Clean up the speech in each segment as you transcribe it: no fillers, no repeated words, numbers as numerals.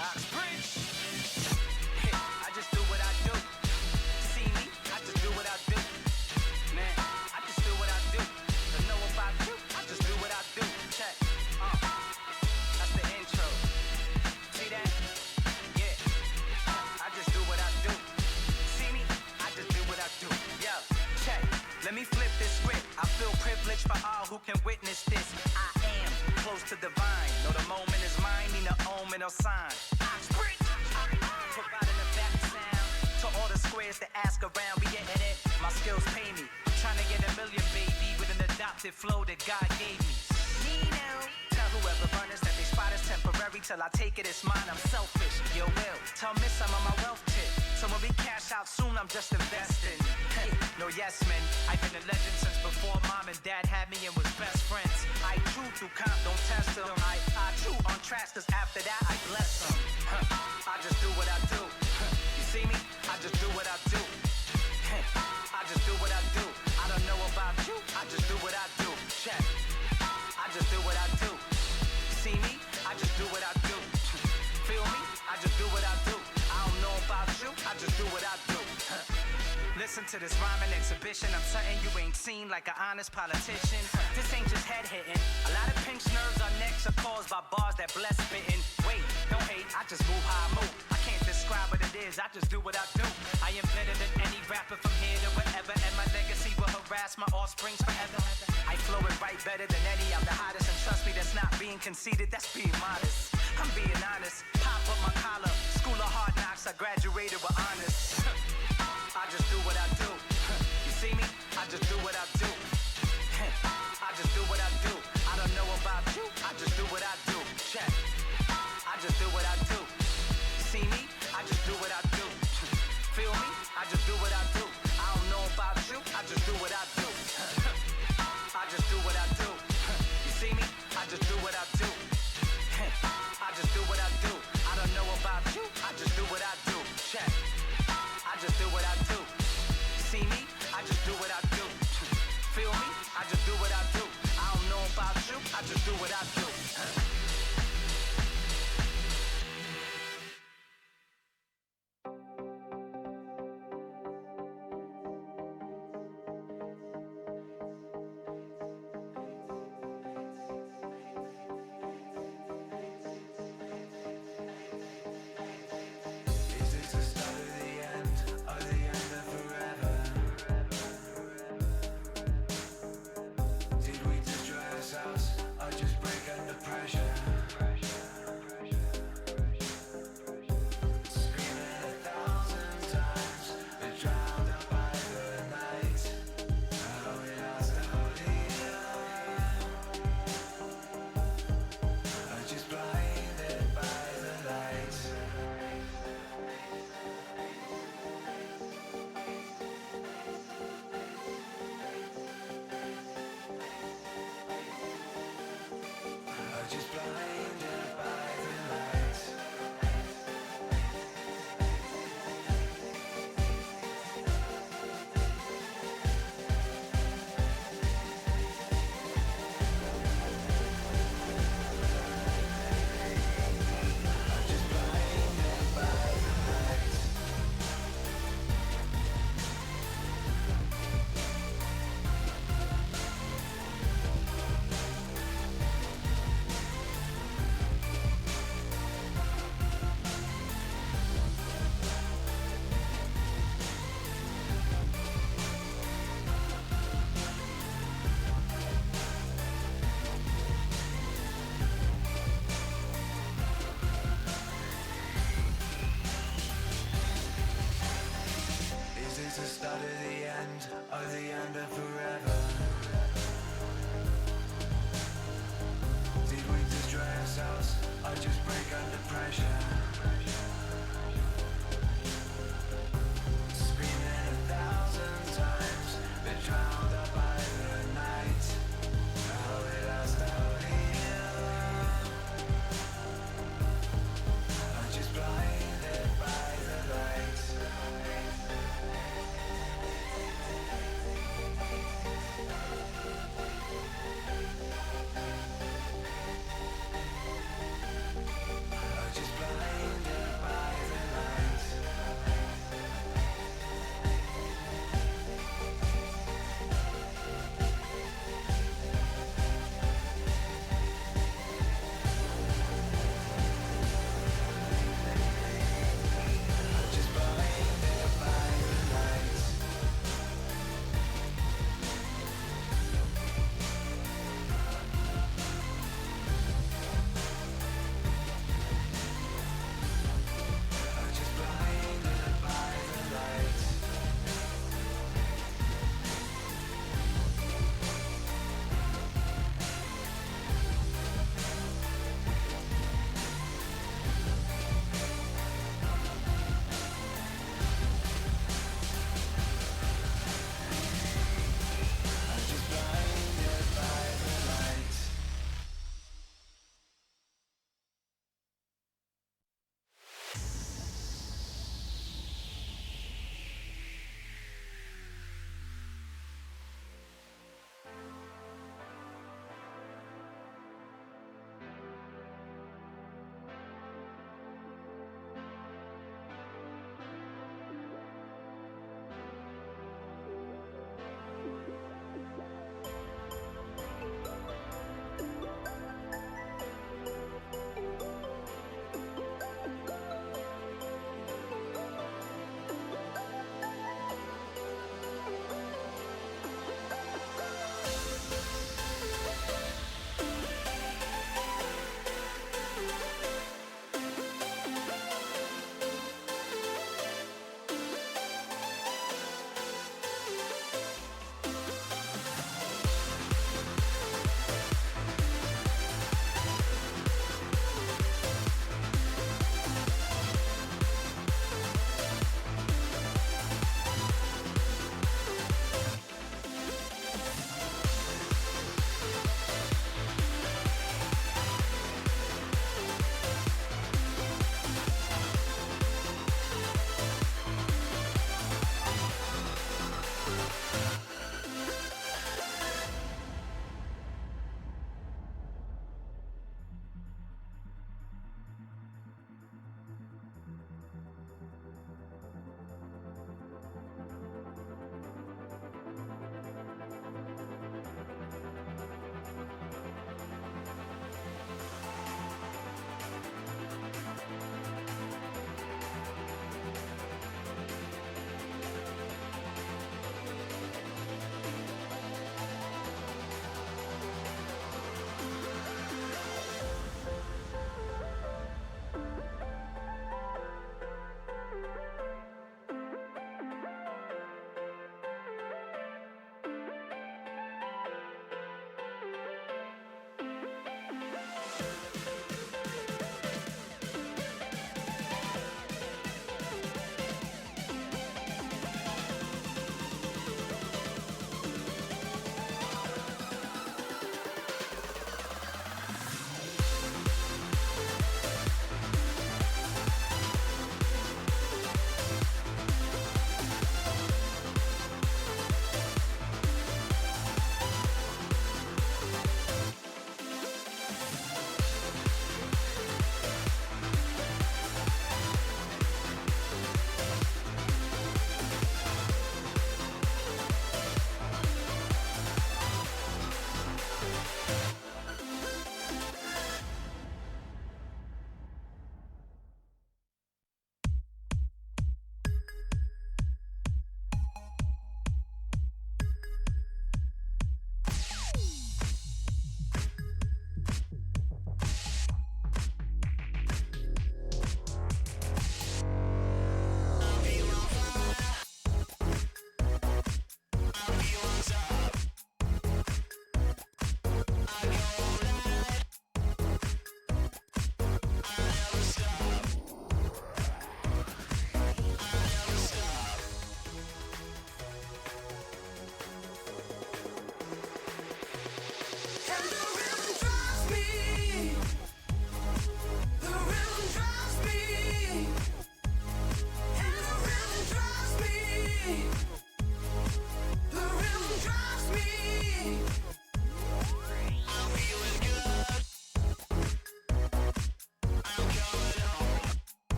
Oxbridge. I just do what I do. See me? I just do what I do. Man, I just do what I do. Don't know about you. I just do what I do. Check. That's the intro. See that? Yeah. I just do what I do. See me? I just do what I do. Yo, check. Let me flip this script. I feel privileged for all who can witness this. I am close to divine. Know the moment is mine, need no omen or sign. Oxbridge. Providing a back sound to all the squares that ask around. Be in it. My skills pay me. Trying to get a million, baby, with an adopted flow that God gave me. Nino. Tell whoever runners that they spot is temporary till I take it, it's mine. I'm selfish. Yo, will. Tell Miss I'm on my wealth tip. So when we cash out soon, I'm just investing. No yes men. I've been a legend since before mom and dad had me and was best friends. I chew through comp, don't test them. I chew on tracks, cause after that I bless them. I just do what I do. You see me? I just do what I do. I just do what I do. I don't know about you. I just do what I do. Check. I just do what I do. See me? I just do what I do. Feel me? I just do what I do. I don't know about you. I just do what I do. Listen to this rhyming exhibition. I'm certain you ain't seen like an honest politician. This ain't just head hitting. A lot of pinched nerves on necks are caused by bars that bless spitting. Wait, don't hate, I just move how I move. I can't describe what it is, I just do what I do. I am better than any rapper from here to wherever, and my legacy will harass my offsprings forever. I flow and write better than any, I'm the hottest, and trust me, that's not being conceited, that's being modest. I'm being honest, pop up my collar, school of hard knocks, I graduated with honors. I just do what I do. You see me? I just do what I do. I just do what I do. I don't know about you. I just do what I do. Check. I just do what I do. See me? I just do what I do. Feel me? I just do what I do. I don't know about you. I just do what I do. I just do what I do. You see me? I just do what I do. I just do what I do. I don't know about you. I just do what I do. Check. I just do what I do. See me? I just do what I do. Feel me? I just do what I do. I don't know about you. I just do what I do.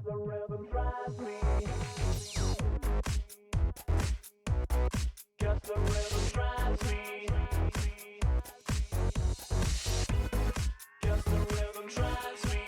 the rhythm drives me. Just the rhythm drives me. Just the rhythm drives me.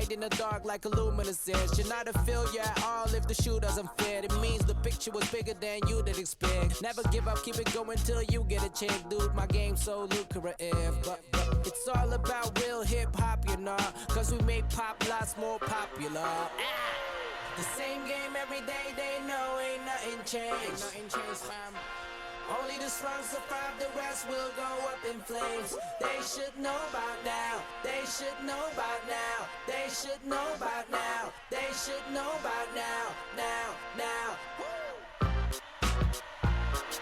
light in the dark like a luminescence. You're not a failure at all if the shoe doesn't fit. It means the picture was bigger than you did expect. Never give up, keep it going till you get a chance. Dude, my game's so lucrative. But it's all about real hip-hop, you know. Cause we make pop lots more popular. The same game every day, they know ain't nothing changed. Only the strong survive, the rest will go up in flames. They should know by now. They should know by now. They should know by now. They should know by now. Now.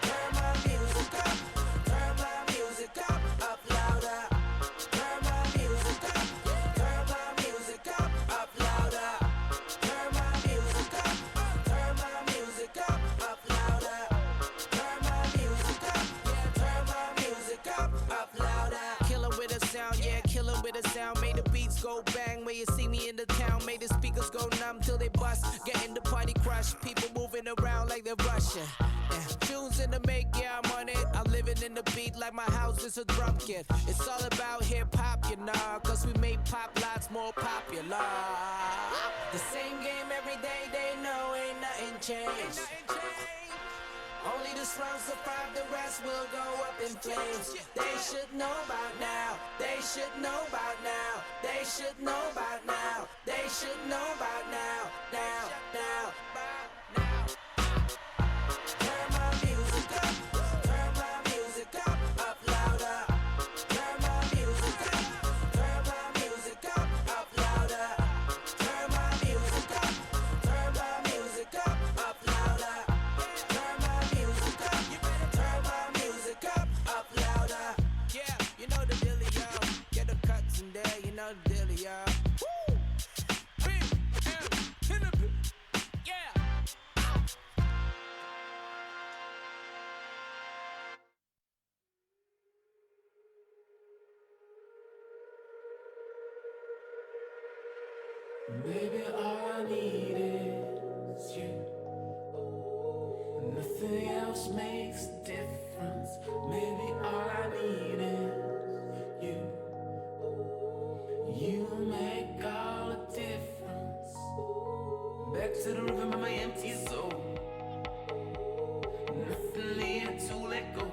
Turn my music up. Turn my music up louder. Turn my music up. Turn my music up louder. Turn my music up. Turn my music up louder. Turn my music up. Yeah, turn my music up louder. Kill 'em with a sound, yeah, kill 'em with a sound. Made the beats go bang when you see me in the town. Made the speakers go numb till they bust. Getting the party crushed. People moving around like they're rushing. Yeah. Tunes in the make, yeah, I'm on it. I'm living in the beat like my house is a drum kit. It's all about hip-hop, you know. Cause we make pop lots more popular. The same game every day, they know ain't nothing changed. Only the strong survive, the rest will go up in flames. They should know by now. They should know by now. They should know by now. They should know by now. Now. Turn my music up. Turn my music up louder. Turn my music up. Turn my music up louder. Turn my music up. Turn my music up louder. Turn my music up. You better turn my music up louder. Yeah, you know the dealio. Get the cuts in there, you know the dealio. Woo! Big M in the bit. Yeah. Maybe all I need is you. Nothing else makes a difference. Maybe all I need is you. You make all the difference. Back to the rhythm of my empty soul. Nothing here to let go.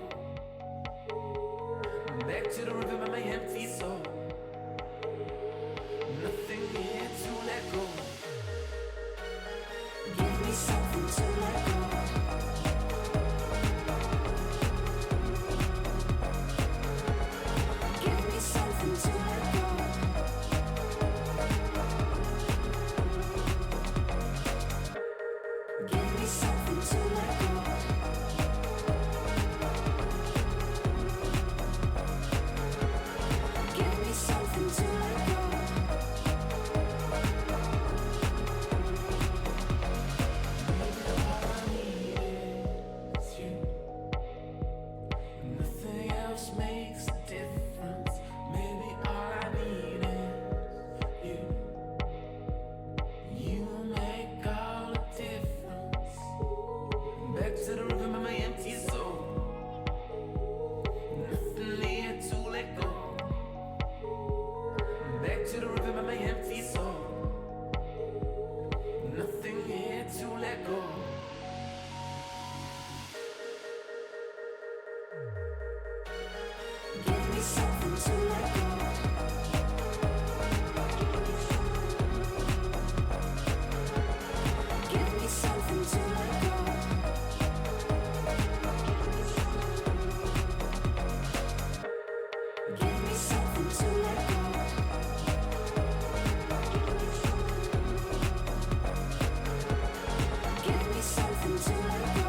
Back to the rhythm of my empty soul. Nothing here to let go. Give me something to let go. Give me something to let go. Give me something to let go. Give me something to let go. Nothing else makes a difference. Maybe all I need is you. You make all the difference. Back to the rhythm of my empty soul. Nothing here to let go. Back to the rhythm of my empty soul. Nothing here to let go. Give me something to let go. Give me something to let go. Give me something to let go. Give me something to let go.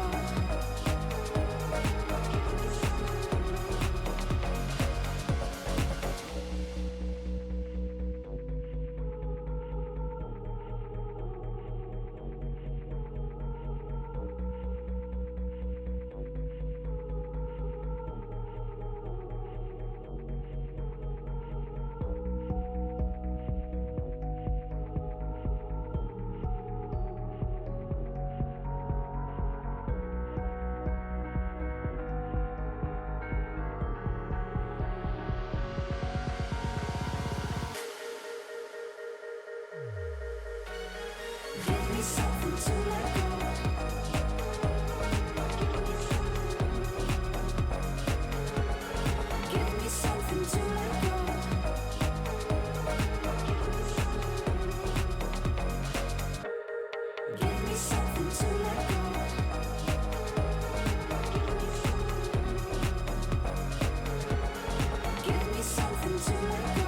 to let go.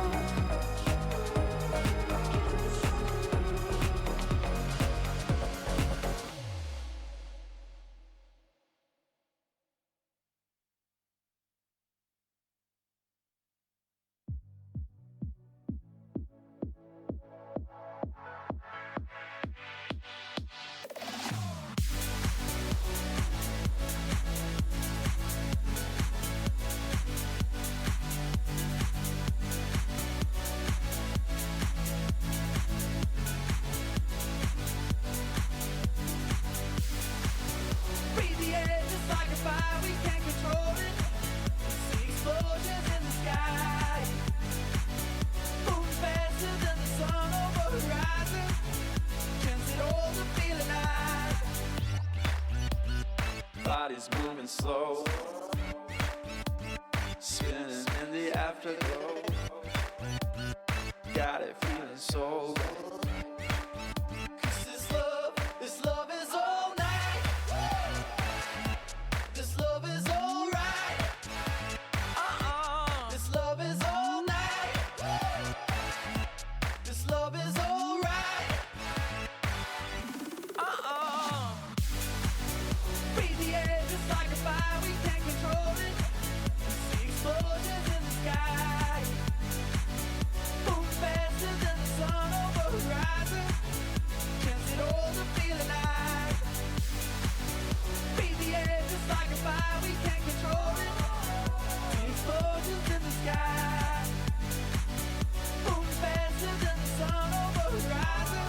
Breathe the air just like a fire, we can't control it. See explosions in the sky, moving faster than the sun over horizon. Chance it all to feel alive. Bodies moving slow, spinning in the afterglow. Got it feeling so good. 'Cause this love is all night. This love is alright. This love is all night. This love is alright. Breathe the air just like a fire, we can't control it. See explosions in the sky, moving faster than the sun over horizon. Chance it all to feel alive. Breathe the air just like a fire, we can't control it. See explosions in the sky, moving faster than the sun over horizon.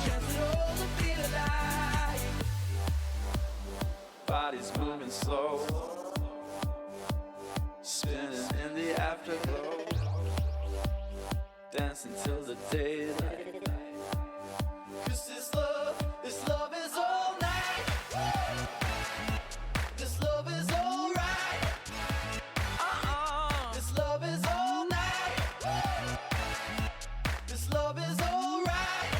Chance it all to feel alive. Bodies moving slow, spinning in the afterglow. Dancing till the daylight. 'Cause this love is all night. This love is alright. This love is all night. This love is alright.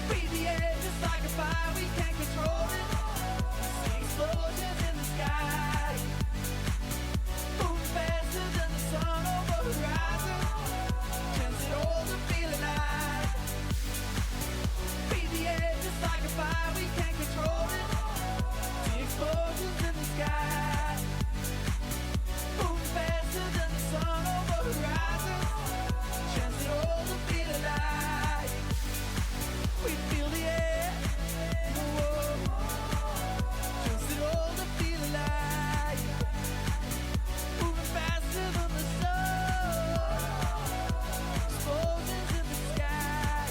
Breathe the air just like a fire, we can't control it. See explosions in the sky, moving faster than the sun over horizon. Chance it all to feel alive. Breathe the air just like a fire, we can't control it. See explosions in the sky, moving faster than the sun over horizon. Chance it all to feel alive. We feel the air, whoa. Chance it all to feel alive. Moving faster than the sun. Explosions in the sky.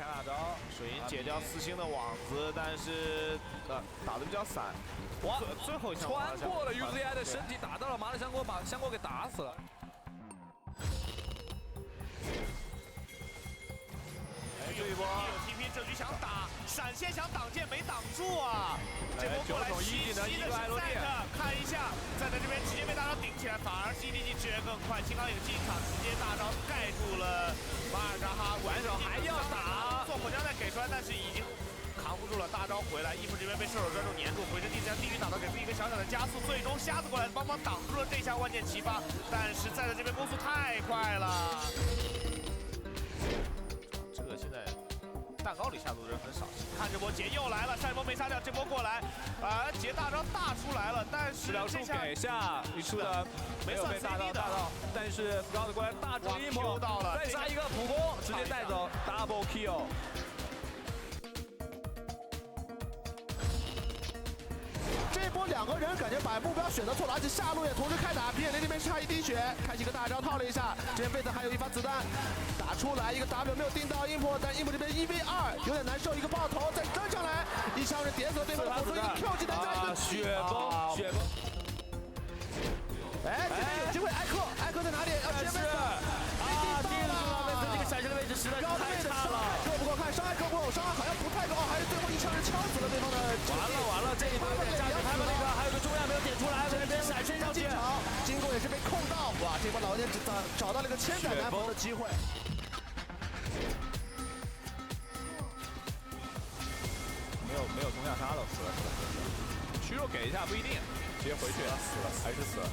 大招，水银解掉四星的网子，但是打的比较散。哇，最后一枪穿过了 UZI 的身体，打到了麻辣香锅，把香锅给打死了。这一波有 TP 这局想打，闪现想挡箭没挡住啊！这波过来西的是 Z， 看一下，Z这边直接被大招顶起来，反而 CDG 支援更快，金刚也进场直接大招盖住了马尔扎哈，完手还要打，做火枪弹给出来，但是已经扛不住了，大招回来，义父这边被射手专注粘住，回身地下地狱打到给自己一个小小的加速，最终瞎子过来帮忙挡住了这下万箭齐发，但是Z这边攻速太快了。这个现在蛋糕里下毒的人很少，看这波杰又来了，上一波没杀掉，这波过来，杰大招大出来了，但是治疗术给下，一出的没有被大到，但是 Scout 过来大招一波到了，再杀一个普攻，直接带走 double kill。这波两个人感觉把目标选择错了，而且下路也同时开打，皮眼雷这边差一滴血，开启个大招套了一下，这边贝特还有一发子弹打出来，一个 W 没有定到音波，但音波这边1v2有点难受，一个爆头再跟上来，一枪是点死了对方的辅助，一个 Q 技能加一个雪崩，雪崩。哎，这边有机会，艾克在哪里？要直接被定住了，贝特这个闪现的位置实在是太差了，够不够看？伤害够不够？伤害好像不太够，还是最后一枪是敲死了对方的。完了，这一波有点炸，他们那个还有个中亚没有点出来，这边闪现上去，金钩也是被控到，哇，这波老爹找到了一个千载难逢的机会。没有中亚杀了，死了。虚弱给一下不一定，直接回去，死了，还是死了。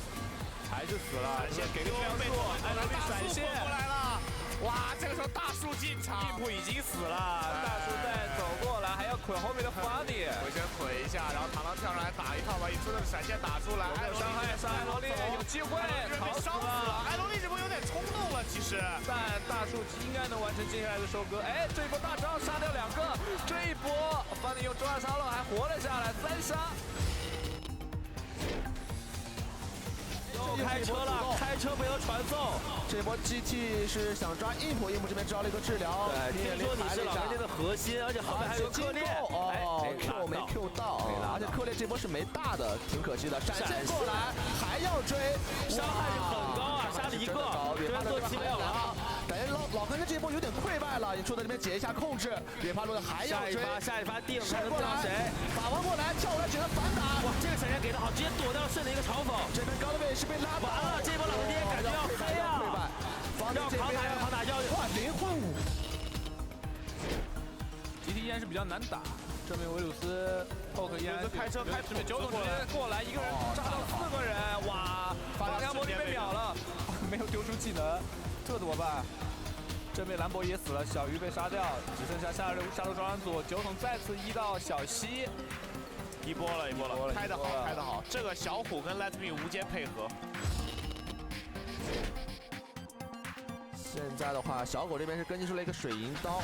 闪现给个这样做，艾伦闪现过来了，哇，这个时候大树进场，硬铺已经死了，大树再走过来还要捆后面的Funny，回身捆一下，然后螳螂跳上来打一套，把一出的闪现打出来，有伤害，伤害萝莉有机会，被烧死了，艾罗莉这波有点冲动了，其实，但大树应该能完成接下来的收割，哎，这一波大招杀掉2个，这一波Funny用中亚烧了还活了下来，3杀。开车了，开车没有传送。这波 GT 是想抓硬普，硬普这边招了一个治疗。对，听说你是老人家的核心，而且后面还有克烈。Q 没 Q 到，而且克烈这波是没大的，挺可惜的。闪现过来，还要追，伤害是很高啊，杀了一个，这边做7没有了。感觉老根这一波有点溃败了，你出在这边解一下控制，野帕路的还要追，下一发定，闪过来谁？法王过来，跳过来只能反打。哇，这个闪现给的好，直接躲掉胜的一个嘲讽。这边高的位是被拉完了，这波老爹感觉要黑啊！要扛打，要哇，0换5。GT依然是比较难打，这边维鲁斯 poke 依然开车开这边9总直接过来，一个人炸到4个人，哇！发条魔力被秒了，没有丢出技能，这怎么办？这边兰博也死了，小鱼被杀掉，只剩下下路中央组9总再次1到小西。一波了，开得好，这个小虎跟 Let Me 无间配合。现在的话，小狗这边是跟进出了一个水银刀，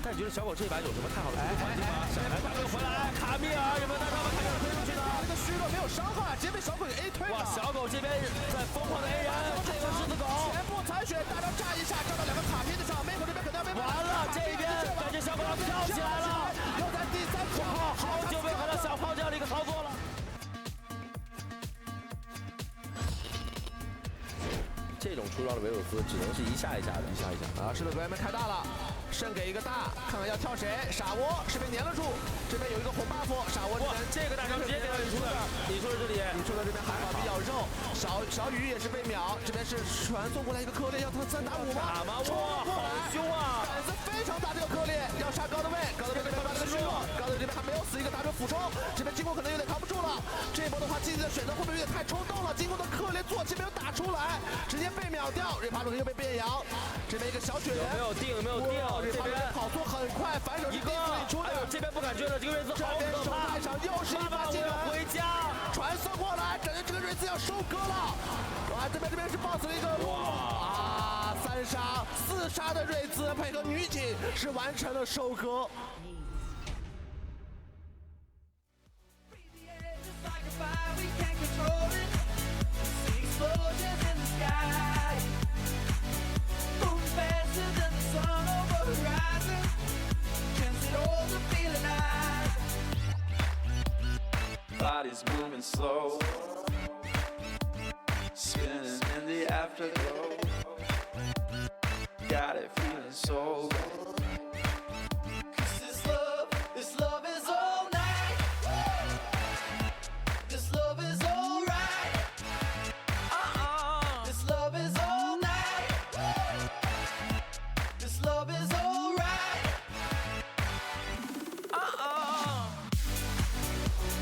但你觉得小狗这一把有什么太好的环境吗？来，大哥回来，卡米尔有没有大招把卡米尔推出去呢？这个虚弱没有伤害，直接被小狗给 A 推了。哇，小狗这边在疯狂的 A 人，这个狮子狗全部残血，大招炸一下，炸到2个卡片子上，妹狗这边肯定要被完了，这边感觉小狗要跳起来了，又在第3波，好久没有看到小炮这样的一个操作了。这种出招的维鲁斯只能是一下一下的，啊！狮子狗这边开大了，剩给一个大，看看要跳谁？傻窝是被粘了住，这边有一个红 buff， 傻窝这个大招直接给到李出的，李出的这里，李出的这边还好比较肉，小雨也是被秒，这边是传送过来一个克烈，要他3打5吗？打吗？哇，好凶啊！胆子非常大，这个克烈要杀高的位，高的位这边发了个虚弱，高的位这边还没有死，一个 W 俯冲，这边金箍可能有点扛不住了，这一波的话自己的选择会不会有点太冲动了？金箍的克烈坐骑没有打出来，直接被秒掉，瑞帕鲁又被变羊，这边一个小雪人没有定，这边跑速很快，反手一个出来，这边不敢追了，这个瑞兹好可怕，这边又是一把技能回家，传送过来，感觉这个瑞兹要收割了，哇，这边是 boss 的一个哇，3杀4杀的瑞兹配合女警是完成了收割。moving slow, spinning in the afterglow. Got it feeling so good. This love is all night. This love is all right. This love is all night. This love is all right.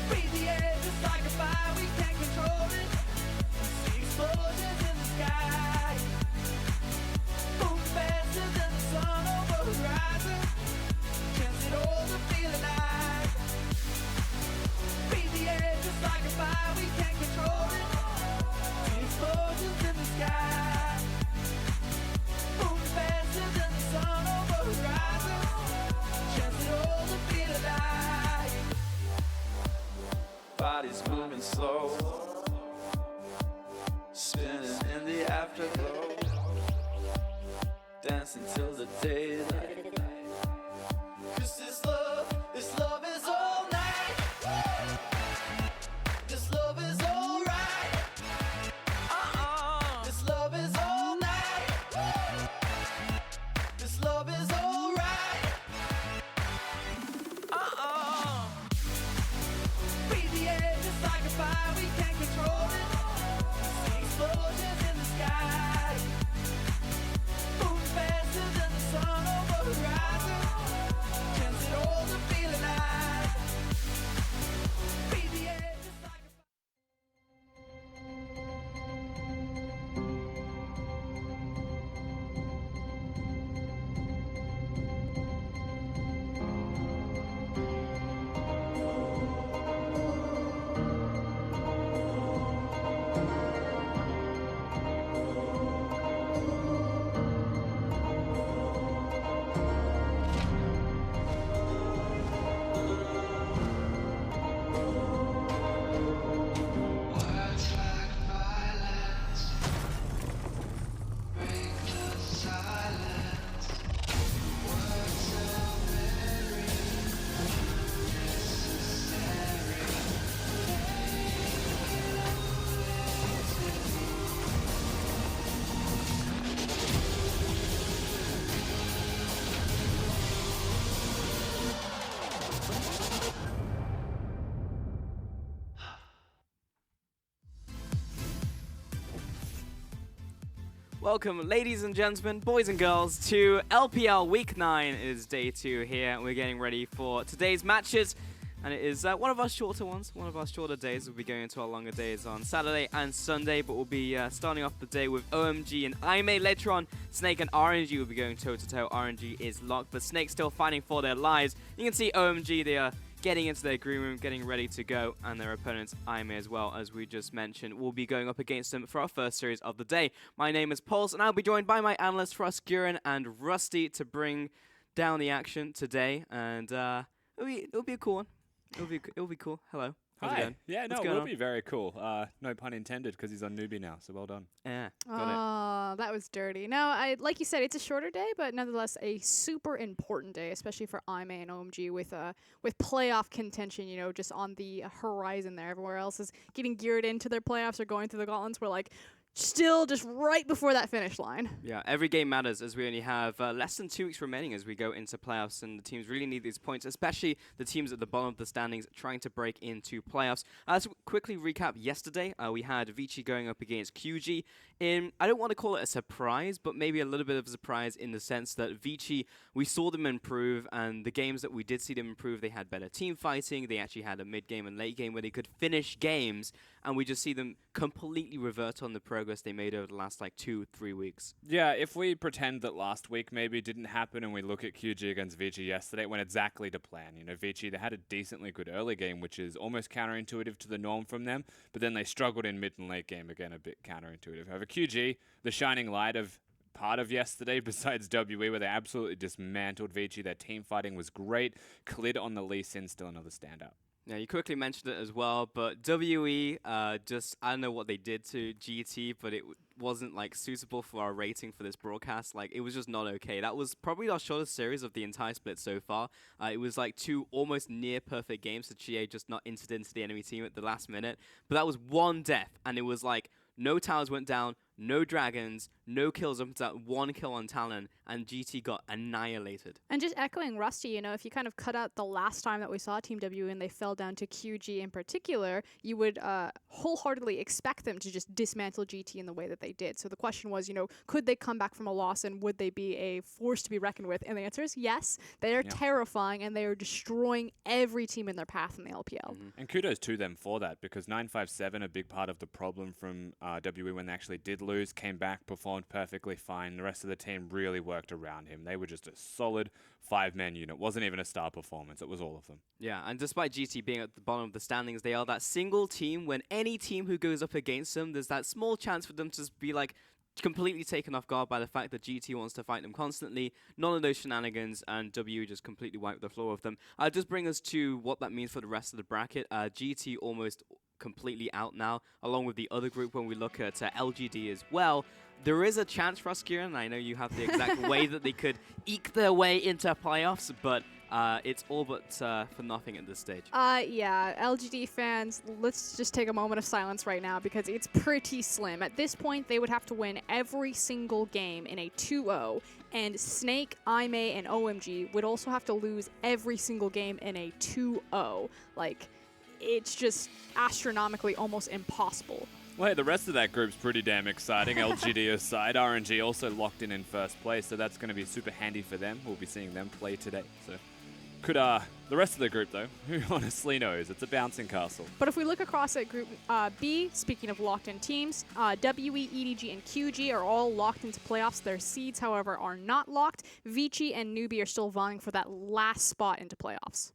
Breathe the air just like a fire, we can't control it. See explosions in the sky. Boom faster than the sun over the horizon. Can't sit all the feeling alive. Breathe the air just like a fire, we can't control it. See explosions in the sky. Boom faster than the sun over the horizon. Can't sit all the feeling alive. Bodies moving slow, spinning in the afterglow. Dancing till the daylight. Cause this love is all night. This love is all right. This love is all night. This love is all right. Breathe the air just like a fire, we can't control it. See explosions in the sky. Boom faster than the sun over the horizon. Can't sit all the feeling alive. Breathe the air just like a fire. Words like violence break the silence. Words are very necessary. Welcome, ladies and gentlemen, boys and girls, to LPL Week 9. It is day 2 here. We're getting ready for today's matches. And it is one of our shorter ones, one of our shorter days. We'll be going into our longer days on Saturday and Sunday, but we'll be starting off the day with OMG and IMA. Later on, Snake and RNG will be going toe-to-toe. RNG is locked, but Snake still fighting for their lives. You can see OMG, they are getting into their green room, getting ready to go, and their opponents, IMA as well, as we just mentioned, will be going up against them for our first series of the day. My name is Pulse, and I'll be joined by my analysts, Russ, Guren, and Rusty, to bring down the action today, and it'll be a cool one. It'll be cool. Hello. How's it Hi. going? Yeah, no, What's it going will on? be very cool. No pun intended, because he's on newbie now, so well done. Yeah, got Oh, that was dirty. No, like you said, it's a shorter day, but nonetheless a super important day, especially for IMA and OMG with playoff contention, you know, just on the horizon there. Everywhere else is getting geared into their playoffs or going through the gauntlets. We're like still just right before that finish line. Yeah, every game matters, as we only have less than 2 weeks remaining as we go into playoffs, and the teams really need these points, especially the teams at the bottom of the standings trying to break into playoffs. Let's quickly recap yesterday. We had Vici going up against QG in, I don't want to call it a surprise, but maybe a little bit of a surprise in the sense that Vici, we saw them improve, and the games that we did see them improve, they had better team fighting, they actually had a mid-game and late game where they could finish games, and we just see them completely revert on the progress they made over the last like 2-3 weeks. Yeah, if we pretend that last week maybe didn't happen and we look at QG against Vici yesterday, it went exactly to plan. You know, Vici, they had a decently good early game, which is almost counterintuitive to the norm from them, but then they struggled in mid and late game, again, a bit counterintuitive. However, QG, the shining light of part of yesterday, besides WE, where they absolutely dismantled Vici. Their team fighting was great. Klid on the Lee Sin, still another standout. Yeah, you quickly mentioned it as well, but WE, just, I don't know what they did to GT, but it wasn't like suitable for our rating for this broadcast. Like, it was just not okay. That was probably our shortest series of the entire split so far. It was like 2 almost near perfect games, so GA just not entered into the enemy team at the last minute. But that was 1 death, and it was like no towers went down, no dragons, no kills up to that 1 kill on Talon, and GT got annihilated. And just echoing Rusty, you know, if you kind of cut out the last time that we saw Team W and they fell down to QG in particular, you would wholeheartedly expect them to just dismantle GT in the way that they did. So the question was, you know, could they come back from a loss and would they be a force to be reckoned with? And the answer is yes. They are terrifying and they are destroying every team in their path in the LPL. And kudos to them for that, because 957, a big part of the problem from WE when they actually did lose, came back, performed perfectly fine. The rest of the team really worked around him. They were just a solid 5-man unit. Wasn't even a star performance. It was all of them. Yeah, and despite GT being at the bottom of the standings, they are that single team when any team who goes up against them, there's that small chance for them to just be like completely taken off guard by the fact that GT wants to fight them constantly. None of those shenanigans, and W just completely wiped the floor with them. Just bring us to what that means for the rest of the bracket. GT almost completely out now, along with the other group when we look at LGD as well. There is a chance for us, Kieran. I know you have the exact way that they could eke their way into playoffs, but it's all but for nothing at this stage. Yeah, LGD fans, let's just take a moment of silence right now because it's pretty slim. At this point, they would have to win every single game in a 2-0, and Snake, IMA, and OMG would also have to lose every single game in a 2-0. Like, it's just astronomically almost impossible. Well, hey, the rest of that group's pretty damn exciting. LGD aside, RNG also locked in first place, so that's going to be super handy for them. We'll be seeing them play today. So, could the rest of the group though, who honestly knows? It's a bouncing castle. But if we look across at Group B, speaking of locked-in teams, WE, EDG, and QG are all locked into playoffs. Their seeds, however, are not locked. Vici and Newbie are still vying for that last spot into playoffs.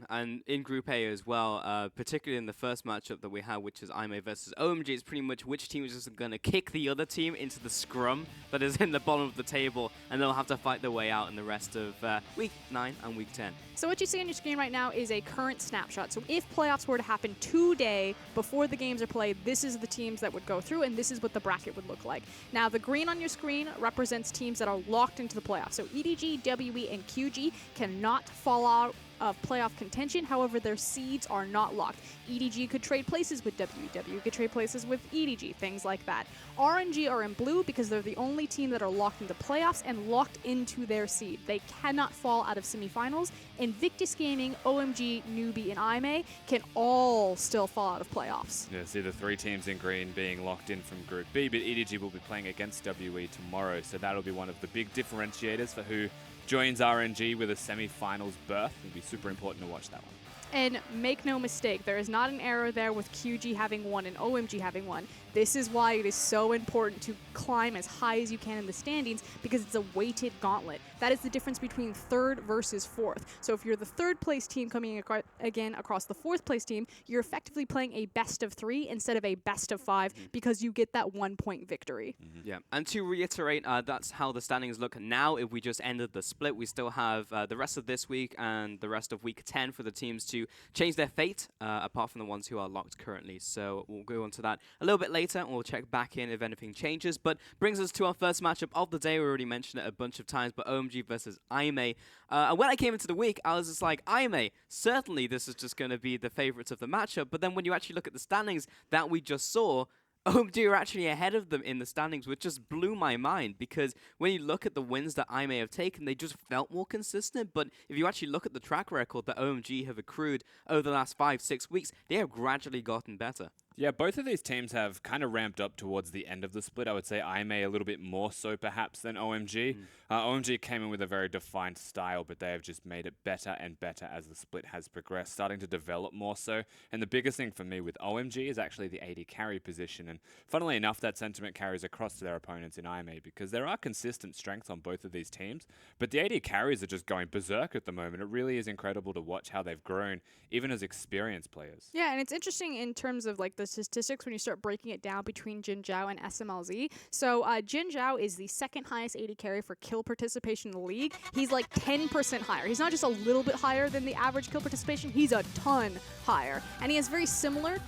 And in Group A as well, particularly in the first matchup that we have, which is IMA versus OMG, it's pretty much which team is just going to kick the other team into the scrum that is in the bottom of the table, and they'll have to fight their way out in the rest of Week 9 and Week 10. So what you see on your screen right now is a current snapshot. So if playoffs were to happen today, before the games are played, this is the teams that would go through, and this is what the bracket would look like. Now, the green on your screen represents teams that are locked into the playoffs. So EDG, WE, and QG cannot fall out of playoff contention. However, their seeds are not locked. EDG could trade places with WE could trade places with EDG, things like that. RNG are in blue because they're the only team that are locked into playoffs and locked into their seed. They cannot fall out of semifinals. Invictus Gaming, OMG, Newbie, and IMA can all still fall out of playoffs. Yeah, see the 3 teams in green being locked in from Group B, but EDG will be playing against WE tomorrow, so that'll be one of the big differentiators for who joins RNG with a semi-finals berth. It'll be super important to watch that one. And make no mistake, there is not an error there with QG having won and OMG having won. This is why it is so important to climb as high as you can in the standings, because it's a weighted gauntlet. That is the difference between 3rd versus 4th. So if you're the 3rd place team coming again across the 4th place team, you're effectively playing a best of 3 instead of a best of 5 because you get that 1-point victory. Yeah, and to reiterate, that's how the standings look now. If we just ended the split, we still have the rest of this week and the rest of Week 10 for the teams to change their fate, apart from the ones who are locked currently. So we'll go on to that a little bit later, and we'll check back in if anything changes. But brings us to our first matchup of the day. We already mentioned it a bunch of times, but OMG versus IMA. And when I came into the week, I was just like, IMA, certainly this is just going to be the favorites of the matchup. But then when you actually look at the standings that we just saw, OMG are actually ahead of them in the standings, which just blew my mind, because when you look at the wins that I may have taken, they just felt more consistent. But if you actually look at the track record that OMG have accrued over the last 5-6 weeks, they have gradually gotten better. Yeah, both of these teams have kind of ramped up towards the end of the split. I would say IMA a little bit more so perhaps than OMG. OMG came in with a very defined style, but they have just made it better and better as the split has progressed, starting to develop more so. And the biggest thing for me with OMG is actually the AD carry position. And funnily enough, that sentiment carries across to their opponents in IMA, because there are consistent strengths on both of these teams, but the AD carries are just going berserk at the moment. It really is incredible to watch how they've grown, even as experienced players. Yeah, and it's interesting in terms of like the statistics when you start breaking it down between Jin Zhao and SMLZ. So Jin Zhao is the second highest AD carry for kill participation in the league. He's like 10% higher. He's not just a little bit higher than the average kill participation, he's a ton higher. And he has very similar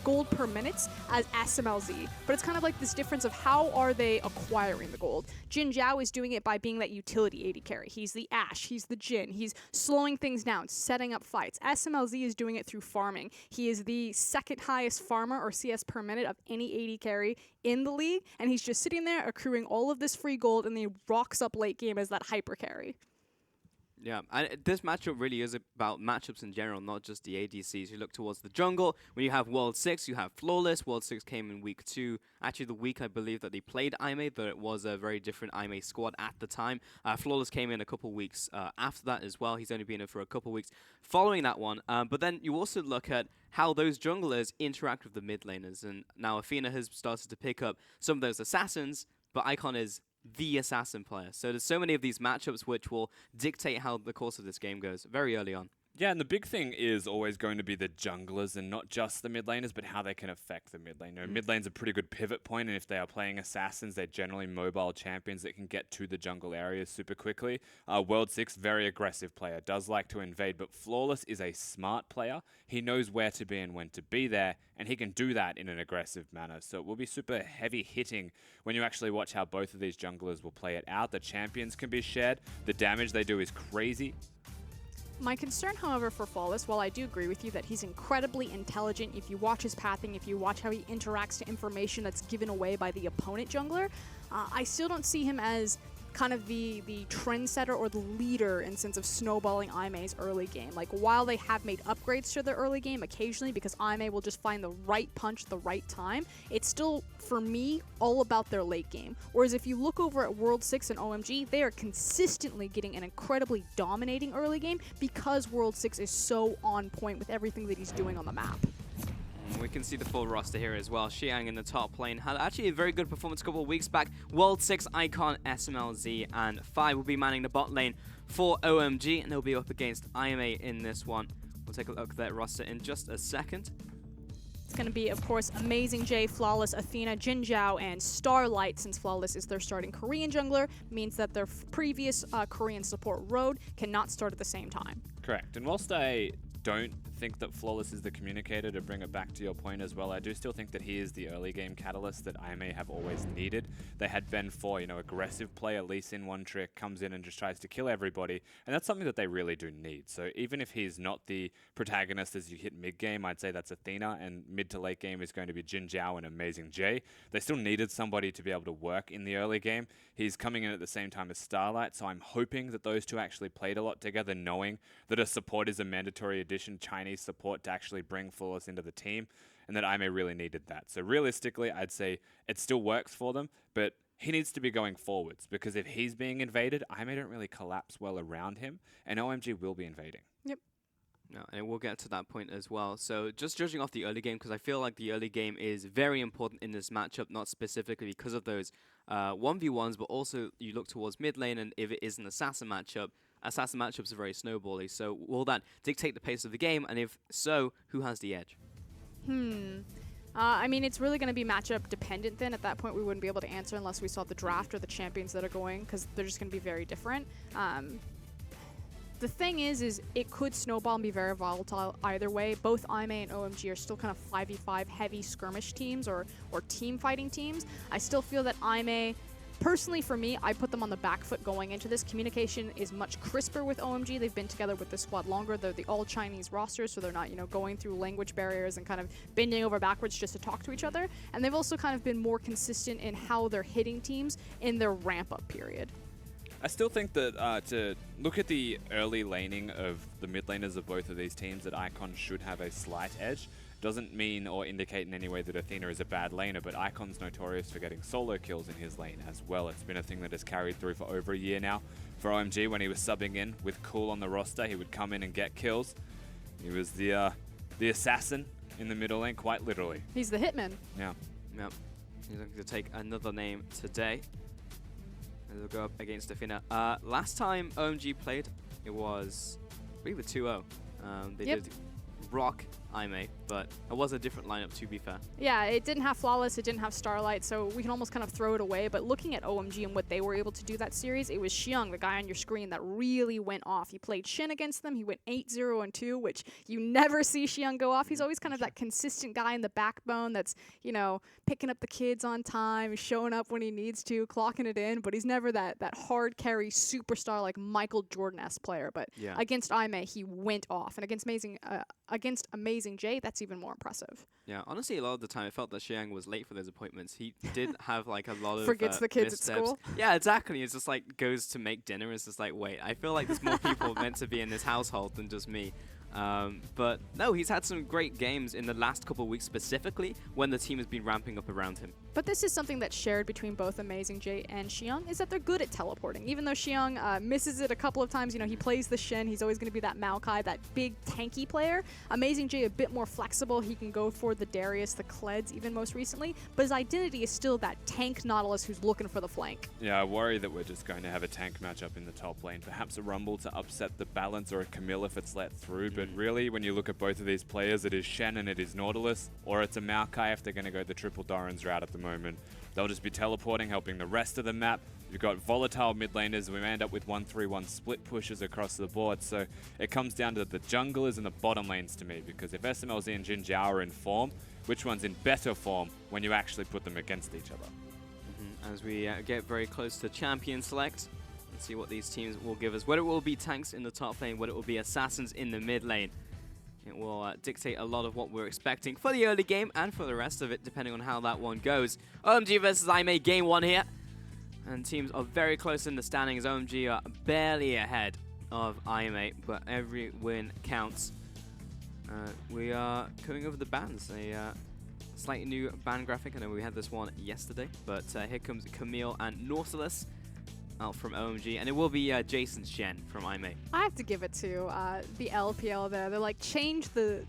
gold per minutes as SMLZ, but it's kind of like this difference of how are they acquiring the gold. Jin Zhao is doing it by being that utility AD carry. He's the Ashe, he's the Jin, he's slowing things down, setting up fights. SMLZ is doing it through farming. He is the second highest farmer or CS per minute of any AD carry in the league, and he's just sitting there accruing all of this free gold, and then he rocks up late game as that hyper carry. Yeah, and this matchup really is about matchups in general, not just the ADCs. You look towards the jungle, when you have World 6, you have Flawless. World 6 came in week 2. Actually, the week I believe that they played IME, though it was a very different IME squad at the time. Flawless came in a couple weeks after that as well. He's only been in for a couple weeks following that one. But then you also look at how those junglers interact with the mid laners. And now Athena has started to pick up some of those assassins, but Icon is the assassin player. So there's so many of these matchups which will dictate how the course of this game goes very early on. Yeah, and the big thing is always going to be the junglers and not just the mid laners, but how they can affect the mid lane. Mid lane's a pretty good pivot point, and if they are playing assassins, they're generally mobile champions that can get to the jungle areas super quickly. World 6, very aggressive player, does like to invade, but Flawless is a smart player. He knows where to be and when to be there, and he can do that in an aggressive manner. So it will be super heavy hitting when you actually watch how both of these junglers will play it out. The champions can be shared. The damage they do is crazy. My concern, however, for Flawless, while I do agree with you that he's incredibly intelligent, if you watch his pathing, if you watch how he interacts to information that's given away by the opponent jungler, I still don't see him as kind of the trendsetter or the leader in sense of snowballing IME's early game. Like, while they have made upgrades to their early game occasionally because IME will just find the right punch at the right time, it's still, for me, all about their late game. Whereas if you look over at World 6 and OMG, they are consistently getting an incredibly dominating early game because World 6 is so on point with everything that he's doing on the map. We can see the full roster here as well. Xiang in the top lane had actually a very good performance a couple of weeks back. World 6, Icon, SMLZ, and 5 will be manning the bot lane for OMG, and they'll be up against IMA in this one. We'll take a look at that roster in just a second. It's going to be, of course, Amazing J, Flawless, Athena, Jin Zhao, and Starlight, since Flawless is their starting Korean jungler, means that their previous Korean support Road cannot start at the same time. Correct. And whilst I don't think that Flawless is the communicator, to bring it back to your point as well, I do still think that he is the early game catalyst that IMA have always needed. They had Ben 4, aggressive player, Lee Sin one trick, comes in and just tries to kill everybody, and that's something that they really do need. So even if he's not the protagonist as you hit mid game, I'd say that's Athena, and mid to late game is going to be Jin Zhao and Amazing J. They still needed somebody to be able to work in the early game. He's coming in at the same time as Starlight, so I'm hoping that those two actually played a lot together, knowing that a support is a mandatory addition, Chinese support, to actually bring Flawless into the team, and that IMA really needed that. So realistically, I'd say it still works for them, but he needs to be going forwards, because if he's being invaded, IMA don't really collapse well around him, and OMG will be invading. Yep. No, and we'll get to that point as well. So just judging off the early game, because I feel like the early game is very important in this matchup, not specifically because of those 1v1s, but also you look towards mid lane, and if it is an assassin matchup, assassin matchups are very snowbally. So will that dictate the pace of the game? And if so, who has the edge? I mean, it's really going to be matchup dependent then. At that point, we wouldn't be able to answer unless we saw the draft or the champions that are going, because they're just going to be very different. The thing is it could snowball and be very volatile either way. Both IMA and OMG are still kind of 5v5 heavy skirmish teams or team fighting teams. I still feel that IMA, personally for me, I put them on the back foot going into this. Communication is much crisper with OMG. They've been together with the squad longer. They're the all-Chinese roster, so they're not, going through language barriers and kind of bending over backwards just to talk to each other. And they've also kind of been more consistent in how they're hitting teams in their ramp-up period. I still think that to look at the early laning of the mid laners of both of these teams, that Icon should have a slight edge. Doesn't mean or indicate in any way that Athena is a bad laner, but Icon's notorious for getting solo kills in his lane as well. It's been a thing that has carried through for over a year now. For OMG, when he was subbing in with Cool on the roster, he would come in and get kills. He was the assassin in the middle lane, quite literally. He's the hitman. Yeah. Yep. He's looking to take another name today. They'll go up against Athena. Last time OMG played, it was, I believe, a 2-0. They did rock IMA, but it was a different lineup to be fair. Yeah, it didn't have Flawless, it didn't have Starlight, so we can almost kind of throw it away. But looking at OMG and what they were able to do that series, it was Xiang, the guy on your screen, that really went off. He played Shin against them. He went 8-0-2, which you never see Xiang go off. He's always kind of that consistent guy in the backbone that's, you know, picking up the kids on time, showing up when he needs to, clocking it in, but he's never that hard carry superstar like Michael Jordan-esque player. But Yeah. against IMA, he went off. And against Amazing J, that's even more impressive. Yeah, honestly, a lot of the time I felt that Xiang was late for those appointments. He did have like a lot of Forgets the kids at missteps. school. Yeah, exactly. It's just like goes to make dinner. It's just like, wait, I feel like there's more people meant to be in this household than just me. But no, he's had some great games in the last couple of weeks, specifically when the team has been ramping up around him. But this is something that's shared between both Amazing J and Xiang, is that they're good at teleporting. Even though Xiang misses it a couple of times, you know, he plays the Shin, he's always going to be that Maokai, that big tanky player. Amazing J a bit more flexible, he can go for the Darius, the Kleds even most recently, but his identity is still that tank Nautilus who's looking for the flank. Yeah, I worry that we're just going to have a tank matchup in the top lane. Perhaps a Rumble to upset the balance, or a Camille if it's let through. But really, when you look at both of these players, it is Shen and it is Nautilus, or it's a Maokai if they're going to go the triple Doran's route at the moment. They'll just be teleporting, helping the rest of the map. You've got volatile mid laners. We may end up with 1-3-1 split pushes across the board. So it comes down to the junglers and the bottom lanes to me, because if SMLZ and Jin Jiao are in form, which one's in better form when you actually put them against each other? As we get very close to champion select, let's see what these teams will give us. Whether it will be tanks in the top lane, whether it will be assassins in the mid lane. It will dictate a lot of what we're expecting for the early game and for the rest of it, depending on how that one goes. OMG versus IMA, game 1 here. And teams are very close in the standings. OMG are barely ahead of IMA, but every win counts. We are going over the bans. A slightly new ban graphic. I know we had this one yesterday, but here comes Camille and Nautilus out from OMG, and it will be Jason Shen from IMA. I have to give it to the LPL there. They're like, change the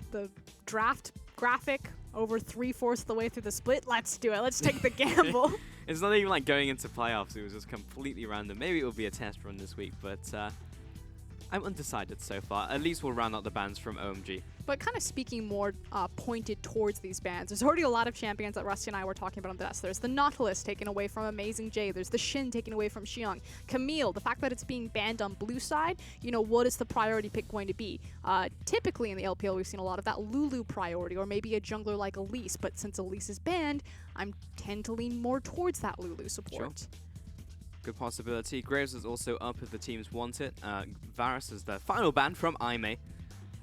draft graphic over 3/4 of the way through the split. Let's do it. Let's take the gamble. It's not even like going into playoffs. It was just completely random. Maybe it will be a test run this week, but I'm undecided so far. At least we'll round out the bans from OMG. But kind of speaking more pointed towards these bans, there's already a lot of champions that Rusty and I were talking about on this. There's the Nautilus taken away from Amazing J. There's the Shin taken away from Xiang. Camille, the fact that it's being banned on blue side, you know, what is the priority pick going to be? Typically in the LPL, we've seen a lot of that Lulu priority, or maybe a jungler like Elise. But since Elise is banned, I tend to lean more towards that Lulu support. Sure. Good possibility. Graves is also up if the teams want it. Varus is the final ban from IMA.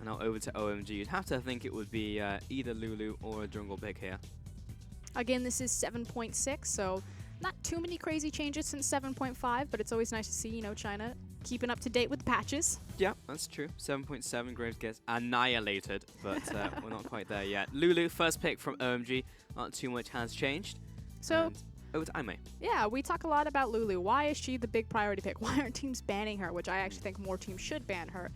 And now over to OMG. You'd have to think it would be either Lulu or a jungle pick here. Again, this is 7.6, so not too many crazy changes since 7.5, but it's always nice to see, you know, China keeping up to date with the patches. Yeah, that's true. 7.7, Graves gets annihilated, but we're not quite there yet. Lulu, first pick from OMG. Not too much has changed. So and over to IMA. yeah, we talk a lot about Lulu. Why is she the big priority pick? Why aren't teams banning her? Which I actually think more teams should ban her.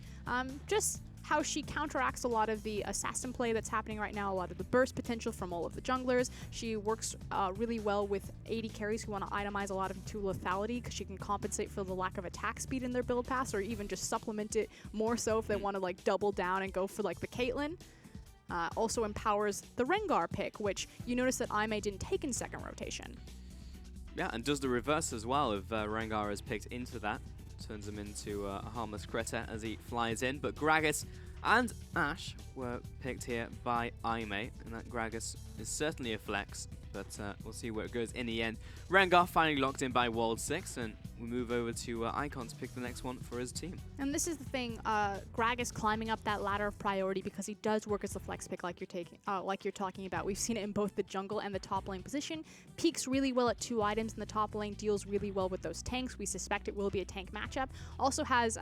Just how she counteracts a lot of the assassin play that's happening right now, a lot of the burst potential from all of the junglers. She works really well with AD carries who want to itemize a lot into lethality, because she can compensate for the lack of attack speed in their build pass, or even just supplement it more so if they want to like double down and go for like the Caitlyn. Also empowers the Rengar pick, which you notice that IMA didn't take in second rotation. Yeah, and does the reverse as well if Rengar is picked into that. Turns him into a harmless critter as he flies in. But Gragas and Ashe were picked here by IMA, and that Gragas is certainly a flex, but we'll see where it goes in the end. Rengar finally locked in by World 6, and we move over to Icon to pick the next one for his team. And this is the thing, Gragas climbing up that ladder of priority because he does work as a flex pick like you're talking about. We've seen it in both the jungle and the top lane position. Peaks really well at 2 items in the top lane, deals really well with those tanks. We suspect it will be a tank matchup. Also has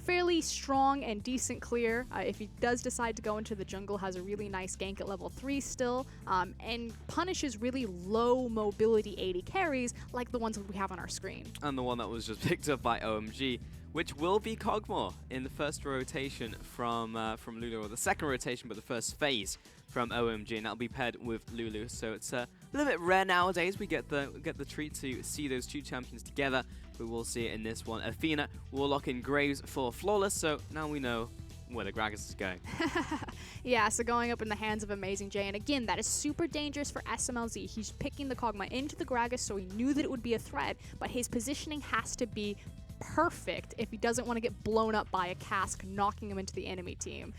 fairly strong and decent clear. If he does decide to go into the jungle, has a really nice gank at level 3 still, and punishes really low mobility AD carries like the ones that we have on our screen. And the one that was just picked up by OMG, which will be Kog'Maw in the first rotation from Lulu, or the second rotation, but the first phase from OMG, and that'll be paired with Lulu. So it's a little bit rare nowadays. We get the treat to see those two champions together, but we'll see it in this one. Athena will lock in Graves for Flawless, so now we know where the Gragas is going. Yeah, so going up in the hands of Amazing J, and again, that is super dangerous for SMLZ. He's picking the Kog'Maw into the Gragas, so he knew that it would be a threat, but his positioning has to be perfect if he doesn't want to get blown up by a cask knocking him into the enemy team.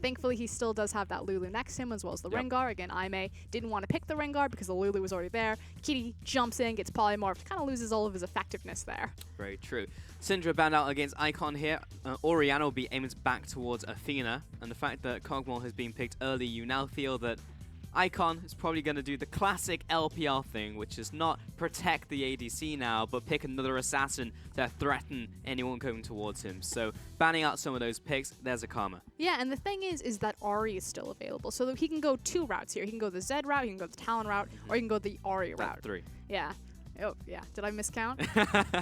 Thankfully, he still does have that Lulu next to him as well as the Rengar. Again, Aime didn't want to pick the Rengar because the Lulu was already there. Kitty jumps in, gets polymorphed, kind of loses all of his effectiveness there. Very true. Syndra banned out against Icon here. Orianna will be aiming back towards Athena, and the fact that Kog'Maw has been picked early, you now feel that Icon is probably going to do the classic LPL thing, which is not protect the ADC now, but pick another assassin to threaten anyone coming towards him. So banning out some of those picks, there's a karma. Yeah, and the thing is that Ahri is still available, so he can go 2 routes here. He can go the Zed route, he can go the Talon route, or he can go the Ahri route. 3. Yeah. Oh, yeah. Did I miscount?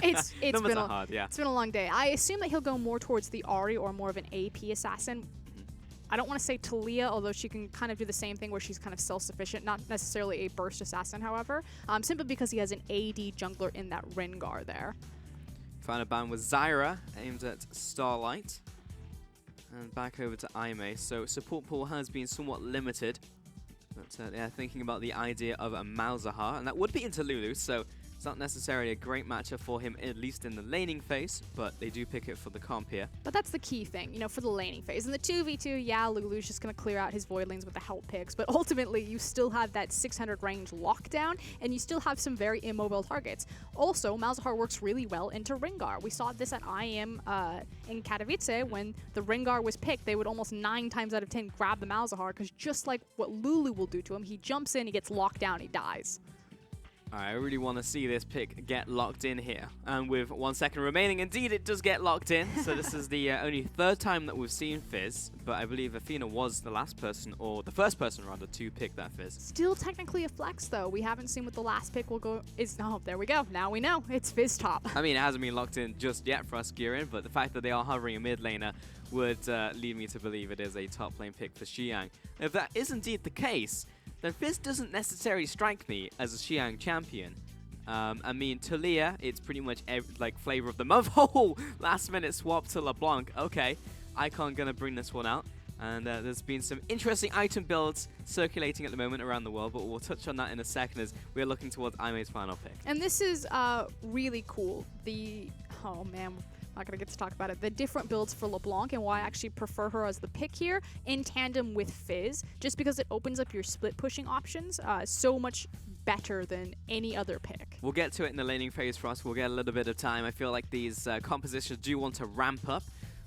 It's Numbers been are hard, yeah. It's been a long day. I assume that he'll go more towards the Ahri or more of an AP assassin. I don't want to say Talia, although she can kind of do the same thing where she's kind of self-sufficient, not necessarily a burst assassin, however, simply because he has an AD jungler in that Rengar there. Final ban was Zyra, aimed at Starlight. And back over to Aime. So support pool has been somewhat limited. But yeah, thinking about the idea of a Malzahar, and that would be into Lulu, so it's not necessarily a great matchup for him, at least in the laning phase, but they do pick it for the comp here. But that's the key thing, you know, for the laning phase. In the 2v2, yeah, Lulu's just going to clear out his Voidlings with the help picks, but ultimately you still have that 600 range lockdown, and you still have some very immobile targets. Also, Malzahar works really well into Rengar. We saw this at IM in Katowice when the Rengar was picked. They would almost 9 times out of 10 grab the Malzahar, because just like what Lulu will do to him, he jumps in, he gets locked down, he dies. I really want to see this pick get locked in here. And with 1 second remaining, indeed it does get locked in. So this is the only 3rd time that we've seen Fizz. But I believe Athena was the last person, or the first person rather, to pick that Fizz. Still technically a flex though. We haven't seen what the last pick will go is. Oh, there we go. Now we know. It's Fizz top. I mean, it hasn't been locked in just yet for us, Girin, but the fact that they are hovering a mid laner would lead me to believe it is a top lane pick for Xiang. If that is indeed the case, then Fizz doesn't necessarily strike me as a Xiang champion. I mean, Talia, it's pretty much like flavor of the month. Oh, last minute swap to LeBlanc. Okay, Icon gonna bring this one out. And there's been some interesting item builds circulating at the moment around the world, but we'll touch on that in a second as we're looking towards Aime's final pick. And this is really cool. Oh man, not gonna get to talk about it. The different builds for LeBlanc and why I actually prefer her as the pick here in tandem with Fizz, just because it opens up your split pushing options so much better than any other pick. We'll get to it in the laning phase for us. We'll get a little bit of time. I feel like these compositions do want to ramp up,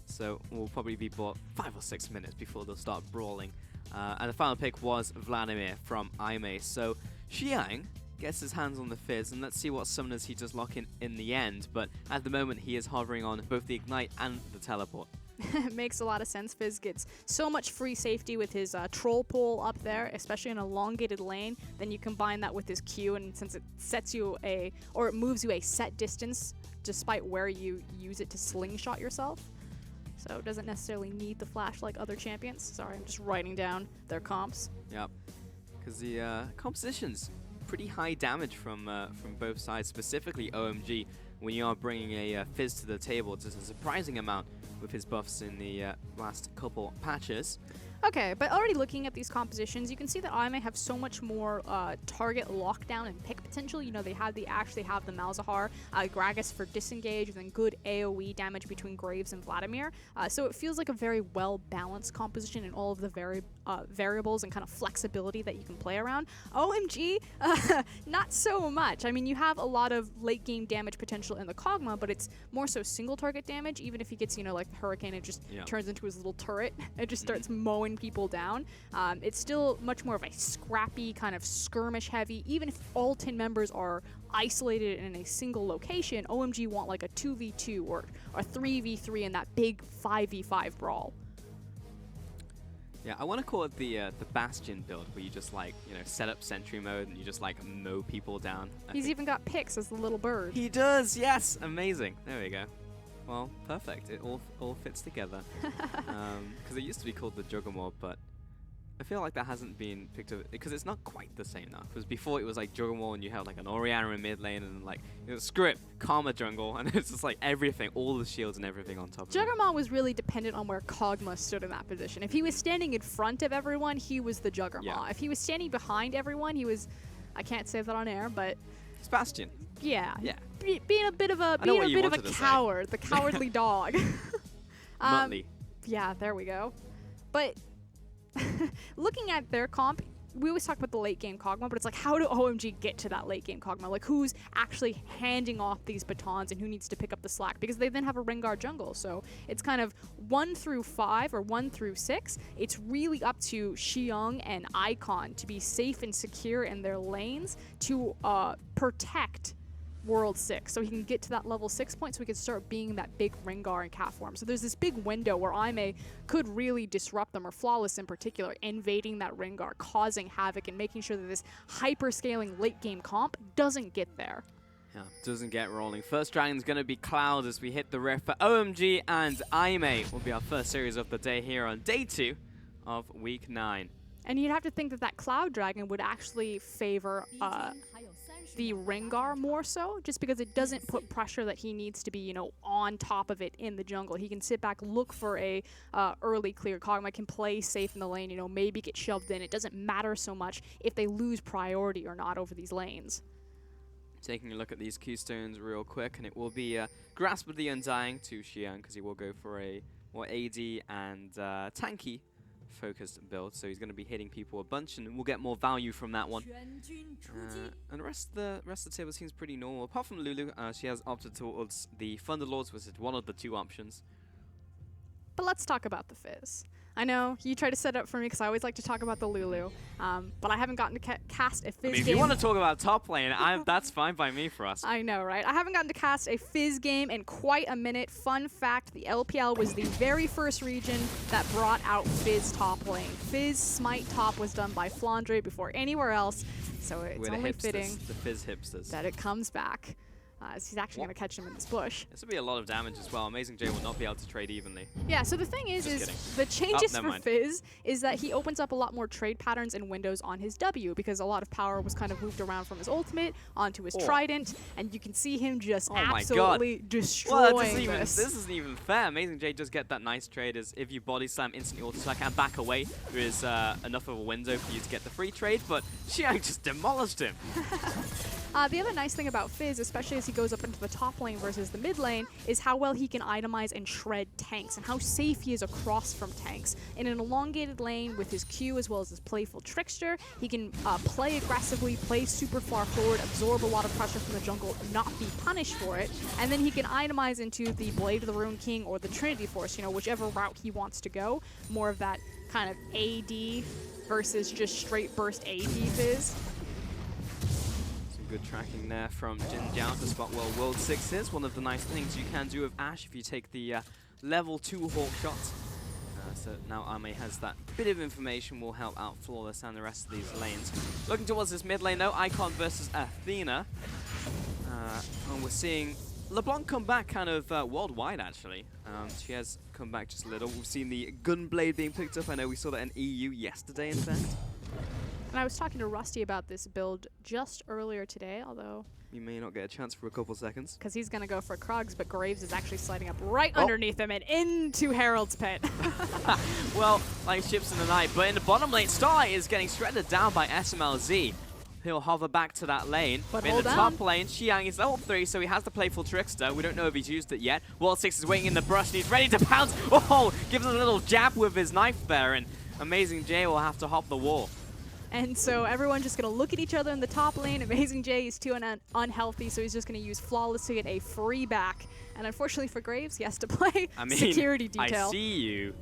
so we'll probably be bought 5 or 6 minutes before they'll start brawling. And the final pick was Vladimir from Aime. So Xiang gets his hands on the Fizz, and let's see what summoners he does lock in the end. But at the moment, he is hovering on both the Ignite and the Teleport. Makes a lot of sense. Fizz gets so much free safety with his troll pull up there, especially in an elongated lane. Then you combine that with his Q, and since it sets you it moves you a set distance despite where you use it to slingshot yourself. So it doesn't necessarily need the flash like other champions. Sorry, I'm just writing down their comps. Yep, because the composition's pretty high damage from both sides, specifically OMG. When you are bringing a Fizz to the table, it's a surprising amount with his buffs in the last couple patches. Okay, but already looking at these compositions, you can see that Aime have so much more target lockdown and pick potential. You know, they actually have the Malzahar, Gragas for disengage, and then good AoE damage between Graves and Vladimir. So it feels like a very well-balanced composition in all of the variables and kind of flexibility that you can play around. OMG, not so much. I mean, you have a lot of late-game damage potential in the Kog'Maw, but it's more so single-target damage. Even if he gets, you know, like the Hurricane, it just turns into his little turret. It just starts mowing people down. It's still much more of a scrappy, kind of skirmish heavy. Even if all 10 members are isolated in a single location, OMG want like a 2v2 or a 3v3 in that big 5v5 brawl. Yeah, I want to call it the Bastion build, where you just like, you know, set up sentry mode and you just like mow people down. He's even got picks as the little bird. He does, yes, amazing. There we go. Well, perfect. It all fits together. Because it used to be called the Juggernaut, but I feel like that hasn't been picked up because it's not quite the same now. Because before it was like Juggernaut and you had like an Orianna in mid lane and like screw it, Karma jungle, and it's just like everything, all the shields and everything on top of it. Juggernaut was really dependent on where Kog'Maw stood in that position. If he was standing in front of everyone, he was the Juggernaut. Yeah. If he was standing behind everyone, he was, I can't say that on air, but Sebastian. yeah, Yeah. being a bit of a coward, the cowardly dog. Muttley. Yeah, there we go. But looking at their comp, we always talk about the late game Kog'Maw, but it's like, how do OMG get to that late game Kog'Maw? Like, who's actually handing off these batons and who needs to pick up the slack? Because they then have a Rengar jungle, so it's kind of 1 through 5 or 1 through 6. It's really up to Xiang and Icon to be safe and secure in their lanes to protect World 6, so he can get to that level 6 point so he can start being that big Rengar in cat form. So there's this big window where Aime could really disrupt them, or Flawless in particular, invading that Rengar, causing havoc and making sure that this hyper-scaling late game comp doesn't get there. Yeah, doesn't get rolling. First dragon's going to be Cloud as we hit the rift for OMG, and Aime will be our first series of the day here on day 2 of week 9. And you'd have to think that that Cloud Dragon would actually favor the Rengar more so, just because it doesn't put pressure that he needs to be, you know, on top of it in the jungle. He can sit back, look for a early clear. Kog'Maw can play safe in the lane, you know, maybe get shoved in. It doesn't matter so much if they lose priority or not over these lanes. Taking a look at these keystones real quick, and it will be Grasp of the Undying to Xiang, because he will go for a more AD and tanky focused build, so he's going to be hitting people a bunch, and we'll get more value from that one. And the rest of the table seems pretty normal, apart from Lulu. She has opted towards the Thunderlords, which is one of the 2 options. But let's talk about the Fizz. I know you try to set it up for me because I always like to talk about the Lulu, but I haven't gotten to cast a Fizz game. If you want to talk about top lane, that's fine by me for us. I know, right? I haven't gotten to cast a Fizz game in quite a minute. Fun fact, the LPL was the very first region that brought out Fizz top lane. Fizz Smite top was done by Flandre before anywhere else, so it's only fitting the Fizz hipsters. that it comes back. He's actually going to catch him in this bush. This will be a lot of damage as well. Amazing J will not be able to trade evenly. Yeah, so the thing is the changes for Fizz is that he opens up a lot more trade patterns and windows on his W, because a lot of power was kind of moved around from his ultimate onto his trident, and you can see him just absolutely destroying this isn't even fair. Amazing J does get that nice trade, as if you body slam, instantly auto attack and back away, there is enough of a window for you to get the free trade, but Xiang just demolished him. The other nice thing about Fizz, especially as he goes up into the top lane versus the mid lane, is how well he can itemize and shred tanks, and how safe he is across from tanks. In an elongated lane with his Q as well as his playful trickster, he can play aggressively, play super far forward, absorb a lot of pressure from the jungle, not be punished for it, and then he can itemize into the Blade of the Rune King or the Trinity Force, you know, whichever route he wants to go. More of that kind of AD versus just straight burst AD Fizz. Good tracking there from Jin Jiao to spot where World 6 is. One of the nice things you can do with Ashe if you take the level 2 Hawk shots. So now Aime has that bit of information, will help out Flawless and the rest of these lanes. Looking towards this mid lane though, Icon versus Athena. And we're seeing LeBlanc come back kind of worldwide actually. She has come back just a little. We've seen the Gunblade being picked up. I know we saw that in EU yesterday in fact. And I was talking to Rusty about this build just earlier today, although... You may not get a chance for a couple seconds. Because he's going to go for Krugs, but Graves is actually sliding up right underneath him and into Herald's Pit. Well, like ships in the night, but in the bottom lane, Star is getting shredded down by SMLZ. He'll hover back to that lane. But in the top lane, Xiang is level 3, so he has the playful Trickster. We don't know if he's used it yet. World 6 is waiting in the brush, and he's ready to pounce. Oh, gives him a little jab with his knife there, and Amazing J will have to hop the wall. And so everyone's just going to look at each other in the top lane. Amazing J is too unhealthy, so he's just going to use Flawless to get a free back. And unfortunately for Graves, he has to play security detail. I see you.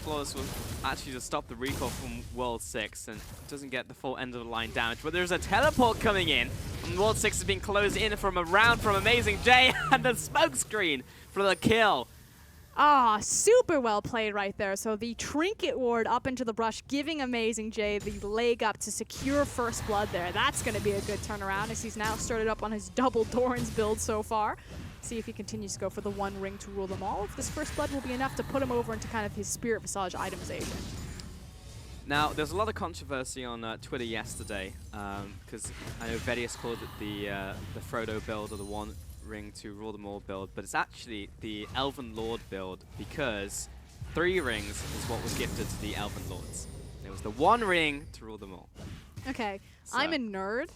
Flawless will actually just stop the recall from World 6 and doesn't get the full end of the line damage. But there's a teleport coming in, and World 6 is being closed in from a round from Amazing J, and the smoke screen for the kill. Ah, super well played right there. So the Trinket Ward up into the brush, giving Amazing J the leg up to secure first blood there. That's going to be a good turnaround, as he's now started up on his double Doran's build so far. See if he continues to go for the one ring to rule them all. If this first blood will be enough to put him over into kind of his Spirit Visage itemization. Now, there's a lot of controversy on Twitter yesterday, because I know Vedius called it the Frodo build or the One Ring to rule them all build, but it's actually the Elven Lord build because 3 rings is what was gifted to the Elven Lords. It was the 1 ring to rule them all. Okay, So. I'm a nerd,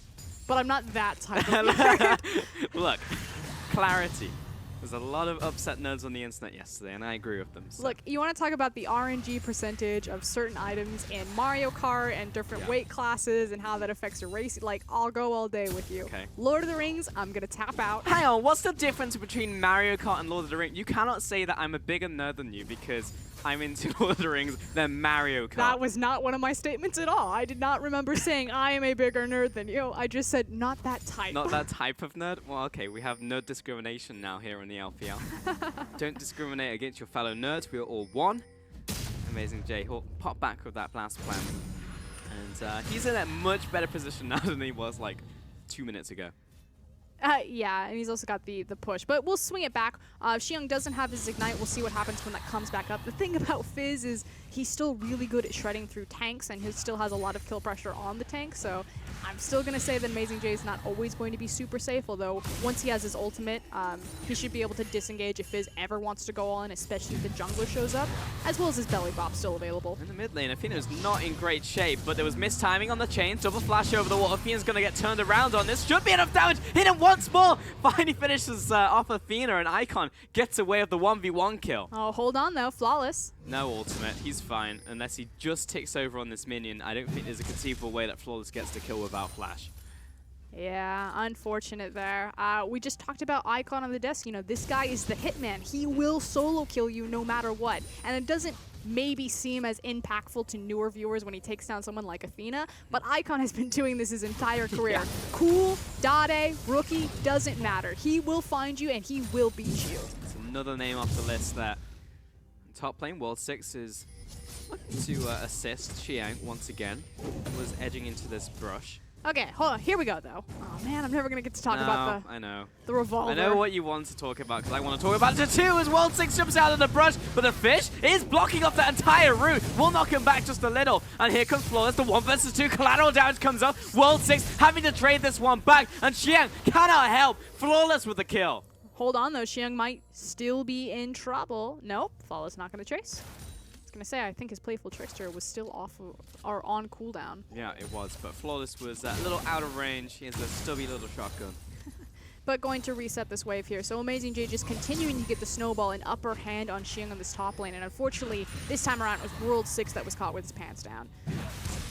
but I'm not that type of nerd. Look, clarity. There's a lot of upset nerds on the internet yesterday, and I agree with them. So. Look, you want to talk about the RNG percentage of certain items in Mario Kart and different weight classes and how that affects your race? Like, I'll go all day with you. Okay. Lord of the Rings, I'm going to tap out. Hang on, what's the difference between Mario Kart and Lord of the Rings? You cannot say that I'm a bigger nerd than you because I'm into Lord of the Rings than Mario Kart. That was not one of my statements at all. I did not remember saying I am a bigger nerd than you. I just said not that type. Not that type of nerd? Well, okay, we have nerd discrimination now here in the LPL. Don't discriminate against your fellow nerds. We are all one. Amazing Jay. He'll pop back with that blast plan. And he's in a much better position now than he was like 2 minutes ago. Yeah, and he's also got the push. But we'll swing it back. Xiang doesn't have his Ignite. We'll see what happens when that comes back up. The thing about Fizz is he's still really good at shredding through tanks, and he still has a lot of kill pressure on the tank. So I'm still going to say that Amazing J is not always going to be super safe, although once he has his ultimate, he should be able to disengage if Fizz ever wants to go on, especially if the jungler shows up, as well as his belly bop still available. In the mid lane, Athena's not in great shape, but there was mistiming on the chains. Double flash over the wall. Athena's going to get turned around on this. Should be enough damage. Hit him once more. Finally finishes off Athena, and Icon gets away with the 1v1 kill. Oh, hold on, though. Flawless. No ultimate. He's fine. Unless he just ticks over on this minion, I don't think there's a conceivable way that Flawless gets the kill without flash. Yeah, unfortunate there. We just talked about Icon on the desk. You know, this guy is the hitman. He will solo kill you no matter what. And it doesn't maybe seem as impactful to newer viewers when he takes down someone like Athena, but Icon has been doing this his entire career. Yeah. Cool, Dade, rookie, doesn't matter. He will find you and he will beat you. It's another name off the list there. Top lane, World 6 is looking to assist Xiang once again. Was edging into this brush. Okay, hold on. Here we go, though. Oh, man, I'm never going to get to talk about I know. the revolver. I know what you want to talk about, because I want to talk about it too, as World 6 jumps out of the brush, but the fish is blocking off that entire route. We'll knock him back just a little. And here comes Flawless, the 1 versus 2 collateral damage comes up. World 6 having to trade this one back, and Xiang cannot help. Flawless with the kill. Hold on, though. Xiang might still be in trouble. Nope, Flawless not going to chase. Gonna say, I think his Playful Trickster was still off of, or on cooldown. Yeah, it was, but Flawless was a little out of range. He has a stubby little shotgun. But going to reset this wave here. So Amazing J just continuing to get the snowball and upper hand on Xiang on this top lane. And unfortunately, this time around, it was World 6 that was caught with his pants down.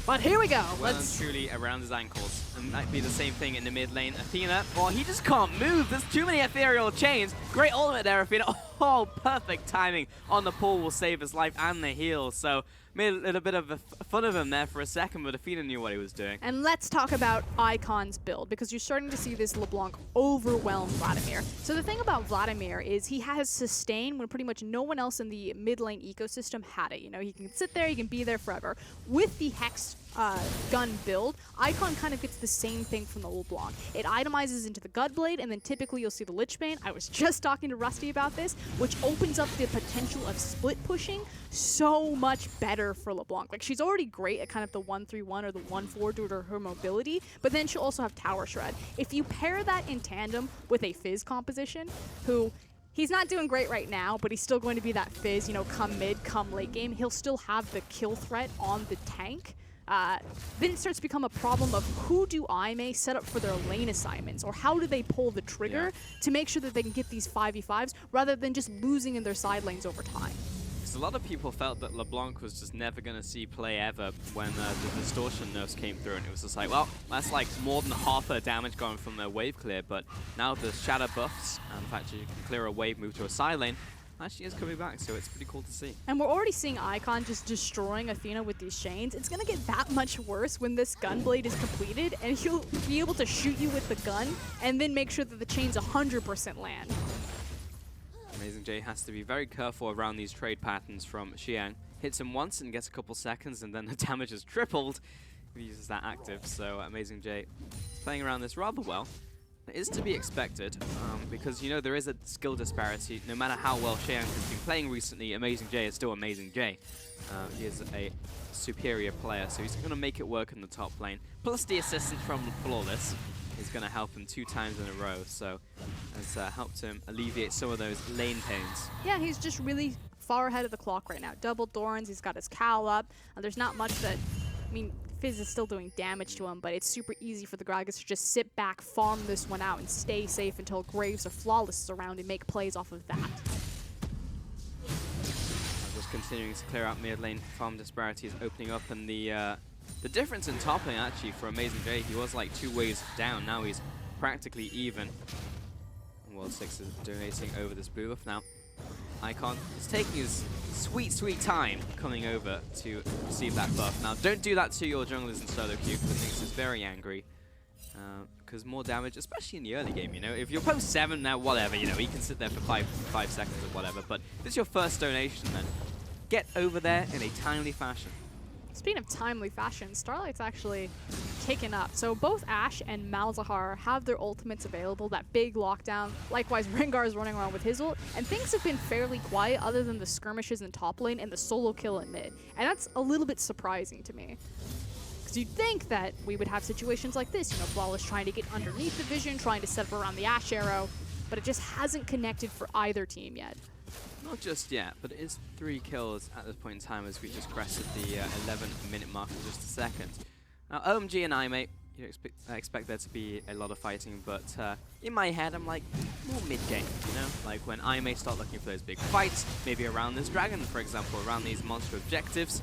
But here we go. Well and truly around his ankles. And might be the same thing in the mid lane. Athena, well, he just can't move. There's too many ethereal chains. Great ultimate there, Athena. Oh, perfect timing on the pull will save his life and the heal. So made a little bit of fun of him there for a second, but Athena knew what he was doing. And let's talk about Icon's build, because you're starting to see this LeBlanc overwhelm Vladimir. So the thing about Vladimir is he has sustain when pretty much no one else in the mid lane ecosystem had it. You know, he can sit there, he can be there forever. With the Hex gun build, Icon kind of gets the same thing from the LeBlanc. It itemizes into the Gutblade, and then typically you'll see the Lichbane. I was just talking to Rusty about this, which opens up the potential of split pushing so much better for LeBlanc. Like, she's already great at kind of the 1-3-1 or the 1-4 due to her mobility, but then she'll also have Tower Shred. If you pair that in tandem with a Fizz composition, who he's not doing great right now, but he's still going to be that Fizz, you know, come mid, come late game. He'll still have the kill threat on the tank. Then it starts to become a problem of who do IMA set up for their lane assignments, or how do they pull the trigger to make sure that they can get these 5v5s rather than just losing in their side lanes over time. Because a lot of people felt that LeBlanc was just never going to see play ever when the distortion nerfs came through, and it was just like, well, that's like more than half her damage going from their wave clear, but now the shadow buffs, and the fact that you can clear a wave, move to a side lane, actually is coming back, so it's pretty cool to see. And we're already seeing Icon just destroying Athena with these chains. It's going to get that much worse when this Gunblade is completed, and he'll be able to shoot you with the gun and then make sure that the chains 100% land. Amazing J has to be very careful around these trade patterns from Xiang. Hits him once and gets a couple seconds, and then the damage is tripled if he uses that active. So Amazing J is playing around this rather well. is to be expected because, you know, there is a skill disparity. No matter how well Xiang has been playing recently, Amazing J is still Amazing J. He is a superior player, so he's going to make it work in the top lane. Plus the assistance from Flawless is going to help him 2 times in a row, so has helped him alleviate some of those lane pains. Yeah, he's just really far ahead of the clock right now. Double Thorns, he's got his Cowl up. There's not much that, I mean, Fizz is still doing damage to him, but it's super easy for the Gragas to just sit back, farm this one out, and stay safe until Graves or Flawless is around and make plays off of that. Just continuing to clear out mid lane, farm disparity is opening up, and the difference in top lane actually for Amazing J, he was like 2 ways down, now he's practically even. World 6 is donating over this blue buff now. Icon is taking his sweet time coming over to receive that buff. Now, don't do that to your junglers in solo queue, because Nix is very angry. Because more damage, especially in the early game, you know. If you're post 7 now, whatever, you know, he can sit there for 5 seconds or whatever. But if it's your first donation, then get over there in a timely fashion. Speaking of timely fashion, Starlight's actually kicking up. So both Ashe and Malzahar have their ultimates available, that big lockdown. Likewise, Rengar is running around with his ult, and things have been fairly quiet other than the skirmishes in top lane and the solo kill in mid. And that's a little bit surprising to me. Because you'd think that we would have situations like this, you know, Flawless trying to get underneath the vision, trying to set up around the Ashe arrow, but it just hasn't connected for either team yet. Not just yet, but it is 3 kills at this point in time as we just crested the 11-minute mark in just a second. Now, OMG and I expect there to be a lot of fighting, but in my head, I'm like, more mid-game, you know? Like when I may start looking for those big fights, maybe around this dragon, for example, around these monster objectives.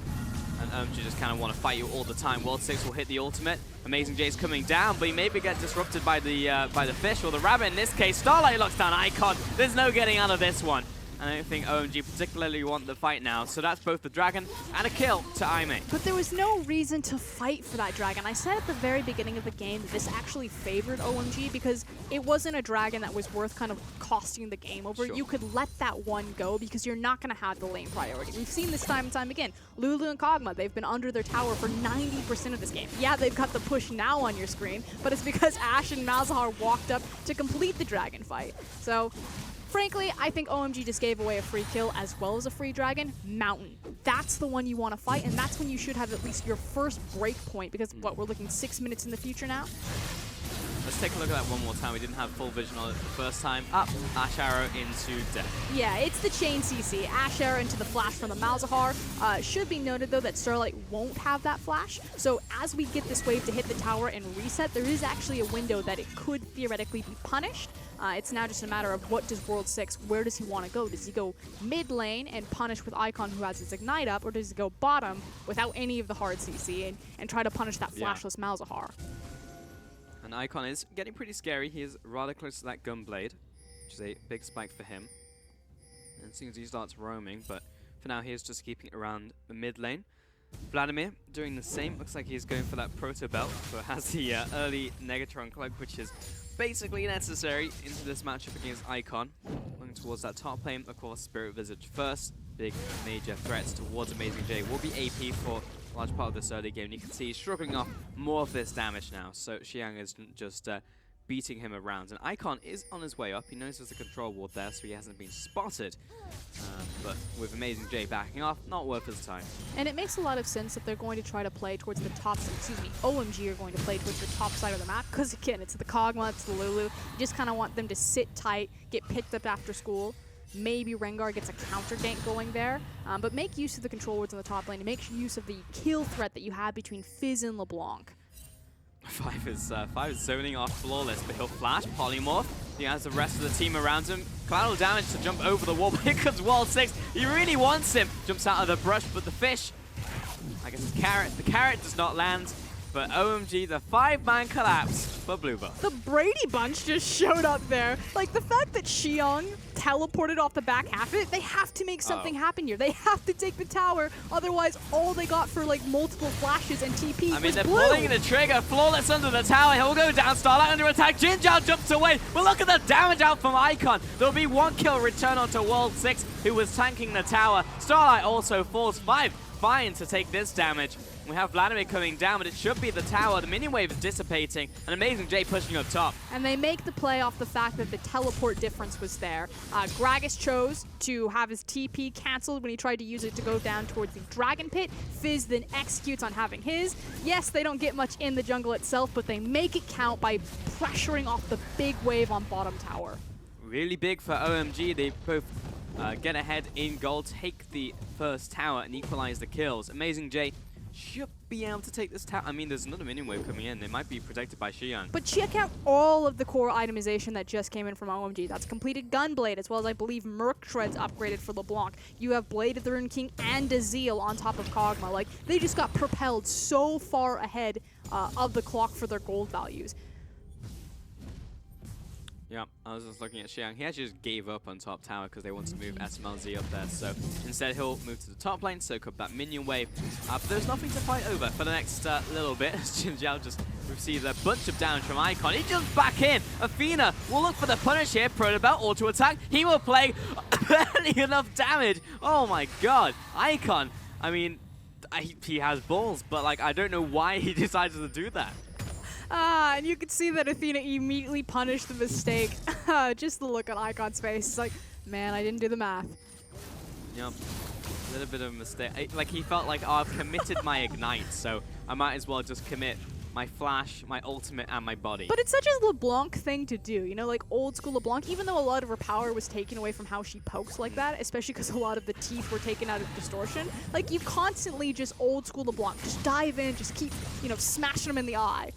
And OMG just kind of want to fight you all the time. World 6 will hit the ultimate. Amazing J's coming down, but he maybe get disrupted by the fish or the rabbit. In this case, Starlight locks down Icon. There's no getting out of this one. I don't think OMG particularly want the fight now, so that's both the dragon and a kill to Aimee. But there was no reason to fight for that dragon. I said at the very beginning of the game that this actually favored OMG because it wasn't a dragon that was worth kind of costing the game over. Sure. You could let that one go because you're not going to have the lane priority. We've seen this time and time again. Lulu and Kog'Maw, they've been under their tower for 90% of this game. Yeah, they've got the push now on your screen, but it's because Ashe and Malzahar walked up to complete the dragon fight. So, frankly, I think OMG just gave away a free kill as well as a free dragon. Mountain. That's the one you want to fight, and that's when you should have at least your first break point, because, what, we're looking 6 minutes in the future now? Let's take a look at that one more time. We didn't have full vision on it the first time. Up, Ashe arrow into death. Yeah, it's the chain CC. Ashe arrow into the flash from the Malzahar. Should be noted, though, that Starlight won't have that flash. So as we get this wave to hit the tower and reset, there is actually a window that it could theoretically be punished. It's now just a matter of what does World 6, where does he want to go? Does he go mid lane and punish with Icon who has his Ignite up, or does he go bottom without any of the hard CC and try to punish that flashless Malzahar? And Icon is getting pretty scary. He is rather close to that Gunblade, which is a big spike for him. And as soon as he starts roaming, but for now he is just keeping it around the mid lane. Vladimir doing the same. Looks like he's going for that Proto Belt, so has the early Negatron Cloak, which is basically necessary into this matchup against Icon. Looking towards that top lane, of course, Spirit Visage first. Big major threats towards Amazing J will be AP for a large part of this early game. You can see he's struggling off more of this damage now, so Xiang is just beating him around. And Icon is on his way up. He knows there's a control ward there, so he hasn't been spotted. But with Amazing J backing off, not worth his time. And it makes a lot of sense that they're going to try to play towards the top, OMG are going to play towards the top side of the map, because again, it's the Kog'Maw, it's the Lulu. You just kind of want them to sit tight, get picked up after school. Maybe Rengar gets a counter gank going there, but make use of the control wards in the top lane and make use of the kill threat that you have between Fizz and LeBlanc. Five is zoning off Flawless, but he'll flash, polymorph. He has the rest of the team around him. Collateral damage to jump over the wall, but here comes World 6. He really wants him. Jumps out of the brush, but the fish, I guess the carrot does not land. But OMG, the 5-man collapse for Blue Buff. The Brady Bunch just showed up there. Like, the fact that Xiang teleported off the back half of it, they have to make something happen here. They have to take the tower, otherwise all they got for, like, multiple flashes and TP I mean, they're blue. pulling the trigger. Flawless under the tower. He'll go down. Starlight under attack. Jinjao jumps away. But look at the damage out from Icon. There'll be 1 kill return onto World 6, who was tanking the tower. Starlight also falls 5. Fine to take this damage. We have Vladimir coming down, but it should be the tower. The minion wave is dissipating, and Amazing J pushing up top. And they make the play off the fact that the teleport difference was there. Gragas chose to have his TP canceled when he tried to use it to go down towards the Dragon Pit. Fizz then executes on having his. Yes, they don't get much in the jungle itself, but they make it count by pressuring off the big wave on bottom tower. Really big for OMG. They both get ahead in gold, take the first tower, and equalize the kills. Amazing J should be able to take this tower. I mean, there's another minion wave coming in. They might be protected by Xiang. But check out all of the core itemization that just came in from OMG. That's completed Gunblade, as well as I believe Merc Shreds upgraded for LeBlanc. You have Blade of the Rune King and a Zeal on top of Kog'Maw. Like, they just got propelled so far ahead of the clock for their gold values. Yeah, I was just looking at Xiang. He actually just gave up on top tower because they wanted to move SMLZ up there. So instead, he'll move to the top lane, soak up that minion wave. But there's nothing to fight over for the next little bit. Jin Zhao just receives a bunch of damage from Icon. He jumps back in. Athena will look for the punish here. Protobelt auto attack. He will play barely enough damage. Oh my god. Icon, I mean, he has balls, but like I don't know why he decided to do that. And you can see that Athena immediately punished the mistake. Just the look on Icon's face. It's like, man, I didn't do the math. Yep. A little bit of a mistake. Like, he felt like, oh, I've committed my Ignite, so I might as well just commit my Flash, my Ultimate, and my body. But it's such a LeBlanc thing to do, you know, like old school LeBlanc, even though a lot of her power was taken away from how she pokes like that, especially because a lot of the teeth were taken out of Distortion. Like, you constantly just old school LeBlanc. Just dive in, just keep, you know, smashing him in the eye.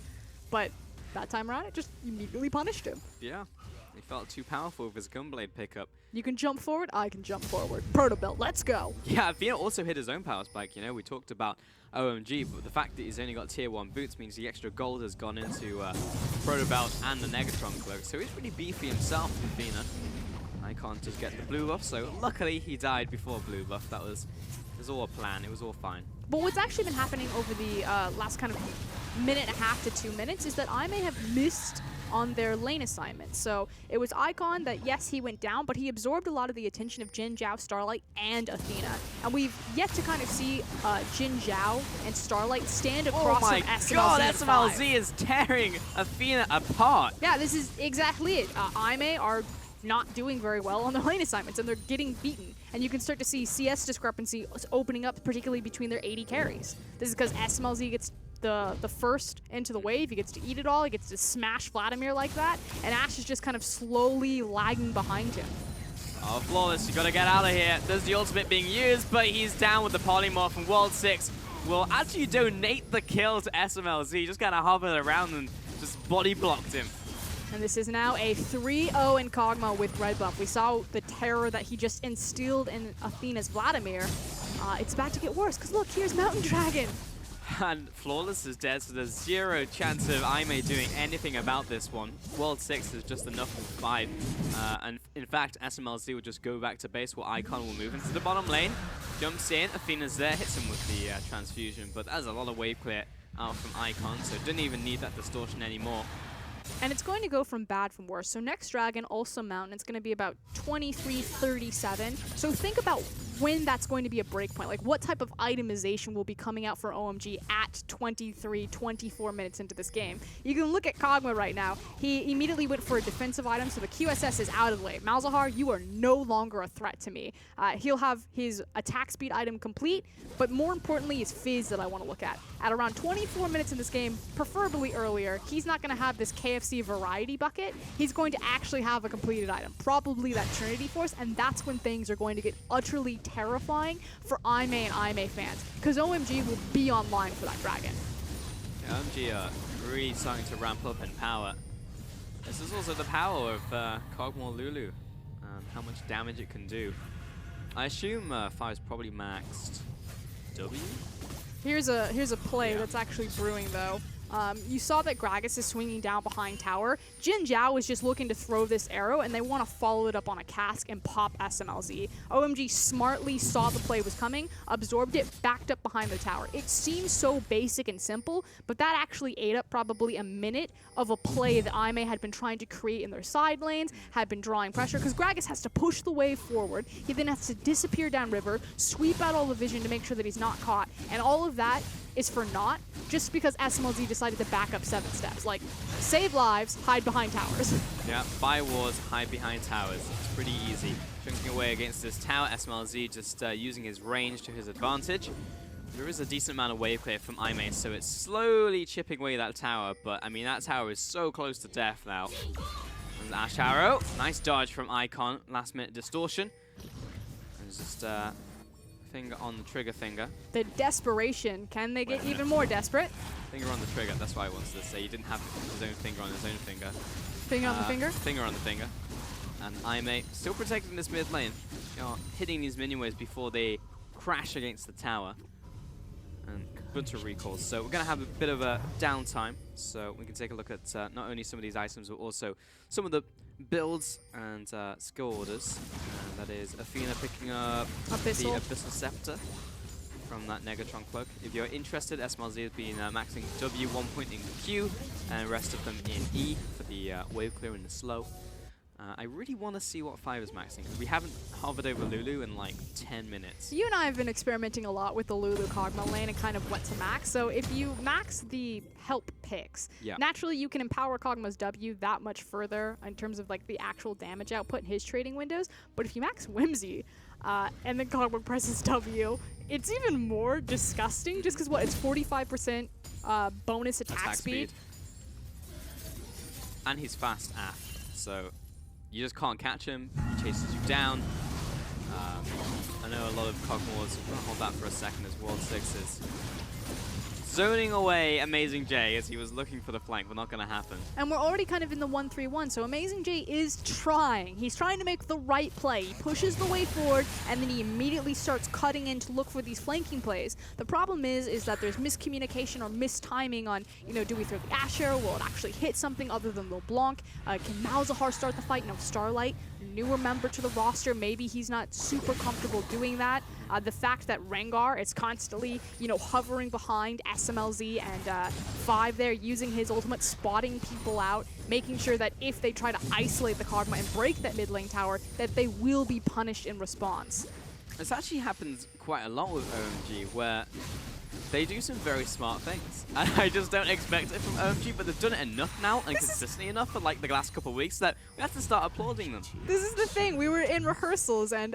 But that time around, it just immediately punished him. Yeah, he felt too powerful with his Gunblade pickup. You can jump forward, I can jump forward. Protobelt, let's go. Yeah, Athena also hit his own power spike. You know, we talked about OMG, but the fact that he's only got tier 1 boots means the extra gold has gone into Protobelt and the Negatron cloak. So he's pretty beefy himself, Athena. Icon just get the blue buff, so luckily he died before blue buff. That was all a plan. It was all fine. But what's actually been happening over the last kind of minute and a half to 2 minutes is that I may have missed on their lane assignment. So it was Icon that, yes, he went down, but he absorbed a lot of the attention of Jin Zhao, Starlight, and Athena. And we've yet to kind of see Jin Zhao and Starlight stand across from SMLZ. Oh my god, SMLZ is tearing Athena apart. Yeah, this is exactly it. IMA are not doing very well on their lane assignments, and they're getting beaten. And you can start to see CS discrepancy opening up, particularly between their AD carries. This is because SMLZ gets the first into the wave, he gets to eat it all, he gets to smash Vladimir like that, and Ashe is just kind of slowly lagging behind him. Oh, Flawless, you gotta get out of here. There's the ultimate being used, but he's down with the polymorph, and World 6 will actually donate the kill to SMLZ. Just kind of hovered around and just body blocked him. And this is now a 3-0 in Kog'Maw with red buff. We saw the terror that he just instilled in Athena's Vladimir. It's about to get worse, because look, here's Mountain Dragon. And Flawless is dead, so there's zero chance of Aimee doing anything about this one. World 6 is just enough to fight. And in fact, SMLZ will just go back to base where Icon will move into the bottom lane. Jumps in, Athena's there, hits him with the transfusion, but that's a lot of wave clear out from Icon, so didn't even need that distortion anymore. And it's going to go from bad from worse. So next Dragon, also Mountain, it's going to be about 23-37. So think about when that's going to be a break point. Like, what type of itemization will be coming out for OMG at 23-24 minutes into this game? You can look at Kog'Maw right now. He immediately went for a defensive item, so the QSS is out of the way. Malzahar, you are no longer a threat to me. He'll have his attack speed item complete, but more importantly is Fizz that I want to look at. At around 24 minutes in this game, preferably earlier, he's not going to have this KFC variety bucket. He's going to actually have a completed item, probably that Trinity Force, and that's when things are going to get utterly terrifying for IMA and IMA fans, because OMG will be online for that Dragon. Yeah, OMG are really starting to ramp up in power. This is also the power of Kog'Maw Lulu, how much damage it can do. I assume 5 is probably maxed W? Here's a play that's actually brewing, though. You saw that Gragas is swinging down behind tower. Jin Zhao is just looking to throw this arrow, and they want to follow it up on a cask and pop SMLZ. OMG smartly saw the play was coming, absorbed it, backed up behind the tower. It seems so basic and simple, but that actually ate up probably a minute of a play that IMA had been trying to create in their side lanes, had been drawing pressure, because Gragas has to push the wave forward. He then has to disappear downriver, sweep out all the vision to make sure that he's not caught, and all of that is for naught, just because SMLZ decided to back up 7 steps. Like, save lives, hide behind towers. Yeah, buy wards, hide behind towers. It's pretty easy. Shrinking away against this tower, SMLZ just using his range to his advantage. There is a decent amount of wave clear from Aimee, so it's slowly chipping away that tower, but I mean, that tower is so close to death now. And Ash Arrow, nice dodge from Icon, last minute distortion. And just finger on the trigger finger. The desperation, can they get even more desperate? Finger on the trigger, that's what I wanted to say. He didn't have his own finger on his own finger. Finger on the finger? Finger on the finger. And Aimee still protecting this mid lane, hitting these minion waves before they crash against the tower. And good to recall. So we're going to have a bit of a downtime, so we can take a look at not only some of these items, but also some of the builds and skill orders. And that is Athena picking up the Abyssal Scepter from that Negatron cloak. If you're interested, SMLZ has been maxing W, 1 point in Q, and the rest of them in E for the wave clear and the slow. I really want to see what 5 is maxing, because we haven't hovered over Lulu in like 10 minutes. You and I have been experimenting a lot with the Lulu Kog'Maw lane and kind of what to max. So if you max the help picks, naturally you can empower Kog'Maw's W that much further in terms of like the actual damage output in his trading windows. But if you max Whimsy and then Kog'Maw presses W, it's even more disgusting just because it's 45% bonus attack speed. And he's fast AF, so you just can't catch him. He chases you down. I know a lot of Kog'Maws, hold that for a second, as World 6 is zoning away Amazing J as he was looking for the flank, but not going to happen. And we're already kind of in the 1-3-1, so Amazing J is trying. He's trying to make the right play. He pushes the way forward, and then he immediately starts cutting in to look for these flanking plays. The problem is that there's miscommunication or mistiming on, do we throw the Ash Arrow? Will it actually hit something other than LeBlanc? Can Malzahar start the fight? No, Starlight, newer member to the roster. Maybe he's not super comfortable doing that. The fact that Rengar is constantly, hovering behind SMLZ and 5 there, using his ultimate, spotting people out, making sure that if they try to isolate the Kog'Maw and break that mid lane tower, that they will be punished in response. This actually happens quite a lot with OMG, where they do some very smart things. And I just don't expect it from OMG, but they've done it enough now and consistently enough for like the last couple of weeks that we have to start applauding them. This is the thing. We were in rehearsals and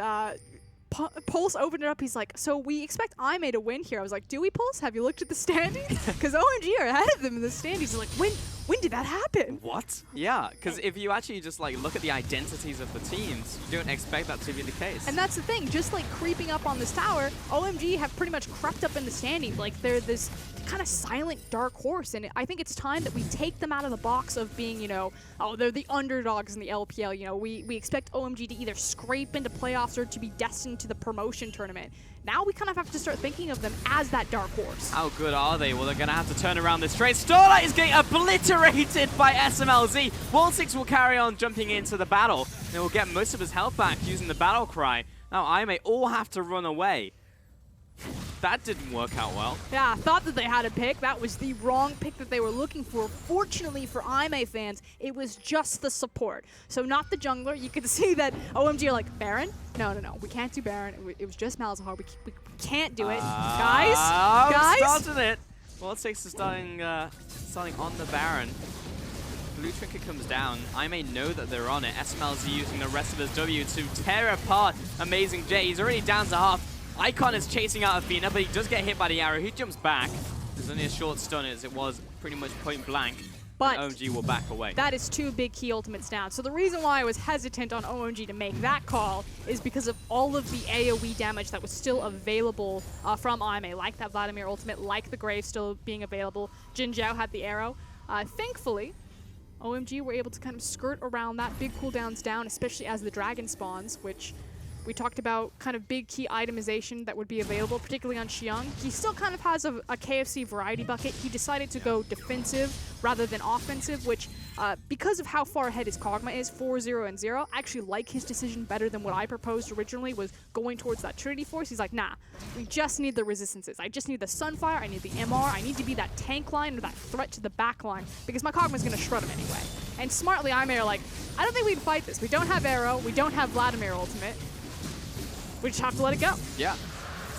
Pulse opened it up. He's like, so we expect Aimee to win here. I was like, do we, Pulse? Have you looked at the standings? Because OMG are ahead of them in the standings. He's like, when did that happen? What? Yeah, because if you actually just like look at the identities of the teams, you don't expect that to be the case. And that's the thing. Just like creeping up on this tower, OMG have pretty much crept up in the standings. Like they're this kind of silent dark horse, and I think it's time that we take them out of the box of being, they're the underdogs in the LPL. We expect OMG to either scrape into playoffs or to be destined to the promotion tournament. Now we kind of have to start thinking of them as that dark horse. How good are they? Well, they're going to have to turn around this trade. Starlight is getting obliterated by SMLZ. World 6 will carry on jumping into the battle. They will get most of his health back using the battle cry. Now Aimee all have to run away. That didn't work out well. Yeah, I thought that they had a pick. That was the wrong pick that they were looking for. Fortunately for Aimee fans, it was just the support. So not the jungler. You could see that OMG are like, Baron? No. We can't do Baron. It was just Malzahar. We can't do it. Guys? Started it. World 6 is starting on the Baron. Blue Trinket comes down. Aimee know that they're on it. SMLZ using the rest of his W to tear apart Amazing J. He's already down to half. Icon is chasing out Athena, but he does get hit by the arrow. He jumps back. There's only a short stun as it was pretty much point blank. But OMG will back away. That is 2 big key ultimates down. So the reason why I was hesitant on OMG to make that call is because of all of the AoE damage that was still available from Aimee, like that Vladimir ultimate, like the Grave still being available. Jin Zhao had the arrow. Thankfully, OMG were able to kind of skirt around that, big cooldowns down, especially as the dragon spawns, which we talked about kind of big key itemization that would be available, particularly on Xiang. He still kind of has a KFC variety bucket. He decided to go defensive rather than offensive, which because of how far ahead his Kog'Maw is, 4-0-0, I actually like his decision better than what I proposed originally, was going towards that Trinity Force. He's like, nah, we just need the resistances. I just need the Sunfire, I need the MR, I need to be that tank line or that threat to the back line, because my Kog'Maw's going to shred him anyway. And smartly, Aimee are like, I don't think we can fight this. We don't have Arrow, we don't have Vladimir ultimate. We just have to let it go. Yeah.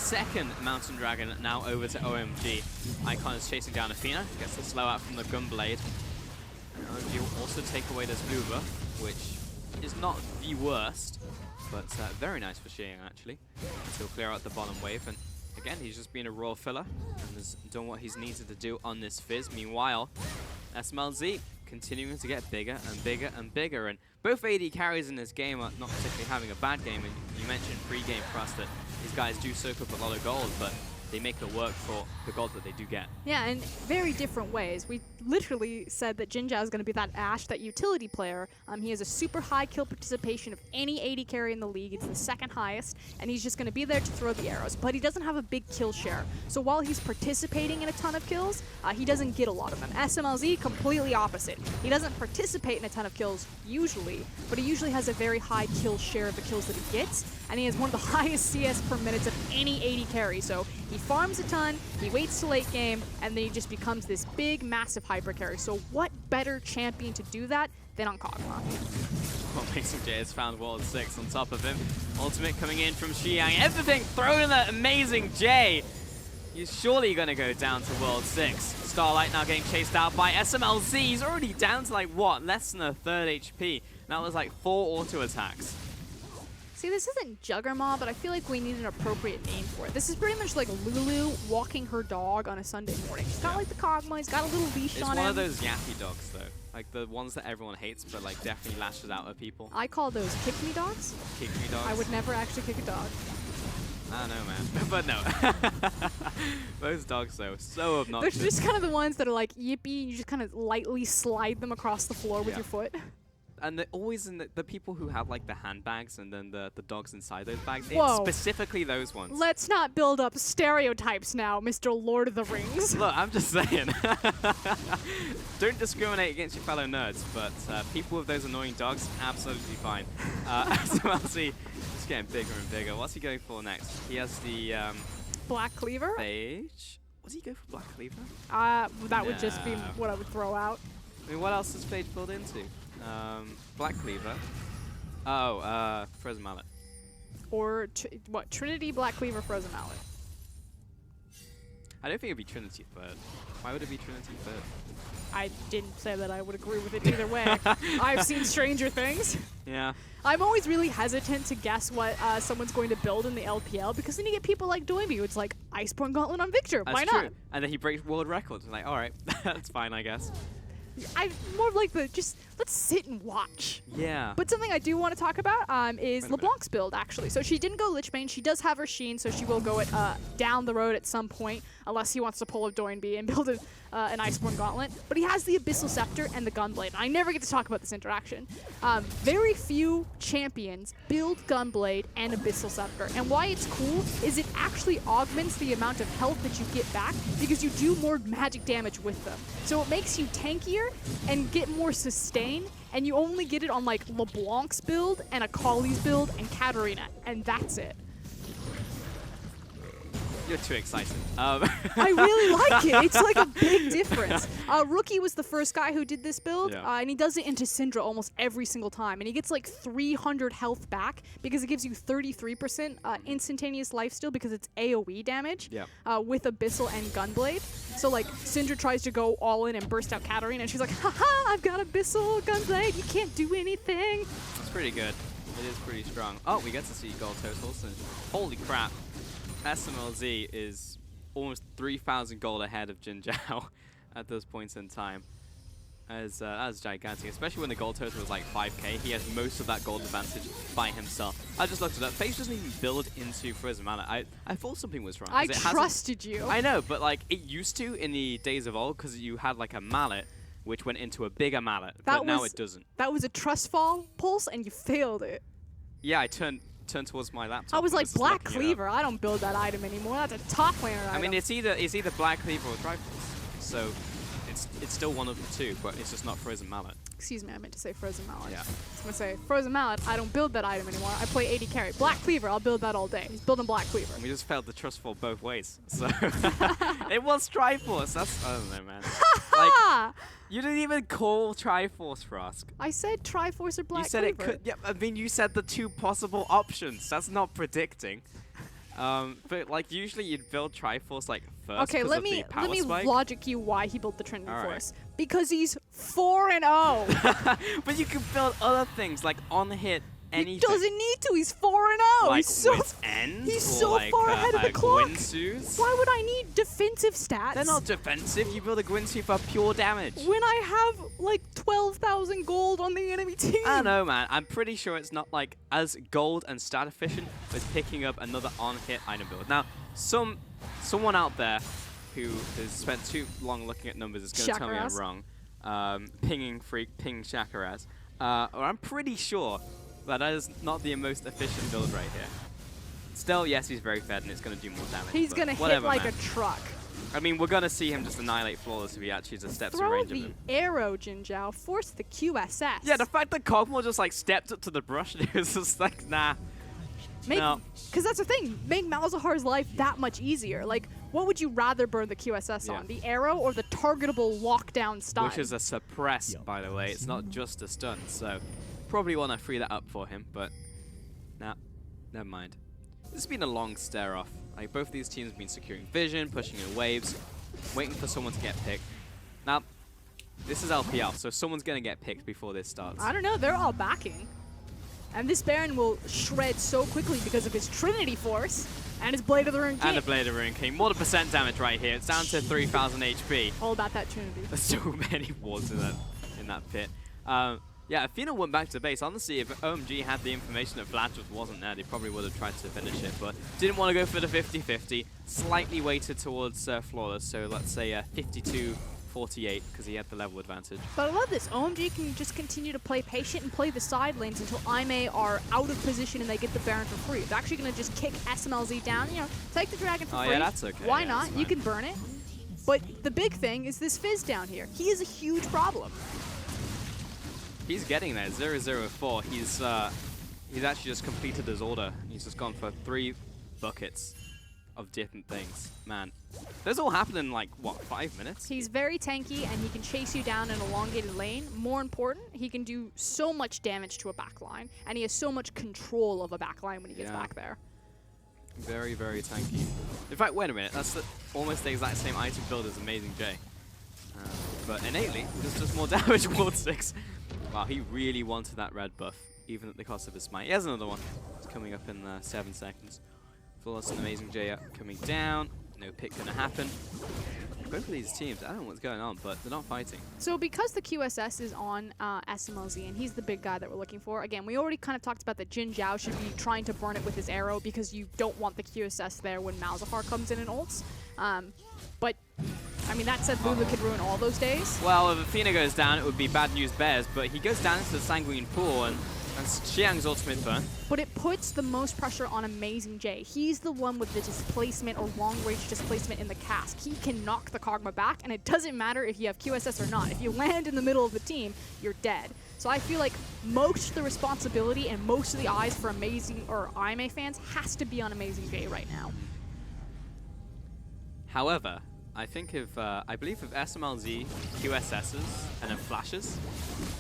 second Mountain Dragon now over to OMG. Icon is chasing down Athena, gets the slow out from the Gunblade. And OMG will also take away this blue buff, which is not the worst, but very nice for Sheehan actually. So he'll clear out the bottom wave, and again, he's just been a raw filler and has done what he's needed to do on this Fizz. Meanwhile, SMLZ continuing to get bigger and bigger and bigger, and both AD carries in this game are not particularly having a bad game. And you mentioned pre-game for us that these guys do soak up a lot of gold, but they make it work for the gold that they do get. Yeah, in very different ways. We literally said that Jinja is going to be that Ashe, that utility player. He has a super high kill participation of any AD carry in the league. It's the second highest, and he's just going to be there to throw the arrows. But he doesn't have a big kill share. So while he's participating in a ton of kills, he doesn't get a lot of them. SMLZ, completely opposite. He doesn't participate in a ton of kills usually, but he usually has a very high kill share of the kills that he gets, and he has one of the highest CS per minutes of any AD carry. So he farms a ton, he waits till late game, and then he just becomes this big, massive hyper carry. So what better champion to do that than on Kog'Maw? Well, Mason J has found World 6 on top of him. Ultimate coming in from Xiang. Everything thrown in that amazing J. He's surely going to go down to World 6. Starlight now getting chased out by SMLZ. He's already down to like, what, less than a third HP. That was like 4 auto attacks. See, this isn't Juggernaut, but I feel like we need an appropriate name for it. This is pretty much like Lulu walking her dog on a Sunday morning. She's got like the Kog'Maw, he's got a little leash on him. It's one of those yappy dogs, though. Like the ones that everyone hates, but like definitely lashes out at people. I call those kick-me dogs. Kick-me dogs? I would never actually kick a dog. I don't know, man. But no. Those dogs, though, so obnoxious. They're just kind of the ones that are like yippee, and you just kind of lightly slide them across the floor with your foot. And they're always in the people who have like the handbags and then the dogs inside those bags. Whoa. It's specifically those ones. Let's not build up stereotypes now, Mr. Lord of the Rings. Look, I'm just saying. Don't discriminate against your fellow nerds, but people with those annoying dogs, absolutely fine. SMLZ just getting bigger and bigger. What's he going for next? He has the Black Cleaver? Phage. What does he go for, Black Cleaver? That would just be what I would throw out. I mean, what else does Phage build into? Black Cleaver. Oh, Frozen Mallet. Or what? Trinity, Black Cleaver, Frozen Mallet. I don't think it'd be Trinity third. Why would it be Trinity third? I didn't say that I would agree with it either way. I've seen Stranger Things. Yeah. I'm always really hesitant to guess what someone's going to build in the LPL, because then you get people like Doinby who it's like Iceborne Gauntlet on Victor. That's Why true. not? And then he breaks world records. I'm like, all right, that's fine, I guess. I'm more like just let's sit and watch. Yeah. But something I do want to talk about is LeBlanc's build, actually. So she didn't go Lich Bane. She does have her Sheen, so she will go it down the road at some point, unless he wants to pull a Doinby and build an Iceborne Gauntlet. But he has the Abyssal Scepter and the Gunblade. And I never get to talk about this interaction. Very few champions build Gunblade and Abyssal Scepter. And why it's cool is it actually augments the amount of health that you get back, because you do more magic damage with them. So it makes you tankier and get more sustain, and you only get it on like LeBlanc's build and Akali's build and Katarina, and that's it. You're too excited. I really like it. It's like a big difference. Rookie was the first guy who did this build, and he does it into Syndra almost every single time. And he gets like 300 health back because it gives you 33% instantaneous lifesteal because it's AoE damage with Abyssal and Gunblade. So like Syndra tries to go all in and burst out Katarina, and she's like, haha, I've got Abyssal, Gunblade, you can't do anything. That's pretty good. It is pretty strong. Oh, we get to see gold totals. And holy crap. SMLZ is almost 3,000 gold ahead of Jin Zhao at those points in time. That's gigantic, especially when the gold total was like 5k. He has most of that gold advantage by himself. I just looked it up. Phage doesn't even build into Frozen Mallet. I thought something was wrong. I trusted you. I know, but like it used to in the days of old, because you had like a mallet which went into a bigger mallet, but now it doesn't. That was a trust fall pulse, and you failed it. Yeah, I turned towards my laptop. I was like, Black Cleaver, I don't build that item anymore. That's a top laner item. I mean, it's either Black Cleaver or Triforce, so it's still one of the two, but it's just not Frozen Mallet. Excuse me, I meant to say Frozen Mallet. Yeah. I was going to say, Frozen Mallet, I don't build that item anymore. I play AD carry. Black Cleaver, I'll build that all day. He's building Black Cleaver. We just failed the trust fall both ways, so it was Triforce. That's, I don't know, man. Like, you didn't even call Triforce, Frosk. I said Triforce or Black Cleaver. You said Cleaver. it could. Yeah, I mean, you said the two possible options. That's not predicting. But like usually you'd build Triforce like first. Okay, let me logic you why he built the Trinity Force. Because he's 4-0. But you can build other things like on hit. Anything. He doesn't need to. He's 4-0. Like he's so he's so far ahead of the clock. Gwynsu's? Why would I need defensive stats? They're not defensive. You build a Gwynsu for pure damage. When I have like 12,000 gold on the enemy team. I don't know, man. I'm pretty sure it's not like as gold and stat efficient as picking up another on-hit item build. Now, someone out there who has spent too long looking at numbers is going to tell me I'm wrong. Ping Shakaraz. Or I'm pretty sure that is not the most efficient build right here. Still, yes, he's very fed and it's going to do more damage. He's going to hit like a truck. I mean, we're going to see him just annihilate Flawless if he actually just steps in range of him. Throw the arrow, Jinzhao. Force the QSS. Yeah, the fact that Kog'Maw just like stepped up to the brush and it was just like, nah. No. Because that's the thing. Make Malzahar's life that much easier. Like, what would you rather burn the QSS on? The arrow or the targetable lockdown stun? Which is a suppress, by the way. It's not just a stun, so probably want to free that up for him, but nah, never mind. This has been a long stare off. Like, both of these teams have been securing vision, pushing in waves, waiting for someone to get picked. Now, this is LPL, so someone's going to get picked before this starts. I don't know. They're all backing. And this Baron will shred so quickly because of his Trinity Force and his Blade of the Rune King. And the Blade of the Rune King. More than percent damage right here. It's down to 3,000 HP. All about that Trinity. There's so many wards in that pit. Yeah, Athena went back to the base. Honestly, if OMG had the information that Vlad just wasn't there, they probably would have tried to finish it, but didn't want to go for the 50-50. Slightly weighted towards Flawless, so let's say 52-48, because he had the level advantage. But I love this. OMG can just continue to play patient and play the side lanes until IMA are out of position and they get the Baron for free. They're actually going to just kick SMLZ down, you know, take the Dragon for free. Oh yeah, that's okay. Why not? You can burn it. But the big thing is this Fizz down here. He is a huge problem. He's getting there. 0-0-4. He's actually just completed his order. He's just gone for 3 buckets of different things. Man, those all happen in like, what, 5 minutes? He's very tanky and he can chase you down an elongated lane. More important, he can do so much damage to a backline, and he has so much control of a backline when he gets back there. Very, very tanky. In fact, wait a minute. That's almost the exact same item build as Amazing J. But innately, this does more damage Ward 6. Wow, he really wanted that red buff, even at the cost of his smite. He has another one. It's coming up in 7 seconds. Flawless and Amazing J coming down. No pick gonna happen. Both of these teams, I don't know what's going on, but they're not fighting. So because the QSS is on SMLZ, and he's the big guy that we're looking for, again, we already kind of talked about that Jin Zhao should be trying to burn it with his arrow because you don't want the QSS there when Malzahar comes in and ults. But, I mean, that said, Lulu could ruin all those days. Well, if Athena goes down, it would be bad news bears, but he goes down into the Sanguine Pool, and that's Xiang's ultimate burn. But it puts the most pressure on Amazing J. He's the one with the displacement or long-range displacement in the cask. He can knock the Kog'Maw back, and it doesn't matter if you have QSS or not. If you land in the middle of the team, you're dead. So I feel like most of the responsibility and most of the eyes for Amazing or IMA fans has to be on Amazing J right now. However, I think if, I believe if SMLZ, QSSs, and then flashes,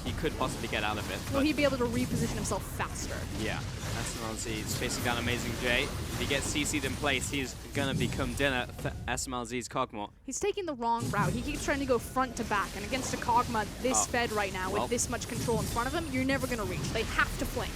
he could possibly get out of it. Will he be able to reposition himself faster? Yeah. SMLZ is facing down Amazing J. If he gets CC'd in place, he's going to become dinner for SMLZ's Kog'Maw. He's taking the wrong route. He keeps trying to go front to back, and against a Kog'Maw this fed right now with this much control in front of him, you're never going to reach. They have to flank.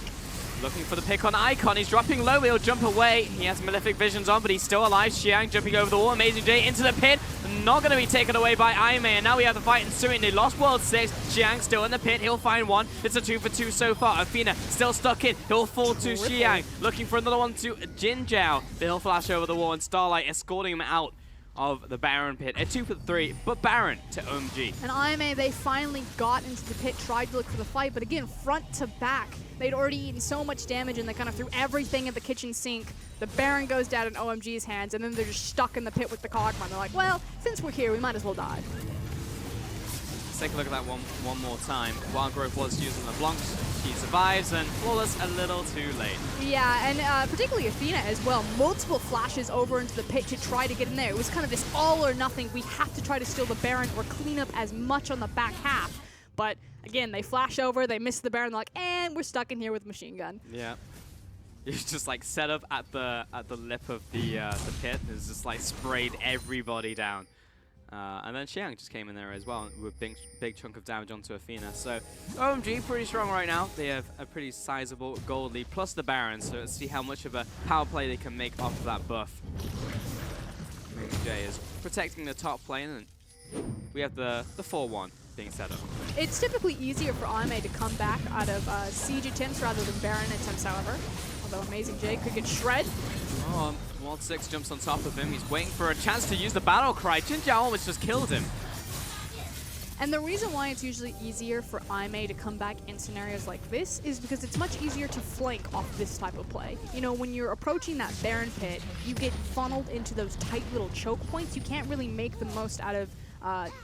Looking for the pick on Icon. He's dropping low, but he'll jump away. He has Malefic Visions on, but he's still alive. Xiang jumping over the wall. Amazing J into the pit. Not going to be taken away by Aime. And now we have the fight ensuing. They lost World 6. Xiang still in the pit. He'll find one. It's a 2-for-2 so far. Athena still stuck in. He'll fall to Xiang. Looking for another one to Jin Zhao. But he'll flash over the wall, and Starlight escorting him out of the Baron pit. A 2-for-3, but Baron to OMG. And IMA, they finally got into the pit, tried to look for the fight, but again, front to back. They'd already eaten so much damage and they kind of threw everything at the kitchen sink. The Baron goes down in OMG's hands, and then they're just stuck in the pit with the Kog'Maw. They're like, well, since we're here, we might as well die. Let's take a look at that one more time. Wild Growth was using the Blancs. She survives, and Flawless a little too late. Yeah, and particularly Athena as well. Multiple flashes over into the pit to try to get in there. It was kind of this all or nothing. We have to try to steal the Baron or clean up as much on the back half. But again, they flash over, they miss the Baron, they're like, and we're stuck in here with machine gun. Yeah. He's just like set up at the lip of the pit. It's just like sprayed everybody down. And then Xiang just came in there as well with big chunk of damage onto Athena. So OMG pretty strong right now. They have a pretty sizable gold lead plus the Baron. So let's see how much of a power play they can make off of that buff. OMG is protecting the top lane, and we have the 4-1 being set up. It's typically easier for Ame to come back out of siege attempts rather than Baron attempts, however. Although Amazing J could get shred. Oh, Wild 6 jumps on top of him. He's waiting for a chance to use the battle cry. Jin Jiao almost just killed him. And the reason why it's usually easier for Ime to come back in scenarios like this is because it's much easier to flank off this type of play. You know, when you're approaching that Baron pit, you get funneled into those tight little choke points. You can't really make the most out of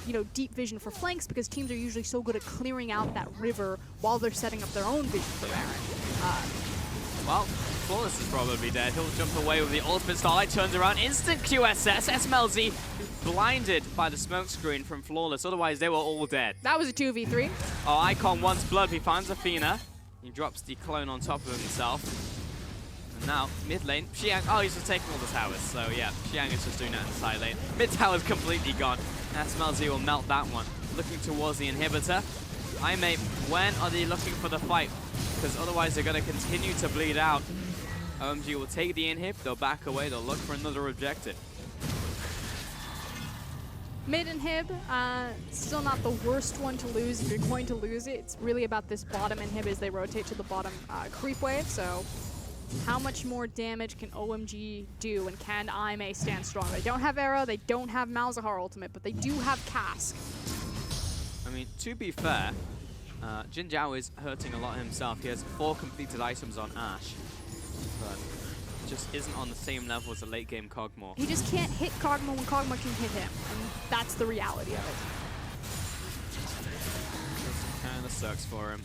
you know, deep vision for flanks because teams are usually so good at clearing out that river while they're setting up their own vision for Baron. Well, Flawless is probably dead. He'll jump away with the ultimate Starlight, turns around, instant QSS. SMLZ blinded by the smoke screen from Flawless, otherwise they were all dead. That was a 2v3. Oh, Icon wants blood. He finds Athena. He drops the clone on top of himself. And now, mid lane, Xiang, oh, he's just taking all the towers. So yeah, Xiang is just doing that in the side lane. Mid tower's completely gone. SMLZ will melt that one. Looking towards the inhibitor. Mate, when are they looking for the fight? Because otherwise they're going to continue to bleed out. OMG will take the inhib, they'll back away, they'll look for another objective. Mid inhib, still not the worst one to lose if you're going to lose it. It's really about this bottom inhib as they rotate to the bottom creep wave. So how much more damage can OMG do, and can Ime stand strong? They don't have Arrow, they don't have Malzahar ultimate, but they do have Cask. I mean, to be fair, Jin Jiao is hurting a lot himself. He has 4 completed items on Ashe, but just isn't on the same level as a late game Kog'Maw. He just can't hit Kog'Maw when Kog'Maw can hit him, and that's the reality of it. Kind of sucks for him.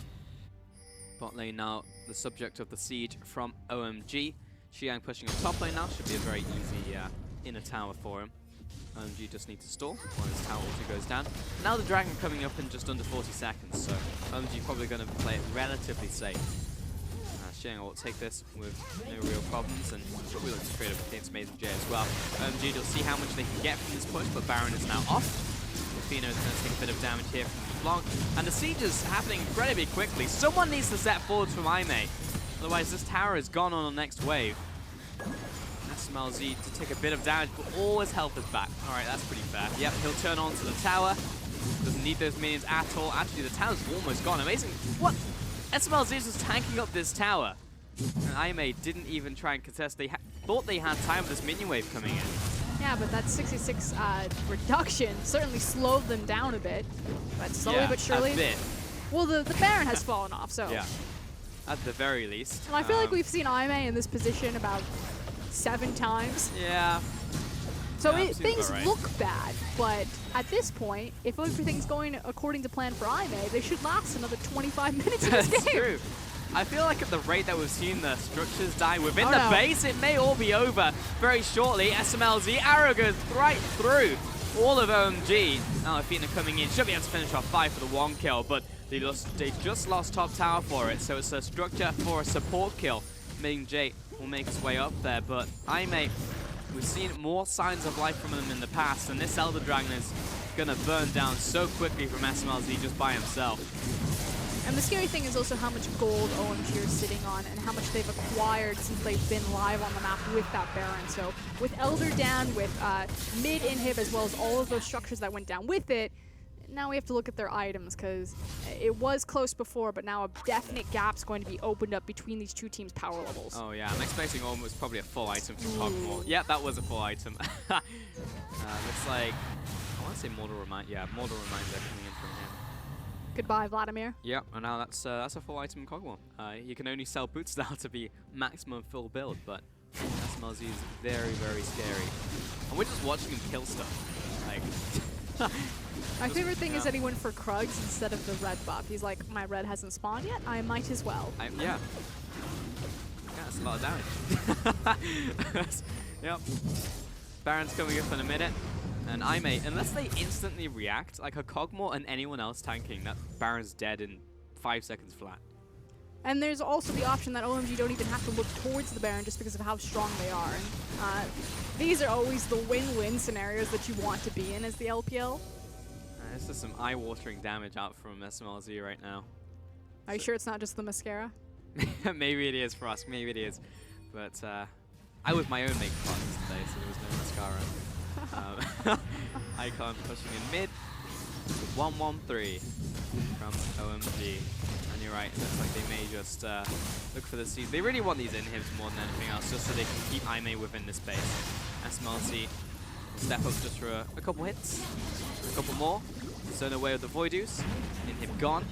Bot lane now, the subject of the siege from OMG. Xiang pushing on top lane now, should be a very easy inner tower for him. OMG just need to stall while his tower also goes down. Now the dragon coming up in just under 40 seconds, so OMG probably going to play it relatively safe. Xiang will take this with no real problems, and probably look straight up against Amazing J as well. OMG will see how much they can get from this push, but Baron is now off. Fino is going to take a bit of damage here from the block, and the siege is happening incredibly quickly. Someone needs to set forwards from Ime, otherwise this tower is gone on the next wave. SMLZ to take a bit of damage, but all his health is back. Alright, that's pretty fair. Yep, he'll turn on to the tower. Doesn't need those minions at all. Actually, the tower's almost gone. Amazing. What? SMLZ is just tanking up this tower. And Ime didn't even try and contest. They thought they had time with this minion wave coming in. Yeah, but that 66 reduction certainly slowed them down a bit. But slowly but surely. A bit. Well, the Baron has fallen off, so. Yeah, at the very least. And I feel like we've seen Ime in this position about 7 times. Yeah. So things look bad, but at this point, if everything's going according to plan for Ime, they should last another 25 minutes in this game. That's true. I feel like at the rate that we've seen the structures die within the base, it may all be over very shortly. SMLZ, arrow goes right through all of OMG. Now Athena coming in, should be able to finish off 5 for the 1 kill, but they just lost top tower for it, so it's a structure for a support kill. Ming J will make his way up there, but Ime, we've seen more signs of life from him in the past, and this Elder Dragon is going to burn down so quickly from SMLZ just by himself. And the scary thing is also how much gold OMG are sitting on and how much they've acquired since they've been live on the map with that Baron. So with Elder down, with mid inhib, as well as all of those structures that went down with it, now we have to look at their items because it was close before, but now a definite gap's going to be opened up between these two teams' power levels. Oh yeah, I'm expecting almost probably a full item from Kog'Maw. Yeah, that was a full item. Looks like, I want to say Mortal Reminder. Yeah, Mortal Reminder coming in from him. Goodbye, Vladimir. Yeah, and now that's a full item in Kog'Maw. You can only sell boots now to be maximum full build, but SMLZ is very, very scary. And we're just watching him kill stuff. Like, my favorite thing is that he went for Krugs instead of the red buff. He's like, my red hasn't spawned yet, I might as well. Yeah. Yeah, that's a lot of damage. Yep. Baron's coming up in a minute. And Ime, unless they instantly react, like a Kog'Maw and anyone else tanking, that Baron's dead in 5 seconds flat. And there's also the option that OMG don't even have to look towards the Baron just because of how strong they are. And these are always the win-win scenarios that you want to be in as the LPL. This is some eye-watering damage out from SMLZ right now. Are you sure it's not just the mascara? Maybe it is for us, maybe it is. But I was my own makeup artist today, so there was no mascara. Icon pushing in mid. 1-1-3 from OMG. And you're right, it looks like they may just look for the seeds. They really want these inhibs more than anything else, just so they can keep Aimee within the space. SMLZ step up just for a couple hits, a couple more. Zone away with the Voidus. Inhib gone.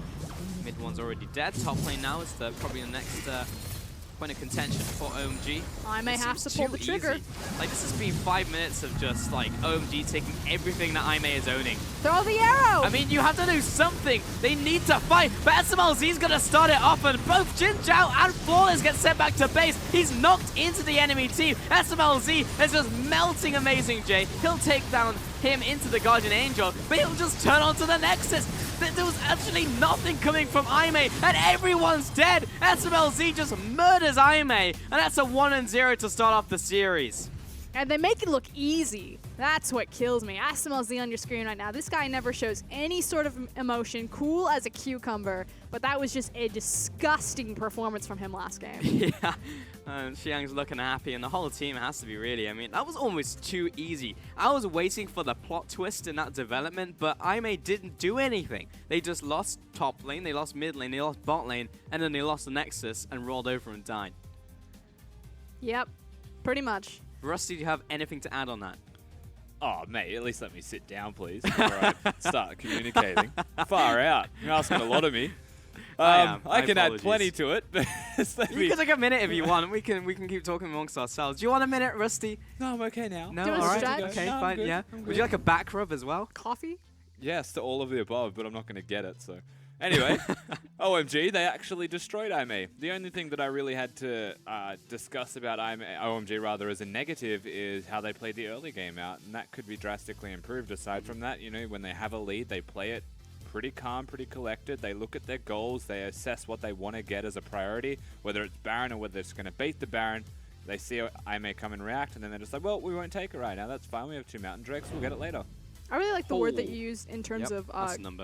Mid one's already dead. Top lane now is probably the next point of contention for OMG. I may have to pull the trigger. Like, this has been 5 minutes of just like OMG taking everything that Aimee is owning. Throw the arrow! I mean, you have to do something. They need to fight. But SMLZ's gonna start it off, and both Jin Zhao and Flawless get sent back to base. He's knocked into the enemy team. SMLZ is just melting Amazing J. He'll take down him into the Guardian Angel, but he'll just turn onto the Nexus. There was actually nothing coming from Aimee, and everyone's dead. SMLZ just murders Aimee, and that's a 1-0 to start off the series. And they make it look easy. That's what kills me. SMLZ on your screen right now. This guy never shows any sort of emotion, cool as a cucumber, but that was just a disgusting performance from him last game. Yeah, Xiang's looking happy, and the whole team has to be really. I mean, that was almost too easy. I was waiting for the plot twist in that development, but Aimee didn't do anything. They just lost top lane, they lost mid lane, they lost bot lane, and then they lost the Nexus and rolled over and died. Yep, pretty much. Rusty, do you have anything to add on that? Oh, mate, at least let me sit down, please, before I start communicating. Far out. You're asking a lot of me. I can add plenty to it. But you can take a minute if you want. We can keep talking amongst ourselves. Do you want a minute, Rusty? No, I'm okay now. No, Do you all want a right. stretch? Okay, No, I'm fine. good. Yeah. I'm Would you like a back rub as well? Coffee? Yes, to all of the above, but I'm not going to get it, so... Anyway, OMG, they actually destroyed Aimee. The only thing that I really had to discuss about OMG rather as a negative is how they played the early game out, and that could be drastically improved. Aside from that, you know, when they have a lead, they play it pretty calm, pretty collected. They look at their goals, they assess what they want to get as a priority, whether it's Baron or whether it's going to bait the Baron. They see Aimee come and react, and then they're just like, well, we won't take it right now. That's fine. We have 2 Mountain Drakes. We'll get it later. I really like the word that you used in terms of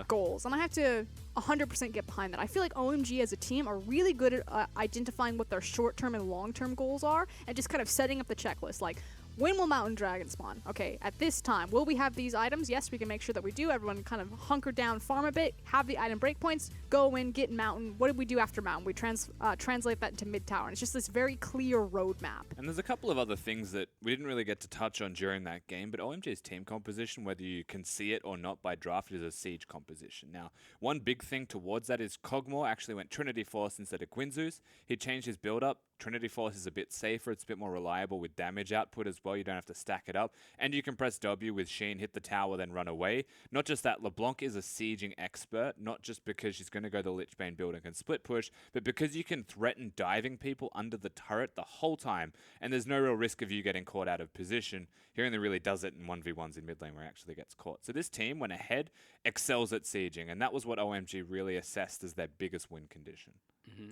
goals, and I have to 100% get behind that. I feel like OMG as a team are really good at identifying what their short-term and long-term goals are, and just kind of setting up the checklist. Like, when will Mountain Dragon spawn? Okay, at this time, will we have these items? Yes, we can make sure that we do. Everyone kind of hunker down, farm a bit, have the item breakpoints, go in, get Mountain. What did we do after Mountain? We translate that into mid-tower, and it's just this very clear roadmap. And there's a couple of other things that we didn't really get to touch on during that game, but OMG's team composition, whether you can see it or not by draft, is a siege composition. Now, one big thing towards that is Kog'Maw actually went Trinity Force instead of Quinzus. He changed his build-up. Trinity Force is a bit safer, it's a bit more reliable with damage output as well, you don't have to stack it up, and you can press W with Sheen, hit the tower, then run away. Not just that, LeBlanc is a sieging expert, not just because she's going to go the Lichbane build and can split push, but because you can threaten diving people under the turret the whole time, and there's no real risk of you getting caught out of position. He only really does it in 1v1s in mid lane where he actually gets caught. So this team, when ahead, excels at sieging, and that was what OMG really assessed as their biggest win condition.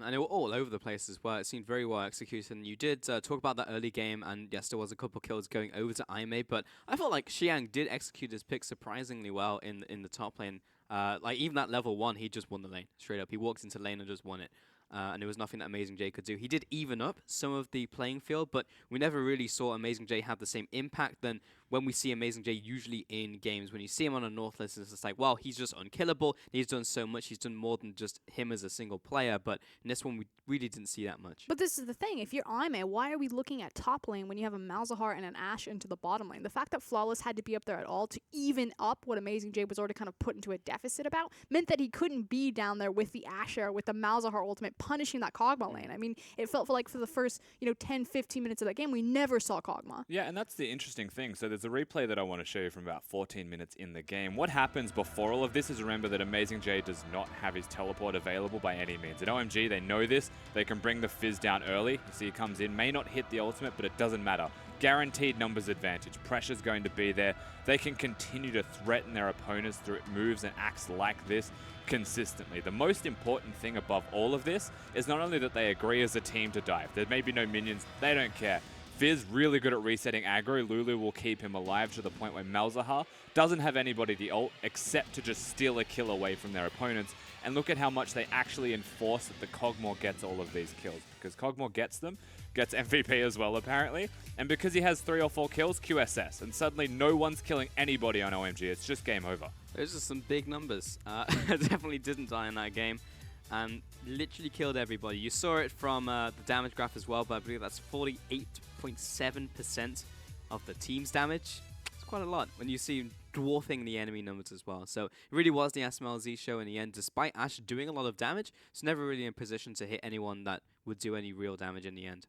And they were all over the place as well. It seemed very well executed. And you did talk about that early game, and yes, there was a couple kills going over to Aimee, but I felt like Xiang did execute his pick surprisingly well in the top lane. Like, even at level 1, he just won the lane, straight up. He walked into lane and just won it. And there was nothing that Amazing J could do. He did even up some of the playing field, but we never really saw Amazing J have the same impact than when we see Amazing J usually in games. When you see him on a North list, it's just like, well, he's just unkillable. He's done so much. He's done more than just him as a single player, but in this one, we really didn't see that much. But this is the thing. If you're Aimee, why are we looking at top lane when you have a Malzahar and an Ashe into the bottom lane? The fact that Flawless had to be up there at all to even up what Amazing J was already kind of put into a deficit about meant that he couldn't be down there with the Ashe or with the Malzahar ultimate punishing that Kog'Maw lane. I mean, it felt like for the first, 10, 15 minutes of that game, we never saw Kog'Maw. Yeah, and that's the interesting thing. So there's a replay that I want to show you from about 14 minutes in the game. What happens before all of this is, remember that Amazing J does not have his teleport available by any means. At OMG, they know this. They can bring the Fizz down early. You see he comes in, may not hit the ultimate, but it doesn't matter. guaranteed numbers advantage. Pressure's going to be there. They can continue to threaten their opponents through moves and acts like this consistently. The most important thing above all of this is not only that they agree as a team to dive. There may be no minions. They don't care. Fizz really good at resetting aggro. Lulu will keep him alive to the point where Malzahar doesn't have anybody to ult except to just steal a kill away from their opponents. And look at how much they actually enforce that the Kog'Maw gets all of these kills. Because Kog'Maw gets them, gets MVP as well apparently. And because he has 3 or 4 kills, QSS. And suddenly no one's killing anybody on OMG. It's just game over. Those are some big numbers. Definitely didn't die in that game. And literally killed everybody. You saw it from the damage graph as well, but I believe that's 48.7% of the team's damage. It's quite a lot when you see dwarfing the enemy numbers as well. So it really was the SMLZ show in the end. Despite Ash doing a lot of damage, it's never really in position to hit anyone that would do any real damage in the end.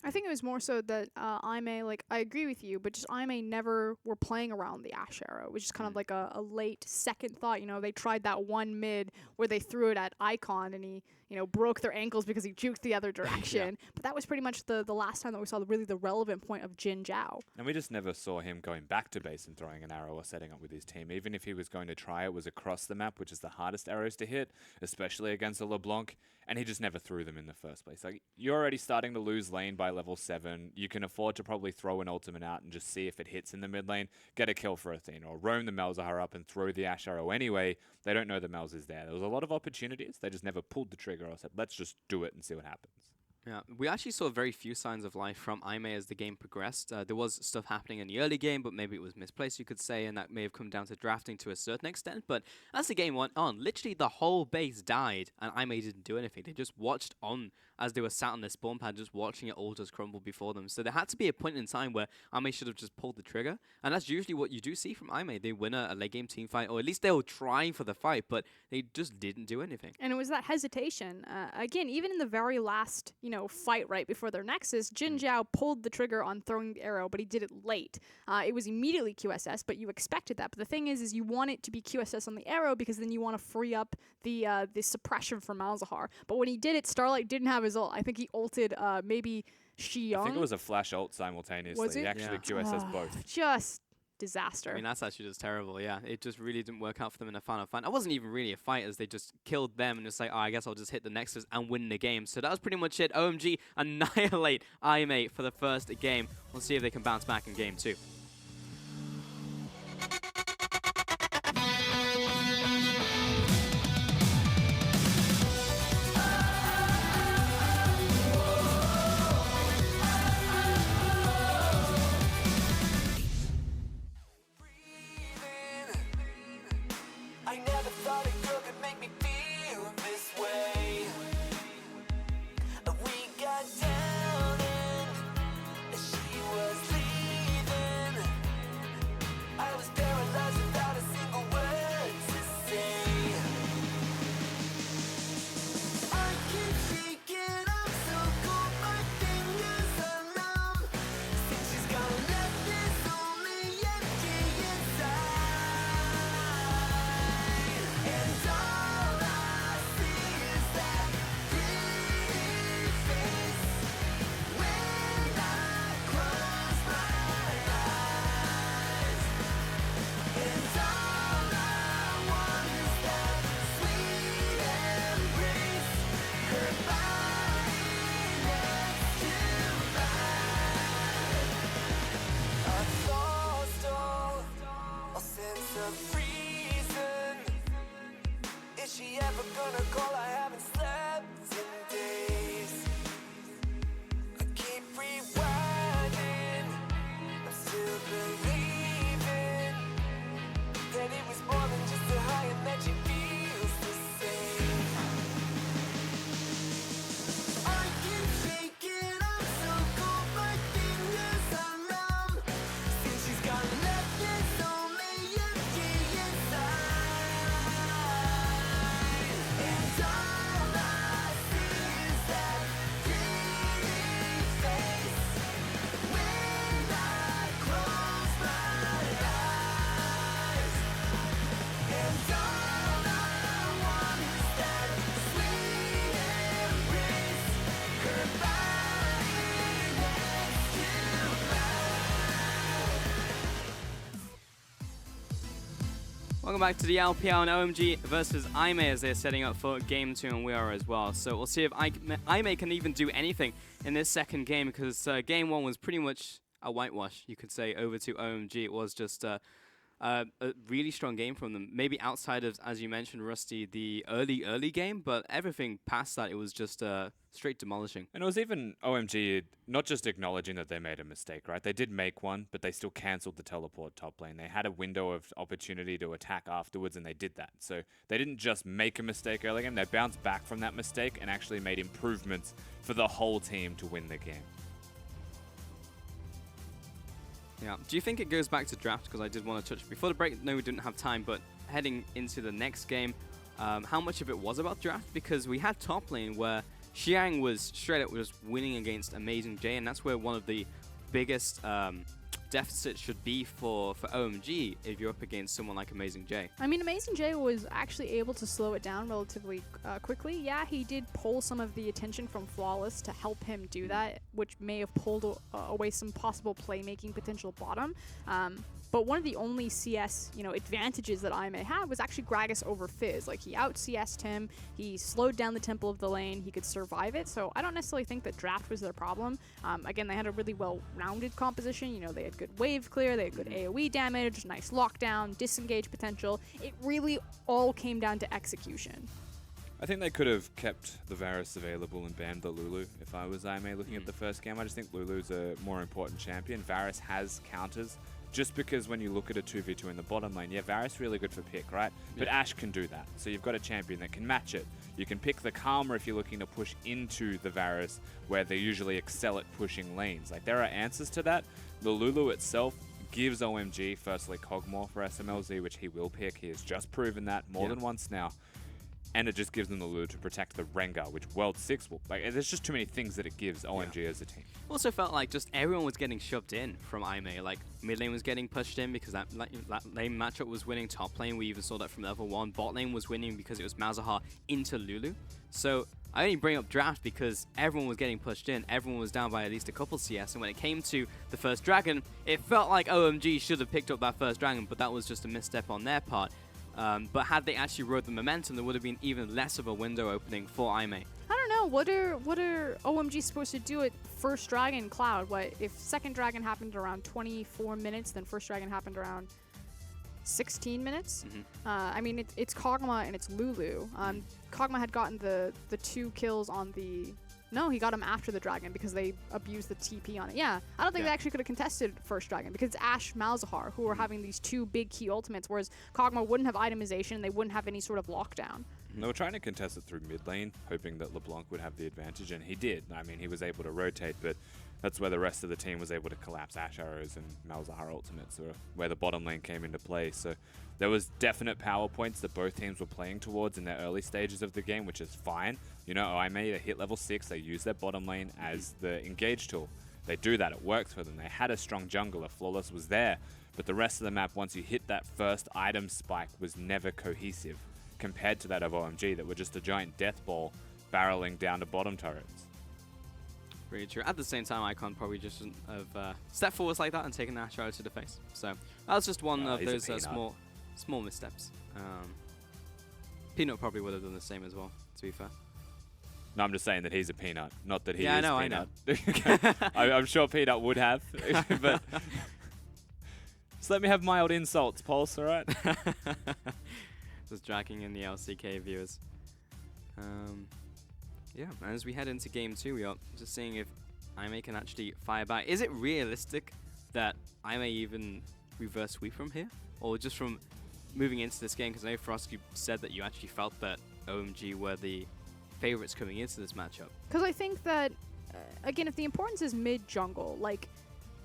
I think it was more so that IMA, like, I agree with you, but just IMA never were playing around the Ashe arrow. It was just kind of like a late second thought. You know, they tried that one mid where they threw it at Icon and he, you know, broke their ankles because he juked the other direction. But that was pretty much the last time that we saw really the relevant point of Jin Zhao. And we just never saw him going back to base and throwing an arrow or setting up with his team. Even if he was going to try, it was across the map, which is the hardest arrows to hit, especially against a LeBlanc. And he just never threw them in the first place. Like, you're already starting to lose lane by level 7. You can afford to probably throw an ultimate out and just see if it hits in the mid lane, get a kill for Athena, or roam the Malzahar up and throw the Ashe arrow anyway. They don't know the Malz is there. There was a lot of opportunities. They just never pulled the trigger or said, let's just do it and see what happens. Yeah, we actually saw very few signs of life from IMA as the game progressed. There was stuff happening in the early game, but maybe it was misplaced, you could say, and that may have come down to drafting to a certain extent. But as the game went on, literally the whole base died, and IMA didn't do anything. They just watched on as they were sat on their spawn pad, just watching it all just crumble before them. So there had to be a point in time where IMA should have just pulled the trigger, and that's usually what you do see from IMA. They win a late game team fight, or at least they were trying for the fight, but they just didn't do anything. And it was that hesitation. Again, even in the very last, you know, fight right before their Nexus, Jin Zhao pulled the trigger on throwing the arrow, but he did it late. It was immediately QSS, but you expected that. But the thing is you want it to be QSS on the arrow because then you want to free up the suppression for Malzahar. But when he did it, Starlight didn't have his ult. I think he ulted maybe Xiong. I think it was a flash ult simultaneously. Was it? He actually QSS both. Just disaster. I mean, that's actually just terrible, yeah. It just really didn't work out for them in the final fight. It wasn't even really a fight, as they just killed them and just like, oh, I guess I'll just hit the Nexus and win the game. So that was pretty much it. OMG annihilate IMA for the first game. We'll see if they can bounce back in game 2. I never thought a girl could make me feel this way. We got down and she was leaving. Welcome back to the LPL and OMG versus Aimee as they're setting up for game 2, and we are as well. So we'll see if Aimee can even do anything in this second game, because game 1 was pretty much a whitewash, you could say, over to OMG. It was just a really strong game from them. Maybe outside of, as you mentioned, Rusty, the early game, but everything past that, it was just straight demolishing. And it was even OMG not just acknowledging that they made a mistake, right? They did make one, but they still cancelled the teleport top lane. They had a window of opportunity to attack afterwards, and they did that. So they didn't just make a mistake early game, they bounced back from that mistake and actually made improvements for the whole team to win the game. Yeah. Do you think it goes back to draft? Because I did want to touch before the break. No, we didn't have time, but heading into the next game, how much of it was about draft? Because we had top lane where Xiang was straight up just winning against Amazing J, and that's where one of the biggest deficits should be for OMG if you're up against someone like Amazing J. I mean, Amazing J was actually able to slow it down relatively quickly. Yeah, he did pull some of the attention from Flawless to help him do that, which may have pulled away some possible playmaking potential bottom. But one of the only CS, advantages that Aimee had was actually Gragas over Fizz. Like, he out-CS'd him, he slowed down the tempo of the lane, he could survive it. So I don't necessarily think that draft was their problem. Again, they had a really well-rounded composition. They had good wave clear, they had good AoE damage, nice lockdown, disengage potential. It really all came down to execution. I think they could have kept the Varus available and banned the Lulu if I was Aimee looking at the first game. I just think Lulu's a more important champion. Varus has counters. Just because when you look at a 2v2 in the bottom lane, yeah, Varus really good for pick, right? But Ashe can do that. So you've got a champion that can match it. You can pick the Karma if you're looking to push into the Varus, where they usually excel at pushing lanes. Like, there are answers to that. The Lulu itself gives OMG, firstly, Cogmore for SMLZ, which he will pick. He has just proven that more than once now. And it just gives them the Lulu to protect the Rengar, which World 6 will... Like, there's just too many things that it gives OMG as a team. Also felt like just everyone was getting shoved in from Aimee. Like, mid lane was getting pushed in because that lane matchup was winning. Top lane, we even saw that from level 1. Bot lane was winning because it was Malzahar into Lulu. So I only bring up draft because everyone was getting pushed in. Everyone was down by at least a couple CS. And when it came to the first dragon, it felt like OMG should have picked up that first dragon, but that was just a misstep on their part. But had they actually rode the momentum, there would have been even less of a window opening for Aimee. I don't know. What are OMG supposed to do at first dragon Cloud? What if second dragon happened around 24 minutes, then first dragon happened around 16 minutes? I mean, it's Kog'Maw and it's Lulu. Kog'Maw had gotten the 2 kills on the... No, he got him after the dragon because they abused the TP on it. Yeah, I don't think they actually could have contested first dragon because it's Ashe, Malzahar, who are having these 2 big key ultimates, whereas Kog'Maw wouldn't have itemization, they wouldn't have any sort of lockdown. They were trying to contest it through mid lane, hoping that LeBlanc would have the advantage, and he did. I mean, he was able to rotate, but that's where the rest of the team was able to collapse Ashe arrows and Malzahar ultimates, or where the bottom lane came into play. So there was definite power points that both teams were playing towards in their early stages of the game, which is fine. Aimee, they hit level 6, they use their bottom lane as the engage tool. They do that, it works for them. They had a strong jungler, Flawless was there, but the rest of the map, once you hit that first item spike, was never cohesive compared to that of OMG that were just a giant death ball barreling down to bottom turrets. Very true. At the same time, Icon probably just shouldn't have stepped forwards like that and taken Ashe arrow to the face. So that was just one of those small missteps. Peanut probably would have done the same as well, to be fair. No, I'm just saying that he's a Peanut, not that he is Peanut. I know. I'm sure Peanut would have, but just let me have mild insults, Pulse, all right? Just dragging in the LCK viewers. Yeah, and as we head into game 2, we are just seeing if Aimee can actually fire back. Is it realistic that Aimee even reverse sweep from here? Or just from moving into this game? Because I know Frost, you said that you actually felt that OMG were the favorites coming into this matchup. Because I think that, again, if the importance is mid-jungle, like,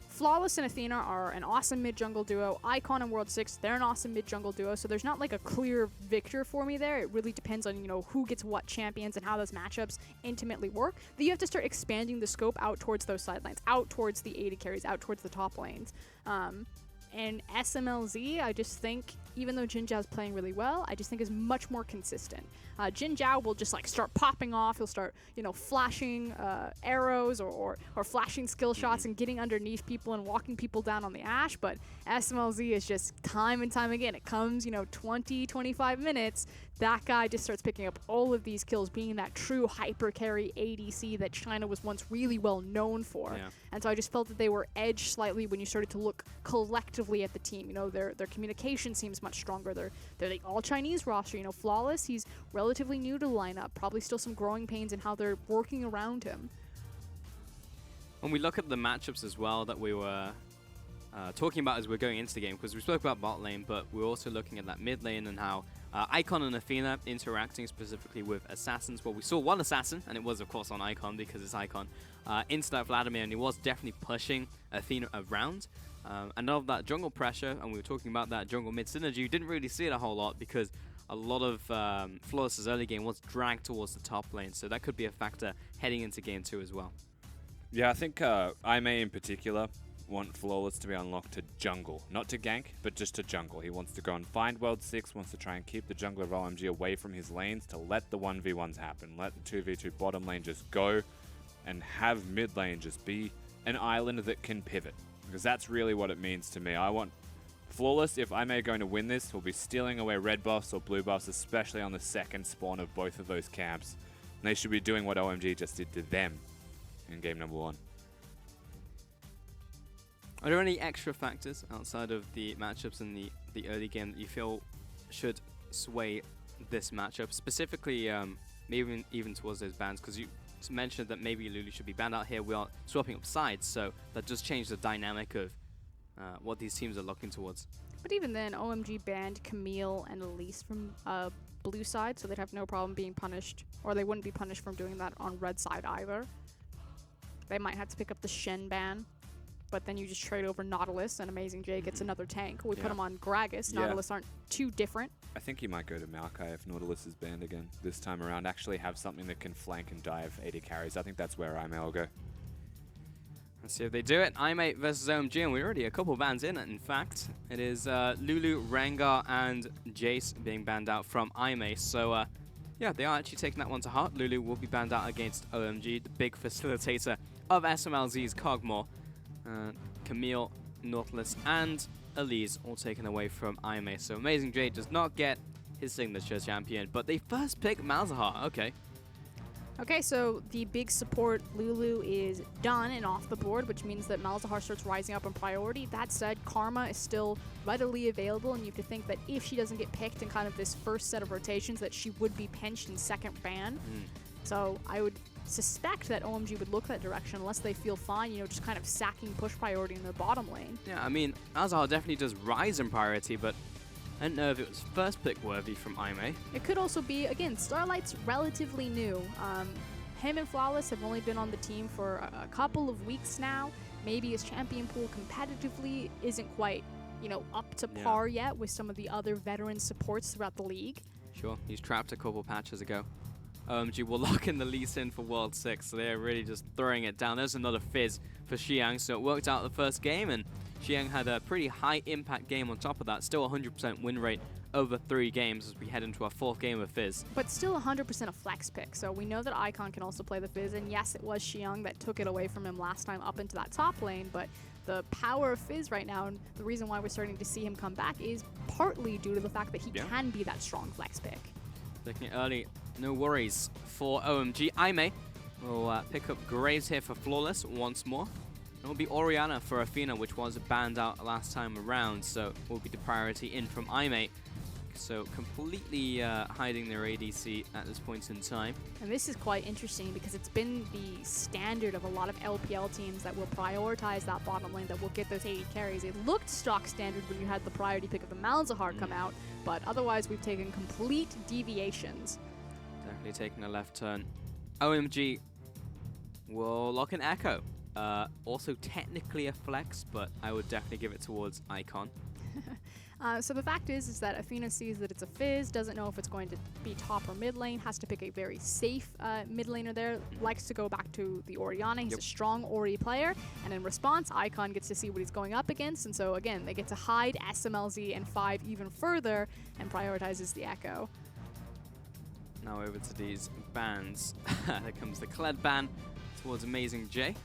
Flawless and Athena are an awesome mid-jungle duo. Icon and World 6, they're an awesome mid-jungle duo, so there's not like a clear victor for me there. It really depends on, who gets what champions and how those matchups intimately work. Then you have to start expanding the scope out towards those sidelines, out towards the AD carries, out towards the top lanes. And SMLZ, I just think even though Jin Zhao's playing really well, I just think is much more consistent. Jin Zhao will just like start popping off. He'll start, flashing arrows or flashing skill shots and getting underneath people and walking people down on the Ashe. But SMLZ is just time and time again. It comes, 20, 25 minutes. That guy just starts picking up all of these kills, being that true hyper carry ADC that China was once really well known for. Yeah. And so I just felt that they were edged slightly when you started to look collectively at the team. Their communication seems much stronger. They're the all Chinese roster. Flawless, he's relatively new to the lineup. Probably still some growing pains in how they're working around him. When we look at the matchups as well that we were talking about as we're going into the game, because we spoke about bot lane, but we're also looking at that mid lane and how Icon and Athena interacting specifically with assassins. Well, we saw one assassin, and it was, of course, on Icon because it's Icon, into that Vladimir, and he was definitely pushing Athena around. And of that jungle pressure, and we were talking about that jungle mid synergy, you didn't really see it a whole lot because a lot of Flawless's early game was dragged towards the top lane, so that could be a factor heading into game 2 as well. Yeah, I think I may in particular want Flawless to be unlocked to jungle. Not to gank, but just to jungle. He wants to go and find World 6, wants to try and keep the jungler of OMG away from his lanes to let the 1v1s happen. Let the 2v2 bottom lane just go and have mid lane just be an island that can pivot. Because that's really what it means to me. I want Flawless, if I may going to win this, will be stealing away red buffs or blue buffs, especially on the second spawn of both of those camps. And they should be doing what OMG just did to them in game number 1. Are there any extra factors outside of the matchups in the early game that you feel should sway this matchup? Specifically, maybe even towards those bans, because you mentioned that maybe Lulu should be banned out here. We are swapping up sides, so that does change the dynamic of what these teams are looking towards. But even then, OMG banned Camille and Elise from blue side, so they'd have no problem being punished, or they wouldn't be punished from doing that on red side either. They might have to pick up the Shen ban. But then you just trade over Nautilus, and Amazing J gets another tank. We put him on Gragas. Nautilus aren't too different. I think he might go to Maokai if Nautilus is banned again this time around. Actually have something that can flank and dive AD carries. I think that's where IMA will go. Let's see if they do it. IMA versus OMG, and we're already a couple bans in. In fact, it is Lulu, Rengar, and Jace being banned out from IMA. So, yeah, they are actually taking that one to heart. Lulu will be banned out against OMG, the big facilitator of SMLZ's Cogmore. Camille, Nautilus, and Elise all taken away from IMA. So Amazing J does not get his signature champion, but they first pick Malzahar. Okay. Okay, so the big support Lulu is done and off the board, which means that Malzahar starts rising up in priority. That said, Karma is still readily available, and you have to think that if she doesn't get picked in kind of this first set of rotations, that she would be pinched in second ban. So I would suspect that OMG would look that direction unless they feel fine, just kind of sacking push priority in their bottom lane. Yeah, I mean, Malzahar definitely does rise in priority, but I don't know if it was first pick worthy from IMA. It could also be, again, Starlight's relatively new. Him and Flawless have only been on the team for a couple of weeks now. Maybe his champion pool competitively isn't quite, up to par yet with some of the other veteran supports throughout the league. Sure, he's trapped a couple patches ago. OMG will lock in the Lee Sin for World 6, so they're really just throwing it down. There's another fizz for Xiang, so it worked out the first game, and Xiang had a pretty high impact game on top of that. Still 100% win rate over 3 games as we head into our 4th game of Fizz. But still 100% a flex pick, so we know that Icon can also play the Fizz, and yes, it was Xiang that took it away from him last time up into that top lane, but the power of Fizz right now, and the reason why we're starting to see him come back, is partly due to the fact that he can be that strong flex pick. Taking it early, no worries for OMG. IMA will pick up Graves here for Flawless once more. It will be Orianna for Athena, which was banned out last time around, so will be the priority in from IMA. So completely hiding their ADC at this point in time. And this is quite interesting because it's been the standard of a lot of LPL teams that will prioritize that bottom lane, that will get those AD carries. It looked stock standard when you had the priority pick of the Malzahar come out, but otherwise we've taken complete deviations. Definitely taking a left turn. OMG will lock in Echo. Also technically a flex, but I would definitely give it towards Icon. So the fact is that Athena sees that it's a Fizz, doesn't know if it's going to be top or mid lane, has to pick a very safe mid laner there, likes to go back to the Orianna. He's a strong Ori player, and in response, Icon gets to see what he's going up against, and so again, they get to hide SMLZ and 5 even further, and prioritizes the Echo. Now over to these bans. There comes the Kled ban towards Amazing J.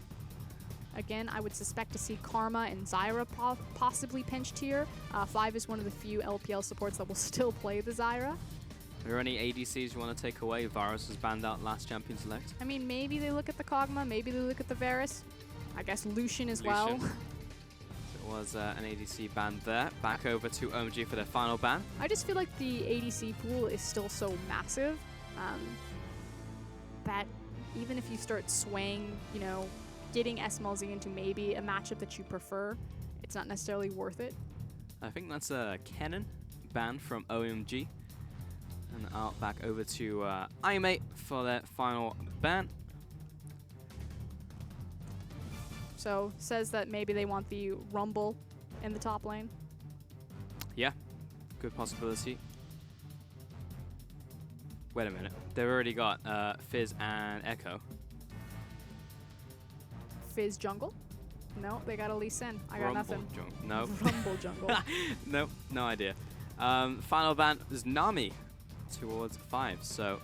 Again, I would suspect to see Karma and Zyra possibly pinched here. 5 is one of the few LPL supports that will still play the Zyra. Are there any ADCs you want to take away? Varus was banned out last Champion Select. I mean, maybe they look at the Kog'Maw, maybe they look at the Varus. I guess Lucian as well. So it was an ADC ban there. Back over to OMG for their final ban. I just feel like the ADC pool is still so massive that even if you start swaying, you know, getting SMLZ into maybe a matchup that you prefer, it's not necessarily worth it. I think that's a Kennen ban from OMG. And out back over to iMate for their final ban. So says that maybe they want the Rumble in the top lane. Yeah, good possibility. Wait a minute, they've already got Fizz and Echo. Fizz jungle? No, they got a Lee Sin. I got nothing. No. Rumble jungle. Nope, no idea. Final ban is Nami towards 5. So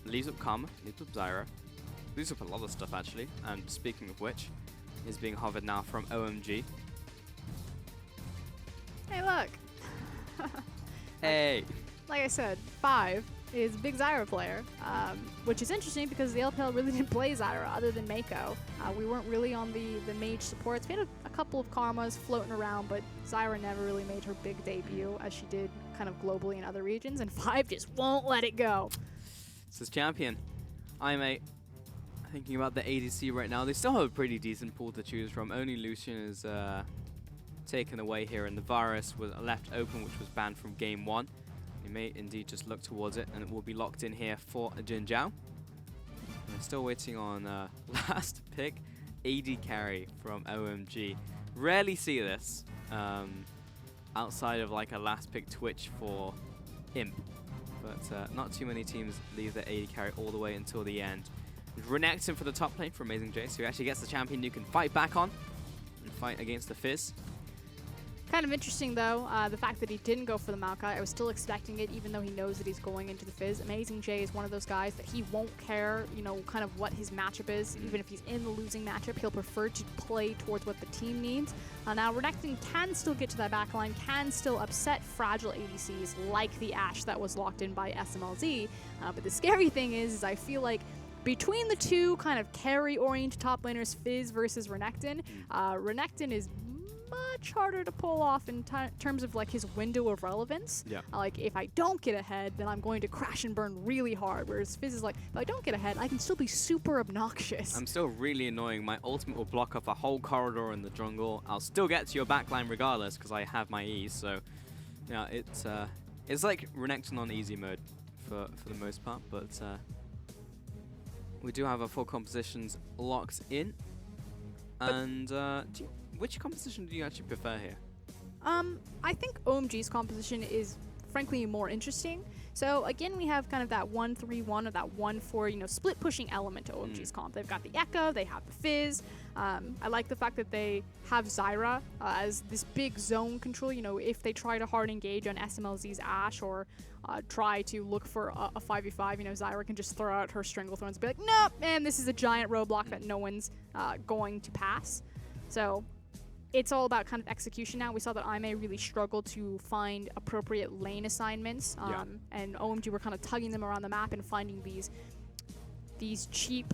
leaves up Karma, leaves up Zyra, leaves up a lot of stuff actually. And speaking of which, is being hovered now from OMG. Hey, look. Hey. Like I said, 5 is a big Zyra player, which is interesting because the LPL really didn't play Zyra other than Mako. We weren't really on the mage supports. We had a couple of Karmas floating around, but Zyra never really made her big debut as she did kind of globally in other regions, and 5 just won't let it go. This is Champion. iMate thinking about the ADC right now. They still have a pretty decent pool to choose from. Only Lucian is taken away here, and the Varus was left open, which was banned from game 1. You may indeed just look towards it, and it will be locked in here for Jin Zhao. We're still waiting on last pick, AD carry from OMG. Rarely see this outside of like a last pick Twitch for Imp, but not too many teams leave their AD carry all the way until the end. Renekton for the top lane for Amazing J, so he actually gets the champion you can fight back on and fight against the Fizz. Kind of interesting, though, the fact that he didn't go for the Maokai. I was still expecting it, even though he knows that he's going into the Fizz. Amazing J is one of those guys that he won't care, you know, kind of what his matchup is. Even if he's in the losing matchup, he'll prefer to play towards what the team needs. Now, Renekton can still get to that backline, can still upset fragile ADCs like the Ashe that was locked in by SMLZ. But the scary thing is I feel like between the two kind of carry-oriented top laners, Fizz versus Renekton, Renekton is much harder to pull off in terms of like his window of relevance. Yeah. Like if I don't get ahead, then I'm going to crash and burn really hard. Whereas Fizz is like, if I don't get ahead, I can still be super obnoxious. I'm still really annoying. My ultimate will block off a whole corridor in the jungle. I'll still get to your backline regardless because I have my E's. So yeah, it's like Renekton on easy mode for the most part. But we do have our 4 compositions locked in. And which composition do you actually prefer here? I think OMG's composition is frankly more interesting. So again, we have kind of that 1-3-1 or that 1-4, you know, split pushing element to OMG's comp. They've got the Echo, they have the Fizz. I like the fact that they have Zyra as this big zone control. You know, if they try to hard engage on SMLZ's Ashe or try to look for a 5v5, you know, Zyra can just throw out her Stranglethorns and be like, nope, man, this is a giant roadblock that no one's going to pass. So it's all about kind of execution now. We saw that IMA really struggled to find appropriate lane assignments, and OMG were kind of tugging them around the map and finding these cheap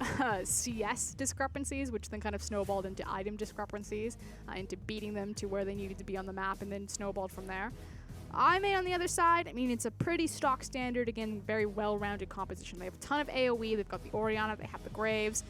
CS discrepancies, which then kind of snowballed into item discrepancies, into beating them to where they needed to be on the map, and then snowballed from there. IMA on the other side, I mean, it's a pretty stock standard, again, very well-rounded composition. They have a ton of AoE, they've got the Orianna, they have the Graves,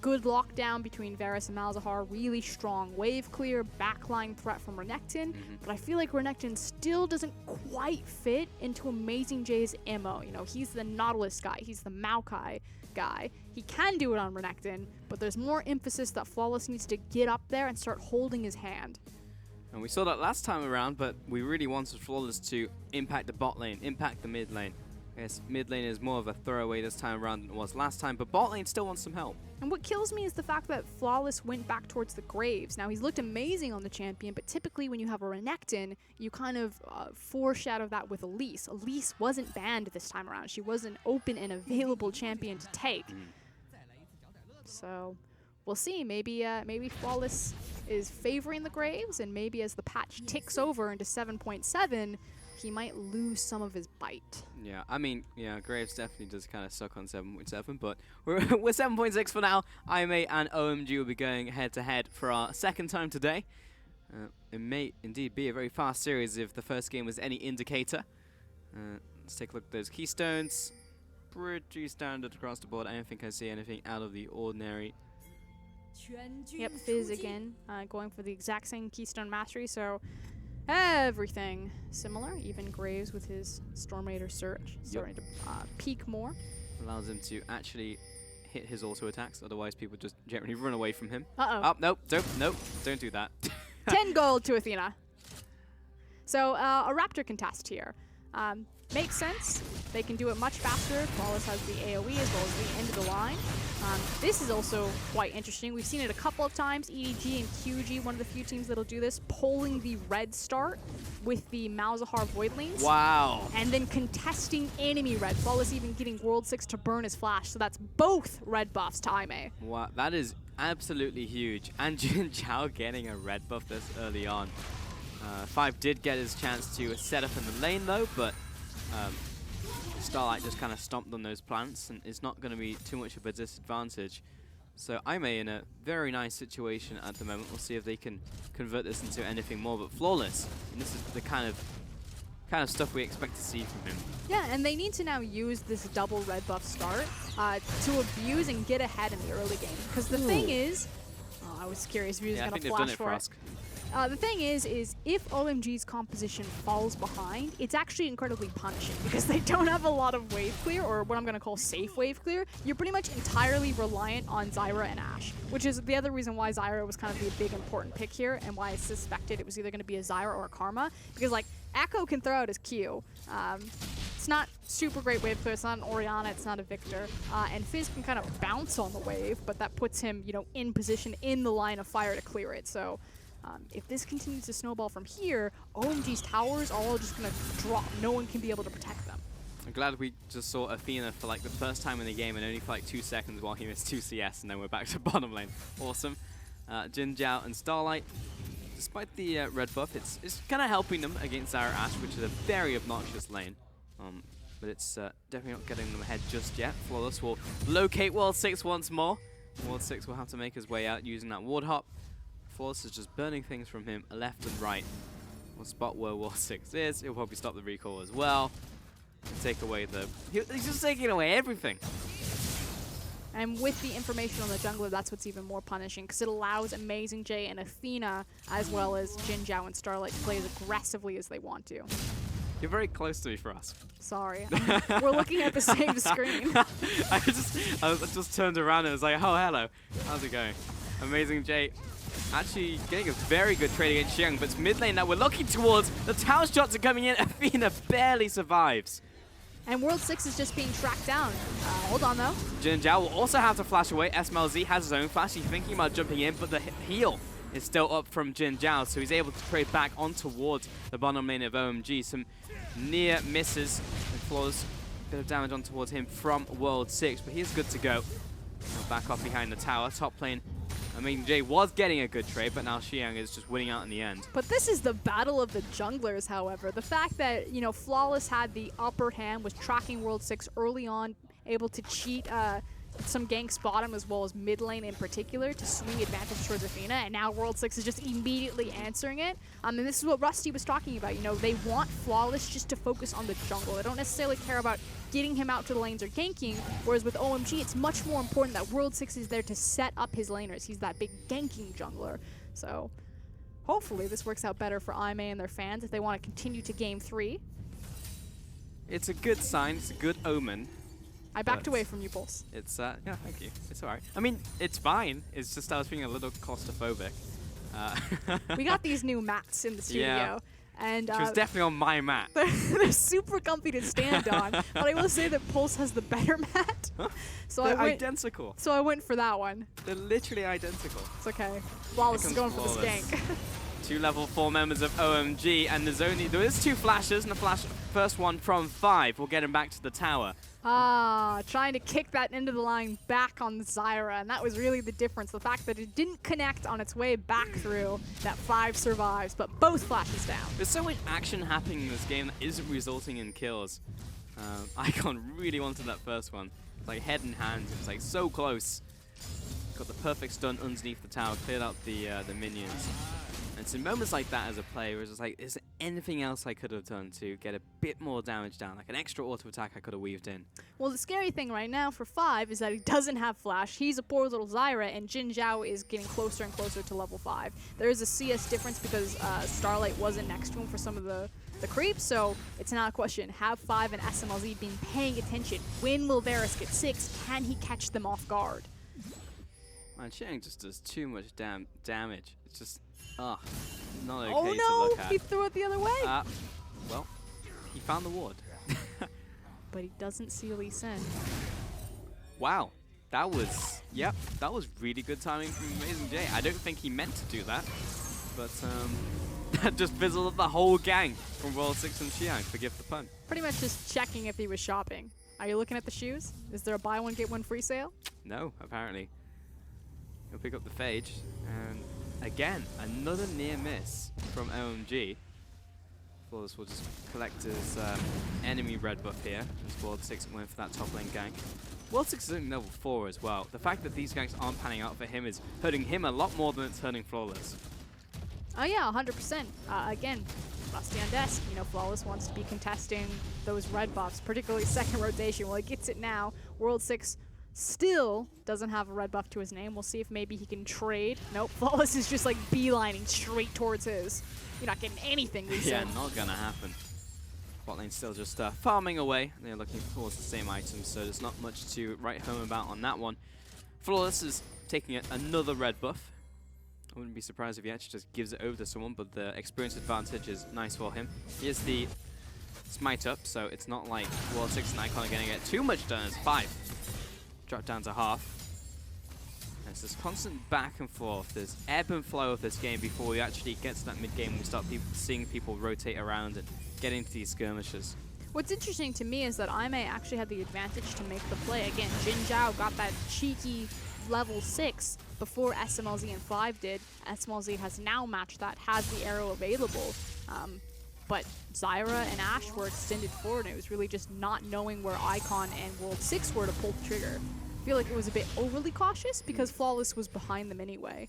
good lockdown between Varus and Malzahar, really strong wave clear, backline threat from Renekton, but I feel like Renekton still doesn't quite fit into Amazing J's MO. You know, he's the Nautilus guy, he's the Maokai guy. He can do it on Renekton, but there's more emphasis that Flawless needs to get up there and start holding his hand. And we saw that last time around, but we really wanted Flawless to impact the bot lane, impact the mid lane. I guess mid lane is more of a throwaway this time around than it was last time, but bot lane still wants some help. And what kills me is the fact that Flawless went back towards the Graves. Now, he's looked amazing on the champion, but typically when you have a Renekton, you kind of foreshadow that with Elise. Elise wasn't banned this time around. She was an open and available champion to take. So we'll see. Maybe Flawless is favoring the Graves, and maybe as the patch ticks over into 7.7, he might lose some of his bite. Yeah, I mean, yeah, Graves definitely does kind of suck on 7.7, but we're 7.6 for now. IMA and OMG will be going head-to-head for our second time today. It may indeed be a very fast series if the first game was any indicator. Let's take a look at those keystones. Pretty standard across the board. I don't think I see anything out of the ordinary. Yep, Fizz again, going for the exact same keystone mastery, so everything similar. Even Graves with his Storm Raider Surge starting to peak more. Allows him to actually hit his auto attacks, otherwise people just generally run away from him. Uh-oh. Oh, nope, don't do that. 10 gold to Athena. So a Raptor contest here. Makes sense. They can do it much faster. Flawless has the AoE as well as the end of the line. This is also quite interesting. We've seen it a couple of times. EDG and QG, one of the few teams that'll do this, pulling the red start with the Malzahar Voidlings. Wow. And then contesting enemy red. Flawless even getting World 6 to burn his flash. So that's both red buffs to Aime. Wow, that is absolutely huge. And Jin Zhao getting a red buff this early on. 5 did get his chance to set up in the lane though, but Starlight just kind of stomped on those plants, and it's not going to be too much of a disadvantage. So Aime in a very nice situation at the moment. We'll see if they can convert this into anything more, but Flawless, and this is the kind of stuff we expect to see from him. Yeah, and they need to now use this double red buff start to abuse and get ahead in the early game. Because the thing is, I was curious if he was going to flash for it. The thing is if OMG's composition falls behind, it's actually incredibly punishing because they don't have a lot of wave clear, or what I'm going to call safe wave clear. You're pretty much entirely reliant on Zyra and Ashe, which is the other reason why Zyra was kind of the big important pick here, and why I suspected it was either going to be a Zyra or a Karma, because like Echo can throw out his Q. It's not super great wave clear, it's not an Orianna, it's not a Victor, and Fizz can kind of bounce on the wave, but that puts him, you know, in position in the line of fire to clear it. So if this continues to snowball from here, OMG's towers are all just going to drop. No one can be able to protect them. I'm glad we just saw Athena for like the first time in the game and only for like 2 seconds while he missed 2 CS, and then we're back to bottom lane. Awesome. Jin Zhao and Starlight, despite the red buff, it's kind of helping them against Zyra Ashe, which is a very obnoxious lane. But it's definitely not getting them ahead just yet. Flawless will locate World 6 once more. World 6 will have to make his way out using that ward hop. Flawless is just burning things from him left and right. We'll spot where World 6 is. He'll probably stop the recall as well. And take away the... He's just taking away everything. And with the information on the jungler, that's what's even more punishing, because it allows Amazing J and Athena, as well as Jin Zhao and Starlight, to play as aggressively as they want to. You're very close to me for us. Sorry. We're looking at the same screen. I just turned around and was like, oh, hello. How's it going? Amazing J actually getting a very good trade against Xiang, but it's mid lane that we're looking towards. The tower shots are coming in. Athena barely survives. And World 6 is just being tracked down. Hold on, though. Jin Zhao will also have to flash away. SMLZ has his own flash. He's thinking about jumping in, but the heal is still up from Jin Zhao, so he's able to trade back on towards the bottom lane of OMG. Some near misses, and Flawless a bit of damage on towards him from World 6, but he's good to go. He'll back off behind the tower. Top lane, I mean, Jay was getting a good trade, but now Xiang is just winning out in the end. But this is the battle of the junglers, however. The fact that, you know, Flawless had the upper hand, was tracking World 6 early on, able to cheat some ganks bottom as well as mid lane in particular to swing advantage towards Athena, and now World 6 is just immediately answering it. And this is what Rusty was talking about. You know, they want Flawless just to focus on the jungle. They don't necessarily care about getting him out to the lanes or ganking, whereas with OMG, it's much more important that World 6 is there to set up his laners. He's that big ganking jungler. So hopefully this works out better for Aime and their fans if they want to continue to game 3. It's a good sign. It's a good omen. I backed away from you, Pulse. It's, yeah, thank you. It's all right. I mean, it's fine. It's just I was being a little claustrophobic. We got these new mats in the studio. Yeah. And She was definitely on my mat. they're super comfy to stand on. But I will say that Pulse has the better mat. So They're I went, identical. So I went for that one. They're literally identical. It's okay. Flawless is comes going for the Flawless. skank. 2 level 4 members of OMG, and there is 2 flashes, and the first one from 5 will get him back to the tower. Trying to kick that into the line back on Zyra, and that was really the difference. The fact that it didn't connect on its way back through, that 5 survives, but both flashes down. There's so much action happening in this game that isn't resulting in kills. Icon really wanted that first one. Like head in hand, it was like so close. Got the perfect stun underneath the tower, cleared out the minions. And it's in moments like that as a player, it's just like, is there anything else I could have done to get a bit more damage down? Like an extra auto attack I could have weaved in. Well, the scary thing right now for 5 is that he doesn't have flash. He's a poor little Zyra, and Jin Zhao is getting closer and closer to level 5. There is a CS difference because Starlight wasn't next to him for some of the creeps, so it's not a question. Have 5 and SMLZ been paying attention? When will Varus get 6? Can he catch them off guard? Man, Xiang just does too much damage. It's just, not okay Oh to no, look at. he threw it the other way. Well, he found the ward. But he doesn't see Lee Sin. Wow, that was really good timing from Amazing J. I don't think he meant to do that, but that just fizzled up the whole gang from World 6 and Xiang, forgive the pun. Pretty much just checking if he was shopping. Are you looking at the shoes? Is there a buy one, get one free sale? No, apparently. He'll pick up the Phage, and again, another near miss from OMG. Flawless will just collect his enemy red buff here, as World 6 went for that top lane gank. World 6 is only level 4 as well. The fact that these ganks aren't panning out for him is hurting him a lot more than it's hurting Flawless. Oh yeah, 100%. Again, Rusty on desk. You know, Flawless wants to be contesting those red buffs, particularly second rotation. Well, he gets it now. World 6 still doesn't have a red buff to his name. We'll see if maybe he can trade. Nope, Flawless is just like beelining straight towards his. You're not getting anything, Lisa. Yeah, not gonna happen. Bot lane's still just farming away. They're looking towards the same items, so there's not much to write home about on that one. Flawless is taking another red buff. I wouldn't be surprised if he actually just gives it over to someone, but the experience advantage is nice for him. Here's the smite up, so it's not like World 6 and Icon are going to get too much done. It's 5. Drop down to half. And it's this constant back and forth. There's ebb and flow of this game before we actually get to that mid game. We start seeing people rotate around and get into these skirmishes. What's interesting to me is that Aime actually had the advantage to make the play. Again, Jin Zhao got that cheeky level 6 before SMLZ and 5 did. SMLZ has now matched that, has the arrow available. But Zyra and Ashe were extended forward, and it was really just not knowing where Icon and World 6 were to pull the trigger. I feel like it was a bit overly cautious because Flawless was behind them anyway.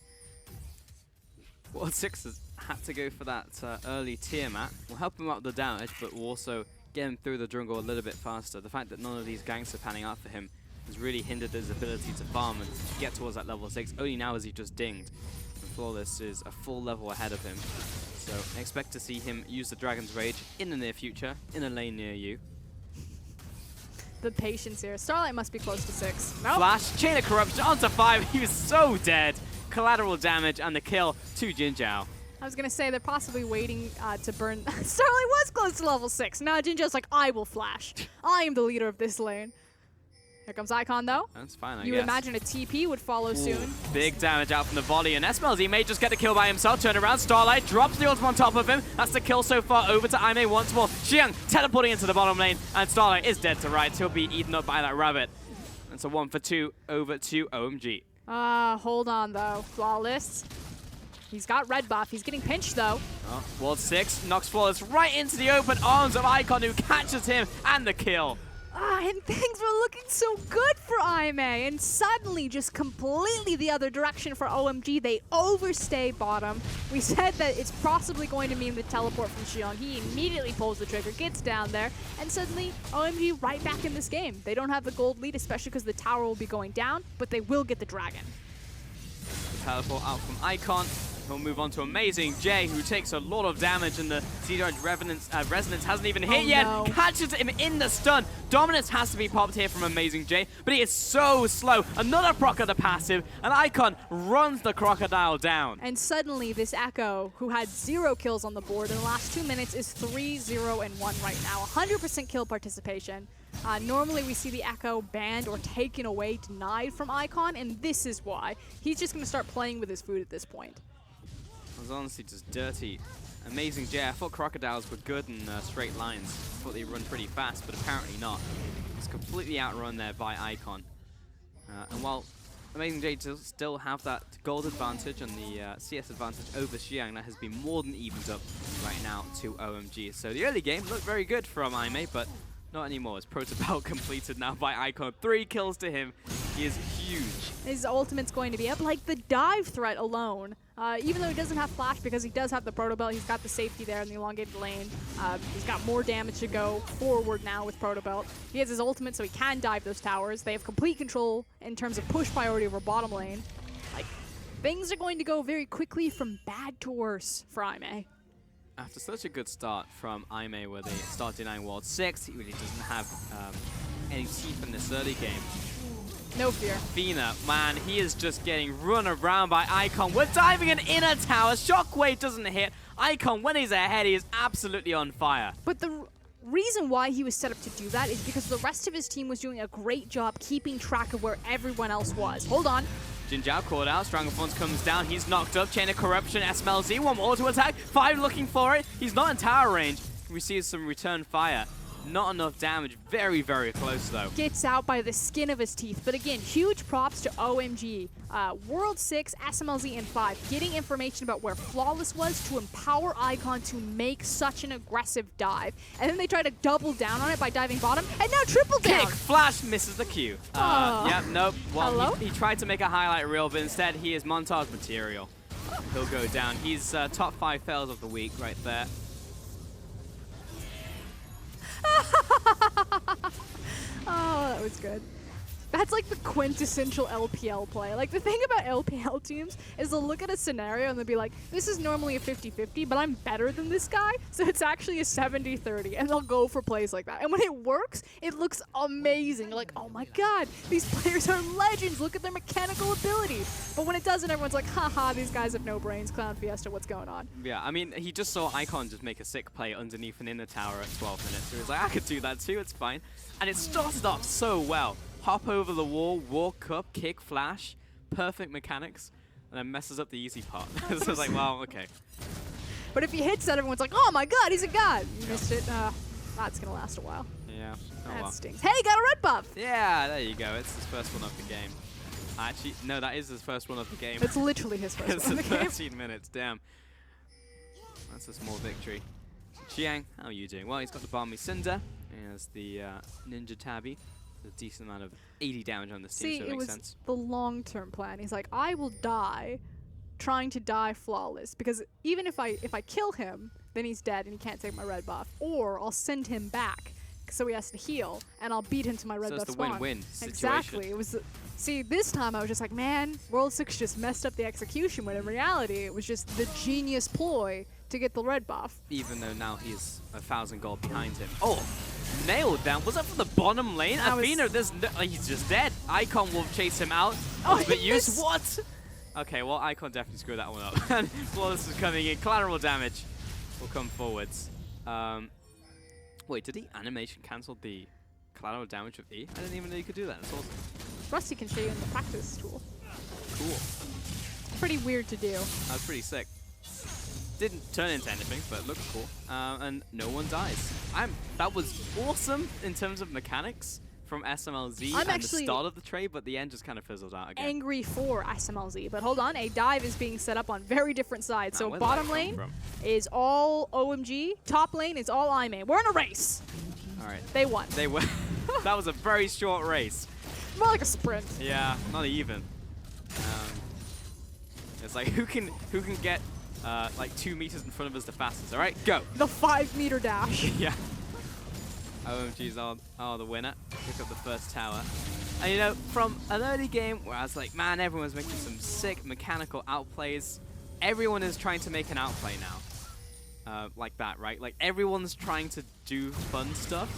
World 6 has had to go for that early Tiamat. We'll help him out with the damage, but we'll also get him through the jungle a little bit faster. The fact that none of these ganks are panning out for him has really hindered his ability to farm and get towards that level 6. Only now as he just dinged. And Flawless is a full level ahead of him. So expect to see him use the Dragon's Rage in the near future, in a lane near you. The patience here. Starlight must be close to 6. Nope. Flash, Chain of Corruption onto 5. He was so dead. Collateral damage and the kill to Jin Zhao. I was going to say they're possibly waiting to burn. Starlight was close to level 6. Now Jin Zhao's like, I will flash. I am the leader of this lane. Here comes Icon, though. That's fine, I You guess. imagine a TP would follow soon. Big damage out from the volley, and SMLZ may just get the kill by himself. Turn around, Starlight drops the ultimate on top of him. That's the kill so far. Over to Aime once more. Xiang teleporting into the bottom lane, and Starlight is dead to rights. He'll be eaten up by that rabbit. It's a 1 for 2 over to OMG. Hold on, though. Flawless. He's got red buff. He's getting pinched, though. Oh, World 6 knocks Flawless right into the open arms of Icon, who catches him, and the kill. And things were looking so good for Aime, and suddenly just completely the other direction for OMG. They overstay bottom. We said that it's possibly going to mean the teleport from Xion. He immediately pulls the trigger, gets down there, and suddenly OMG right back in this game. They don't have the gold lead, especially because the tower will be going down, but they will get the dragon. The teleport out from Icon. He'll move on to Amazing J, who takes a lot of damage, and the Siege Resonance hasn't even hit yet. No. Catches him in the stun. Dominance has to be popped here from Amazing J, but he is so slow. Another proc of the passive, and Icon runs the Crocodile down. And suddenly, this Echo, who had 0 kills on the board in the last 2 minutes, is 3-0-1 right now. 100% kill participation. Normally, we see the Echo banned or taken away, denied from Icon, and this is why. He's just going to start playing with his food at this point. It was honestly just dirty. Amazing J. I thought Crocodiles were good in straight lines. I thought they run pretty fast, but apparently not. It's completely outrun there by Icon. And while Amazing J does still have that gold advantage and the CS advantage over Xiang, that has been more than evened up right now to OMG. So the early game looked very good from Aime, but not anymore. It's Protobelt completed now by Icon. 3 kills to him. He is huge. His ultimate's going to be up. Like the dive threat alone, even though he doesn't have flash because he does have the Protobelt, he's got the safety there in the elongated lane. He's got more damage to go forward now with Protobelt. He has his ultimate so he can dive those towers. They have complete control in terms of push priority over bottom lane. Like, things are going to go very quickly from bad to worse for Aime. After such a good start from Aime, where they start denying World 6, he really doesn't have any teeth in this early game. No fear. Fina, man, he is just getting run around by Icon. We're diving an inner tower. Shockwave doesn't hit. Icon, when he's ahead, he is absolutely on fire. But the reason why he was set up to do that is because the rest of his team was doing a great job keeping track of where everyone else was. Hold on. Jin Zhao caught out. Stranglethorns comes down. He's knocked up. Chain of Corruption. SMLZ. One more to attack. 5 looking for it. He's not in tower range. He receives some return fire. Not enough damage. Very, very close, though. Gets out by the skin of his teeth. But again, huge props to OMG. World 6, SMLZ, and 5. Getting information about where Flawless was to empower Icon to make such an aggressive dive. And then they try to double down on it by diving bottom. And now triple down! Kick! Flash misses the Q. Yep, nope. Well, Hello? he tried to make a highlight reel, but instead he is montage material. He'll go down. He's top 5 fails of the week right there. Oh, that was good. That's like the quintessential LPL play. Like, the thing about LPL teams is they'll look at a scenario and they'll be like, this is normally a 50-50, but I'm better than this guy, so it's actually a 70-30, and they'll go for plays like that. And when it works, it looks amazing. You're like, oh my god, these players are legends. Look at their mechanical ability. But when it doesn't, everyone's like, haha, these guys have no brains. Clown Fiesta, what's going on? Yeah, I mean, he just saw Icon just make a sick play underneath an inner tower at 12 minutes. So he was like, I could do that too, it's fine. And it started off so well. Hop over the wall, walk up, kick, flash, perfect mechanics, and then messes up the easy part. So it's like, well, okay. But if he hits that, everyone's like, oh my god, he's a god. You missed it. That's going to last a while. Yeah. Oh, That well. stings. Hey, got a red buff! Yeah, there you go. It's his first one of the game. Actually, no, that is his first one of the game. It's literally his first It's one of the game. 13 minutes, damn. That's a small victory. Xiang, how are you doing? Well, he's got the Balmy Cinder. He has the Ninja Tabby. A decent amount of 80 damage on this team, See, so it it makes was sense. the long-term plan. He's like, I will die trying to die flawless, because even if I kill him, then he's dead and he can't take my red buff. Or I'll send him back so he has to heal, and I'll beat him to my red So buff it's the spawn. win-win situation. Exactly. It was. See, this time I was just like, man, World 6 just messed up the execution, when in reality it was just the genius ploy to get the red buff. Even though now he's 1,000 gold behind him. Oh, nailed down. Was that from the bottom lane? That was- Athena, there's no, he's just dead. Icon will chase him out. Oh, Ultimate he use. missed. What? Okay, well, Icon definitely screwed that one up. And Flawless is coming in. Collateral damage will come forwards. Wait, did he animation cancel the collateral damage of E? I didn't even know you could do that. That's awesome. Rusty can show you in the practice tool. Cool. Pretty weird to do. That was pretty sick. Didn't turn into anything, but looked cool. And no one dies. That was awesome in terms of mechanics from SMLZ I'm and the actually start of the trade, but the end just kind of fizzled out again. Angry for SMLZ, but hold on, a dive is being set up on very different sides. So Where did that bottom come lane from? is all OMG, top lane is all Aime. We're in a race. All right. They won. They were. That was a very short race. More like a sprint. Yeah, not even. It's like who can get like 2 meters in front of us the fastest. All right, go. The 5-meter dash. Yeah. OMG's are the winner. Pick up the first tower. And you know, from an early game where I was like, man, everyone's making some sick mechanical outplays, everyone is trying to make an outplay now. Like that, right? Like everyone's trying to do fun stuff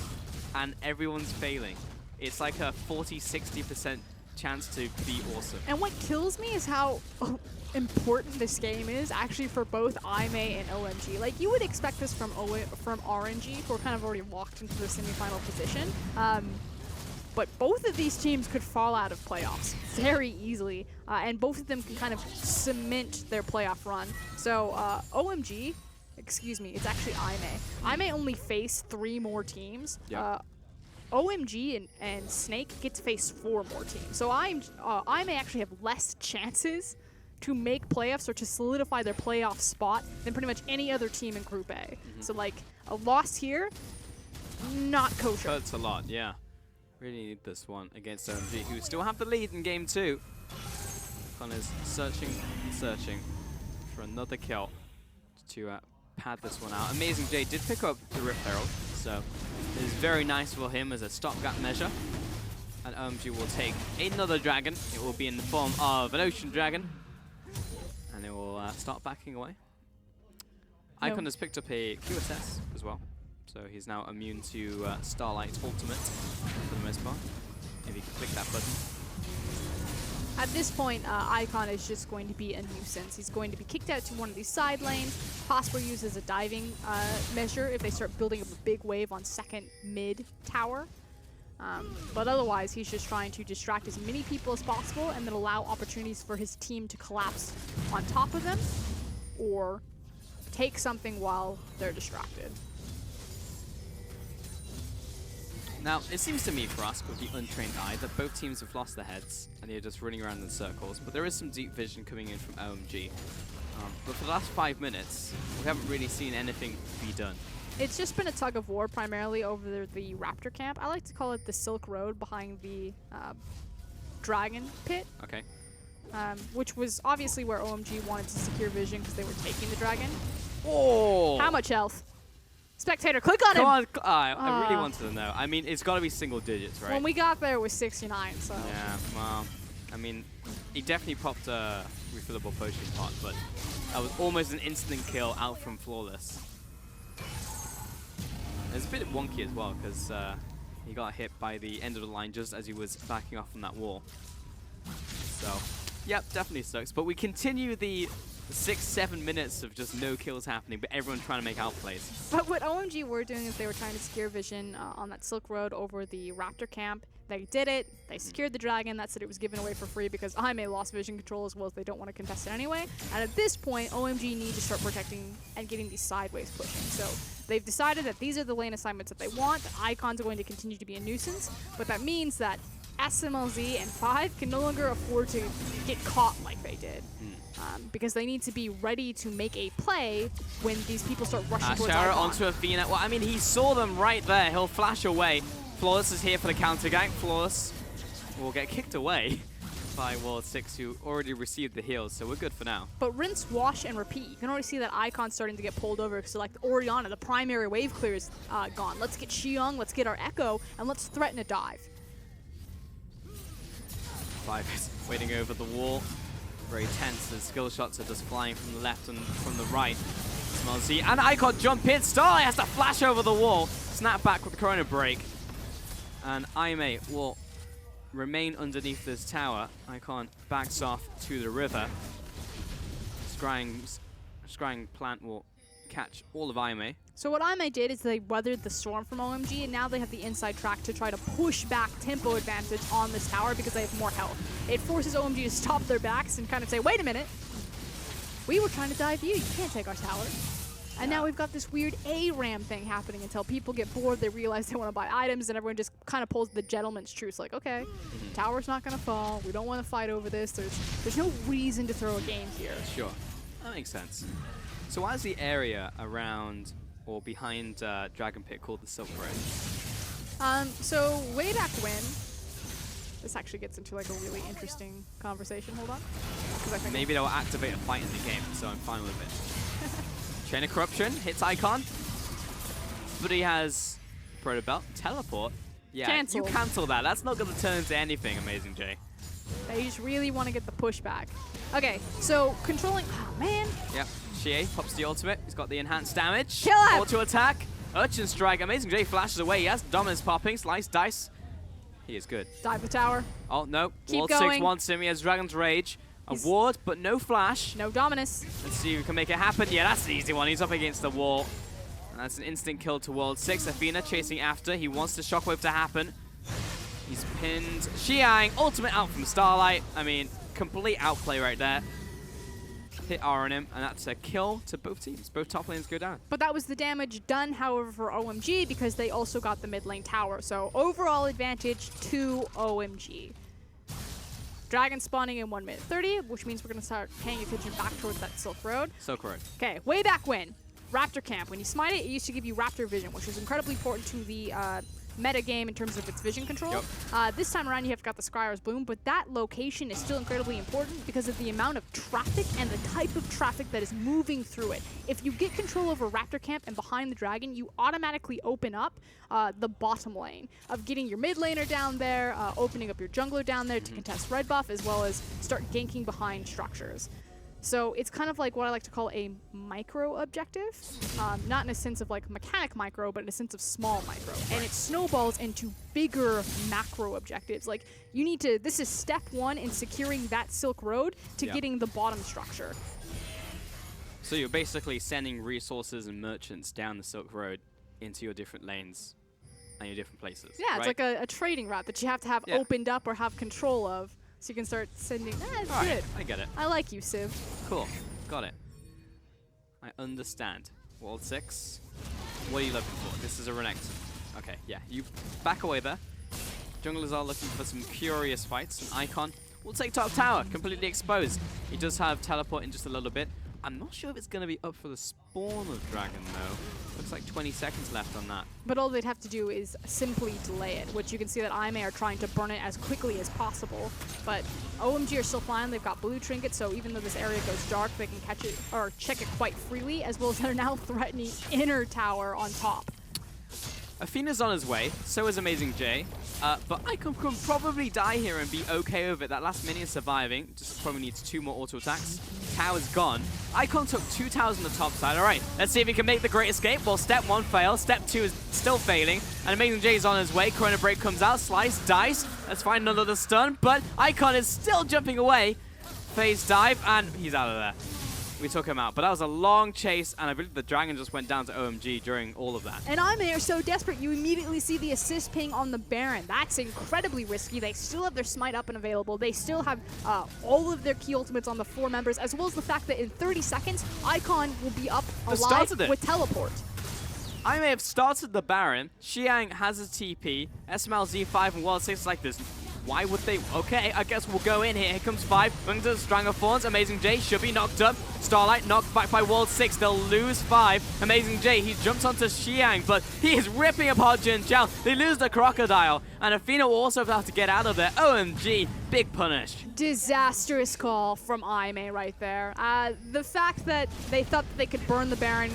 and everyone's failing. It's like a 40-60% chance to be awesome. And what kills me is how important this game is actually for both IMA and OMG. Like you would expect this from RNG, who are kind of already locked into the semifinal position. But both of these teams could fall out of playoffs very easily, and both of them can kind of cement their playoff run. So OMG, excuse me, it's actually IMA. IMA only face 3 more teams. Yep. OMG and Snake get to face 4 more teams. So IMA actually have less chances to make playoffs or to solidify their playoff spot than pretty much any other team in Group A. So like a loss here, not kosher. Hurts a lot, yeah. Really need this one against OMG, who still have the lead in game 2. Con is searching for another kill to pad this one out. Amazing J did pick up the Rift Herald, so it is very nice for him as a stopgap measure. And OMG will take another dragon. It will be in the form of an Ocean Dragon. And it will start backing away. Icon has picked up a QSS as well. So he's now immune to Starlight Ultimate for the most part. If you can click that button. At this point, Icon is just going to be a nuisance. He's going to be kicked out to one of these side lanes, possibly used as a diving measure if they start building up a big wave on second mid tower. But otherwise, he's just trying to distract as many people as possible and then allow opportunities for his team to collapse on top of them or take something while they're distracted. Now, it seems to me for us with the untrained eye that both teams have lost their heads and they're just running around in circles, but there is some deep vision coming in from OMG. But for the last 5 minutes, we haven't really seen anything be done. It's just been a tug of war primarily over the Raptor camp. I like to call it the Silk Road behind the Dragon Pit. Okay. Which was obviously where OMG wanted to secure vision because they were taking the dragon. Oh! How much health? Spectator, click on him! Come on, I really wanted to know. I mean, it's got to be single digits, right? When we got there, it was 69, so... Yeah, well, I mean, he definitely popped a refillable potion pot, but that was almost an instant kill out from Flawless. It's a bit wonky as well, because he got hit by the end of the line just as he was backing off from that wall. So, yep, definitely sucks. But we continue the 6-7 minutes of just no kills happening, but everyone trying to make outplays. But what OMG were doing is they were trying to secure vision on that Silk Road over the Raptor camp. They did it. They secured the dragon. That's it. It was given away for free because IMA lost vision control as well as they don't want to contest it anyway. And at this point, OMG need to start protecting and getting these sideways pushing. So they've decided that these are the lane assignments that they want. That Icon's going to continue to be a nuisance, but that means that SMLZ and 5 can no longer afford to get caught like they did. Because they need to be ready to make a play when these people start rushing towards Shara Icon. onto Athena. Well, I mean, he saw them right there. He'll flash away. Flawless is here for the counter gank. Flawless will get kicked away by World 6, who already received the heals, so we're good for now. But rinse, wash, and repeat. You can already see that Icon's starting to get pulled over because like Orianna, the primary wave clear is gone. Let's get Xiong, let's get our Echo, and let's threaten a dive. 5 is waiting over the wall. Very tense. The skill shots are just flying from the left and from the right. SMLZ and Icon jump in. Starlight has to flash over the wall. Snap back with the Corona break. And IMA will remain underneath this tower. Icon backs off to the river. Scrying plant will catch all of IMA. So what IMA did is they weathered the storm from OMG, and now they have the inside track to try to push back tempo advantage on this tower because they have more health. It forces OMG to stop their backs and kind of say, wait a minute, we were trying to dive you can't take our tower. And now we've got this weird A-ram thing happening until people get bored, they realize they want to buy items, and everyone just kind of pulls the gentleman's truce, like, okay, tower's not going to fall, we don't want to fight over this, there's no reason to throw a game here. Sure, that makes sense. So why is the area around or behind Dragon Pit called the Silk Road? So way back when, this actually gets into like a really interesting conversation. Hold on. I think maybe they'll activate a fight in the game, so I'm fine with it. Chain of Corruption hits Icon, but he has Proto Belt, Teleport. Yeah, Cancel. You cancel that. That's not going to turn into anything, Amazing J. They just really want to get the push back. Okay, so controlling. Oh man. Yep. Xie pops the ultimate. He's got the enhanced damage. Kill him! Auto attack. Urchin strike. Amazing J flashes away. He has dominance popping. Slice dice. He is good. Dive the tower. Oh no. Keep World going. 6 wants him. He has Dragon's Rage. A ward, but no flash. No dominus. Let's see if we can make it happen. Yeah, that's an easy one. He's up against the wall. And that's an instant kill to World 6. Athena chasing after. He wants the shockwave to happen. He's pinned Xiang. Ultimate out from Starlight. I mean, complete outplay right there. Hit R on him, and that's a kill to both teams. Both top lanes go down. But that was the damage done, however, for OMG because they also got the mid lane tower. So overall advantage to OMG. Dragon spawning in 1 minute 30, which means we're going to start paying attention back towards that Silk Road. Silk Road. Okay, way back when, Raptor Camp. When you smite it, it used to give you Raptor Vision, which was incredibly important to the meta game in terms of its vision control. Yep. This time around, you have got the Scryer's Bloom, but that location is still incredibly important because of the amount of traffic and the type of traffic that is moving through it. If you get control over Raptor Camp and behind the dragon, you automatically open up the bottom lane of getting your mid laner down there, opening up your jungler down there to contest red buff, as well as start ganking behind structures. So it's kind of like what I like to call a micro objective, not in a sense of like mechanic micro, but in a sense of small micro. And it snowballs into bigger macro objectives. Like you need to, this is step 1 in securing that Silk Road to getting the bottom structure. So you're basically sending resources and merchants down the Silk Road into your different lanes and your different places. Yeah, it's right? like a trading route that you have to have opened up or have control of. So you can start sending. That's All right, good. I get it. I like you, Civ. Cool. Got it. I understand. World 6. What are you looking for? This is a Renekton. Okay, yeah. You back away there. Junglers are looking for some curious fights. An Icon will take top tower, completely exposed. He does have teleport in just a little bit. I'm not sure if it's going to be up for the spawn of Dragon, though. Looks like 20 seconds left on that. But all they'd have to do is simply delay it, which you can see that IMA are trying to burn it as quickly as possible. But OMG are still flying. They've got blue trinket, so even though this area goes dark, they can catch it or check it quite freely, as well as they're now threatening inner tower on top. Athena's on his way, so is Amazing J. But Icon can probably die here and be okay with it. That last minion surviving, just probably needs 2 more auto attacks. Tower's gone. Icon took 2 towers on the top side. All right, let's see if he can make the great escape. Well, step 1 fails, step 2 is still failing, and Amazing J is on his way. Corona Break comes out, slice, dice. Let's find another stun, but Icon is still jumping away. Phase dive, and he's out of there. We took him out, but that was a long chase, and I believe the dragon just went down to OMG during all of that. And IMA are so desperate, you immediately see the assist ping on the Baron. That's incredibly risky. They still have their smite up and available. They still have all of their key ultimates on the 4 members, as well as the fact that in 30 seconds, Icon will be up alive with teleport. I may have started the Baron. Xiang has his TP. SML Z5 and World 6 is like this. Why would they? Okay, I guess we'll go in here. Here comes 5. Going to the Stranglethorns. Amazing J should be knocked up. Starlight knocked back by World 6. They'll lose 5. Amazing J, he jumps onto Xiang, but he is ripping apart Jin Zhao. They lose the Crocodile, and Athena will also have to get out of there. OMG, big punish. Disastrous call from IMA right there. The fact that they thought that they could burn the Baron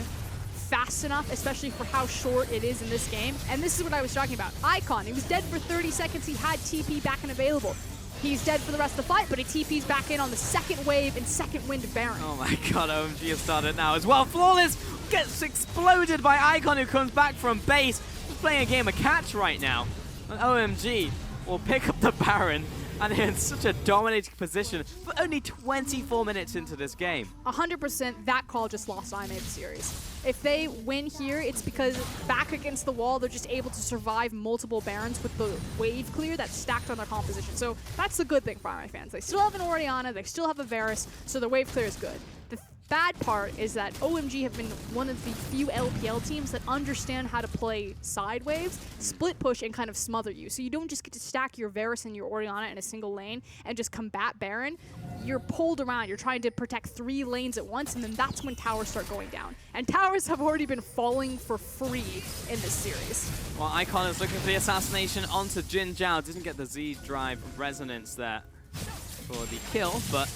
fast enough, especially for how short it is in this game. And this is what I was talking about. Icon, he was dead for 30 seconds. He had TP back and available. He's dead for the rest of the fight, but he TP's back in on the second wave and second wind Baron. Oh my god, OMG has started now as well. Flawless gets exploded by Icon, who comes back from base. He's playing a game of catch right now. And OMG will pick up the Baron, and they're in such a dominating position for only 24 minutes into this game. 100% that call just lost IMA the series. If they win here, it's because back against the wall, they're just able to survive multiple Barons with the wave clear that's stacked on their composition. So that's the good thing for IMA fans. They still have an Orianna, they still have a Varus, so their wave clear is good. The bad part is that OMG have been one of the few LPL teams that understand how to play side waves, split push, and kind of smother you. So you don't just get to stack your Varus and your Orianna in a single lane and just combat Baron. You're pulled around. You're trying to protect 3 lanes at once, and then that's when towers start going down. And towers have already been falling for free in this series. Well, Icon is looking for the assassination onto Jin Zhao. Didn't get the Z drive resonance there for the kill, but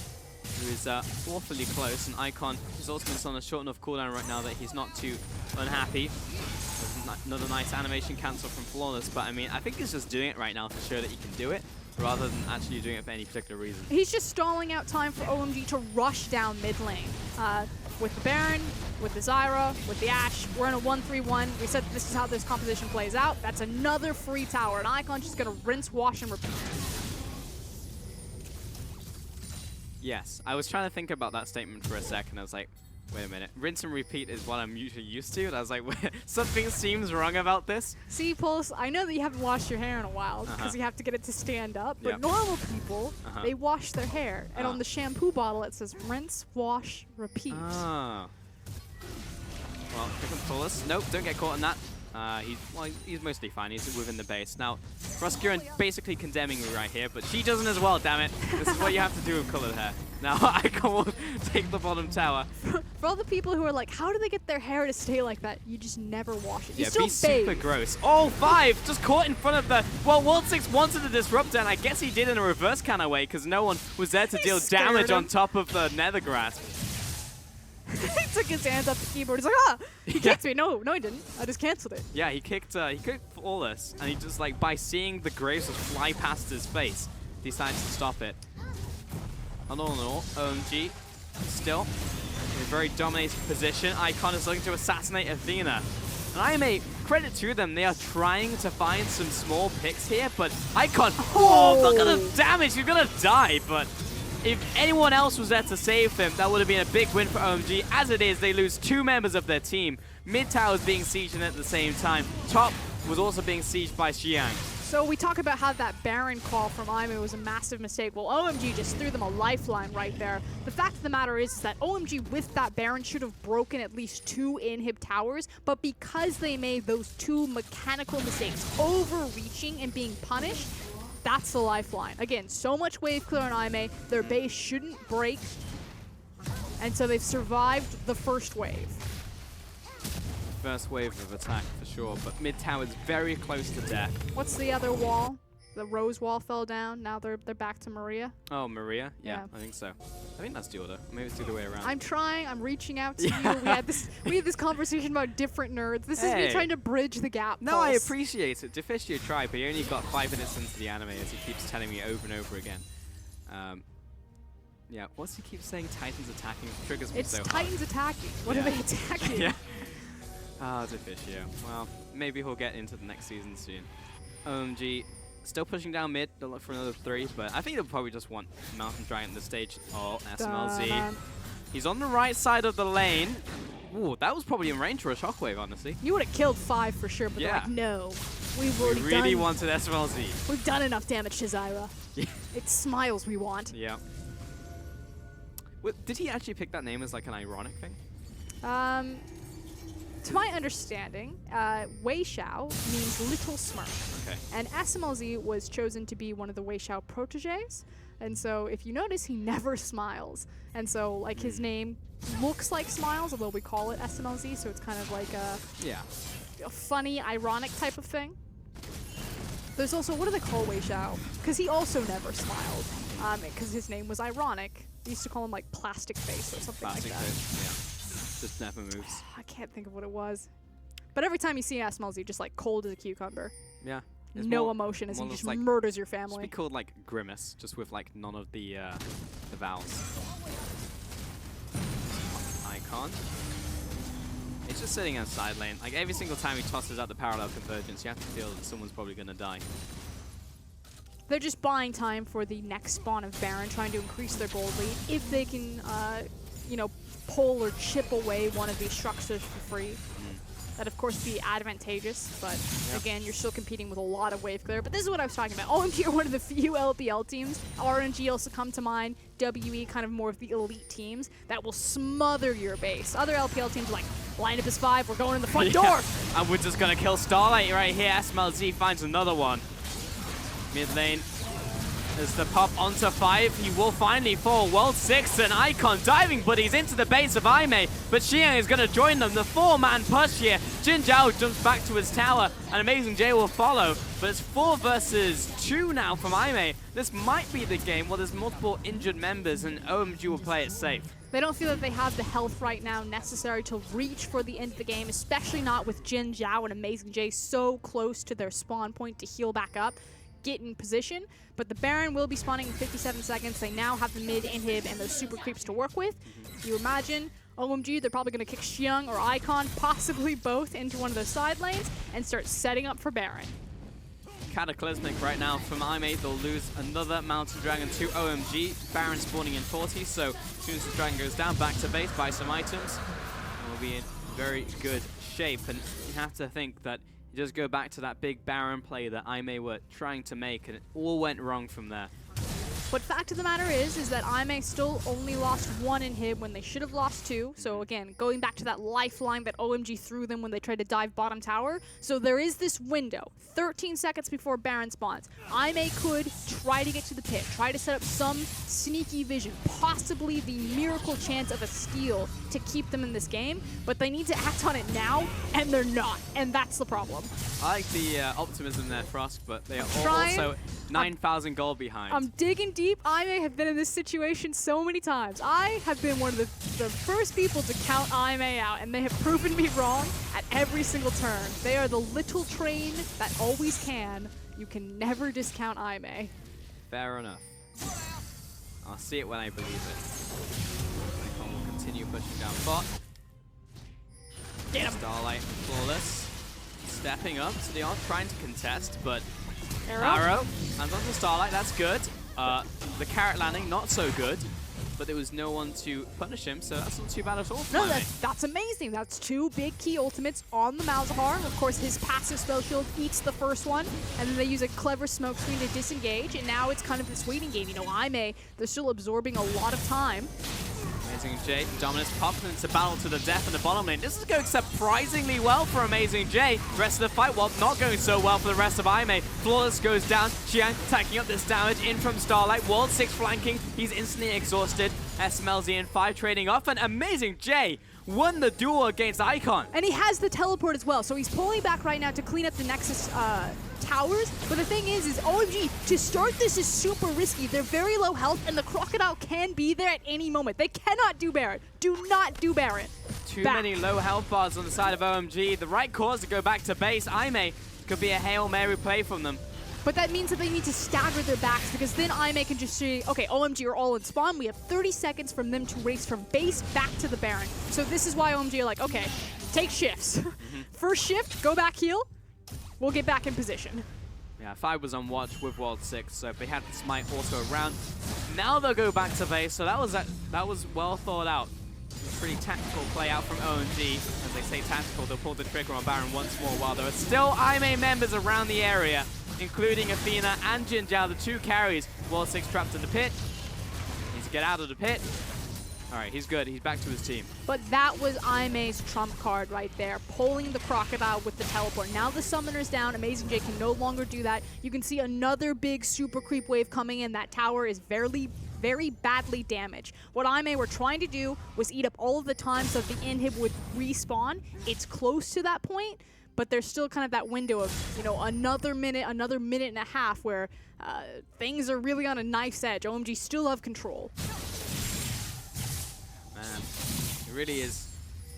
he was awfully close. And Icon, his ultimate's on a short enough cooldown right now that he's not too unhappy. Another nice animation cancel from Flawless, but I mean, I think he's just doing it right now to show that he can do it. rather than actually doing it for any particular reason. He's just stalling out time for OMG to rush down mid lane. With the Baron, with the Zyra, with the Ashe, we're in a 1-3-1. We said this is how this composition plays out. That's another free tower, and Icon just gonna rinse, wash, and repeat. Yes, I was trying to think about that statement for a second. I was like, wait a minute. Rinse and repeat is what I'm usually used to. And I was like, something seems wrong about this. See, Pulse, I know that you haven't washed your hair in a while because you have to get it to stand up, but normal people, they wash their hair. And on the shampoo bottle, it says rinse, wash, repeat. Ah. Well, here comes Paulus. Nope, don't get caught in that. He's mostly fine. He's within the base. Now, Froskuren basically condemning me right here, but she doesn't as well, damn it. This is what you have to do with colored hair. Now, Icon will take the bottom tower. For all the people who are like, how do they get their hair to stay like that? You just never wash it. You Yeah, still be super gross. Oh, 5! Just caught in front of the... Well, World 6 wanted to disrupt it, and I guess he did in a reverse kind of way, because no one was there to deal damage on top of the Nether Grasp. He took his hands off the keyboard. He's like, ah! He kicked me. No, he didn't. I just canceled it. Yeah, he kicked Flawless, and he just, like, by seeing the Graves just fly past his face, decides to stop it. And all in all, OMG still in a very dominating position. Icon is looking to assassinate Athena. And IMA, credit to them, they are trying to find some small picks here, but Icon, oh, look at the damage, he's gonna die, but if anyone else was there to save him, that would have been a big win for OMG. As it is, they lose 2 members of their team. Mid tower is being sieged at the same time. Top was also being sieged by Xiang. So we talk about how that Baron call from Aimu was a massive mistake. Well, OMG just threw them a lifeline right there. The fact of the matter is that OMG with that Baron should have broken at least 2 inhib towers, but because they made those 2 mechanical mistakes, overreaching and being punished, that's the lifeline. Again, so much wave clear on Aime, their base shouldn't break, and so they've survived the first wave. First wave of attack for sure, but mid tower is very close to death. What's the other wall? The Rose wall fell down. Now they're back to Maria. Oh, Maria? Yeah, I think so. I think that's the order. Maybe it's the other way around. I'm trying. I'm reaching out to you. We had this conversation about different nerds. This is me trying to bridge the gap. No, I appreciate it. Defisio tried, but he only got 5 minutes into the anime, as he keeps telling me over and over again. Yeah, what's he keep saying? Titans attacking triggers me so hard. It's Titans attacking. What are they attacking? Yeah. Ah, Defisio. Well, maybe he'll get into the next season soon. OMG. Still pushing down mid, they'll look for another 3, but I think they'll probably just want Mountain Dragon at this stage. Oh, SMLZ. He's on the right side of the lane. Ooh, that was probably in range for a shockwave, honestly. You would have killed 5 for sure, but they're like, no. We really wanted SMLZ. We've done enough damage to Zyra. Yeah. It's Smiles we want. Yeah. Did he actually pick that name as like an ironic thing? To my understanding, Wei Xiao means little smirk. Okay. And SMLZ was chosen to be one of the Wei Xiao proteges. And so if you notice, he never smiles. And so like his name looks like Smiles, although we call it SMLZ, so it's kind of like a funny, ironic type of thing. There's also, what do they call Wei Xiao? Because he also never smiled, because his name was ironic. They used to call him like Plastic Face or something like that. Plastic Face, yeah. Just never moves. I can't think of what it was. But every time you see SMLZ, just like cold as a cucumber. Yeah. No emotion as he just like murders your family. It's called like Grimace, just with like none of the vowels. Icon. It's just sitting in a side lane. Like every single time he tosses out the parallel convergence, you have to feel that someone's probably going to die. They're just buying time for the next spawn of Baron, trying to increase their gold lead. If they can, you know, pull or chip away one of these structures for free. That'd of course be advantageous, but again, you're still competing with a lot of wave clear. But this is what I was talking about. OMG are one of the few LPL teams. RNG also come to mind. WE kind of more of the elite teams that will smother your base. Other LPL teams are like, lineup is 5, we're going in the front door. And we're just gonna kill Starlight right here. SMLZ finds another one. Mid lane. As the pop onto 5, he will finally fall. World 6 and Icon diving, but he's into the base of Aime. But Xiang is going to join them. The 4-man push here. Jin Zhao jumps back to his tower, and Amazing J will follow. But it's 4 versus 2 now from Aime. This might be the game where there's multiple injured members, and OMG will play it safe. They don't feel that they have the health right now necessary to reach for the end of the game, especially not with Jin Zhao and Amazing J so close to their spawn point to heal back up. get in position. But the Baron will be spawning in 57 seconds. They now have the mid inhib and those super creeps to work with. You imagine OMG, they're probably going to kick Xiang or Icon, possibly both, into one of those side lanes and start setting up for Baron. Cataclysmic right now from IMA. They'll lose another Mountain Dragon to OMG. Baron spawning in 40, so as soon as the Dragon goes down, back to base, buy some items. We'll be in very good shape, and you have to think that you just go back to that big Baron play that IMA were trying to make, and it all went wrong from there. But fact of the matter is that IMA still only lost 1 inhib when they should have lost 2. So again, going back to that lifeline that OMG threw them when they tried to dive bottom tower. So there is this window, 13 seconds before Baron spawns. IMA could try to get to the pit, try to set up some sneaky vision, possibly the miracle chance of a steal to keep them in this game. But they need to act on it now, and they're not. And that's the problem. I like the optimism there, Frost, but they are also 9,000 gold behind. I'm digging deep. I may have been in this situation so many times. I have been one of the first people to count IMA out, and they have proven me wrong at every single turn. They are the little train that always can. You can never discount IMA. Fair enough. I'll see it when I believe it. Icon will continue pushing down bot. Get him. Starlight and Flawless stepping up to the arc, trying to contest, but Arrow. Hands on to Starlight, that's good. The carrot landing, not so good, but there was no one to punish him, so that's not too bad at all. No, that's amazing. That's 2 big key ultimates on the Malzahar. Of course, his passive spell shield eats the first one, and then they use a clever smoke screen to disengage, and now it's kind of this waiting game. You know, IMA, they're still absorbing a lot of time. Amazing J, Dominus popping into battle to the death in the bottom lane. This is going surprisingly well for Amazing J. The rest of the fight, well, not going so well for the rest of IMA. Flawless goes down, Xiang tacking up this damage in from Starlight. World 6 flanking, he's instantly exhausted. SMLZ in 5 trading off, and Amazing J won the duel against Icon. And he has the teleport as well, so he's pulling back right now to clean up the Nexus towers. But the thing is OMG, to start this is super risky. They're very low health, and the Crocodile can be there at any moment. They cannot do Baron. Do not do Baron. Too many low health bars on the side of OMG. The right cause to go back to base. IMA could be a Hail Mary play from them. But that means that they need to stagger their backs, because then IMA can just say, okay, OMG are all in spawn. We have 30 seconds from them to race from base back to the Baron. So this is why OMG are like, okay, take shifts. First shift, go back heal. We'll get back in position. Yeah, 5 was on watch with World 6, so they had the smite also around. Now they'll go back to base, so that was well thought out. Pretty tactical play out from OMG. As they say tactical, they'll pull the trigger on Baron once more, while there are still IMA members around the area, including Athena and Jinjiao, the 2 carries. World 6 trapped in the pit. Needs to get out of the pit. All right, he's good. He's back to his team. But that was IMA's trump card right there, pulling the Crocodile with the teleport. Now the Summoner's down. Amazing J can no longer do that. You can see another big super creep wave coming in. That tower is very badly damaged. What IMA were trying to do was eat up all of the time so that the inhib would respawn. It's close to that point, but there's still kind of that window of, you know, another minute and a half where things are really on a knife's edge. OMG still have control. Man, it really is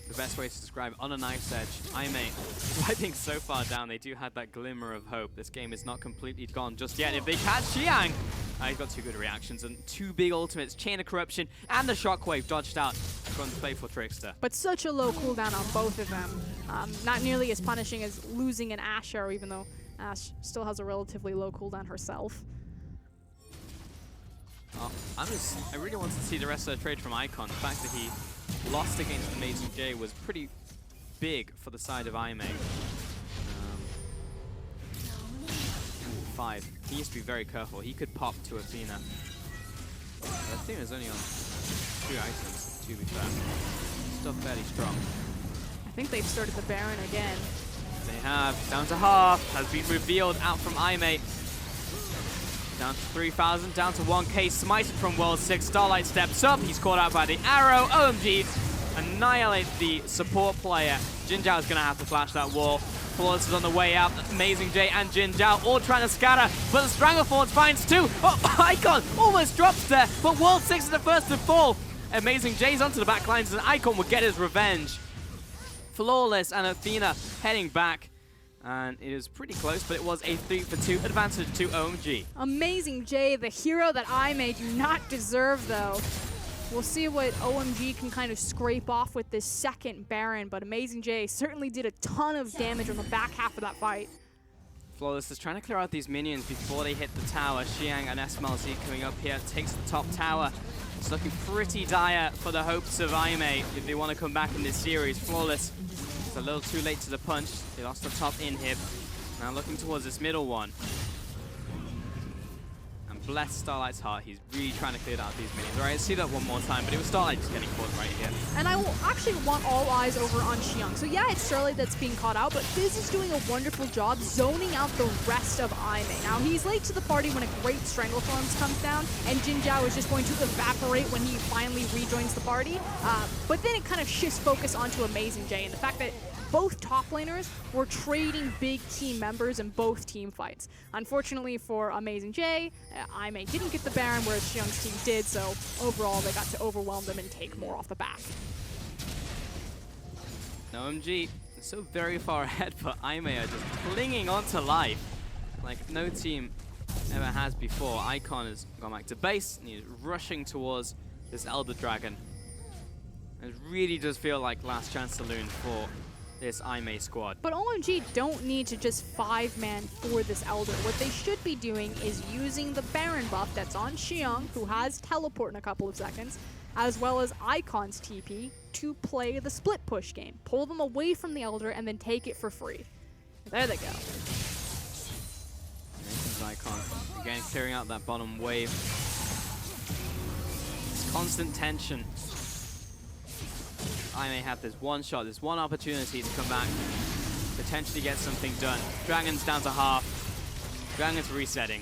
the best way to describe on a knife's edge. IMA, despite being so far down, they do have that glimmer of hope. This game is not completely gone just yet. If they catch Xiang, he's got 2 good reactions and 2 big ultimates, Chain of Corruption and the Shockwave dodged out from the playful Trickster. But such a low cooldown on both of them. Not nearly as punishing as losing an Ashe Arrow, even though Ashe still has a relatively low cooldown herself. I really wanted to see the rest of the trade from Icon. The fact that he lost against Amazing J was pretty big for the side of IMA. 5. He needs to be very careful. He could pop to Athena. Athena's only on 2 items, to be fair. Still fairly strong. I think they've started the Baron again. They have. Down to half. Has been revealed out from IMA. Down to 3,000, down to 1k, smited from World 6. Starlight steps up, he's caught out by the arrow. OMG annihilate the support player. Jinjiao's gonna have to flash that wall. Flawless is on the way out. Amazing J and Jinjiao all trying to scatter, but the Stranglethorn finds 2. Oh, Icon almost drops there, but World 6 is the first to fall. Amazing J's onto the back lines, and Icon will get his revenge. Flawless and Athena heading back. And it is pretty close, but it was a 3-for-2 advantage to OMG. Amazing J, the hero that I may do not deserve, though. We'll see what OMG can kind of scrape off with this second Baron, but Amazing J certainly did a ton of damage on the back half of that fight. Flawless is trying to clear out these minions before they hit the tower. Xiang and SMLZ coming up here, takes the top tower. It's looking pretty dire for the hopes of IMA if they want to come back in this series. Flawless is a little too late to the punch. They lost the top inhib. Now looking towards this middle one. And bless Starlight's heart, he's really trying to clear out these minions. Alright, see that one more time, but it was Starlight just getting caught right here. And I will actually want all eyes over on Xiang. So yeah, it's Starlight that's being caught out, but Fizz is doing a wonderful job zoning out the rest of IMA. Now, he's late to the party when a great Strangleforms comes down, and Jin Zhao is just going to evaporate when he finally rejoins the party. But then it kind of shifts focus onto Amazing J, and the fact that both top laners were trading big team members in both team fights. Unfortunately for Amazing J, IMA didn't get the Baron, whereas Xiang's team did, so overall they got to overwhelm them and take more off the back. OMG is so very far ahead, but IMA are just clinging on to life like no team ever has before. Icon has gone back to base, and he's rushing towards this Elder Dragon. It really does feel like last chance saloon for this IMA squad. But OMG don't need to just 5-man for this Elder. What they should be doing is using the Baron buff that's on Xiang, who has teleport in a couple of seconds, as well as Icon's TP, to play the split push game. Pull them away from the Elder and then take it for free. There they go. Icon again clearing out that bottom wave. It's constant tension. I may have this one shot, this one opportunity to come back, potentially get something done. Dragon's down to half. Dragon's resetting.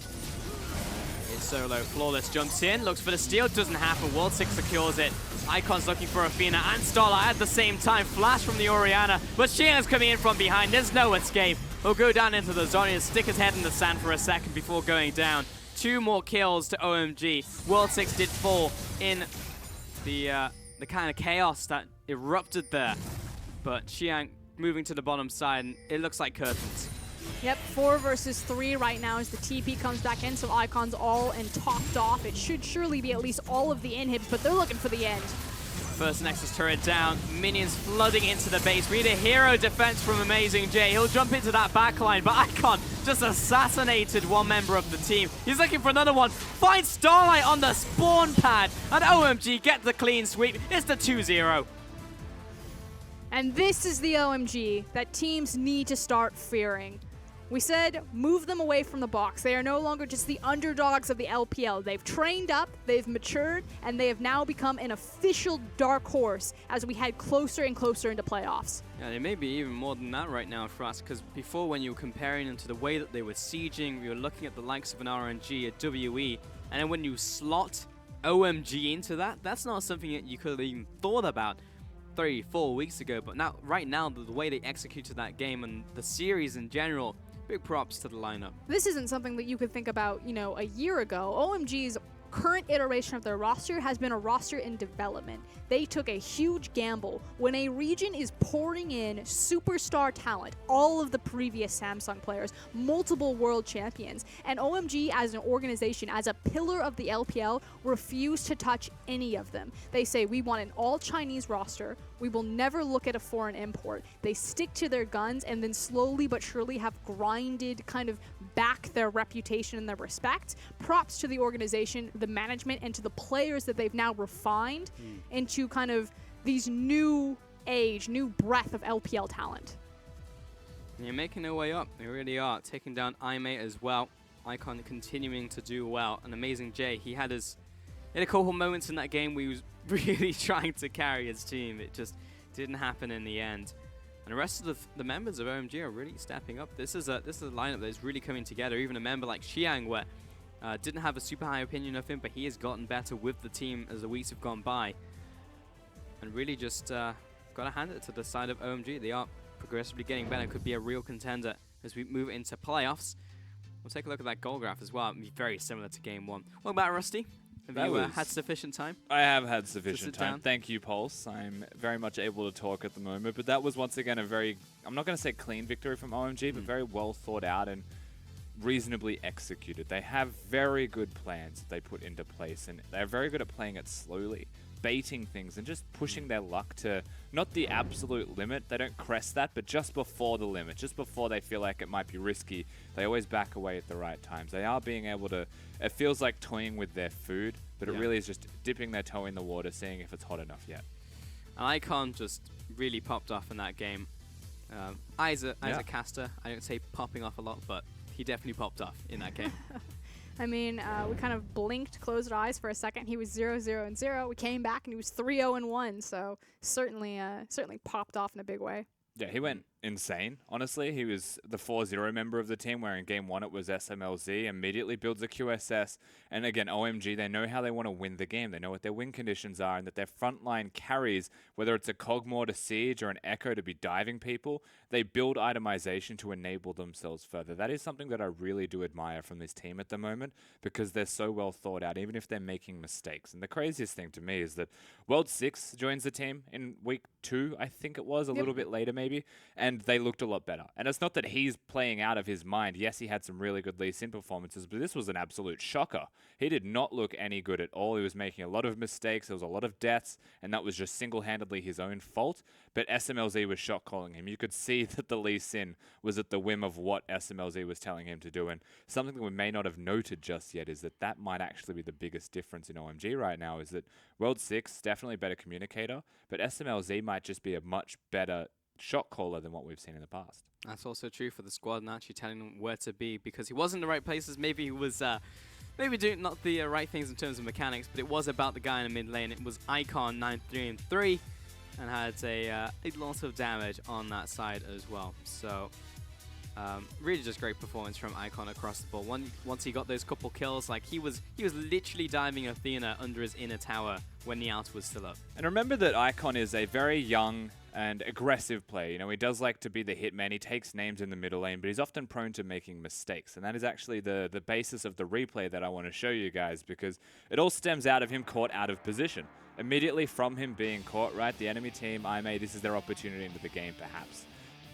It's solo. Flawless jumps in, looks for the steal, doesn't happen. World 6 secures it. Icon's looking for Athena and Starlight at the same time. Flash from the Orianna, but Xiang's coming in from behind. There's no escape. He'll go down into the zone and stick his head in the sand for a second before going down. 2 more kills to OMG. World 6 did fall in the kind of chaos that erupted there. But Xiang moving to the bottom side, and it looks like curtains. Yep, 4 versus 3 right now as the TP comes back in, so Icon's all and topped off. It should surely be at least all of the inhibs, but they're looking for the end. First Nexus turret down, minions flooding into the base. We need a hero defense from Amazing J. He'll jump into that backline, but Icon just assassinated one member of the team. He's looking for another one. Finds Starlight on the spawn pad, and OMG get the clean sweep. It's the 2-0. And this is the OMG that teams need to start fearing. We said move them away from the box. They are no longer just the underdogs of the LPL. They've trained up, they've matured, and they have now become an official dark horse as we head closer and closer into playoffs. Yeah, they may be even more than that right now for us, because before, when you were comparing them to the way that they were sieging, you were looking at the likes of an RNG, a WE, and then when you slot OMG into that, that's not something that you could have even thought about 3-4 weeks ago. But now, right now, the way they executed that game and the series in general, big props to the lineup. This isn't something that you could think about, you know, a year ago. OMG's current iteration of their roster has been a roster in development. They took a huge gamble. When a region is pouring in superstar talent, all of the previous Samsung players, multiple world champions, and OMG as an organization, as a pillar of the LPL, refused to touch any of them. They say, we want an all-Chinese roster. We will never look at a foreign import. They stick to their guns and then slowly but surely have grinded kind of back their reputation and their respect. Props to the organization, the management, and to the players that they've now refined into kind of these new age, new breath of LPL talent. And you're making their way up. They really are. Taking down IMA as well. Icon continuing to do well. An Amazing J. He had a couple moments in that game where he was really trying to carry his team. It just didn't happen in the end. And the rest of the members of OMG are really stepping up. This is a lineup that is really coming together. Even a member like Xiang, where didn't have a super high opinion of him, but he has gotten better with the team as the weeks have gone by. And really just got to hand it to the side of OMG. They are progressively getting better. Could be a real contender as we move into playoffs. We'll take a look at that goal graph as well. It'll be very similar to game 1. Welcome back, Rusty. Have That you was- had sufficient time? I have had sufficient sit time. down? Thank you, Pulse. I'm very much able to talk at the moment. But that was once again a very, I'm not going to say clean victory from OMG, but very well thought out and reasonably executed. They have very good plans that they put into place, and they're very good at playing it slowly, baiting things and just pushing their luck to not the absolute limit. They don't crest that, but just before the limit, just before they feel like it might be risky, they always back away at the right times. They are being able to, it feels like toying with their food, but it really is just dipping their toe in the water, seeing if it's hot enough yet. And Icon just really popped off in that game. As a caster, I don't say popping off a lot, but he definitely popped off in that game. I mean, we kind of blinked, closed our eyes for a second. He was 0-0-0. We came back and he was 3-0-1. So certainly popped off in a big way. Yeah, he went insane, honestly. He was the 4-0 member of the team, where in game 1 it was SMLZ, immediately builds a QSS. And again, OMG, they know how they want to win the game. They know what their win conditions are, and that their frontline carries, whether it's a Cogmore to Siege or an Echo to be diving people, they build itemization to enable themselves further. That is something that I really do admire from this team at the moment, because they're so well thought out, even if they're making mistakes. And the craziest thing to me is that World 6 joins the team in week 2, I think it was, a little bit later maybe, and they looked a lot better. And it's not that he's playing out of his mind. Yes, he had some really good Lee Sin performances, but this was an absolute shocker. He did not look any good at all. He was making a lot of mistakes. There was a lot of deaths, and that was just single-handedly his own fault. But SMLZ was shot calling him. You could see that the Lee Sin was at the whim of what SMLZ was telling him to do. And something that we may not have noted just yet is that that might actually be the biggest difference in OMG right now, is that World 6, definitely a better communicator, but SMLZ might just be a much better shot caller than what we've seen in the past. That's also true for the squad, and actually telling him where to be, because he was in the right places. Maybe he was maybe doing not the right things in terms of mechanics, but it was about the guy in the mid lane. It was Icon 9-3-3 and had a lot of damage on that side as well. So really just great performance from Icon across the board. Once he got those couple kills, like he was literally diving Athena under his inner tower when the ult was still up. And remember that Icon is a very young and aggressive player. You know, he does like to be the hitman. He takes names in the middle lane, but he's often prone to making mistakes. And that is actually the basis of the replay that I want to show you guys, because it all stems out of him caught out of position. Immediately from him being caught, right? The enemy team, IMA, this is their opportunity into the game, perhaps.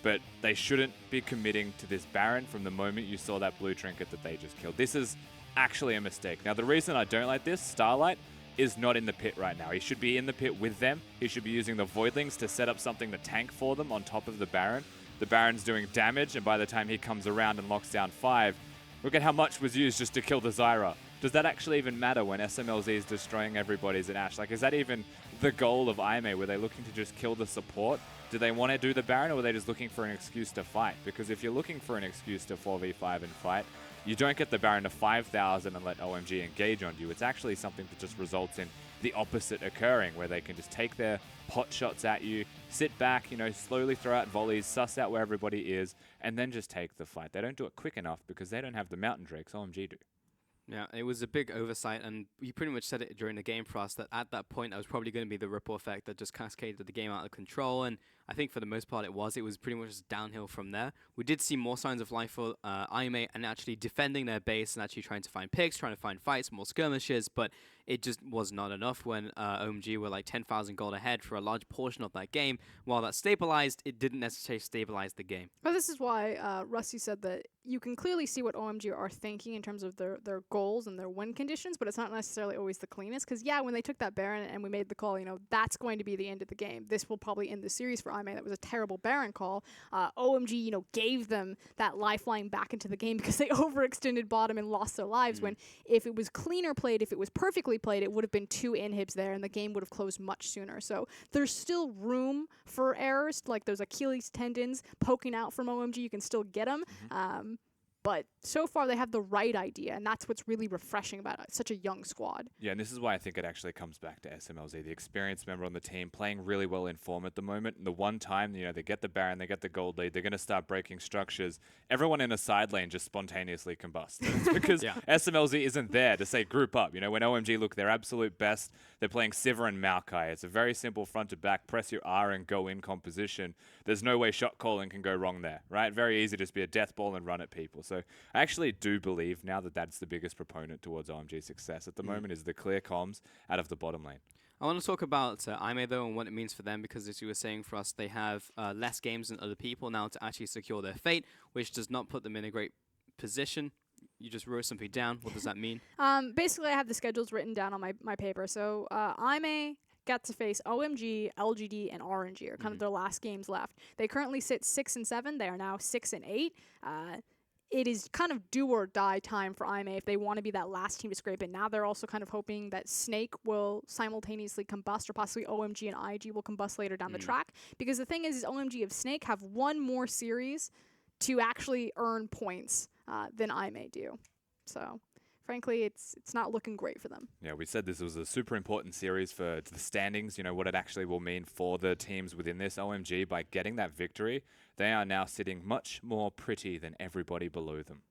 But they shouldn't be committing to this Baron from the moment you saw that blue trinket that they just killed. This is actually a mistake. Now, the reason I don't like this, Starlight is not in the pit right now. He should be in the pit with them. He should be using the Voidlings to set up something to tank for them on top of the Baron. The Baron's doing damage, and by the time he comes around and locks down 5, look at how much was used just to kill the Zyra. Does that actually even matter when SMLZ is destroying everybody's at Ashe? Like, is that even the goal of IMA? Were they looking to just kill the support? Do they want to do the Baron, or were they just looking for an excuse to fight? Because if you're looking for an excuse to 4v5 and fight, you don't get the Baron to 5,000 and let OMG engage on you. It's actually something that just results in the opposite occurring, where they can just take their pot shots at you, sit back, you know, slowly throw out volleys, suss out where everybody is, and then just take the fight. They don't do it quick enough because they don't have the Mountain Drakes. OMG do. Yeah, it was a big oversight, and you pretty much said it during the game for us that at that point that was probably going to be the ripple effect that just cascaded the game out of control, and I think for the most part it was pretty much just downhill from there. We did see more signs of life for IMA and actually defending their base and actually trying to find picks, trying to find fights, more skirmishes, but it just was not enough when OMG were like 10,000 gold ahead for a large portion of that game. While that stabilized, it didn't necessarily stabilize the game. Well, this is why Rusty said that you can clearly see what OMG are thinking in terms of their goals and their win conditions, but it's not necessarily always the cleanest. Because, yeah, when they took that Baron and we made the call, you know, that's going to be the end of the game. This will probably end the series for IMA. That was a terrible Baron call. OMG, you know, gave them that lifeline back into the game because they overextended bottom and lost their lives, when if it was cleaner played, if it was perfectly played, it would have been 2 inhibs there and the game would have closed much sooner. So there's still room for errors, like those Achilles tendons poking out from OMG. You can still get them. But so far, they have the right idea, and that's what's really refreshing about such a young squad. Yeah, and this is why I think it actually comes back to SMLZ, the experienced member on the team, playing really well in form at the moment. And the one time, you know, they get the Baron, they get the gold lead, they're going to start breaking structures. Everyone in a side lane just spontaneously combusts. It's because SMLZ isn't there to say group up. You know, when OMG look their absolute best, they're playing Sivir and Maokai. It's a very simple front to back, press your R and go in composition. There's no way shot calling can go wrong there, right? Very easy to just be a death ball and run at people. So So I actually do believe now that that's the biggest proponent towards OMG's success at the moment is the clear comms out of the bottom lane. I want to talk about IMA though and what it means for them, because as you were saying, for us, they have less games than other people now to actually secure their fate, which does not put them in a great position. You just wrote something down. What does that mean? Basically, I have the schedules written down on my paper. So IMA got to face OMG, LGD, and RNG are kind of their last games left. They currently sit 6 and 7. They are now 6 and 8. It is kind of do or die time for IMA if they want to be that last team to scrape in. Now they're also kind of hoping that Snake will simultaneously combust, or possibly OMG and IG will combust later down the track. Because the thing is OMG and Snake have one more series to actually earn points than IMA do. So frankly, it's not looking great for them. Yeah, we said this was a super important series for the standings, you know, what it actually will mean for the teams within this. OMG, by getting that victory, they are now sitting much more pretty than everybody below them.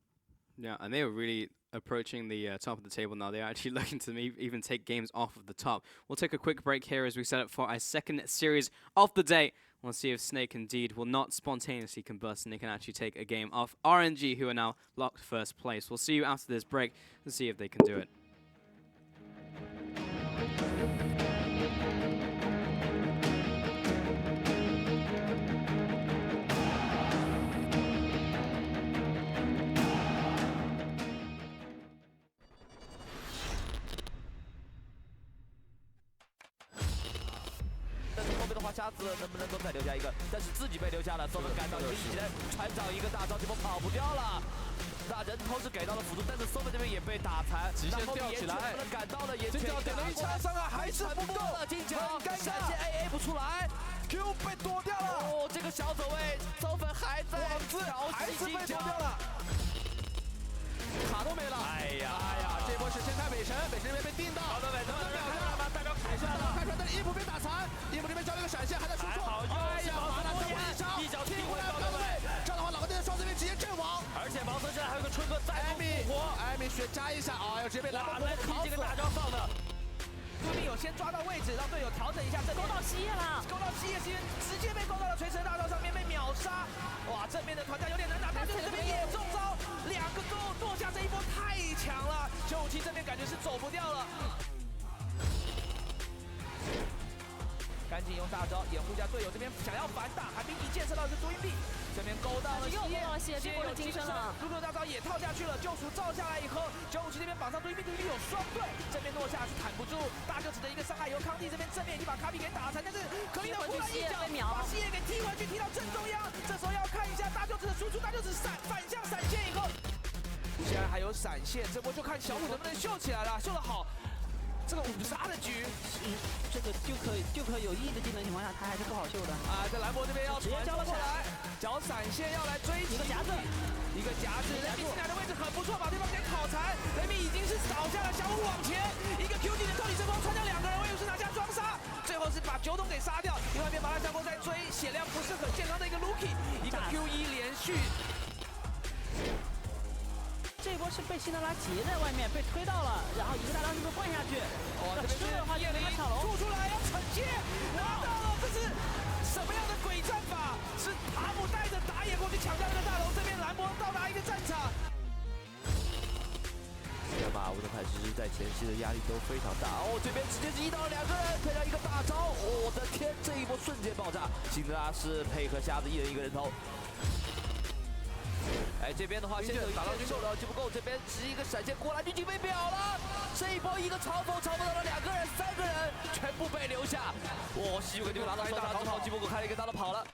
Yeah, and they were really approaching the top of the table now. They're actually looking to even take games off of the top. We'll take a quick break here as we set up for our second series of the day. We'll see if Snake indeed will not spontaneously combust and they can actually take a game off RNG, who are now locked first place. We'll see you after this break and see if they can do it.瞎子能不能够再留下一个？但是自己被留下了，所以赶到一个一人船长一个大招，结果跑不掉了。那人头是给到了辅助，但是 Sober 这边也被打残，极限吊起来，赶到了岩泉，点了一枪伤害还是不够，金球闪现 AA 不出来 ，Q 被躲掉了。哦，这个小走位，Sober还在调戏金球。卡都没了，哎呀，这波是先开北神，北神这边被定到，好的，北神能秒掉吗？代表凯出来了，凯出来，但是伊普被打残，伊普这边交了一个闪现，还在输出，哎呀，马上最后一招，踢回来高队，这样的话老哥队的双这边直接阵亡，而且盲僧现在还有个春哥再度复活，艾米血加一下，哎呦，直接被蓝波烤死，这个大招放的。朱斌有先抓到位置，让队友调整一下阵面，勾到西叶了，勾到西叶，西叶直接被勾到了锤神大招上面，被秒杀。哇，正面的团战有点难打，大舅这边也中招，两个勾剁下，这一波太强了，957这边感觉是走不掉了。赶紧用大招掩护一下队友，这边想要反打，还没一见射到是朱茵币，这边勾到了西叶，这波的金身了，如果大招也套下去了，救赎照下来以后，957这边绑上朱茵币，朱茵币有双对，正面落下是坦不住，大舅子的一个伤害由康帝这边正面已经把卡比给打残，但是可以的忽然一脚把西叶给踢回去，踢到正中央，这时候要看一下大舅子的输出，大舅子反向闪现以后，现在还有闪现，这波就看小虎能不能秀起来了，秀得好。这个五杀的局，这个就可有意义的技能情况下，他还是不好秀的啊！在兰博这边要直接交了过来，脚闪现要来追击，一个夹子，雷米进来的位置很不错，把对方给烤残，雷米已经是倒下了，小虎往前，一个 Q 技能透底之光穿掉两个人，威武是拿下双杀，最后是把九董给杀掉，另外一边麻辣香锅在追，血量不是很健康的一个 Lucky， 一个 Q1连续。这一波是被辛德拉截在外面，被推到了，然后一个大招是不是换下去？哦，这边是的话就被他抢龙，吐出来要惩戒，拿到了，这是什么样的鬼战法？是塔姆带着打野过去抢下这个大龙，这边兰博到达一个战场。这把乌德凯其实在前期的压力都非常大哦，这边直接击到了两个人，配上一个大招，我的天，这一波瞬间爆炸，辛德拉是配合瞎子一人一个人头。哎，这边的话，先手打到军手的就不够，这边是一个闪现过来，已经被秒了。这一波一个嘲讽，嘲讽到了两个人、3个人，全部被留下。哇，西游给这个拿到双杀之后，基波狗开了一个大招跑了。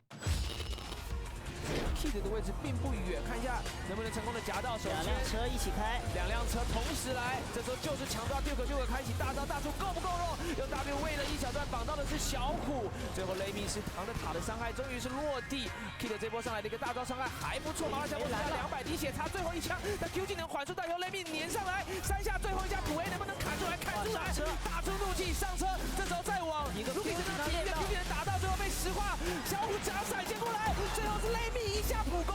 Kid 的位置并不远，看一下能不能成功的夹到。首先2辆车一起开，2辆车同时来，这时候就是强抓 Duke 开启大招，大树够不够弱？用 W 为了一小段绑到的是小虎，最后雷米是扛着塔的伤害终于是落地。Kid 这波上来的一个大招伤害还不错，麻辣香锅拿200滴血，差最后一枪，但 Q 技能缓速带由雷米粘上来，3下最后一下普 A 能不能砍出来？砍出来，打出怒气上车，这时候再往一个 Q 技能打到，最后被石化，小虎夹闪现过来，最后是雷米一下普攻。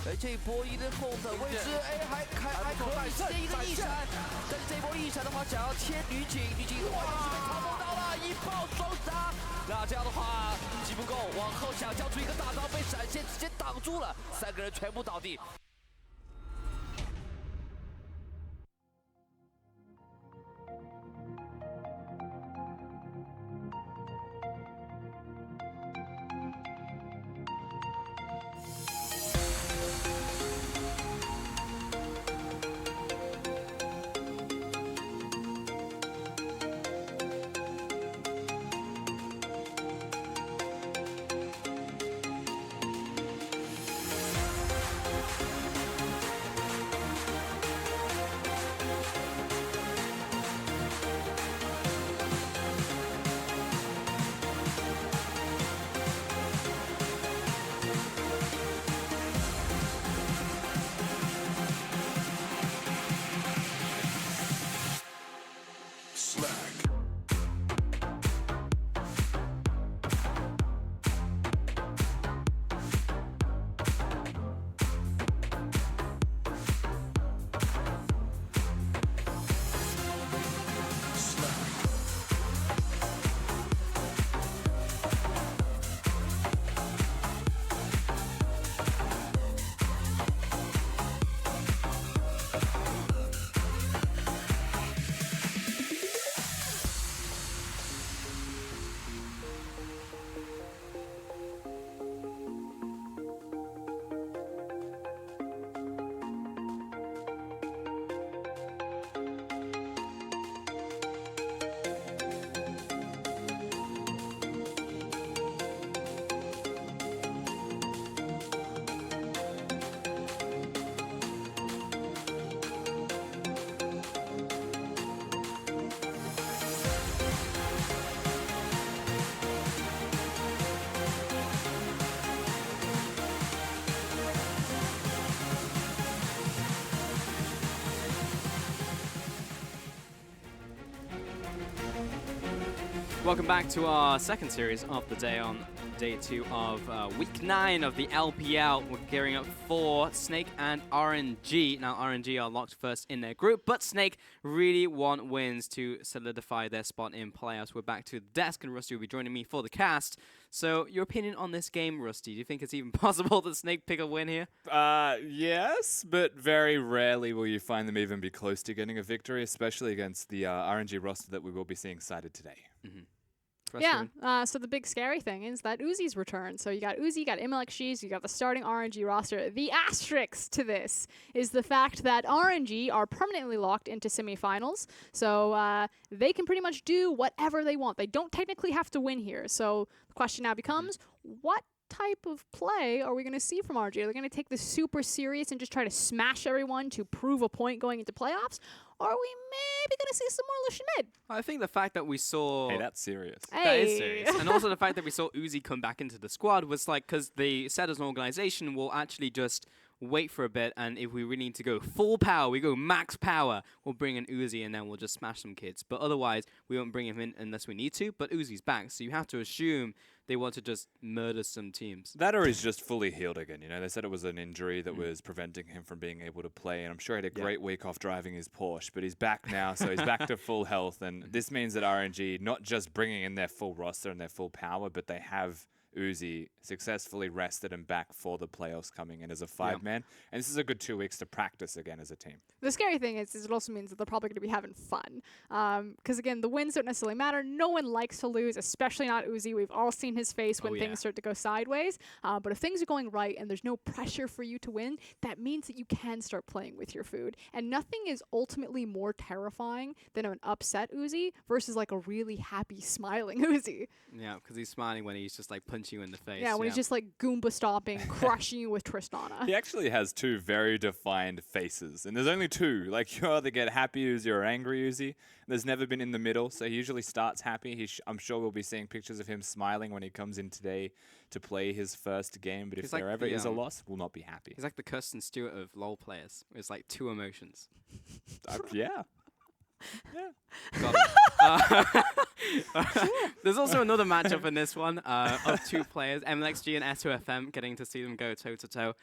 哎，这一波一人后的位置，哎，还可以直接一个一闪，但是这一波一闪的话，想要切女警，哇，是被嘲讽到了，一炮双杀。那这样的话击不够，往后想交出一个大招，被闪现直接挡住了，3个人全部倒地。Welcome back to our second series of the day on day 2 of week 9 of the LPL. We're gearing up for Snake and RNG. Now, RNG are locked first in their group, but Snake really want wins to solidify their spot in playoffs. We're back to the desk, and Rusty will be joining me for the cast. So, your opinion on this game, Rusty? Do you think it's even possible that Snake pick a win here? Yes, but very rarely will you find them even be close to getting a victory, especially against the RNG roster that we will be seeing sided today. Yeah, so the big scary thing is that Uzi's return. So you got Uzi, you got MLXGs, you got the starting RNG roster. The asterisk to this is the fact that RNG are permanently locked into semifinals. So they can pretty much do whatever they want. They don't technically have to win here. So the question now becomes, what type of play are we going to see from RNG? Are they going to take this super serious and just try to smash everyone to prove a point going into playoffs? Or are we maybe going to see some more Lucian mid? I think the fact that we saw... Hey, that's serious. That is serious. And also the fact that we saw Uzi come back into the squad was like, because they said as an organization, we'll actually just wait for a bit, and if we really need to go full power, we go max power, we'll bring in Uzi, and then we'll just smash some kids. But otherwise, we won't bring him in unless we need to. But Uzi's back, so you have to assume they want to just murder some teams. That or he's just fully healed again. You know, they said it was an injury that was preventing him from being able to play, and I'm sure he had a great week off driving his Porsche, but he's back now, so he's back to full health, and this means that RNG not just bringing in their full roster and their full power, but they have Uzi successfully rested and back for the playoffs coming in as a 5-man. And this is a good 2 weeks to practice again as a team. The scary thing is it also means that they're probably going to be having fun. Because, again, the wins don't necessarily matter. No one likes to lose, especially not Uzi. We've all seen his face when things start to go sideways. But if things are going right and there's no pressure for you to win, that means that you can start playing with your food. And nothing is ultimately more terrifying than an upset Uzi versus, like, a really happy, smiling Uzi. Yeah, because he's smiling when he's just, like, punching you in the face. Yeah, when he's just, like, Goomba stomping, crushing you with Tristana. He actually has 2 very defined faces, and there's only 2. Like, you either get happy Uzi or angry Uzi. There's never been in the middle, so he usually starts happy. I'm sure we'll be seeing pictures of him smiling when he comes in today to play his first game, but if there ever is a loss, we'll not be happy. He's like the Kirsten Stewart of LoL players. It's like 2 emotions. Yeah. There's also another matchup in this one of 2 players, MLXG and S2FM, getting to see them go toe-to-toe.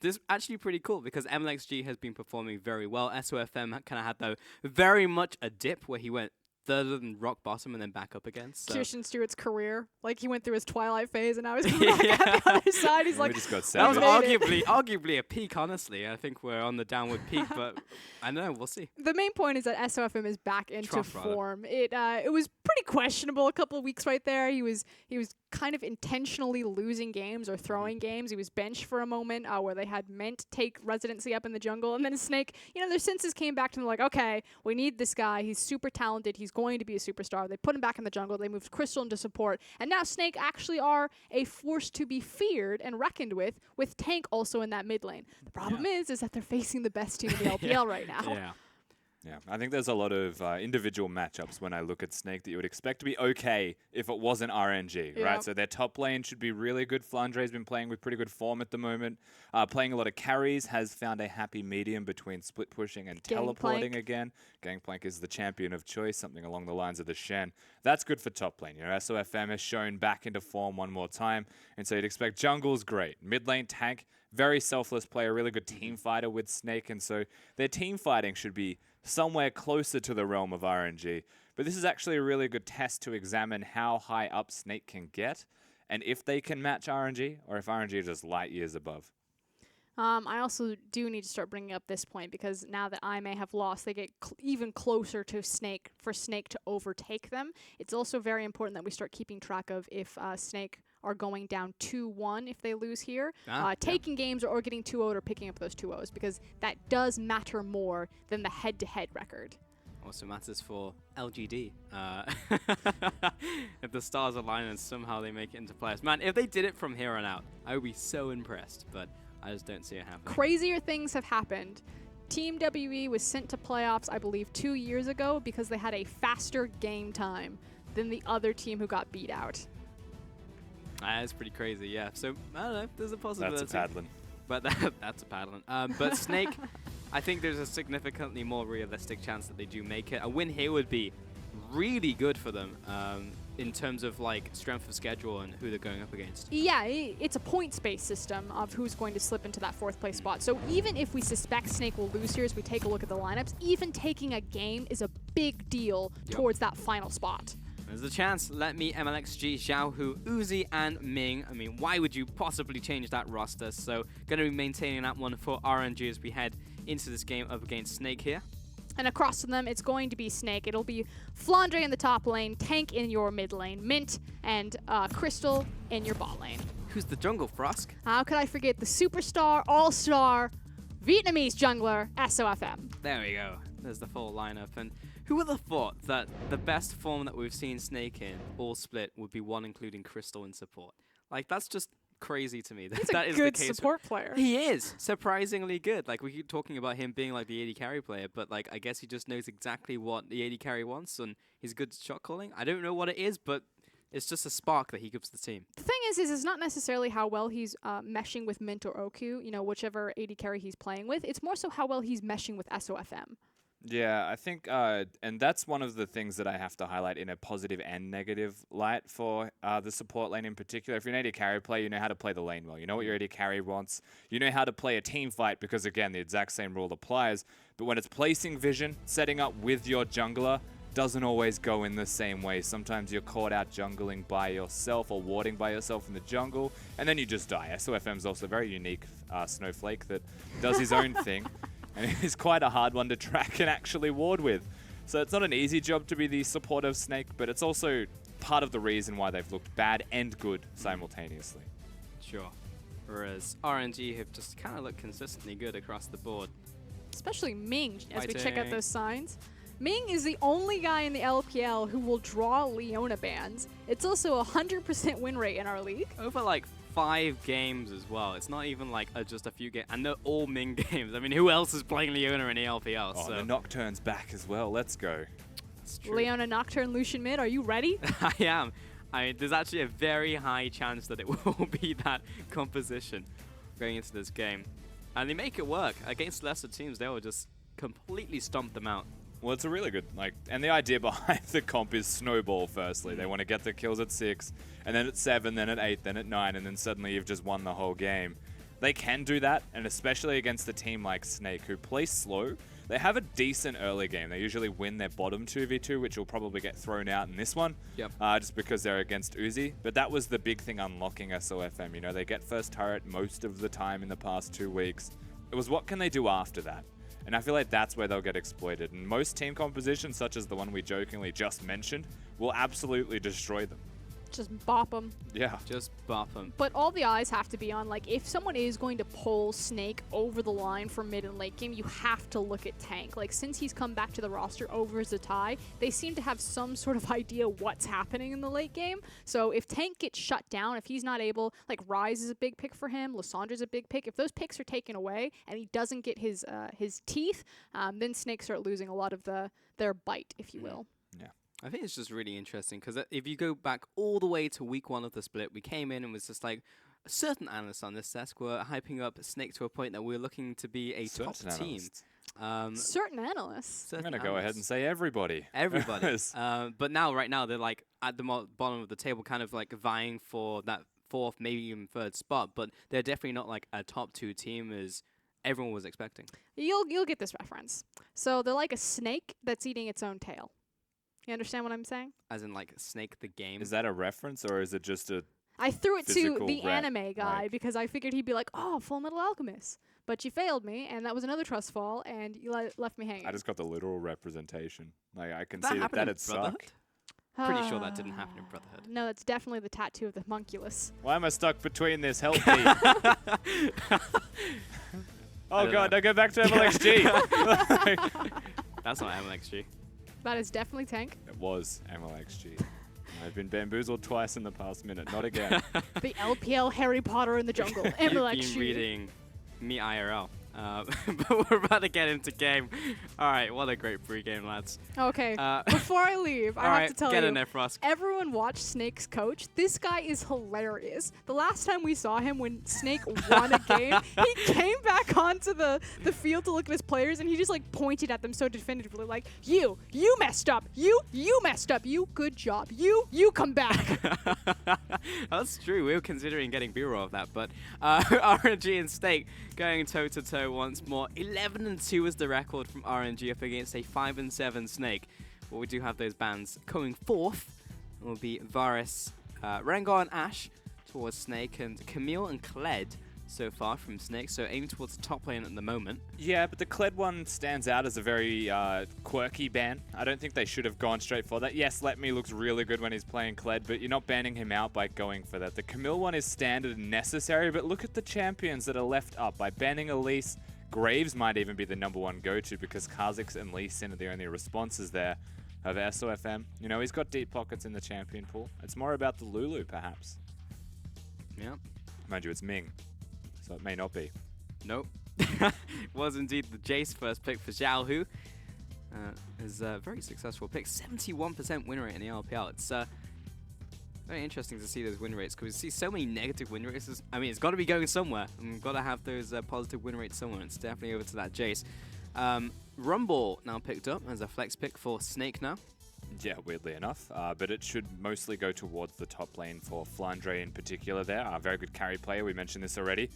This is actually pretty cool because MLXG has been performing very well. S2FM kind of had, though, very much a dip where he went further than rock bottom and then back up again. So. Kirsten Stewart's career, like he went through his twilight phase and now he's coming back at the other side. He's like, just got that was savage. arguably a peak, honestly. I think we're on the downward peak, but I don't know, we'll see. The main point is that SOFM is back into Trough, rather. form. It was pretty questionable a couple of weeks right there. He was kind of intentionally losing games or throwing games. He was benched for a moment where they had meant take residency up in the jungle, and then Snake, their senses came back to them like, okay, we need this guy. He's super talented. He's going to be a superstar. They put him back in the jungle. They moved Crystal into support, and now Snake actually are a force to be feared and reckoned with Tank also in that mid lane. The problem is that they're facing the best team in the LPL right now. Yeah. Yeah, I think there's a lot of individual matchups when I look at Snake that you would expect to be okay if it wasn't RNG, right? So their top lane should be really good. Flandre's been playing with pretty good form at the moment. Playing a lot of carries, has found a happy medium between split pushing and teleporting again. Gangplank is the champion of choice, something along the lines of the Shen. That's good for top lane. SOFM has shown back into form one more time, and so you'd expect jungle's great. Mid lane tank, very selfless player, really good team fighter with Snake, and so their team fighting should be somewhere closer to the realm of RNG. But this is actually a really good test to examine how high up Snake can get, and if they can match RNG, or if RNG is just light years above. I also do need to start bringing up this point because now that I may have lost, they get even closer to Snake for Snake to overtake them. It's also very important that we start keeping track of if Snake are going down 2-1 if they lose here. Taking games or getting 2-0 or picking up those 2-0s because that does matter more than the head-to-head record. Also matters for LGD. If the stars align and somehow they make it into playoffs. Man, if they did it from here on out, I would be so impressed, but I just don't see it happening. Crazier things have happened. Team WE was sent to playoffs, I believe, 2 years ago because they had a faster game time than the other team who got beat out. That's pretty crazy, yeah. So, I don't know, there's a possibility. That's a paddling. But that's a paddling. But Snake, I think there's a significantly more realistic chance that they do make it. A win here would be really good for them in terms of like strength of schedule and who they're going up against. Yeah, it's a points-based system of who's going to slip into that fourth place spot. So even if we suspect Snake will lose here as we take a look at the lineups, even taking a game is a big deal towards that final spot. There's a chance. Let me MLXG, Xiaohu, Uzi, and Ming. I mean, why would you possibly change that roster? So, going to be maintaining that one for RNG as we head into this game up against Snake here. And across from them, it's going to be Snake. It'll be Flandre in the top lane, Tank in your mid lane, Mint and Crystal in your bot lane. Who's the jungle, Frosk? How could I forget the superstar, all-star, Vietnamese jungler, SOFM. There we go. There's the full lineup. And who would have thought that the best form that we've seen Snake in, all split, would be one including Crystal in support? Like, that's just crazy to me. He's that a is good the case. support player. He is surprisingly good. Like, we keep talking about him being like the AD carry player, but like I guess he just knows exactly what the AD carry wants, and he's good at shot calling. I don't know what it is, but it's just a spark that he gives the team. The thing is it's not necessarily how well he's meshing with Mint or Oku, you know, whichever AD carry he's playing with. It's more so how well he's meshing with SOFM. Yeah, I think, and that's one of the things that I have to highlight in a positive and negative light for the support lane in particular. If you're an AD carry player, you know how to play the lane well. You know what your AD carry wants. You know how to play a team fight because, again, the exact same rule applies. But when it's placing vision, setting up with your jungler, doesn't always go in the same way. Sometimes you're caught out jungling by yourself or warding by yourself in the jungle, and then you just die. SOFM's also a very unique snowflake that does his own thing. And it's quite a hard one to track and actually ward with. So it's not an easy job to be the support of Snake, but it's also part of the reason why they've looked bad and good simultaneously. Sure. Whereas RNG have just kind of looked consistently good across the board. Especially Ming, as we check out those signs. Ming is the only guy in the LPL who will draw Leona bans. It's also a 100% win rate in our league. Over like 5 games as well. It's not even like just a few games. And they're all Ming games. I mean, who else is playing Leona in the LPL? Oh, so. the Nocturne's back as well. Let's go. Leona, Nocturne, Lucian mid, are you ready? I am. I mean, there's actually a very high chance that it will be that composition going into this game. And they make it work. Against lesser teams, they will just completely stomp them out. Well, it's a really good, and the idea behind the comp is snowball, firstly. They want to get the kills at 6, and then at 7, then at 8, then at 9, and then suddenly you've just won the whole game. They can do that, and especially against a team like Snake, who play slow. They have a decent early game. They usually win their bottom 2v2, which will probably get thrown out in this one. Yep. Just because they're against Uzi. But that was the big thing unlocking SOFM. You know, they get first turret most of the time in the past 2 weeks. It was what can they do after that? And I feel like that's where they'll get exploited. And most team compositions, such as the one we jokingly just mentioned, will absolutely destroy them. Just bop them. Yeah. Just bop them. But all the eyes have to be on, like, if someone is going to pull Snake over the line for mid and late game, you have to look at Tank. Like, since he's come back to the roster over Zatai, they seem to have some sort of idea what's happening in the late game. So if Tank gets shut down, if he's not able, like, Ryze is a big pick for him, Lissandra's a big pick. If those picks are taken away and he doesn't get his teeth, then Snake start losing a lot of their bite, if you will. Yeah. I think it's just really interesting because if you go back all the way to week 1 of the split, we came in and was just like, certain analysts on this desk were hyping up Snake to a point that we were looking to be a top team. Certain analysts. I'm going to go ahead and say everybody. Everybody. But now, right now, they're like at the bottom of the table, kind of like vying for that 4th, maybe even 3rd spot. But they're definitely not like a top 2 team as everyone was expecting. You'll get this reference. So they're like a snake that's eating its own tail. You understand what I'm saying? As in, like, Snake the game. Is that a reference, or is it just a I threw it to the rap, anime guy because I figured he'd be like, oh, Full Metal Alchemist. But you failed me, and that was another trust fall, and you left me hanging. I just got the literal representation. Like, I can That see that happened in that'd suck. Brotherhood? Pretty sure that didn't happen in Brotherhood. No, that's definitely the tattoo of the homunculus. Why am I stuck between this? Help me. Oh, God, no, go back to MLXG. That's not MLXG. That is definitely Tank. It was MLXG. I've been bamboozled twice in the past minute. Not again. The LPL Harry Potter in the jungle. MLXG. You've been reading me IRL. But we're about to get into game. All right, what a great pre-game, lads. Okay, before I leave, I have to tell get you, in there, Frost. everyone watch Snake's coach. This guy is hilarious. The last time we saw him when Snake won a game, he came back onto the field to look at his players, and he just like pointed at them so definitively, like, you messed up. You messed up. You, good job. You come back. That's true. We were considering getting B-roll of that, but RNG and Snake going toe-to-toe once more. 11-2 is the record from RNG up against a 5-7 Snake. But we do have those bans. Going 4th will be Varus, Rengar and Ashe towards Snake, and Camille and Kled so far from Snake, so aiming towards the top lane at the moment. Yeah, but the Kled one stands out as a very quirky ban. I don't think they should have gone straight for that. Yes, Let Me looks really good when he's playing Kled, but you're not banning him out by going for that. The Camille one is standard and necessary, but look at the champions that are left up. By banning Elise, Graves might even be the #1 go-to because Kha'Zix and Lee Sin are the only responses there of SOFM. You know, he's got deep pockets in the champion pool. It's more about the Lulu, perhaps. Yeah. Mind you, it's Ming. So it may not be. Nope. Was indeed the Jace first pick for Xiao Hu. Is a very successful pick. 71% win rate in the LPL. It's very interesting to see those win rates because we see so many negative win rates. I mean, it's got to be going somewhere. And we've got to have those positive win rates somewhere. It's definitely over to that Jace. Rumble now picked up as a flex pick for Snake now. Yeah, weirdly enough. But it should mostly go towards the top lane for Flandre in particular there. A very good carry player. We mentioned this already.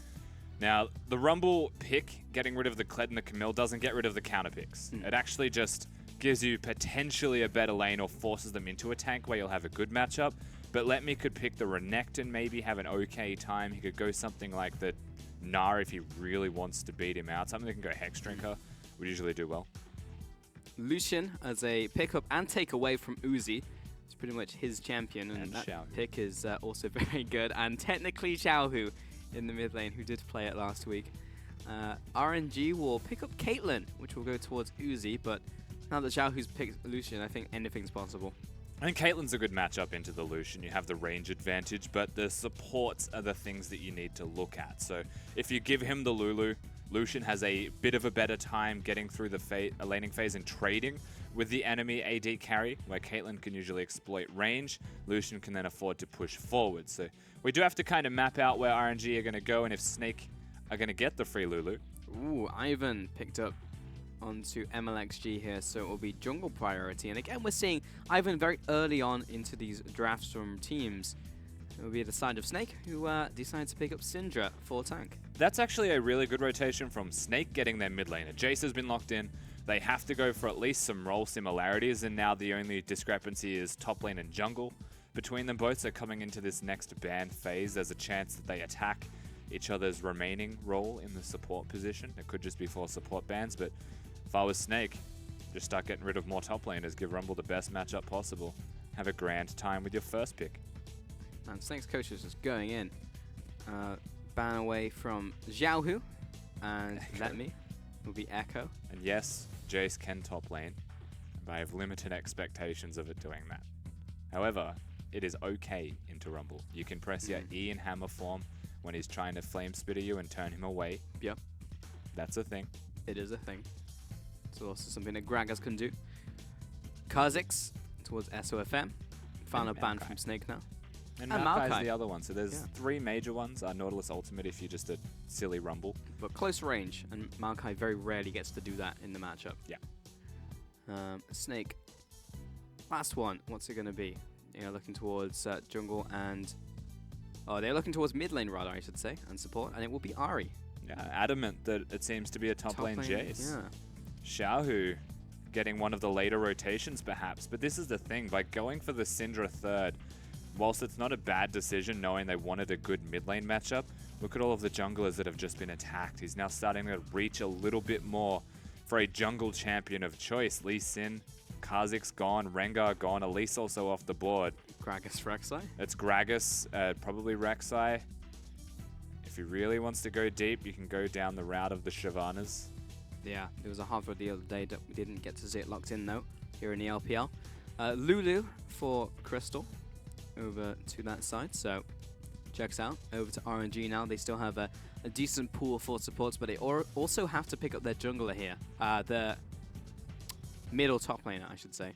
Now, the Rumble pick, getting rid of the Kled and the Camille, doesn't get rid of the counter picks. It actually just gives you potentially a better lane or forces them into a tank where you'll have a good matchup. But Let Me could pick the Renekton, maybe have an okay time. He could go something like the Gnar if he really wants to beat him out. Something that can go Hex Drinker would usually do well. Lucian as a pickup and take away from Uzi. It's pretty much his champion, and that pick is also very good. And technically Xiao Hu in the mid lane, who did play it last week. RNG will pick up Caitlyn, which will go towards Uzi, but now that Xiao Hu's picked Lucian, I think anything's possible. I think Caitlyn's a good matchup into the Lucian. You have the range advantage, but the supports are the things that you need to look at. So if you give him the Lulu, Lucian has a bit of a better time getting through the laning phase and trading with the enemy AD carry, where Caitlyn can usually exploit range. Lucian can then afford to push forward. So we do have to kind of map out where RNG are going to go and if Snake are going to get the free Lulu. Ooh, Ivan picked up onto MLXG here, so it will be jungle priority. And again, we're seeing Ivan very early on into these drafts from teams. It will be the side of Snake, who decides to pick up Syndra for tank. That's actually a really good rotation from Snake getting their mid laner. Jace has been locked in. They have to go for at least some role similarities, and now the only discrepancy is top lane and jungle between them both. So coming into this next ban phase, there's a chance that they attack each other's remaining role in the support position. It could just be 4 support bans, but if I was Snake, just start getting rid of more top laners, give Rumble the best matchup possible. Have a grand time with your first pick. And Snake's coach is just going in. Ban away from Xiaohu, and Let Me will be Echo. And yes, Jace can top lane, but I have limited expectations of it doing that. However, it is okay into Rumble. You can press your E in hammer form when he's trying to flame spitter you and turn him away. Yep. That's a thing. It is a thing. It's also something that Gragas can do. Kha'Zix towards SOFM. Final ban from Snake now. And Maokai's the other one. So there's 3 major ones. Nautilus Ultimate if you're just a silly Rumble. But close range, and Maokai very rarely gets to do that in the matchup. Yeah. Snake. Last one. What's it going to be? Looking towards jungle and... Oh, they're looking towards mid lane rather, I should say, and support, and it will be Ahri. Yeah, adamant that it seems to be a top lane Jace. Yeah. Xiaohu getting one of the later rotations perhaps, but this is the thing, by going for the Syndra third, whilst it's not a bad decision knowing they wanted a good mid lane matchup, look at all of the junglers that have just been attacked. He's now starting to reach a little bit more for a jungle champion of choice. Lee Sin, Kha'Zix gone, Rengar gone, Elise also off the board. Gragas, Rek'Sai? It's Gragas, probably Rek'Sai. If he really wants to go deep, you can go down the route of the Shyvanas. Yeah, there was a Harvard the other day that we didn't get to see it locked in though, here in the LPL. Lulu for Crystal over to that side, so checks out. Over to RNG now. They still have a decent pool for supports, but they also have to pick up their jungler here. The middle top laner, I should say.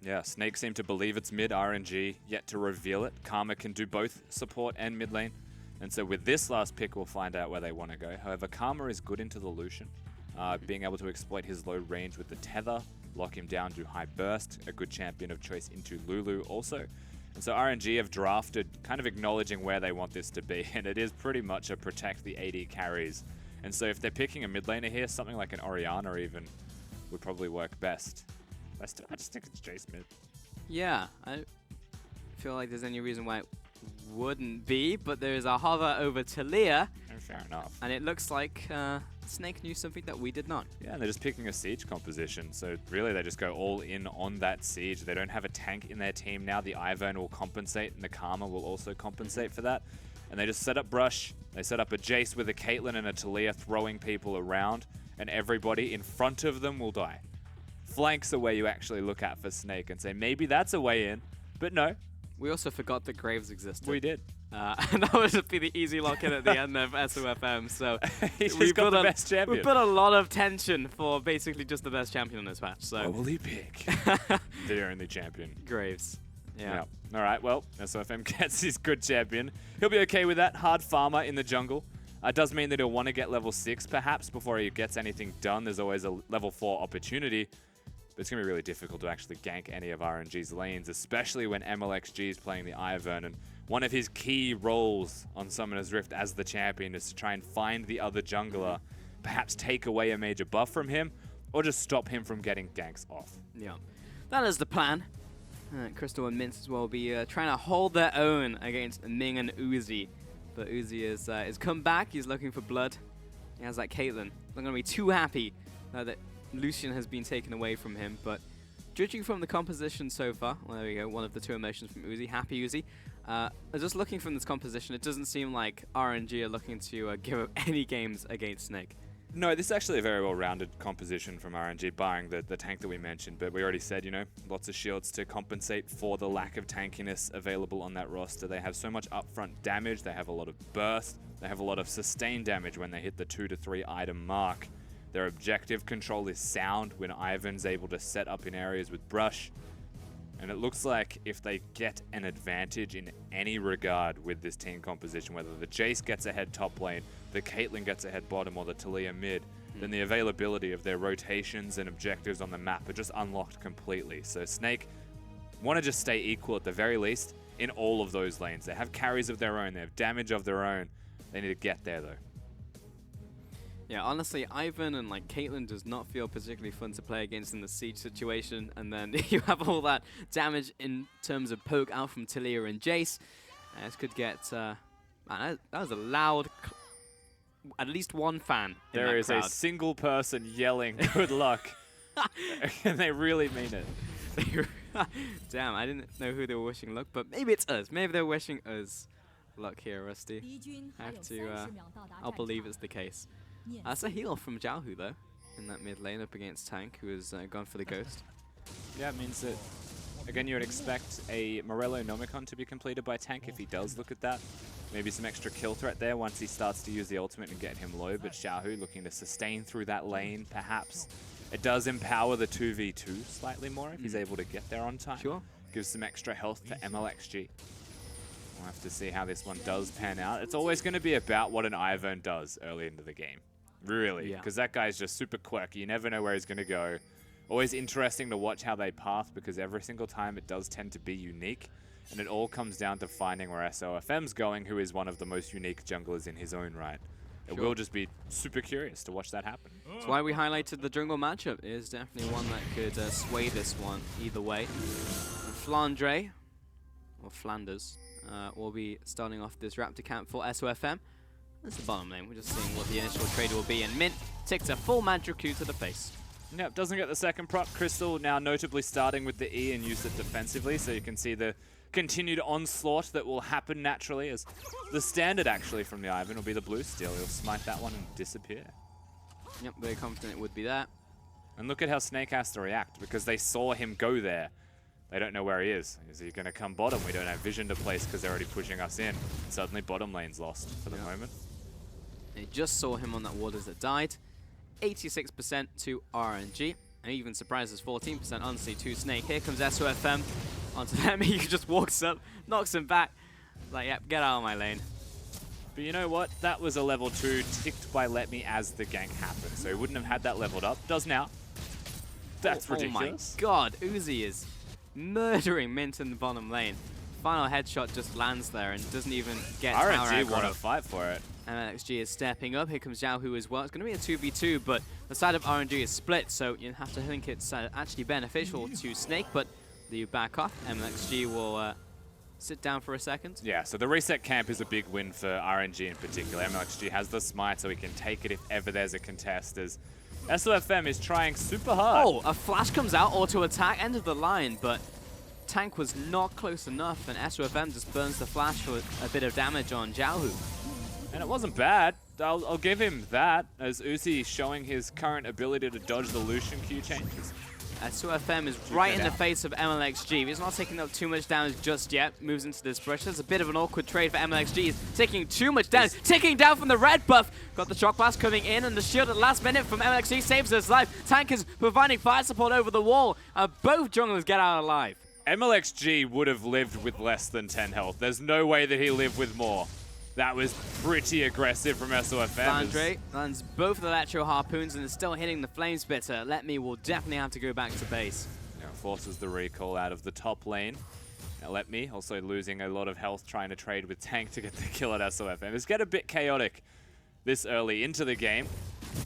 Yeah, Snake seem to believe it's mid. RNG yet to reveal it. Karma can do both support and mid lane. And so with this last pick, we'll find out where they want to go. However, Karma is good into the Lucian. Being able to exploit his low range with the tether, lock him down, do high burst, a good champion of choice into Lulu also. And so RNG have drafted, kind of acknowledging where they want this to be, and it is pretty much a protect the AD carries. And so if they're picking a mid laner here, something like an Orianna even would probably work best. I just think it's Jace mid. Yeah, I feel like there's any reason why it wouldn't be, but there's a hover over Talia. Fair enough. And it looks like Snake knew something that we did not. Yeah, and they're just picking a siege composition, so really they just go all in on that siege. They don't have a tank in their team now. The Ivern will compensate, and the Karma will also compensate for that. And they just set up Brush. They set up a Jace with a Caitlyn and a Talia throwing people around, and everybody in front of them will die. Flanks are where you actually look at for Snake and say, maybe that's a way in, but no. We also forgot that Graves existed. We did. And that would just be the easy lock-in at the end of SOFM, so we've got the best champion. We put a lot of tension for basically just the best champion in this match. So what will he pick? The only champion. Graves. Yeah. All right, well, SOFM gets his good champion. He'll be okay with that. Hard farmer in the jungle. Does mean that he'll want to get level 6 perhaps before he gets anything done. There's always a level 4 opportunity. But it's going to be really difficult to actually gank any of RNG's lanes, especially when MLXG is playing the Ivern. And one of his key roles on Summoner's Rift as the champion is to try and find the other jungler, perhaps take away a major buff from him, or just stop him from getting ganks off. Yeah, that is the plan. Crystal and Mince as well will be trying to hold their own against Ming and Uzi. But Uzi is come back. He's looking for blood. He has that Caitlyn. Not going to be too happy that Lucian has been taken away from him, but judging from the composition so far, well, there we go, one of the 2 emotions from Uzi, happy Uzi. Just looking from this composition, it doesn't seem like RNG are looking to give up any games against Snake. No, this is actually a very well-rounded composition from RNG, barring the tank that we mentioned, but we already said, lots of shields to compensate for the lack of tankiness available on that roster. They have so much upfront damage, they have a lot of burst, they have a lot of sustained damage when they hit the 2 to 3 item mark. Their objective control is sound when Ivan's able to set up in areas with Brush. And it looks like if they get an advantage in any regard with this team composition, whether the Jace gets ahead top lane, the Caitlyn gets ahead bottom, or the Talia mid, then the availability of their rotations and objectives on the map are just unlocked completely. So Snake want to just stay equal at the very least in all of those lanes. They have carries of their own, they have damage of their own. They need to get there though. Yeah, honestly, Ivan and like Caitlyn does not feel particularly fun to play against in the siege situation, and then you have all that damage in terms of poke out from Talia and Jace. This could get, man, that was a loud, at least one fan. There is a single person yelling, "Good luck," and they really mean it. Damn, I didn't know who they were wishing luck, but maybe it's us. Maybe they're wishing us luck here, Rusty. I'll believe it's the case. That's a heal from Jiaohu, though, in that mid lane up against Tank, who has gone for the Ghost. Yeah, it means that, again, you would expect a Morello Nomicon to be completed by Tank if he does look at that. Maybe some extra kill threat there once he starts to use the ultimate and get him low, but Xiaohu looking to sustain through that lane, perhaps. It does empower the 2v2 slightly more if he's able to get there on time. Sure. Gives some extra health to MLXG. We'll have to see how this one does pan out. It's always going to be about what an Ivern does early into the game. Really, because that guy's just super quirky. You never know where he's going to go. Always interesting to watch how they path, because every single time it does tend to be unique. And it all comes down to finding where SOFM's going, who is one of the most unique junglers in his own right. It will just be super curious to watch that happen. That's why we highlighted the jungle matchup. It is definitely one that could sway this one either way. Flandre, or Flanders, will be starting off this Raptor camp for SOFM. That's the bottom lane. We're just seeing what the initial trade will be. And Mint takes a full magic Q to the face. Yep, doesn't get the second prop. Crystal now notably starting with the E and use it defensively, so you can see the continued onslaught that will happen naturally, as the standard actually from the Ivern will be the blue steel. He'll smite that one and disappear. Yep, very confident it would be that. And look at how Snake has to react, because they saw him go there. They don't know where he is. Is he going to come bottom? We don't have vision to place because they're already pushing us in. Suddenly bottom lane's lost for the moment. They just saw him on that ward as it died. 86% to RNG. And even surprises 14% honestly to Snake. Here comes SOFM onto them. He just walks up, knocks him back. Like, yep, get out of my lane. But you know what? That was a level 2 ticked by Let Me as the gank happened. So he wouldn't have had that leveled up. Does now. That's ridiculous. Oh my god, Uzi is murdering Mint in the bottom lane. Final headshot just lands there and doesn't even get RNG want to fight for it. MLXG is stepping up. Here comes Xiaohu as well. It's going to be a 2v2, but the side of RNG is split, so you have to think it's actually beneficial to Snake, but you back off. MLXG will sit down for a second. Yeah, so the reset camp is a big win for RNG in particular. MLXG has the smite, so he can take it if ever there's a contest, as SOFM is trying super hard. Oh, a flash comes out, auto attack, end of the line, but Tank was not close enough, and SOFM just burns the flash for a bit of damage on Xiaohu. And it wasn't bad. I'll give him that, as Uzi showing his current ability to dodge the Lucian Q changes. SOFM is right in the face of MLXG. He's not taking up too much damage just yet. Moves into this brush. There's a bit of an awkward trade for MLXG. He's taking too much damage. Ticking down from the red buff. Got the shock blast coming in, and the shield at the last minute from MLXG saves his life. Tank is providing fire support over the wall. Both junglers get out alive. MLXG would have lived with less than 10 health. There's no way that he lived with more. That was pretty aggressive from SOFM. Flandre lands both the Electro Harpoons and is still hitting the Flame Spitter. Let Me will definitely have to go back to base. Now forces the recall out of the top lane. Now Let Me also losing a lot of health trying to trade with Tank to get the kill at SOFM. It's get a bit chaotic this early into the game.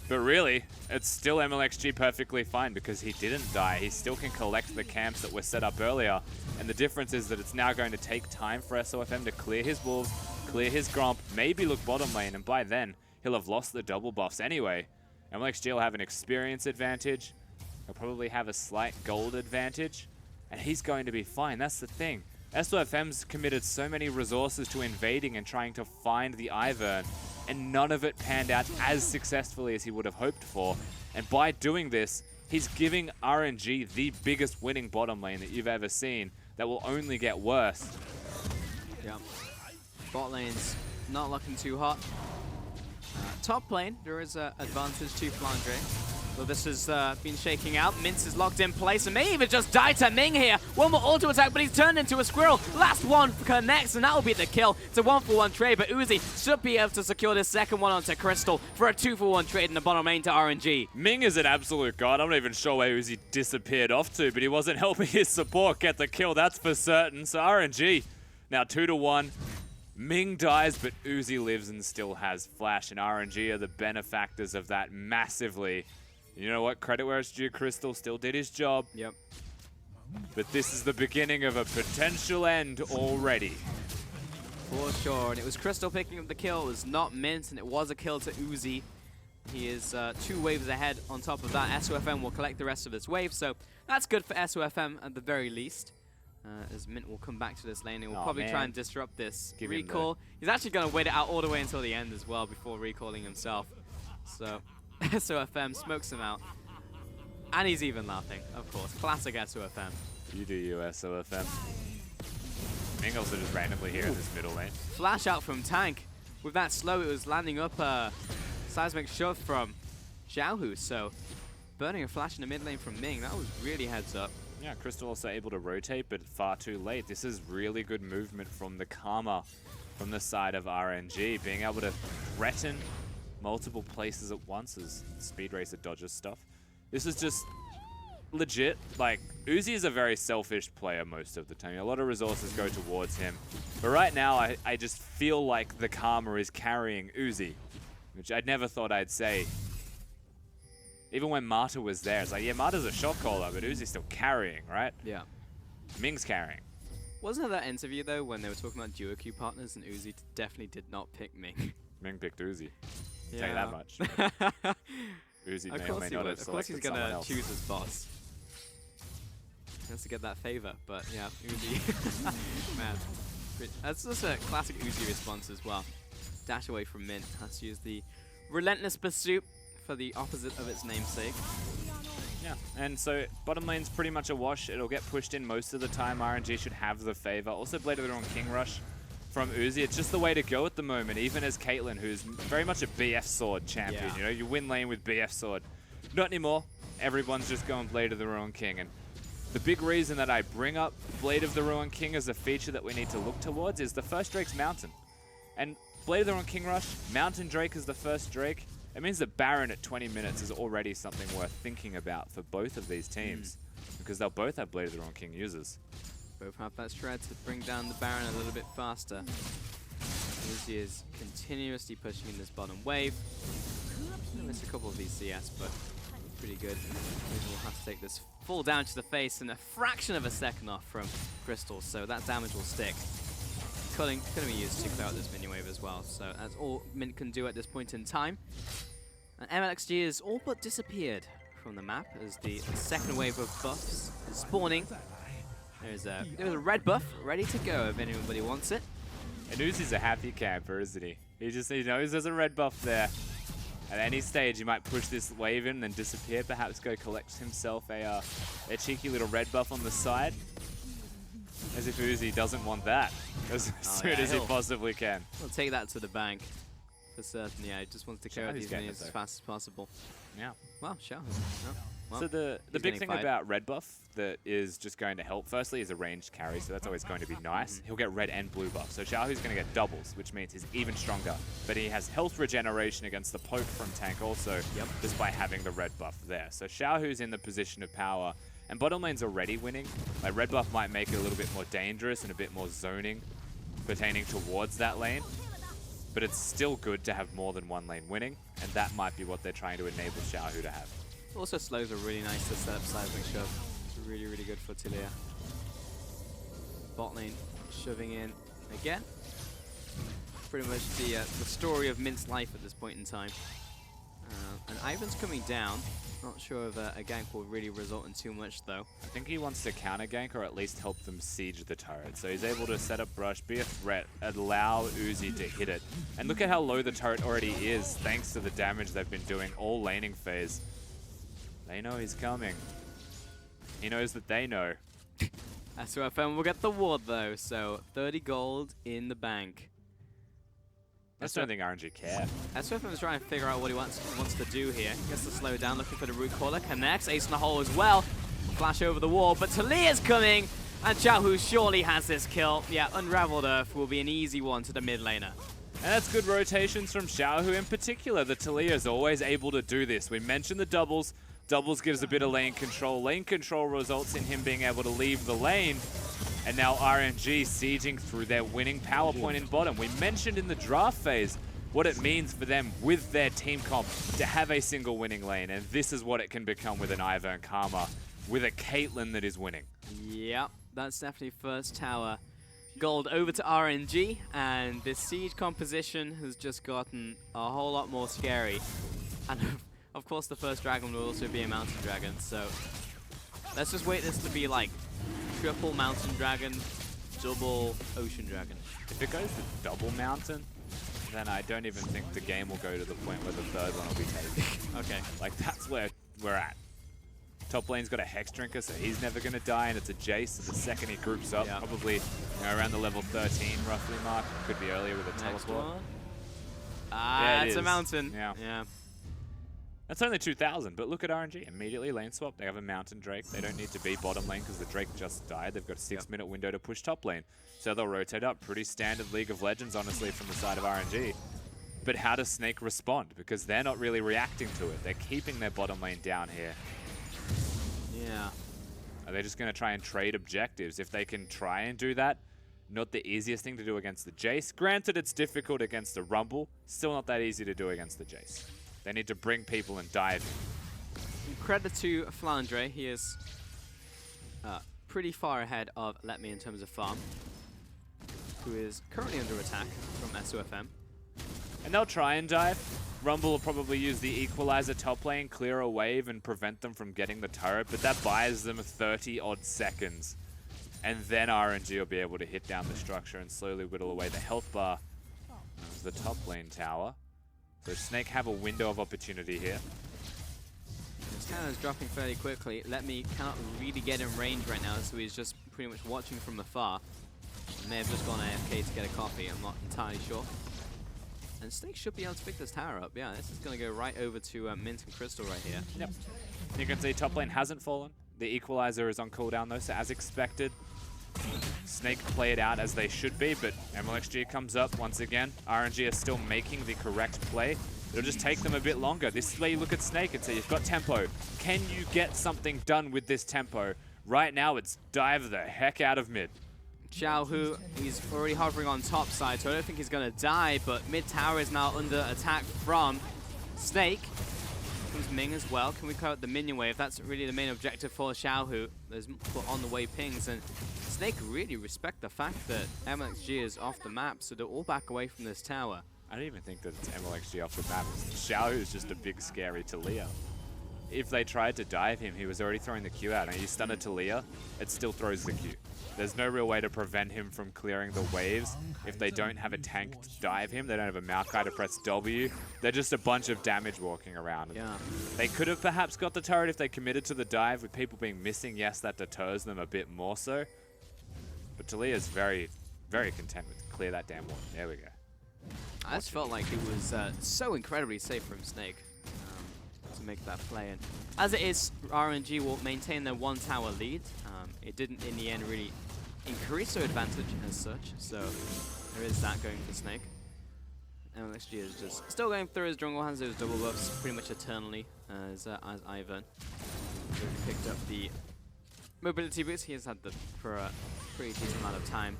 But really, it's still MLXG perfectly fine because he didn't die. He still can collect the camps that were set up earlier. And the difference is that it's now going to take time for SOFM to clear his wolves, clear his Gromp, maybe look bottom lane, and by then, he'll have lost the double buffs anyway. MLXG will have an experience advantage. He'll probably have a slight gold advantage. And he's going to be fine. That's the thing. SOFM's committed so many resources to invading and trying to find the Ivern, and none of it panned out as successfully as he would have hoped for. And by doing this, he's giving RNG the biggest winning bottom lane that you've ever seen that will only get worse. Yeah. Bot lane's not looking too hot. Top lane, there is an advantage to Flandre. Well, this has been shaking out. Mince is locked in place and may even just die to Ming here. One more auto attack, but he's turned into a squirrel. Last one connects, and that will be the kill. It's a 1-for-1 trade, but Uzi should be able to secure this second one onto Crystal for a 2-for-1 trade in the bottom lane to RNG. Ming is an absolute god. I'm not even sure where Uzi disappeared off to, but he wasn't helping his support get the kill, that's for certain. So RNG now 2-to-1. Ming dies, but Uzi lives and still has Flash, and RNG are the benefactors of that massively. You know what? Credit where it's due, Crystal still did his job. Yep. But this is the beginning of a potential end already. For sure, and it was Crystal picking up the kill. It was not Mint, and it was a kill to Uzi. He is 2 waves ahead. On top of that, SOFM will collect the rest of his wave, so that's good for SOFM at the very least. As Mint will come back to this lane, and will probably try and disrupt this recall. He's actually going to wait it out all the way until the end as well before recalling himself. So SOFM smokes him out. And he's even laughing, of course. Classic SOFM. You do you, SOFM. Ming also just randomly here in this middle lane. Flash out from Tank. With that slow, it was landing up a seismic shove from Xiaohu. So burning a flash in the mid lane from Ming, that was really heads up. Yeah, Crystal also able to rotate, but far too late. This is really good movement from the Karma from the side of RNG, being able to threaten multiple places at once as Speed Racer dodges stuff. This is just legit. Like, Uzi is a very selfish player most of the time. A lot of resources go towards him. But right now, I just feel like the Karma is carrying Uzi, which I'd never thought I'd say. Even when Marta was there, it's like, yeah, Marta's a shot caller, but Uzi's still carrying, right? Yeah. Ming's carrying. Wasn't there that interview, though, when they were talking about duo queue partners, and Uzi definitely did not pick Ming? Ming picked Uzi. Yeah. Tell you that much. Uzi may or may not have Of course he's selected someone gonna else. choose his boss. He has to get that favor, but yeah, Uzi. Man. That's just a classic Uzi response as well. Dash away from Mint. Has to use the relentless pursuit for the opposite of its namesake. Yeah, and so bottom lane's pretty much a wash. It'll get pushed in most of the time. RNG should have the favor. Also Blade of the Dawn King Rush from Uzi. It's just the way to go at the moment, even as Caitlyn, who's very much a BF sword champion. Yeah. You know, you win lane with BF sword. Not anymore. Everyone's just going Blade of the Ruin King. And the big reason that I bring up Blade of the Ruin King as a feature that we need to look towards is the first Drake's Mountain. And Blade of the Ruin King Rush, Mountain Drake is the first Drake. It means that Baron at 20 minutes is already something worth thinking about for both of these teams, because they'll both have Blade of the Ruin King users. Both have that shred to bring down the Baron a little bit faster. Uzi is continuously pushing in this bottom wave. Missed a couple of these CS, but pretty good. Uzi will have to take this full damage to the face and a fraction of a second off from Crystal, so that damage will stick. Couldn't be used to clear out this mini wave as well, so that's all Mint can do at this point in time. And MLXG has all but disappeared from the map as the second wave of buffs is spawning. There's a red buff ready to go if anybody wants it. And Uzi's a happy camper, isn't he? He knows there's a red buff there. At any stage, he might push this wave in and then disappear, perhaps go collect himself a cheeky little red buff on the side. As if Uzi doesn't want that as soon as he possibly can. We'll take that to the bank for certain. Yeah, he just wants to clear out these minis as fast as possible. Yeah. Wow, Xiao. Well, so the big thing about red buff that is just going to help, firstly, is a ranged carry, so that's always going to be nice. He'll get red and blue buff, so Xiaohu's going to get doubles, which means he's even stronger. But he has health regeneration against the poke from tank also, just by having the red buff there. So Xiaohu's in the position of power, and bottom lane's already winning. Like, red buff might make it a little bit more dangerous and a bit more zoning pertaining towards that lane. But it's still good to have more than one lane winning, and that might be what they're trying to enable Xiaohu to have. Also, slows are really nice to set up seismic shove. It's really, really good for Tilia. Bot lane shoving in again. Pretty much the story of Mint's life at this point in time. And Ivan's coming down. Not sure if a gank will really result in too much, though. I think he wants to counter gank or at least help them siege the turret. So he's able to set up Brush, be a threat, allow Uzi to hit it. And look at how low the turret already is, thanks to the damage they've been doing all laning phase. They know he's coming. He knows that they know. SOFM will get the ward, though, so 30 gold in the bank. I just don't think RNG care. SOFM is trying to figure out what he wants to do here. He gets to slow down, looking for the root caller. Connects, ace in the hole as well. Flash over the wall, but Talia's coming, and Xiaohu surely has this kill. Yeah, Unraveled Earth will be an easy one to the mid laner. And that's good rotations from Xiaohu in particular. The Talia is always able to do this. We mentioned the doubles. Doubles gives a bit of lane control. Lane control results in him being able to leave the lane. And now RNG sieging through their winning power point in bottom. We mentioned in the draft phase what it means for them with their team comp to have a single winning lane, and this is what it can become with an Ivern Karma, with a Caitlyn that is winning. Yep, that's definitely first tower gold over to RNG, and this siege composition has just gotten a whole lot more scary. And of course the first dragon will also be a mountain dragon, so let's just wait this to be like triple mountain dragon, double ocean dragon. If it goes to double mountain, then I don't even think the game will go to the point where the third one will be taken. Okay. Like, that's where we're at. Top lane's got a Hex Drinker, so he's never going to die, and it's a Jace. So the second he groups up, probably around the level 13 roughly mark. Could be earlier with a teleport. Ah, it's a mountain. Yeah. That's only 2,000, but look at RNG. Immediately lane swap. They have a mountain Drake. They don't need to be bottom lane because the Drake just died. They've got a 6-minute window to push top lane. So they'll rotate up. Pretty standard League of Legends, honestly, from the side of RNG. But how does Snake respond? Because they're not really reacting to it. They're keeping their bottom lane down here. Yeah. Are they just going to try and trade objectives? If they can try and do that, not the easiest thing to do against the Jace. Granted, it's difficult against the Rumble. Still not that easy to do against the Jace. They need to bring people and dive in. Credit to Flandre. He is pretty far ahead of Let Me in terms of farm, who is currently under attack from SOFM. And they'll try and dive. Rumble will probably use the equalizer top lane, clear a wave, and prevent them from getting the turret, but that buys them 30-odd seconds. And then RNG will be able to hit down the structure and slowly whittle away the health bar. There's the top lane tower. So Snake have a window of opportunity here. His cannon's dropping fairly quickly. Let Me cannot really get in range right now, so he's just pretty much watching from afar. He may have just gone AFK to get a coffee, I'm not entirely sure. And Snake should be able to pick this tower up. Yeah, this is going to go right over to Mint and Crystal right here. Yep. You can see top lane hasn't fallen. The equalizer is on cooldown though, so as expected, Snake play it out as they should be, but MLXG comes up once again. RNG are still making the correct play. It'll just take them a bit longer. This is where you look at Snake and say, you've got tempo. Can you get something done with this tempo? Right now, it's dive the heck out of mid. Xiaohu, he's already hovering on top side, so I don't think he's going to die, but mid tower is now under attack from Snake. Comes Ming as well. Can we cut out the minion wave? That's really the main objective for Xiaohu. There's on the way pings, and Snake really respect the fact that MLXG is off the map, so they're all back away from this tower. I don't even think that it's MLXG off the map. Xiaohu is just a big scary Talia. If they tried to dive him, he was already throwing the Q out, and you stun a Talia, it still throws the Q. There's no real way to prevent him from clearing the waves. If they don't have a tank to dive him, they don't have a Maokai to press W. They're just a bunch of damage walking around. Yeah. They could have perhaps got the turret if they committed to the dive. With people being missing, yes, that deters them a bit more so. But Talia's very, very content with clear that damn wall. There we go. I just felt like it was so incredibly safe from Snake to make that play. And as it is, RNG will maintain their one tower lead. It didn't, in the end, really increase their advantage as such. So there is that going for Snake. MLXG is just still going through his jungle, has those double buffs pretty much eternally as Ivern. Really picked up the mobility boost. He has had them for a pretty decent amount of time.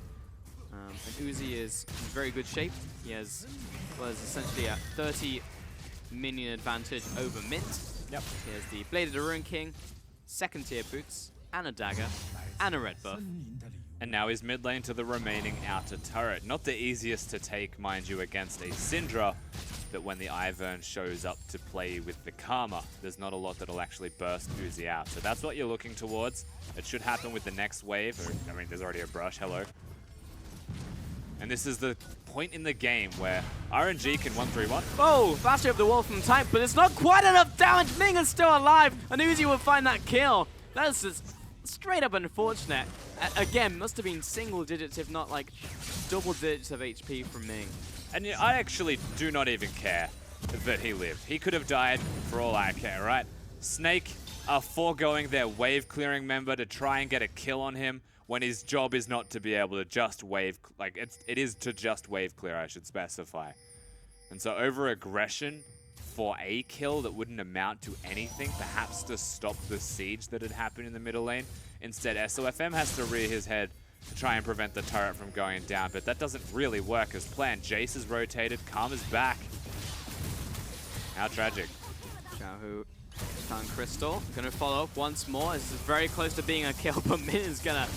And Uzi is in very good shape. He has, well, essentially a 30 minion advantage over Mint. Yep. He has the Blade of the Ruin King, second tier boots, and a dagger, and a red buff. And now his mid lane to the remaining outer turret. Not the easiest to take, mind you, against a Syndra, but when the Ivern shows up to play with the Karma, there's not a lot that'll actually burst Uzi out. So that's what you're looking towards. It should happen with the next wave. Or, I mean, there's already a brush, hello. And this is the point in the game where RNG can 1-3-1. Oh, faster up the wall from type, but it's not quite enough damage. Ming is still alive, and Uzi will find that kill. That's just straight up unfortunate. Again, must have been single digits, if not like double digits of HP from Ming. And I actually do not even care that he lived. He could have died for all I care, right? Snake are foregoing their wave clearing member to try and get a kill on him when his job is not to be able to just wave, like it is to just wave clear, I should specify. And so over aggression for a kill that wouldn't amount to anything, perhaps to stop the siege that had happened in the middle lane, instead SOFM has to rear his head to try and prevent the turret from going down, but that doesn't really work as planned. Jace is rotated, Karma's back. How tragic. Xiaohu found Crystal. Gonna follow up once more. This is very close to being a kill, but Min's gonna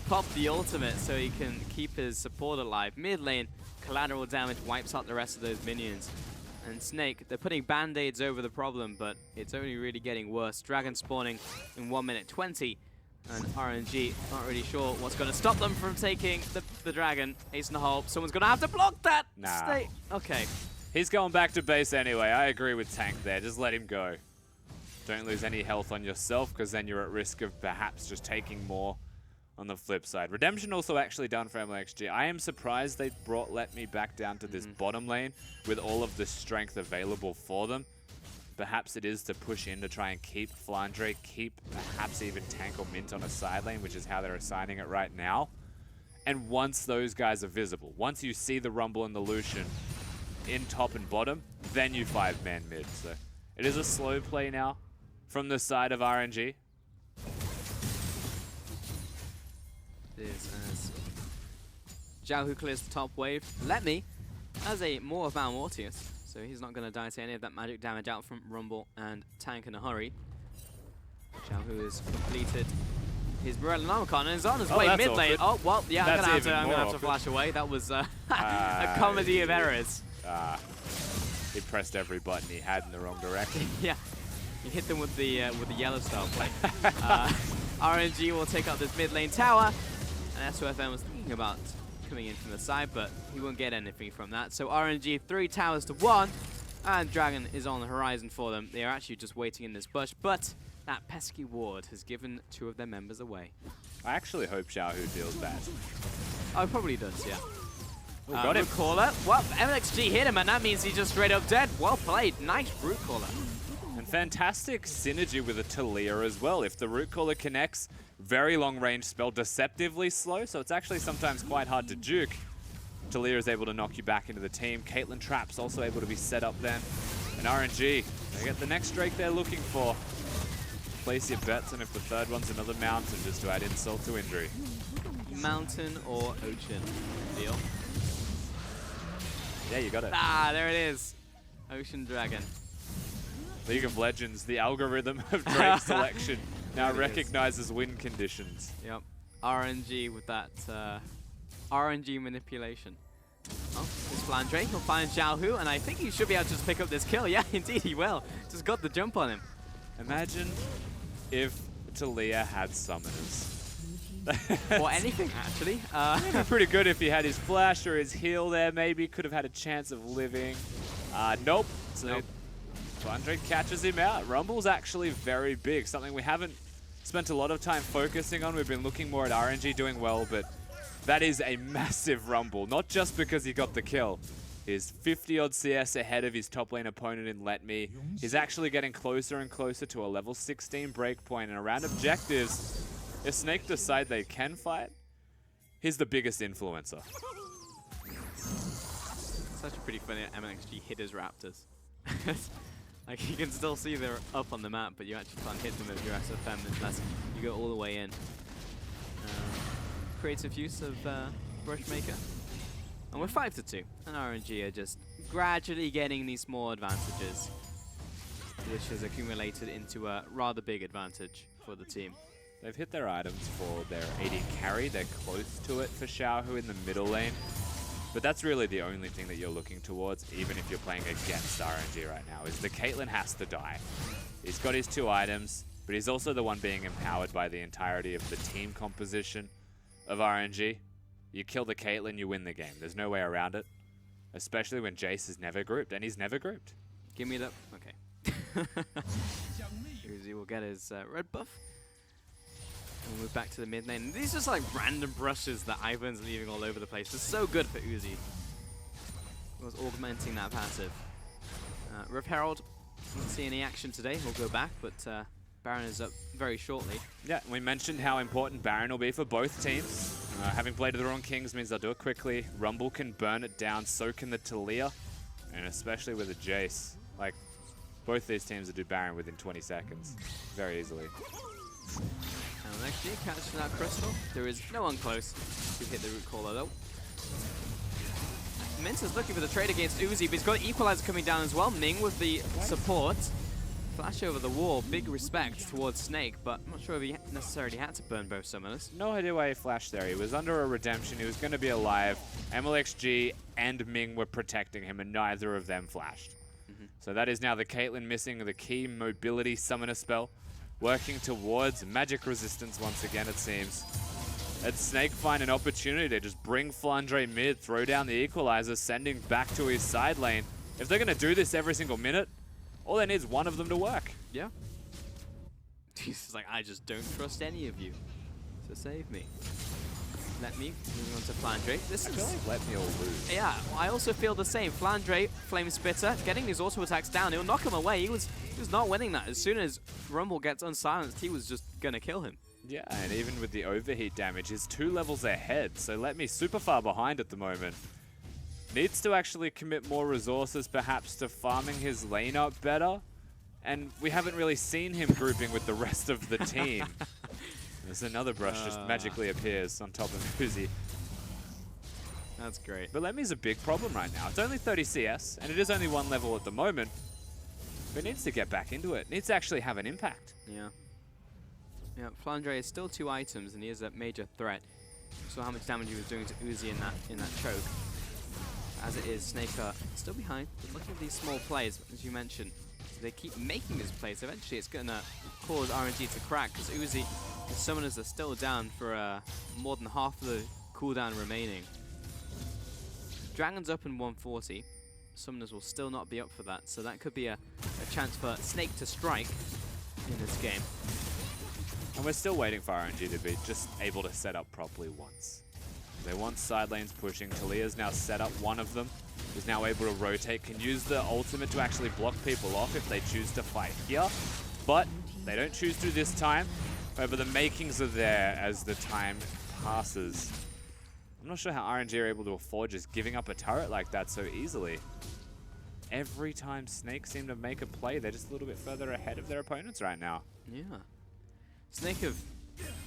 pop the ultimate so he can keep his support alive. Mid lane, collateral damage wipes out the rest of those minions. And Snake, they're putting band-aids over the problem, but it's only really getting worse. Dragon spawning in 1 minute 20. And RNG not really sure what's going to stop them from taking the dragon. Ace in the hole. Someone's going to have to block that. Nah. Snake. Okay. He's going back to base anyway. I agree with Tank there. Just let him go. Don't lose any health on yourself, because then you're at risk of perhaps just taking more on the flip side. Redemption also actually done for MLXG. I am surprised they brought Let Me back down to this bottom lane with all of the strength available for them. Perhaps it is to push in to try and keep Flandre, keep perhaps even Tank or Mint on a side lane, which is how they're assigning it right now. And once those guys are visible, once you see the Rumble and the Lucian in top and bottom, then you 5-man mid. So it is a slow play now from the side of RNG. Is as Xiaohu clears the top wave. Let Me has a more of Mortius, so he's not going to die to any of that magic damage out from Rumble and Tank in a hurry. Xiaohu has completed his Morellonomicon and is on his way mid lane. Oh, well, yeah, I'm going to have to flash away. That was a comedy of errors. He pressed every button he had in the wrong direction. Yeah, he hit them with the yellow style play. RNG will take out this mid lane tower, and SOFM was thinking about coming in from the side, but he won't get anything from that. So RNG 3 towers to 1, and Dragon is on the horizon for them. They are actually just waiting in this bush, but that pesky ward has given 2 of their members away. I actually hope Xiaohu deals bad. Oh, he probably does, yeah. Got him. Root Caller. Well, MLXG hit him, and that means he's just straight up dead. Well played. Nice Root Caller. And fantastic synergy with a Talia as well. If the Root Caller connects, very long range spell, deceptively slow, so it's actually sometimes quite hard to juke. Talia is able to knock you back into the team. Caitlyn Trap's also able to be set up then. And RNG, they get the next Drake they're looking for. Place your bets, and if the third one's another mountain, just to add insult to injury. Mountain or ocean? Deal. Yeah, you got it. Ah, there it is. Ocean Dragon. League of Legends, the algorithm of Drake selection now recognizes win conditions. Yep. RNG with that RNG manipulation. Oh, it's Flandre. He'll find Xiaohu, and I think he should be able to just pick up this kill. Yeah, indeed he will. Just got the jump on him. Imagine if Talia had summoners. Or anything, actually. It'd be pretty good if he had his flash or his heal there, maybe. Could have had a chance of living. Nope. So Flandre catches him out. Rumble's actually very big, something we haven't spent a lot of time focusing on. We've been looking more at RNG doing well, but that is a massive Rumble. Not just because he got the kill. He's 50-odd CS ahead of his top lane opponent in Let Me. He's actually getting closer and closer to a level 16 breakpoint, and around objectives, if Snake decide they can fight, he's the biggest influencer. It's actually pretty funny that MLXG hit his Raptors. Like, you can still see they're up on the map, but you actually can't hit them with your SFM unless you go all the way in. Creative use of Brushmaker. And we're 5-2, and RNG are just gradually getting these small advantages, which has accumulated into a rather big advantage for the team. They've hit their items for their AD carry. They're close to it for Xiaohu in the middle lane. But that's really the only thing that you're looking towards, even if you're playing against RNG right now, is the Caitlyn has to die. He's got his 2 items, but he's also the one being empowered by the entirety of the team composition of RNG. You kill the Caitlyn, you win the game. There's no way around it, especially when Jace is never grouped, and he's never grouped. Give me the... Okay. Uzi will get his red buff. And we'll move back to the mid lane. These are just like random brushes that Ivan's leaving all over the place. It's so good for Uzi. He was augmenting that passive. Rift Herald, don't see any action today. We'll go back, but Baron is up very shortly. Yeah, we mentioned how important Baron will be for both teams. Having played the wrong Kings means they'll do it quickly. Rumble can burn it down, so can the Talia. And especially with a Jace. Like, both these teams will do Baron within 20 seconds. Very easily. LXG catching that crystal. There is no one close to hit the root caller though. Mince is looking for the trade against Uzi, but he's got Equalizer coming down as well. Ming with the support. Flash over the wall, big respect towards Snake, but I'm not sure if he necessarily had to burn both summoners. No idea why he flashed there. He was under a redemption. He was going to be alive. MLXG and Ming were protecting him, and neither of them flashed. So that is now the Caitlyn missing the key mobility summoner spell. Working towards magic resistance once again, it seems. And Snake find an opportunity to just bring Flandre mid, throw down the Equalizer, sending back to his side lane. If they're going to do this every single minute, all they need is one of them to work. Yeah. He's like, I just don't trust any of you. So save me. Let me, moving on to Flandre. This is let me all lose. Yeah, I also feel the same. Flandre, Flame Spitter, getting his auto attacks down. It'll knock him away. He was not winning that. As soon as Rumble gets unsilenced, he was just gonna kill him. Yeah, and even with the overheat damage, he's 2 levels ahead. So let me super far behind at the moment. Needs to actually commit more resources, perhaps, to farming his lane up better. And we haven't really seen him grouping with the rest of the team. There's another brush just magically appears on top of Uzi. That's great. But Lemmy's a big problem right now. It's only 30 CS, and it is only 1 level at the moment. But it needs to get back into it. It needs to actually have an impact. Yeah. Yeah, Flandre is still 2 items, and he is a major threat. We saw how much damage he was doing to Uzi in that choke. As it is, Snake still behind. But looking at these small plays, as you mentioned, they keep making these plays. Eventually, it's going to cause RNG to crack, because Uzi, the summoners are still down for more than half of the cooldown remaining. Dragon's up in 140. Summoners will still not be up for that, so that could be a chance for Snake to strike in this game. And we're still waiting for RNG to be just able to set up properly once. They want side lanes pushing. Talia's now set up one of them. Is now able to rotate, can use the ultimate to actually block people off if they choose to fight here. But they don't choose to this time. However, the makings are there as the time passes. I'm not sure how RNG are able to afford just giving up a turret like that so easily. Every time Snake seem to make a play, they're just a little bit further ahead of their opponents right now. Yeah. Snake have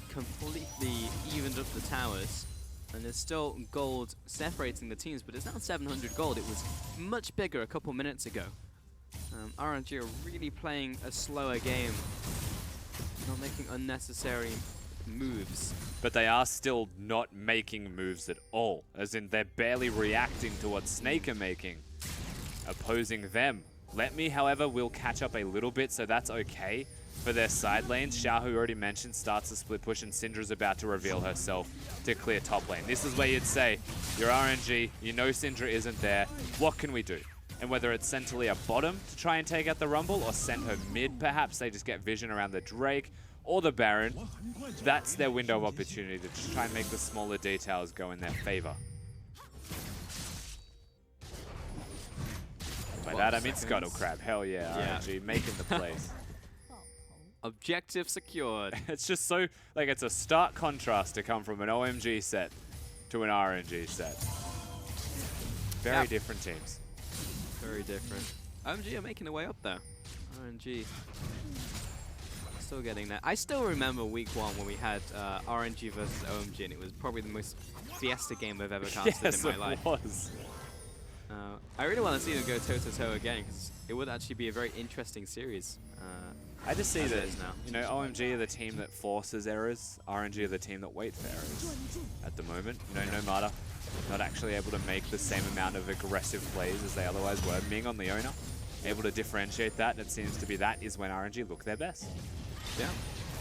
completely evened up the towers. And there's still gold separating the teams, but it's now 700 gold. It was much bigger a couple minutes ago. RNG are really playing a slower game, not making unnecessary moves. But they are still not making moves at all, as in they're barely reacting to what Snake are making, opposing them. Let Me, however, will catch up a little bit, so that's okay. For their side lanes, Xiao, who already mentioned, starts a split push, and Syndra's about to reveal herself to clear top lane. This is where you'd say, you're RNG, you know Syndra isn't there, what can we do? And whether it's send Talia bottom to try and take out the Rumble, or send her mid, perhaps they just get vision around the Drake, or the Baron, that's their window of opportunity to just try and make the smaller details go in their favor. By that I mean Scuttle Crab, hell yeah, RNG, making the plays. Objective secured. It's just so, like, it's a stark contrast to come from an OMG set to an RNG set. Very different teams. Very different. OMG are making their way up though. RNG still getting there. I still remember week 1 when we had RNG versus OMG, and it was probably the most fiesta game I've ever casted in my life. Yes, it was. I really want to see them go toe-to-toe again, because it would actually be a very interesting series. I just see that, now. you know, OMG are the team that forces errors, RNG are the team that wait for errors at the moment. You know, Nomada not actually able to make the same amount of aggressive plays as they otherwise were. Ming on Leona, able to differentiate that, and it seems to be that is when RNG look their best. Yeah.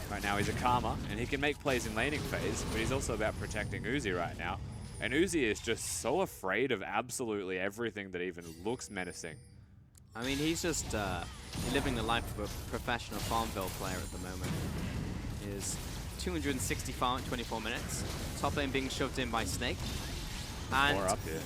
Right now he's a Karma, and he can make plays in laning phase, but he's also about protecting Uzi right now. And Uzi is just so afraid of absolutely everything that even looks menacing. I mean, he's just living the life of a professional Farmville player at the moment. He is 260 farm in 24 minutes. Top lane being shoved in by Snake. And More up here.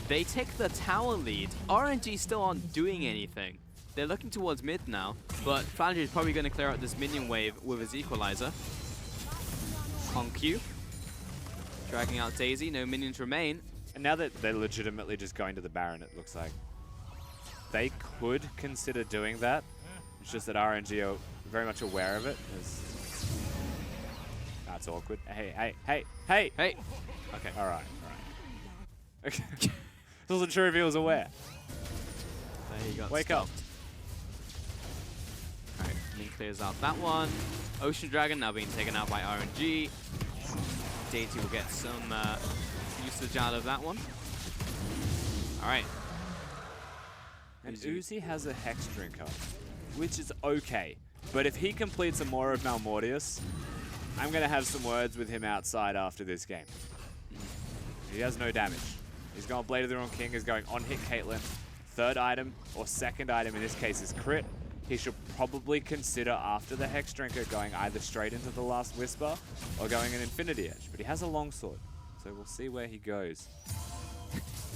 They take the tower lead. RNG still aren't doing anything. They're looking towards mid now, but Flandre is probably going to clear out this minion wave with his Equalizer. On Q. Dragging out Daisy, no minions remain. And now that they're legitimately just going to the Baron, it looks like. They could consider doing that. It's just that RNG are very much aware of it. That's awkward. Hey. Okay, all right. Okay. Wasn't sure if he was aware. There he got Wake up. Alright, Link clears out that one. Ocean Dragon now being taken out by RNG. Daisy will get some usage out of that one. Alright. And Uzi has a Hex Drinker, which is okay. But if he completes a more of Malmortius, I'm going to have some words with him outside after this game. He has no damage. He's going Blade of the Wrong King, is going on hit Caitlyn. Third item, or second item in this case, is crit. He should probably consider after the Hex Drinker going either straight into the Last Whisper or going an Infinity Edge. But he has a longsword, so we'll see where he goes.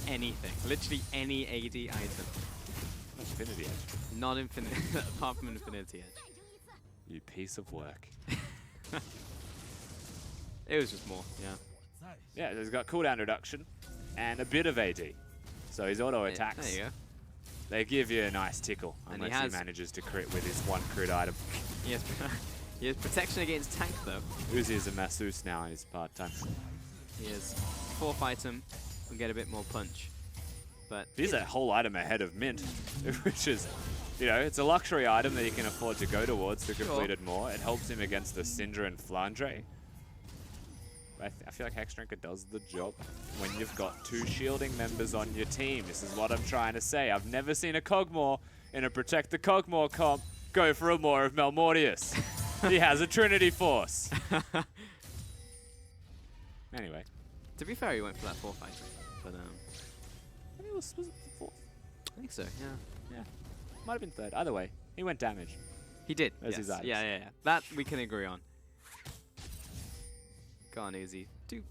Anything. Literally any AD item. Infinity Edge. Not Infinity, apart from Infinity Edge. You piece of work. It was just more, yeah. Yeah, he's got cooldown reduction and a bit of AD. So his auto attacks, there you go. They give you a nice tickle And unless he manages to crit with his one crit item. He has protection against tank though. Uzi is a masseuse now in his part-time. He is 4th item, will get a bit more punch. But he's a whole item ahead of Mint, which is, you know, it's a luxury item that he can afford to go towards to complete it more. It helps him against the Syndra and Flandre. I feel like Hex Drinker does the job when you've got 2 shielding members on your team. This is what I'm trying to say. I've never seen a Cogmore in a Protect the Cogmore comp go for a Maw of Malmortius. He has a Trinity Force. Anyway. To be fair, he went for that 4th item. But, I think was it 4th? I think so, yeah. Yeah. Might have been 3rd. Either way, he went damage. He did. As his items. Yeah. That we can agree on. Go on, Uzi. Do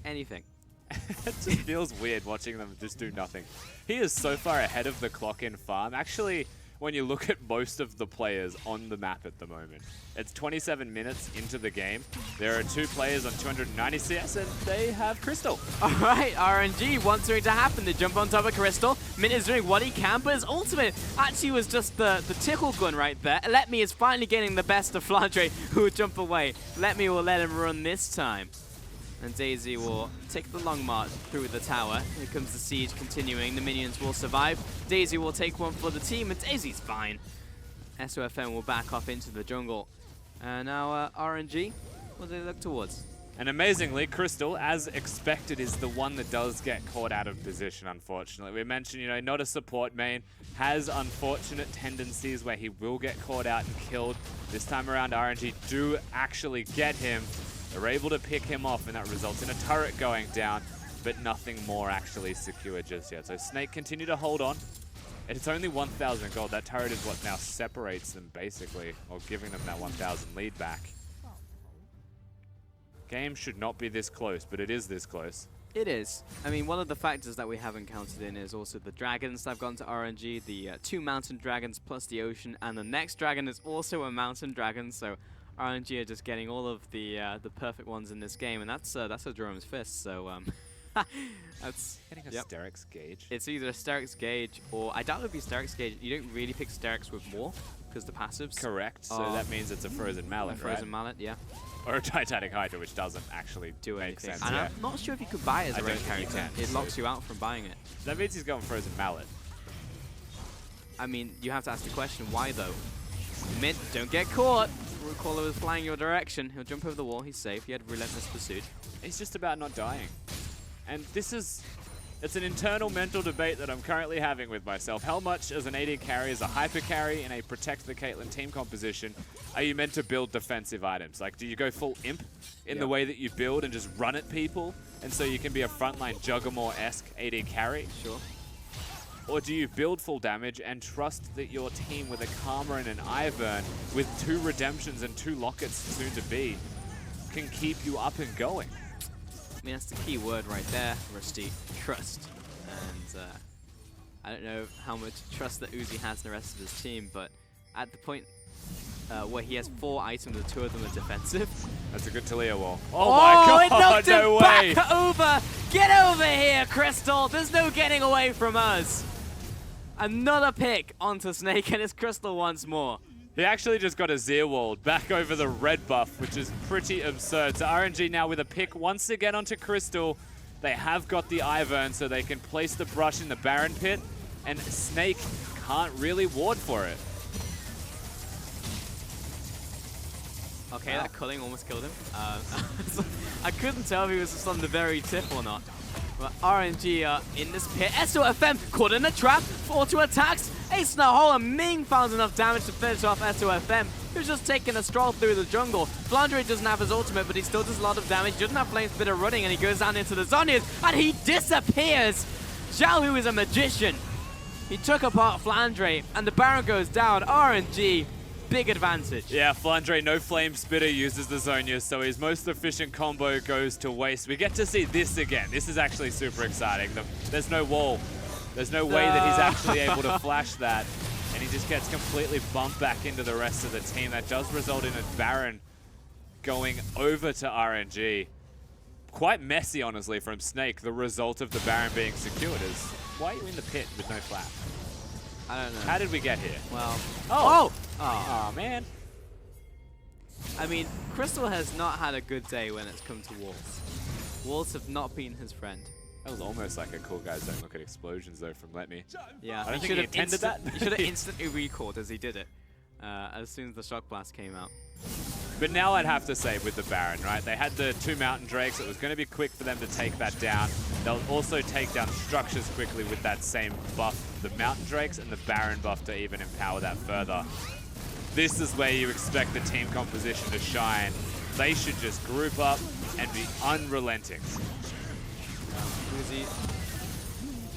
anything. It just feels weird watching them just do nothing. He is so far ahead of the clock in farm. Actually, when you look at most of the players on the map at the moment, it's 27 minutes into the game. There are 2 players on 290 CS, and they have Crystal. All right, RNG wants something to happen. They jump on top of Crystal. Mint is doing what he can, but his ultimate actually was just the tickle gun right there. Let Me is finally getting the best of Flandre, who will jump away. Let Me will let him run this time. And Daisy will take the long march through the tower. Here comes the siege continuing. The minions will survive. Daisy will take one for the team, and Daisy's fine. SOFM will back off into the jungle. And now RNG, what do they look towards? And amazingly, Crystal, as expected, is the one that does get caught out of position, unfortunately. We mentioned, you know, not a support main, has unfortunate tendencies where he will get caught out and killed. This time around, RNG do actually get him. They're able to pick him off, and that results in a turret going down, but nothing more actually secure just yet. So Snake continue to hold on. It's only 1,000 gold. That turret is what now separates them, basically, or giving them that 1,000 lead back. Game should not be this close, but it is this close. It is. I mean, one of the factors that we haven't counted in is also the dragons that have gone to RNG, the 2 mountain dragons plus the ocean, and the next dragon is also a mountain dragon, so RNG are just getting all of the perfect ones in this game, and that's a Jerome's Fist, so that's getting a Sterix Gauge. It's either a Sterix Gauge, or I doubt it would be Sterix Gauge. You don't really pick Sterix with more, because the passives. Correct, so that means it's a Frozen Mallet, right? Frozen Mallet, yeah. Or a Titanic Hydra, which doesn't actually do make anything. sense. And I'm not sure if you could buy it as a range character. character. It locks you out from buying it. That means he's going Frozen Mallet. I mean, you have to ask the question, why though? Mint, don't get caught. Caller was flying your direction. He'll jump over the wall. He's safe. He had relentless pursuit. It's just about not dying. And this is... It's an internal mental debate that I'm currently having with myself. How much as an AD carry, as a hyper carry in a Protect the Caitlyn team composition, are you meant to build defensive items? Like, do you go full imp in the way that you build and just run at people, and so you can be a frontline Juggermore-esque AD carry? Sure. Or do you build full damage and trust that your team with a Karma and an Ivern, with 2 redemptions and 2 lockets soon to be, can keep you up and going? I mean, that's the key word right there, Rusty. Trust. And I don't know how much trust that Uzi has in the rest of his team, but at the point where he has 4 items and 2 of them are defensive. That's a good Talia wall. Oh my god, it knocked no him way! Back over! Get over here, Crystal! There's no getting away from us! Another pick onto Snake, and it's Crystal once more. He actually just got a Zir walled back over the red buff, which is pretty absurd. So RNG now with a pick once again onto Crystal. They have got the Ivern, so they can place the brush in the Baron pit, and Snake can't really ward for it. Okay, that culling almost killed him. I couldn't tell if he was just on the very tip or not. But RNG in this pit. SOFM caught in a trap. 4-2 attacks. Ace in the hole, and Ming found enough damage to finish off SOFM, who's just taking a stroll through the jungle. Flandre doesn't have his ultimate, but he still does a lot of damage. He doesn't have Flame's bit of running, and he goes down into the Zhonya's, and he disappears! Zhao, who is a magician. He took apart Flandre, and the Baron goes down. RNG, big advantage. Yeah, Flandre, no Flame Spitter, uses the Zhonya's, so his most efficient combo goes to waste. We get to see this again. This is actually super exciting. There's no wall. There's no way that he's actually able to flash that, and he just gets completely bumped back into the rest of the team. That does result in a Baron going over to RNG. Quite messy, honestly, from Snake, the result of the Baron being secured is, why are you in the pit with no flash? I don't know. How did we get here? Well, oh man. I mean, Crystal has not had a good day when it's come to walls. Walls have not been his friend. That was almost like a cool guys don't look at explosions though from Let Me. Yeah, I don't think he intended that. He should have instantly recalled as he did it, as soon as the shock blast came out. But now I'd have to say with the Baron, right? They had the 2 Mountain Drakes. It was going to be quick for them to take that down. They'll also take down structures quickly with that same buff, the Mountain Drakes and the Baron buff to even empower that further. This is where you expect the team composition to shine. They should just group up and be unrelenting. Uzi,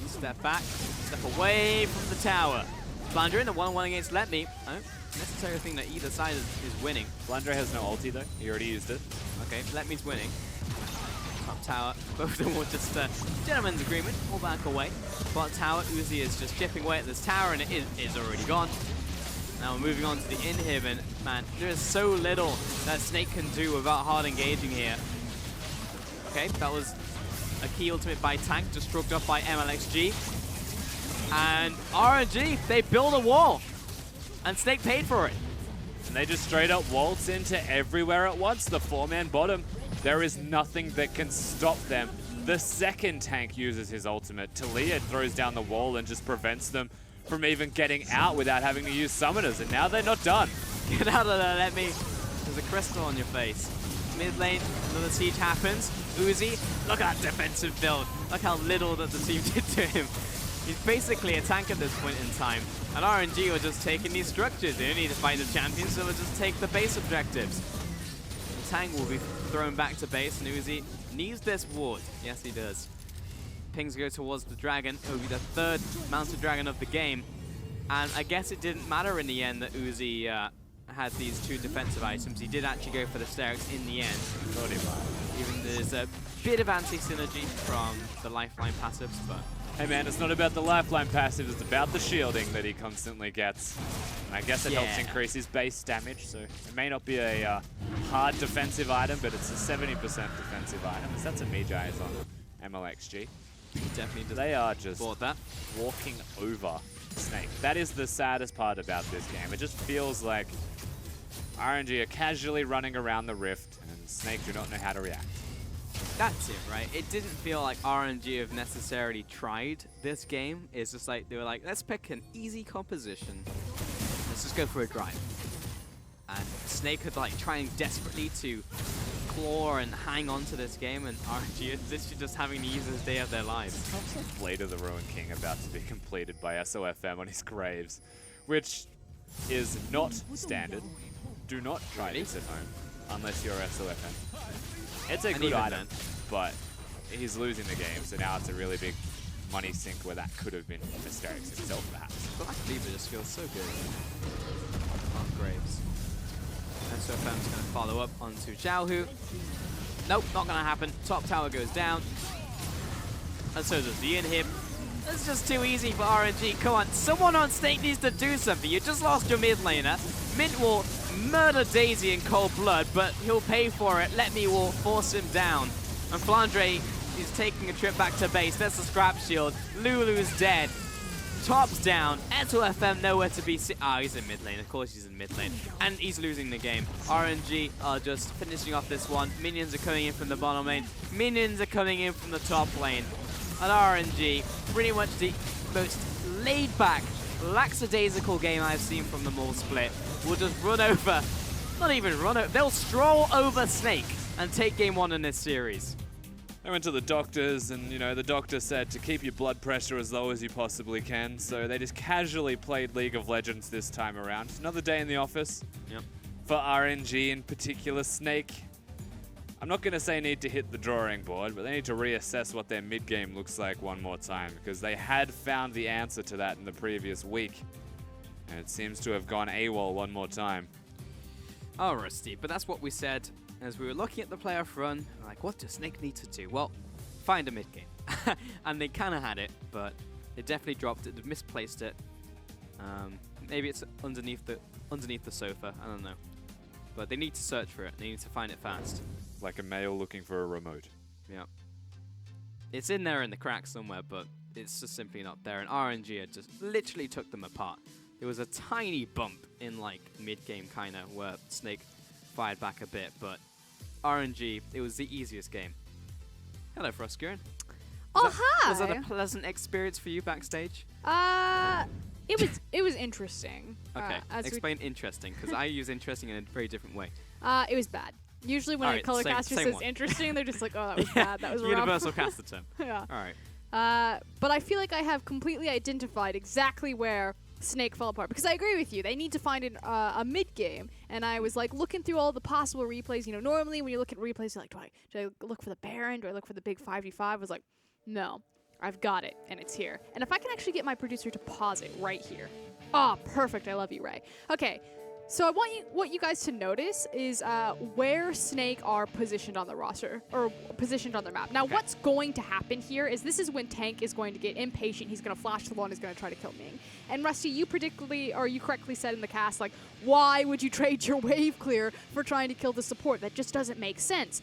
step back, step away from the tower. Flandre in the 1-1 against Let Me. I don't necessarily think that either side is winning. Flandre has no ulti though. He already used it. Okay, Let Me's winning. Top tower, both of them will just gentleman's agreement, all back away. Bot tower, Uzi is just chipping away at this tower, and it is already gone. Now we're moving on to the inhib, and man, there is so little that Snake can do without hard engaging here. Okay, that was a key ultimate by Tank, just stroked off by MLXG. And RNG, they build a wall. And Snake paid for it. And they just straight up waltz into everywhere at once. The 4-man bottom. There is nothing that can stop them. The second Tank uses his ultimate, Talia throws down the wall and just prevents them from even getting out without having to use summoners. And now they're not done. Get out of there, Let Me. There's a crystal on your face. Mid lane, another siege happens. Uzi, look at that defensive build. Look how little that the team did to him. He's basically a tank at this point in time. And RNG were just taking these structures. They don't need to fight the champions, so they'll just take the base objectives. The tank will be thrown back to base, and Uzi needs this ward. Yes, he does. Pings go towards the dragon. It'll be the 3rd mounted dragon of the game. And I guess it didn't matter in the end that Uzi had these 2 defensive items. He did actually go for the Sterix in the end. Even there's a bit of anti-synergy from the lifeline passives, but... Hey man, it's not about the lifeline passive, it's about the shielding that he constantly gets. And I guess it helps increase his base damage, so it may not be a hard defensive item, but it's a 70% defensive item. That's a Mejai's on MLXG. Definitely does. They are just that. walking over Snake. That is the saddest part about this game. It just feels like RNG are casually running around the rift, and Snake do not know how to react. That's it, right? It didn't feel like RNG have necessarily tried this game. It's just like, they were like, let's pick an easy composition. Let's just go for a drive. And Snake had like trying desperately to claw and hang on to this game, and RNG is literally just having the easiest day of their lives. Blade of the Ruined King about to be completed by SOFM on his graves, which is not standard. Do not try this at home, unless you're SOFM. It's a good item, but he's losing the game, so now it's a really big money sink where that could have been Mysterix himself, perhaps. Black Beaver just feels so good. On Graves. SOFM's going to follow up onto Xiaohu. Nope, not going to happen. Top tower goes down. And so does the inhib. It's just too easy for RNG. Come on, someone on Snake needs to do something. You just lost your mid laner. Mint will murder Daisy in cold blood, but he'll pay for it. Let Me will force him down. And Flandre is taking a trip back to base. There's the scrap shield. Lulu's dead. Top's down. SOFM nowhere to be seen. Ah, he's in mid lane. Of course he's in mid lane. And he's losing the game. RNG are just finishing off this one. Minions are coming in from the bottom lane. Minions are coming in from the top lane. And RNG, pretty much the most laid-back, lackadaisical game I've seen from them all split, will just run over, not even run over, they'll stroll over Snake and take game 1 in this series. They went to the doctors, and the doctor said to keep your blood pressure as low as you possibly can. So they just casually played League of Legends this time around. Another day in the office. Yep. For RNG in particular, Snake. I'm not going to say need to hit the drawing board, but they need to reassess what their mid game looks like one more time, because they had found the answer to that in the previous week, and it seems to have gone AWOL one more time. Oh, Rusty, but that's what we said as we were looking at the playoff run. Like, what does Snake need to do? Well, find a mid game. And they kind of had it, but they definitely dropped it. They misplaced it. Maybe it's underneath the sofa. I don't know. But they need to search for it. They need to find it fast. Like a male looking for a remote. Yeah. It's in there in the crack somewhere, but it's just simply not there. And RNG had just literally took them apart. There was a tiny bump in like mid-game kind of where Snake fired back a bit, but RNG, it was the easiest game. Hello, Frostgurn. Oh, hi! Was that a pleasant experience for you backstage? It was interesting. Okay, explain interesting, because I use interesting in a very different way. It was bad. Usually when a color caster says interesting, they're just like, oh, that was bad, that was rough. Universal caster term. Yeah. All right. But I feel like I have completely identified exactly where Snake fell apart, because I agree with you. They need to find a mid game, and I was like looking through all the possible replays. Normally when you look at replays, you're like, do I look for the Baron? Do I look for the big 5v5? I was like, no, I've got it, and it's here. And if I can actually get my producer to pause it right here. Ah, perfect. I love you, Ray. Okay. So I want what you guys to notice is where Snake are positioned on the roster, or positioned on their map. Now, what's going to happen here is this is when Tank is going to get impatient. He's going to flash the wall and he's going to try to kill Ming. And Rusty, you correctly said in the cast, like, why would you trade your wave clear for trying to kill the support? That just doesn't make sense.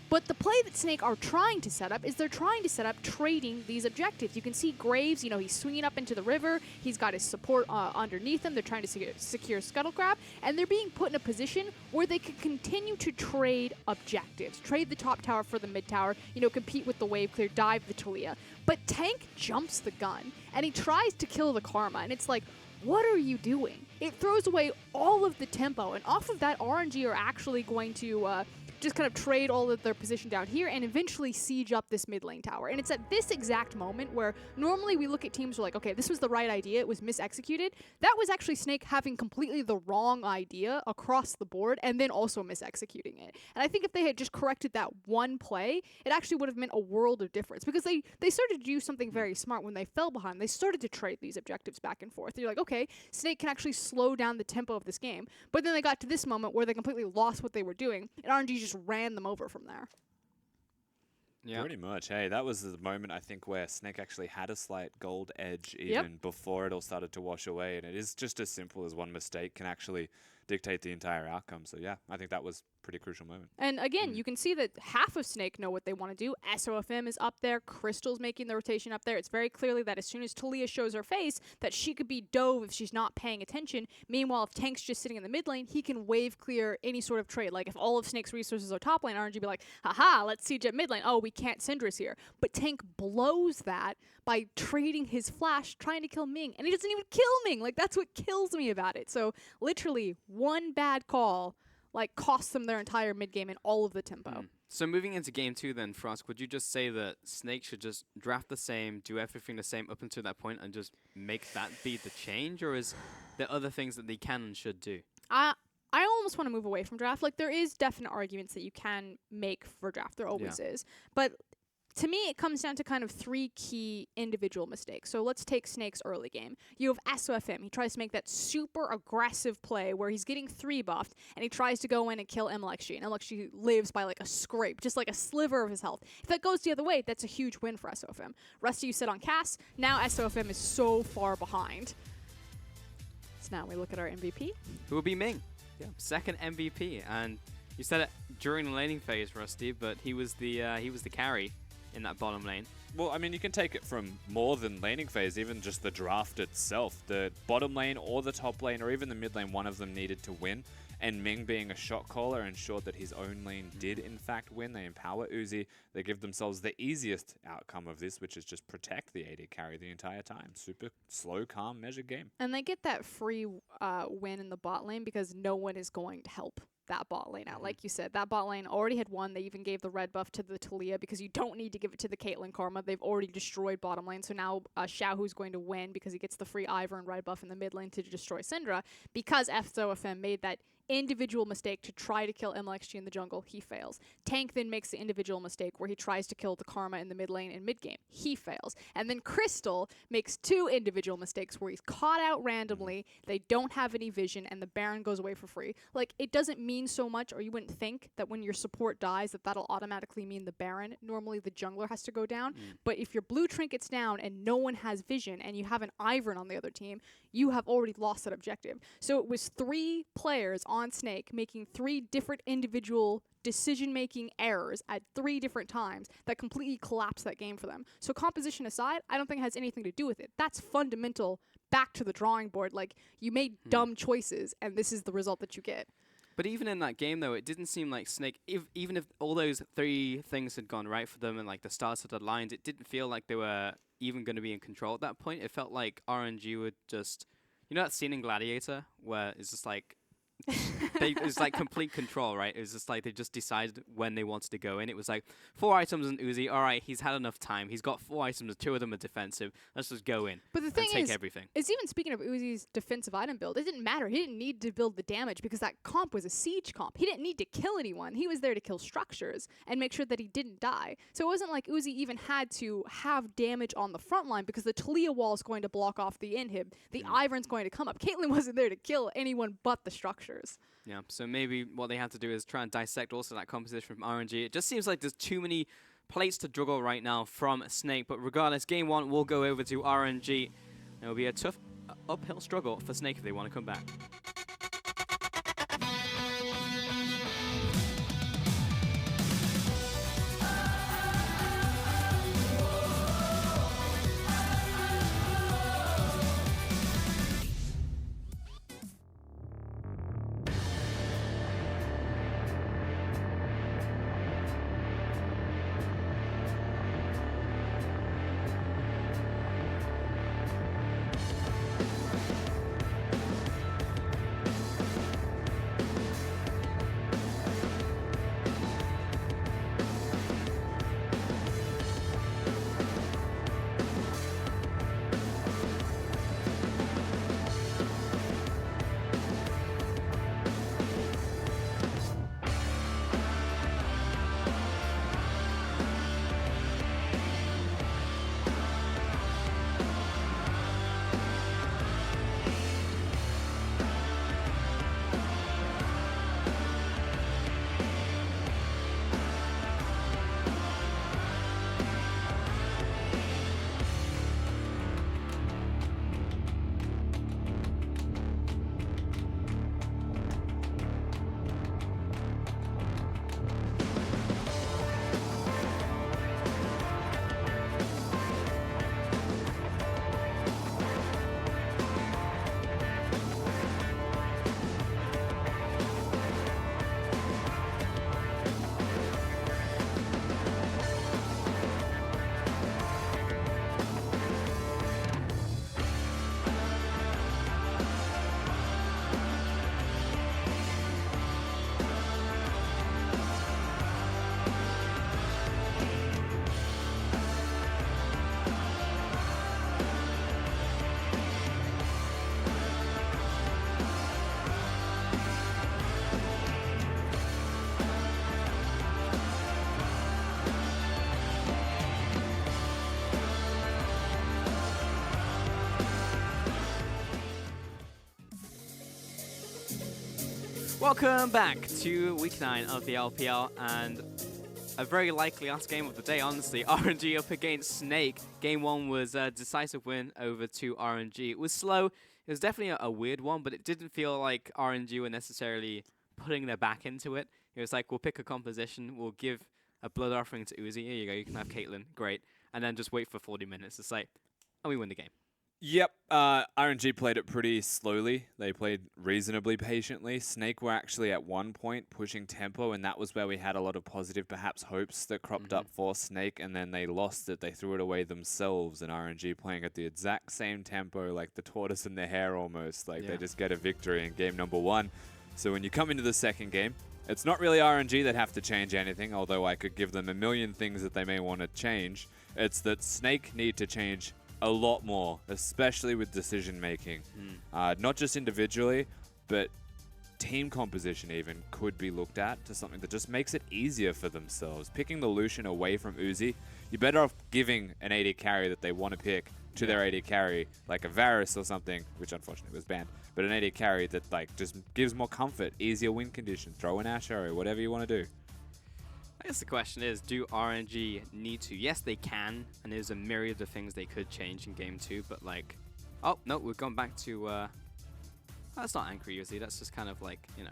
But the play that Snake are trying to set up is they're trying to set up trading these objectives. You can see Graves, he's swinging up into the river. He's got his support underneath him. They're trying to secure Scuttle Crab. And they're being put in a position where they can continue to trade objectives. Trade the top tower for the mid tower, compete with the wave clear, dive the Talia. But Tank jumps the gun, and he tries to kill the Karma, and it's like, what are you doing? It throws away all of the tempo, and off of that, RNG are actually going to just kind of trade all of their position down here and eventually siege up this mid lane tower. And it's at this exact moment where normally we look at teams who are like, okay, this was the right idea, it was misexecuted. That was actually Snake having completely the wrong idea across the board and then also misexecuting it. And I think if they had just corrected that one play, it actually would have meant a world of difference, because they started to do something very smart when they fell behind. They started to trade these objectives back and forth. You're like, okay, Snake can actually slow down the tempo of this game. But then they got to this moment where they completely lost what they were doing, and RNG just ran them over from there. Yeah, pretty much. Hey, that was the moment I think where Snake actually had a slight gold edge even before it all started to wash away, and it is just as simple as one mistake can actually dictate the entire outcome. So yeah, I think that was a pretty crucial moment. And again, you can see that half of Snake know what they want to do. SOFM is up there. Crystal's making the rotation up there. It's very clearly that as soon as Talia shows her face, that she could be dove if she's not paying attention. Meanwhile, if Tank's just sitting in the mid lane, he can wave clear any sort of trade. Like if all of Snake's resources are top lane, RNG be like, haha, let's siege at mid lane. Oh, we can't Syndra's here. But Tank blows that by trading his flash, trying to kill Ming. And he doesn't even kill Ming. Like, that's what kills me about it. So literally one bad call cost them their entire mid game and all of the tempo. So moving into game 2 then, Frost, would you just say that Snake should just draft the same, do everything the same up until that point, and just make that be the change? Or is there other things that they can and should do? I almost want to move away from draft. Like, there is definite arguments that you can make for draft. There always is. But to me, it comes down to kind of 3 key individual mistakes. So let's take Snake's early game. You have SOFM. He tries to make that super aggressive play where he's getting 3 buffed, and he tries to go in and kill MLXG. And MLXG lives by like a scrape, just like a sliver of his health. If that goes the other way, that's a huge win for SOFM. Rusty, you sit on Cass. Now SOFM is so far behind. So now we look at our MVP. Who will be Ming? Yeah, second MVP. And you said it during the laning phase, Rusty, but he was the carry in that bottom lane. well, I mean, you can take it from more than laning phase, even just the draft itself. The bottom lane or the top lane or even the mid lane, one of them needed to win. And Ming, being a shot caller, ensured that his own lane did in fact win. They empower Uzi. They give themselves the easiest outcome of this, which is just protect the AD carry the entire time. Super slow, calm, measured game. And they get that free win in the bot lane because no one is going to help that bot lane out. Like you said, that bot lane already had won. They even gave the red buff to the Talia because you don't need to give it to the Caitlyn Karma. They've already destroyed bottom lane. So now Xiaohu's going to win because he gets the free Ivern and red buff in the mid lane to destroy Syndra. Because FZOFM made that individual mistake to try to kill MLXG in the jungle, he fails. Tank then makes the individual mistake where he tries to kill the Karma in the mid lane in mid game. He fails. And then Crystal makes 2 individual mistakes where he's caught out randomly, they don't have any vision, and the Baron goes away for free. Like, it doesn't mean so much, or you wouldn't think that when your support dies that that'll automatically mean the Baron. Normally the jungler has to go down. But if your blue trinket's down and no one has vision and you have an Ivern on the other team, you have already lost that objective. So it was 3 players on Snake making 3 different individual decision-making errors at 3 different times that completely collapsed that game for them. So composition aside, I don't think it has anything to do with it. That's fundamental back to the drawing board. Like, you made dumb choices, and this is the result that you get. But even in that game, though, it didn't seem like Snake, even if all those 3 things had gone right for them and like the stars had aligned, it didn't feel like they were even going to be in control at that point. It felt like RNG would just, you know that scene in Gladiator where it's just like, it's like complete control, right? It was just like they just decided when they wanted to go in. It was like 4 items on Uzi. All right, he's had enough time. He's got 4 items. 2 of them are defensive. Let's just go in. But the thing and take is, everything. Is even speaking of Uzi's defensive item build, it didn't matter. He didn't need to build the damage because that comp was a siege comp. He didn't need to kill anyone. He was there to kill structures and make sure that he didn't die. So it wasn't like Uzi even had to have damage on the front line because the Talia wall is going to block off the inhib. The Ivern's going to come up. Caitlyn wasn't there to kill anyone but the structures. Yeah, so maybe what they have to do is try and dissect also that composition from RNG. It just seems like there's too many plates to juggle right now from Snake. But regardless, game 1 will go over to RNG. It will be a tough uphill struggle for Snake if they want to come back. Welcome back to week 9 of the LPL, and a very likely last game of the day, honestly. RNG up against Snake. Game 1 was a decisive win over to RNG. It was slow. It was definitely a weird one, but it didn't feel like RNG were necessarily putting their back into it. It was like, we'll pick a composition, we'll give a blood offering to Uzi. Here you go, you can have Caitlyn. Great. and then just wait for 40 minutes. It's like, and we win the game. Yep, RNG played it pretty slowly. They played reasonably patiently. Snake were actually at one point pushing tempo, and that was where we had a lot of positive, perhaps, hopes that cropped up for Snake, and then they lost it. They threw it away themselves, and RNG playing at the exact same tempo, like the tortoise and the hare almost. Like, they just get a victory in game number 1. So when you come into the second game, it's not really RNG that have to change anything, although I could give them a million things that they may want to change. It's that Snake need to change a lot more, especially with decision making. Not just individually, but team composition even could be looked at to something that just makes it easier for themselves. Picking the Lucian away from Uzi, you're better off giving an AD carry that they want to pick to their AD carry, like a Varus or something, which unfortunately was banned, but an AD carry that like just gives more comfort, easier win condition, throw an Ashe arrow, whatever you want to do. I guess the question is, do RNG need to? Yes, they can, and there's a myriad of things they could change in game 2, but like, oh, no, we've gone back to, that's not Angry Uzi, that's just kind of like, you know,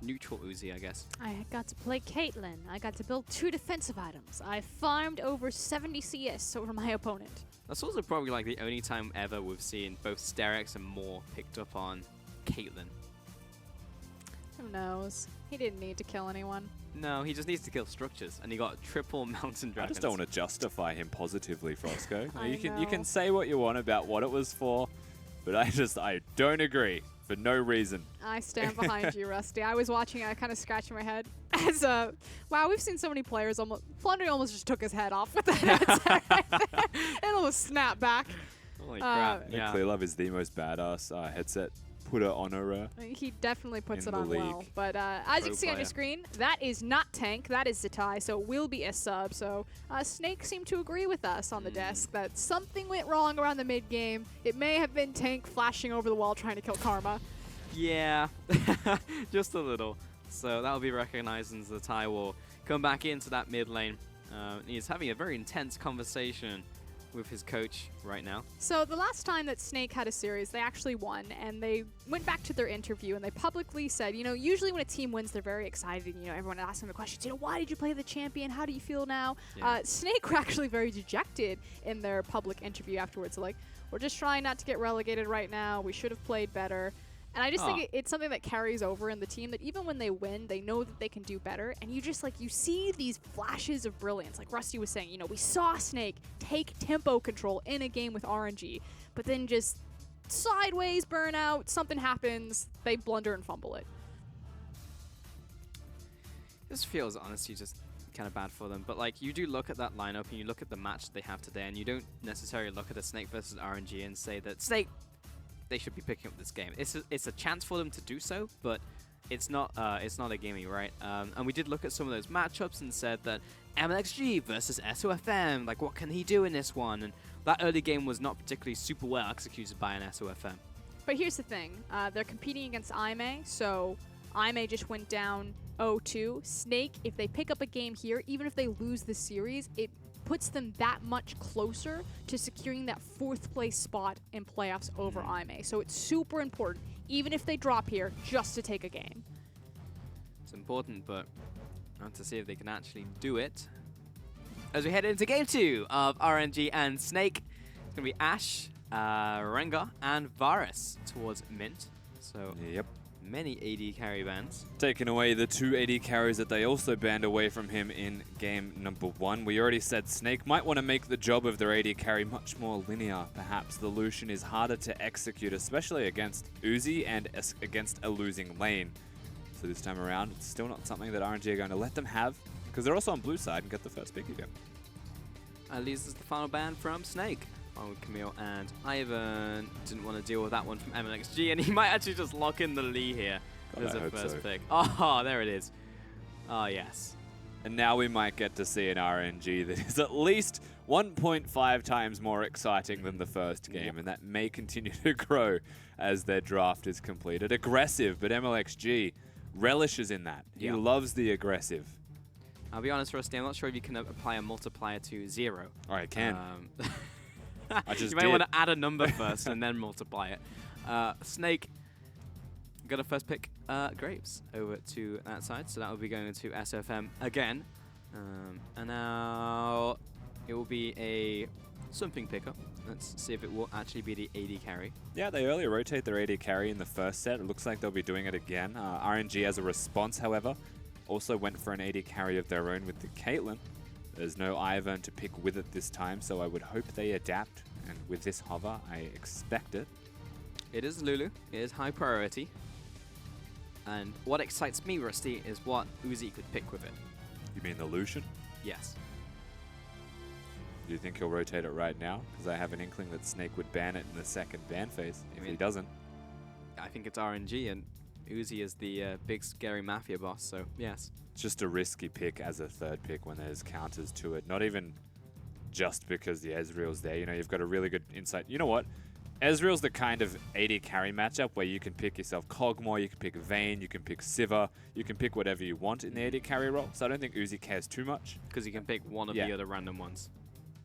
neutral Uzi, I guess. I got to play Caitlyn. I got to build 2 defensive items. I farmed over 70 CS over my opponent. That's also probably like the only time ever we've seen both Sterex and Moore picked up on Caitlyn. Who knows? He didn't need to kill anyone. No, he just needs to kill structures, and he got triple mountain dragons. I just don't want to justify him positively, Frosco. I you can know. say what you want about what it was for, but I don't agree for no reason. I stand behind you, Rusty. I was watching, I kind of scratching my head. As wow, we've seen so many players almost. Flandre almost just took his head off with that headset right there. It almost snapped back. Holy crap! Yeah. Clearlove is the most badass headset putter on a. He definitely puts in it on the well. league. But as you can see on your screen, that is not Tank, that is Zatai, so it will be a sub. So Snake seemed to agree with us on the desk that something went wrong around the mid game. It may have been Tank flashing over the wall trying to kill Karma. Yeah, just a little. So that'll be recognized, and Zatai will come back into that mid lane. He's having a very intense conversation with his coach right now. So the last time that Snake had a series, they actually won, and they went back to their interview and they publicly said, you know, usually when a team wins, they're very excited. You know, everyone asks them the questions, you know, why did you play the champion? How do you feel now? Yeah. Snake were actually very dejected in their public interview afterwards. Like, we're just trying not to get relegated right now. We should have played better. And I just think it's something that carries over in the team, that even when they win, they know that they can do better. And you just, like, you see these flashes of brilliance. Like Rusty was saying, you know, we saw Snake take tempo control in a game with RNG, but then just sideways burnout, something happens, they blunder and fumble it. This feels honestly just kind of bad for them. But, like, you do look at that lineup and you look at the match they have today, and you don't necessarily look at a Snake versus RNG and say that Snake, they should be picking up this game. It's a chance for them to do so, but it's not a gimme, right? And we did look at some of those matchups and said that MLXG versus SOFM, like, what can he do in this one? And that early game was not particularly super well executed by an SOFM. But here's the thing, they're competing against IMA, so IMA just went down 0-2. Snake, if they pick up a game here, even if they lose the series, it puts them that much closer to securing that 4th place spot in playoffs over IMA. So it's super important, even if they drop here, just to take a game. It's important, but I want to see if they can actually do it. As we head into game 2 of RNG and Snake, it's going to be Ashe, Rengar, and Varus towards Mint. So yep, many AD carry bans. Taking away the 2 AD carries that they also banned away from him in game number 1. We already said Snake might want to make the job of their AD carry much more linear. Perhaps the Lucian is harder to execute, especially against Uzi and against a losing lane. So this time around, it's still not something that RNG are going to let them have, because they're also on blue side and get the first pick again. At least it's the final ban from Snake. Oh, Camille and Ivan didn't want to deal with that one from MLXG, and he might actually just lock in the Lee here as a first pick. Oh, there it is. Oh, yes. And now we might get to see an RNG that is at least 1.5 times more exciting than the first game, and that may continue to grow as their draft is completed. Aggressive, but MLXG relishes in that. He loves the aggressive. I'll be honest, Rusty, I'm not sure if you can apply a multiplier to 0. Oh, I can. I just you might want to add a number first and then multiply it. Snake got a first pick Graves over to that side, so that will be going to SFM again. And now it will be a something pickup. Let's see if it will actually be the AD carry. Yeah, they earlier rotate their AD carry in the first set. It looks like they'll be doing it again. RNG as a response, however, also went for an AD carry of their own with the Caitlyn. There's no Ivern to pick with it this time, so I would hope they adapt. And with this hover, I expect it. It is Lulu. It is high priority. And what excites me, Rusty, is what Uzi could pick with it. You mean the Lucian? Yes. Do you think he'll rotate it right now? Because I have an inkling that Snake would ban it in the second ban phase if he doesn't. I think it's RNG, and Uzi is the big scary mafia boss, so yes. It's just a risky pick as a third pick when there's counters to it. Not even just because the Ezreal's there. You know, you've got a really good insight. You know what? Ezreal's the kind of AD carry matchup where you can pick yourself Kog'Maw, you can pick Vayne, you can pick Sivir, you can pick whatever you want in the AD carry role. So I don't think Uzi cares too much. Because you can pick one of the other random ones.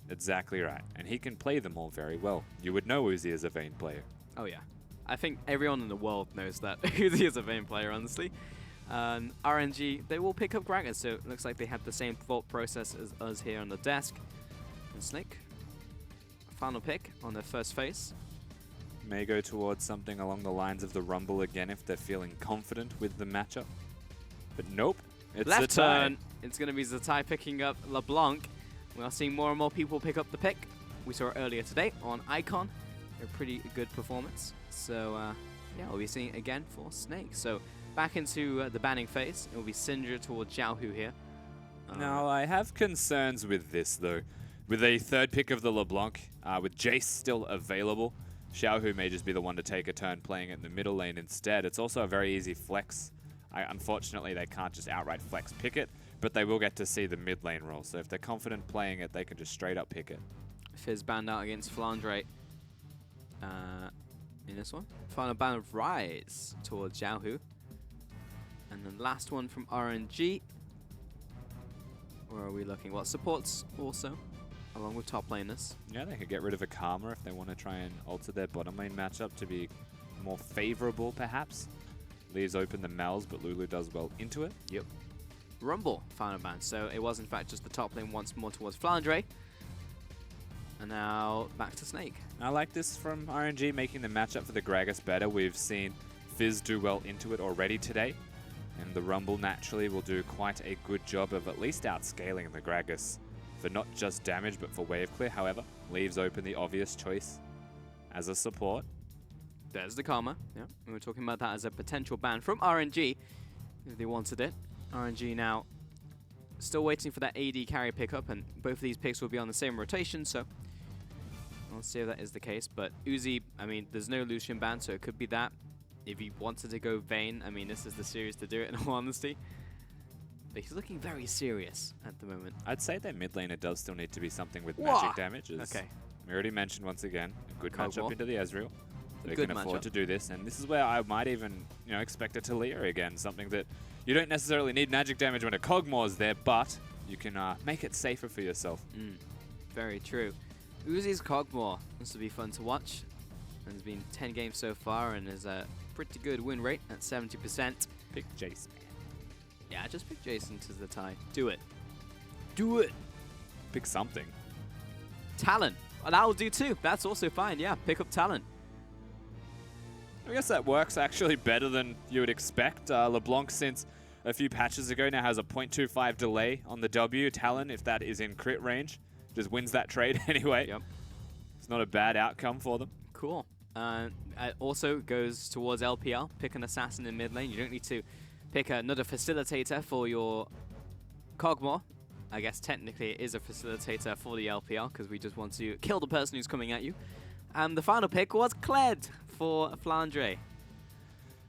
Exactly right. And he can play them all very well. You would know Uzi as a Vayne player. Oh yeah. I think everyone in the world knows that Uzi is a Vayne player, honestly. RNG, they will pick up Gragas, so it looks like they have the same thought process as us here on the desk. And Snake, final pick on their first phase. May go towards something along the lines of the Rumble again if they're feeling confident with the matchup. But nope, it's Left Zatai. turn. It's going to be Zatai picking up LeBlanc. We are seeing more and more people pick up the pick. We saw it earlier today on Icon. A pretty good performance. So, yeah, we'll be seeing it again for Snake. So, back into the banning phase. It will be Syndra towards Xiaohu here. Now, I have concerns with this, though. With a third pick of the LeBlanc, with Jace still available, Xiaohu may just be the one to take a turn playing it in the middle lane instead. It's also a very easy flex. Unfortunately, they can't just outright flex pick it, but they will get to see the mid lane role. So if they're confident playing it, they can just straight up pick it. Fizz banned out against Flandre in this one. Final ban of Rise towards Xiaohu. And then last one from RNG. Where are we looking? Well, supports also, along with top laners. Yeah, they could get rid of a Karma if they want to try and alter their bottom lane matchup to be more favorable, perhaps. Leaves open the Mels, but Lulu does well into it. Yep. Rumble, final ban. So it was, in fact, just the top lane once more towards Flandre. And now back to Snake. I like this from RNG, making the matchup for the Gragas better. We've seen Fizz do well into it already today. And the Rumble naturally will do quite a good job of at least outscaling the Gragas for not just damage, but for wave clear. However, leaves open the obvious choice as a support. There's the Karma. Yeah, we were talking about that as a potential ban from RNG if they wanted it. RNG now still waiting for that AD carry pickup, and both of these picks will be on the same rotation, so we'll see if that is the case. But Uzi, I mean, there's no Lucian ban, so it could be that. If he wanted to go Vayne, I mean, this is the series to do it, in all honesty. But he's looking very serious at the moment. I'd say their mid laner does still need to be something with magic damage. Okay. We already mentioned once again, a good Kog'Maw. matchup into the Ezreal. So they Good can afford matchup. to do this, and this is where I might even, expect a Talia again, something that you don't necessarily need magic damage when a Kog'Maw is there, but you can make it safer for yourself. Very true. Uzi's Kog'Maw. This will be fun to watch. There's been 10 games so far, and is a pretty good win rate at 70%. Pick Jace, man. Yeah, just pick Jason to the tie. Do it. Do it. Pick something. Talon. Oh, that will do too. That's also fine. Yeah, pick up Talon. I guess that works actually better than you would expect. LeBlanc, since a few patches ago, now has a 0.25 delay on the W. Talon, if that is in crit range, just wins that trade anyway. Yep. It's not a bad outcome for them. Cool. It also goes towards LPL. Pick an assassin in mid lane. You don't need to pick another facilitator for your Kog'Maw. I guess technically it is a facilitator for the LPL because we just want to kill the person who's coming at you. And the final pick was Kled for Flandre.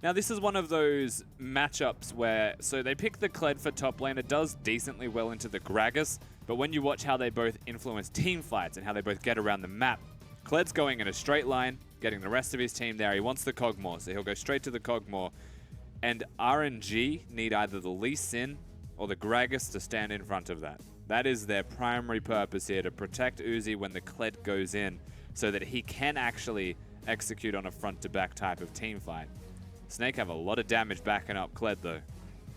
Now this is one of those matchups where, so they pick the Kled for top lane. It does decently well into the Gragas, but when you watch how they both influence team fights and how they both get around the map, Kled's going in a straight line, getting the rest of his team there. He wants the Kog'Maw, so he'll go straight to the Kog'Maw. And RNG need either the Lee Sin or the Gragas to stand in front of that. That is their primary purpose here, to protect Uzi when the Kled goes in, so that he can actually execute on a front-to-back type of team fight. Snake have a lot of damage backing up Kled, though.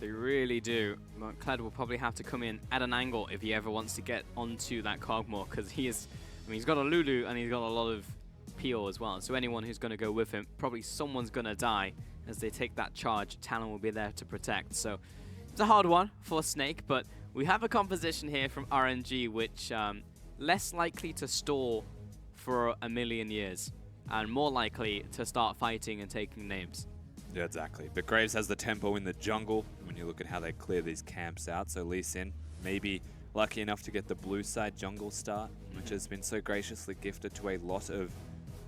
They really do. But Kled will probably have to come in at an angle if he ever wants to get onto that Cogmore, because he is, I mean, he's got a Lulu and he's got a lot of Peel as well. So anyone who's going to go with him, probably someone's going to die as they take that charge. Talon will be there to protect. So it's a hard one for Snake, but we have a composition here from RNG which less likely to stall for a million years and more likely to start fighting and taking names. Yeah, exactly. But Graves has the tempo in the jungle when you look at how they clear these camps out. So Lee Sin maybe lucky enough to get the blue side jungle start, which has been so graciously gifted to a lot of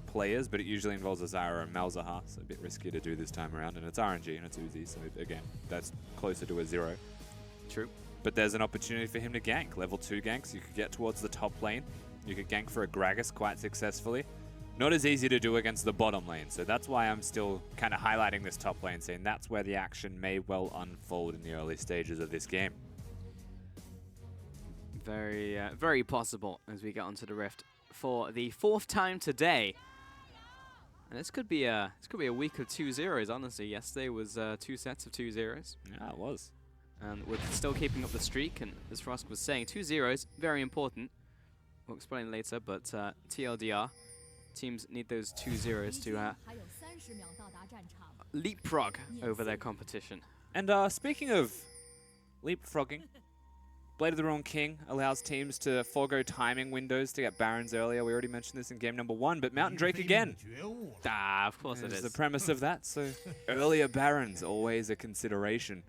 players, but it usually involves Azara and Malzahar, so a bit risky to do this time around. And it's RNG and it's Uzi, so again, that's closer to a 0. True. But there's an opportunity for him to gank. Level 2 ganks, you could get towards the top lane. You could gank for a Gragas quite successfully. Not as easy to do against the bottom lane, so that's why I'm still kind of highlighting this top lane scene. That's where the action may well unfold in the early stages of this game. Very, very possible as we get onto the Rift for the 4th time today. And this could be a week of 2-0s, honestly. Yesterday was 2 sets of 2-0s. Yeah, it was. And we're still keeping up the streak, and as Frosk was saying, 2-0s, very important. We'll explain later, but TLDR, teams need those 2-0s to leapfrog over their competition. And speaking of leapfrogging, Blade of the Wrong King allows teams to forego timing windows to get Barons earlier. We already mentioned this in game number 1, but Mountain Drake again. Of course it is. The premise of that, so earlier Barons, always a consideration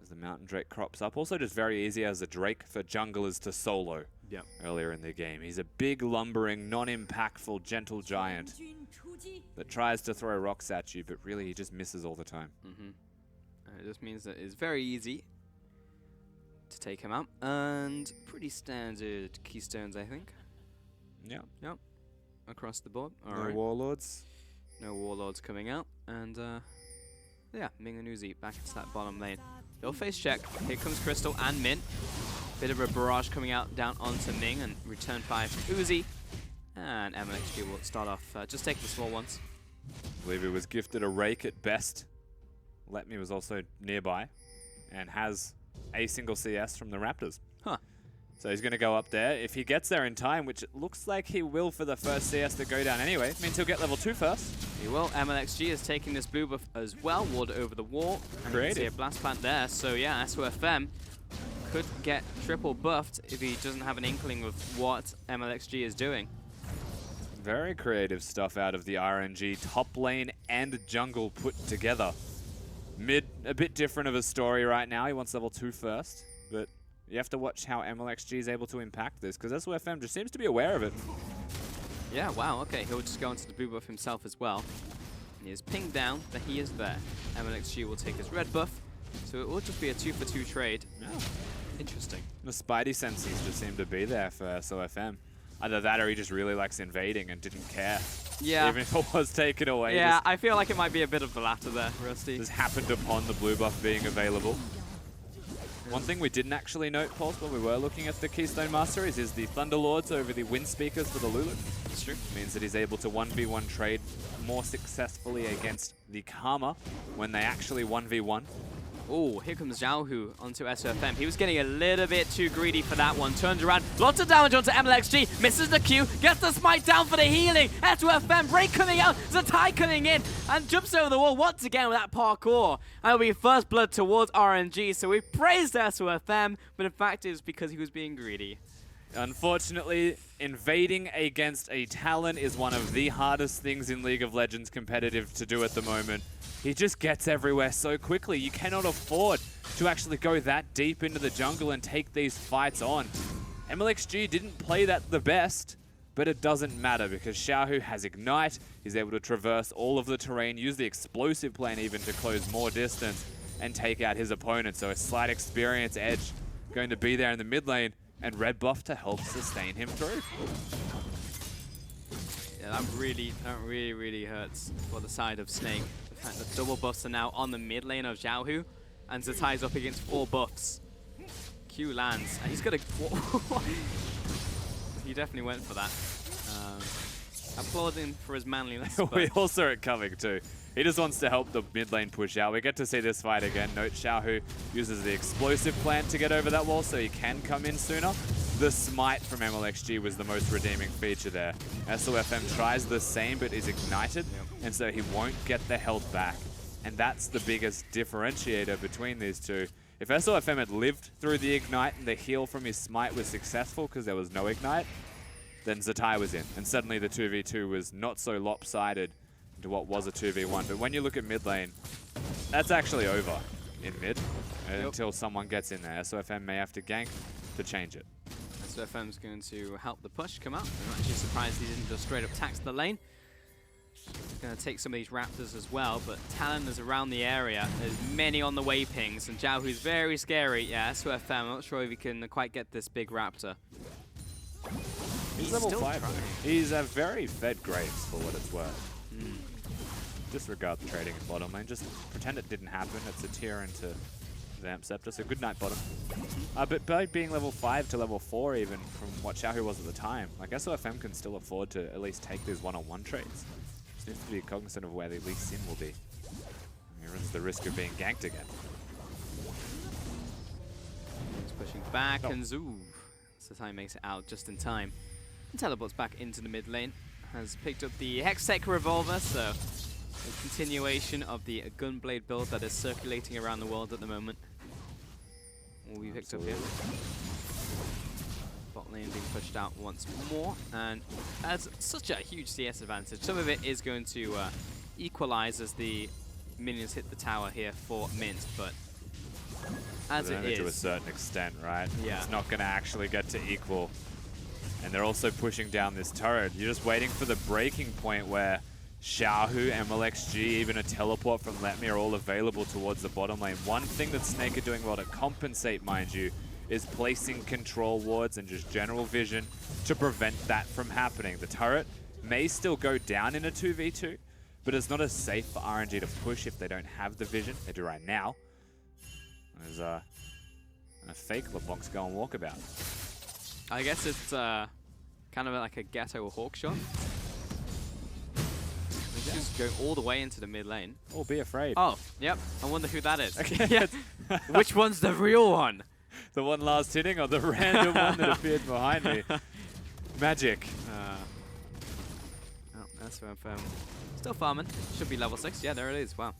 as the Mountain Drake crops up. Also just very easy as a Drake for junglers to solo earlier in the game. He's a big, lumbering, non-impactful, gentle giant that tries to throw rocks at you, but really he just misses all the time. It just means that it's very easy to take him out, and pretty standard keystones, I think. Yep. Across the board. No warlords. No warlords coming out, and yeah, Ming and Uzi back into that bottom lane. They'll face check. Here comes Crystal and Min. Bit of a barrage coming out down onto Ming, and return 5 to Uzi. And MLXG will start off just taking the small ones. I believe he was gifted a rake at best. Let Me was also nearby and has a single CS from the Raptors. So he's going to go up there. If he gets there in time, which it looks like he will for the first CS to go down anyway, means he'll get level 2 first. He will. MLXG is taking this blue buff as well. Ward over the wall. And you can see a blast plant there. So yeah, SOFM could get triple buffed if he doesn't have an inkling of what MLXG is doing. Very creative stuff out of the RNG. Top lane and jungle put together. Mid, a bit different of a story right now. He wants level 2 first, but you have to watch how MLXG is able to impact this, because SOFM just seems to be aware of it. Yeah, wow, okay. He'll just go into the blue buff himself as well. He is pinged down that he is there. MLXG will take his red buff, so it will just be a 2-for-2 trade. Interesting. The Spidey senses just seem to be there for SOFM. Either that or he just really likes invading and didn't care. Yeah. Even if it was taken away. Yeah, I feel like it might be a bit of the latter there, Rusty. Just happened upon the blue buff being available. One thing we didn't actually note, Pulse, when we were looking at the Keystone Masteries is the Thunderlords over the Wind Speakers for the Lulu. That's true. Means that he's able to 1v1 trade more successfully against the Karma when they actually 1v1. Oh, here comes Xiaohu onto SOFM. He was getting a little bit too greedy for that one. Turns around, lots of damage onto MLXG. Misses the Q, gets the smite down for the healing. SOFM, break coming out, Zatai coming in, and jumps over the wall once again with that parkour. And it'll be first blood towards RNG. So we praised SOFM, but in fact it was because he was being greedy. Unfortunately, invading against a Talon is one of the hardest things in League of Legends competitive to do at the moment. He just gets everywhere so quickly. You cannot afford to actually go that deep into the jungle and take these fights on. MLXG didn't play that the best, but it doesn't matter because Xiaohu has Ignite. He's able to traverse all of the terrain, use the explosive plane even to close more distance and take out his opponent. So a slight experience edge going to be there in the mid lane, and red buff to help sustain him through. Yeah, that really hurts for the side of Snake. The fact that double buffs are now on the mid lane of Xiaohu, and Zatai's up against 4 buffs. Q lands, and he's got a... He definitely went for that. Applaud him for his manliness. We all saw it coming too. He just wants to help the mid lane push out. We get to see this fight again. Note Xiaohu uses the explosive plant to get over that wall so he can come in sooner. The smite from MLXG was the most redeeming feature there. SOFM tries the same but is ignited, and so he won't get the health back. And that's the biggest differentiator between these two. If SOFM had lived through the ignite and the heal from his smite was successful because there was no ignite, then Zatai was in. And suddenly the 2v2 was not so lopsided into what was a 2v1. But when you look at mid lane, that's actually over in mid until someone gets in there. SOFM may have to gank to change it. SOFM's going to help the push come out. I'm actually surprised he didn't just straight up tax the lane. Going to take some of these raptors as well, but Talon is around the area. There's many on the waypings, and Zhao, who's very scary. Yeah, SOFM, I'm not sure if he can quite get this big raptor. He's level 5. He's a very fed Graves for what it's worth. Disregard the trading in bottom lane. Just pretend it didn't happen. It's a tier into Vamp Scepter, so good night bottom. But by being level 5 to level 4 even from what Xiaohu was at the time, like SOFM can still afford to at least take these one-on-one trades. Just needs to be cognizant of where the Lee Sin will be. He runs the risk of being ganked again. He's pushing back and Zoo. Zatai makes it out just in time. And teleports back into the mid lane. Has picked up the Hextech Revolver, so a continuation of the Gunblade build that is circulating around the world at the moment. Will be picked up here. Bot lane being pushed out once more, and has such a huge CS advantage. Some of it is going to equalize as the minions hit the tower here for Mint, but as it is, to a certain extent, right? Yeah. It's not going to actually get to equal. And they're also pushing down this turret. You're just waiting for the breaking point where Xiaohu, MLXG, even a teleport from Let Me are all available towards the bottom lane. One thing that Snake are doing well to compensate, mind you, is placing control wards and just general vision to prevent that from happening. The turret may still go down in a 2v2, but it's not as safe for RNG to push if they don't have the vision. They do right now. There's a fake LeBlanc's going walkabout. I guess it's kind of like a ghetto hawk shot. Just go all the way into the mid lane. Oh, be afraid. Oh, yep. I wonder who that is. Yeah. Which one's the real one? The one last hitting or the random one that appeared behind me? Magic. Oh, that's where I'm still farming. Should be level 6. Yeah, there it is. Wow.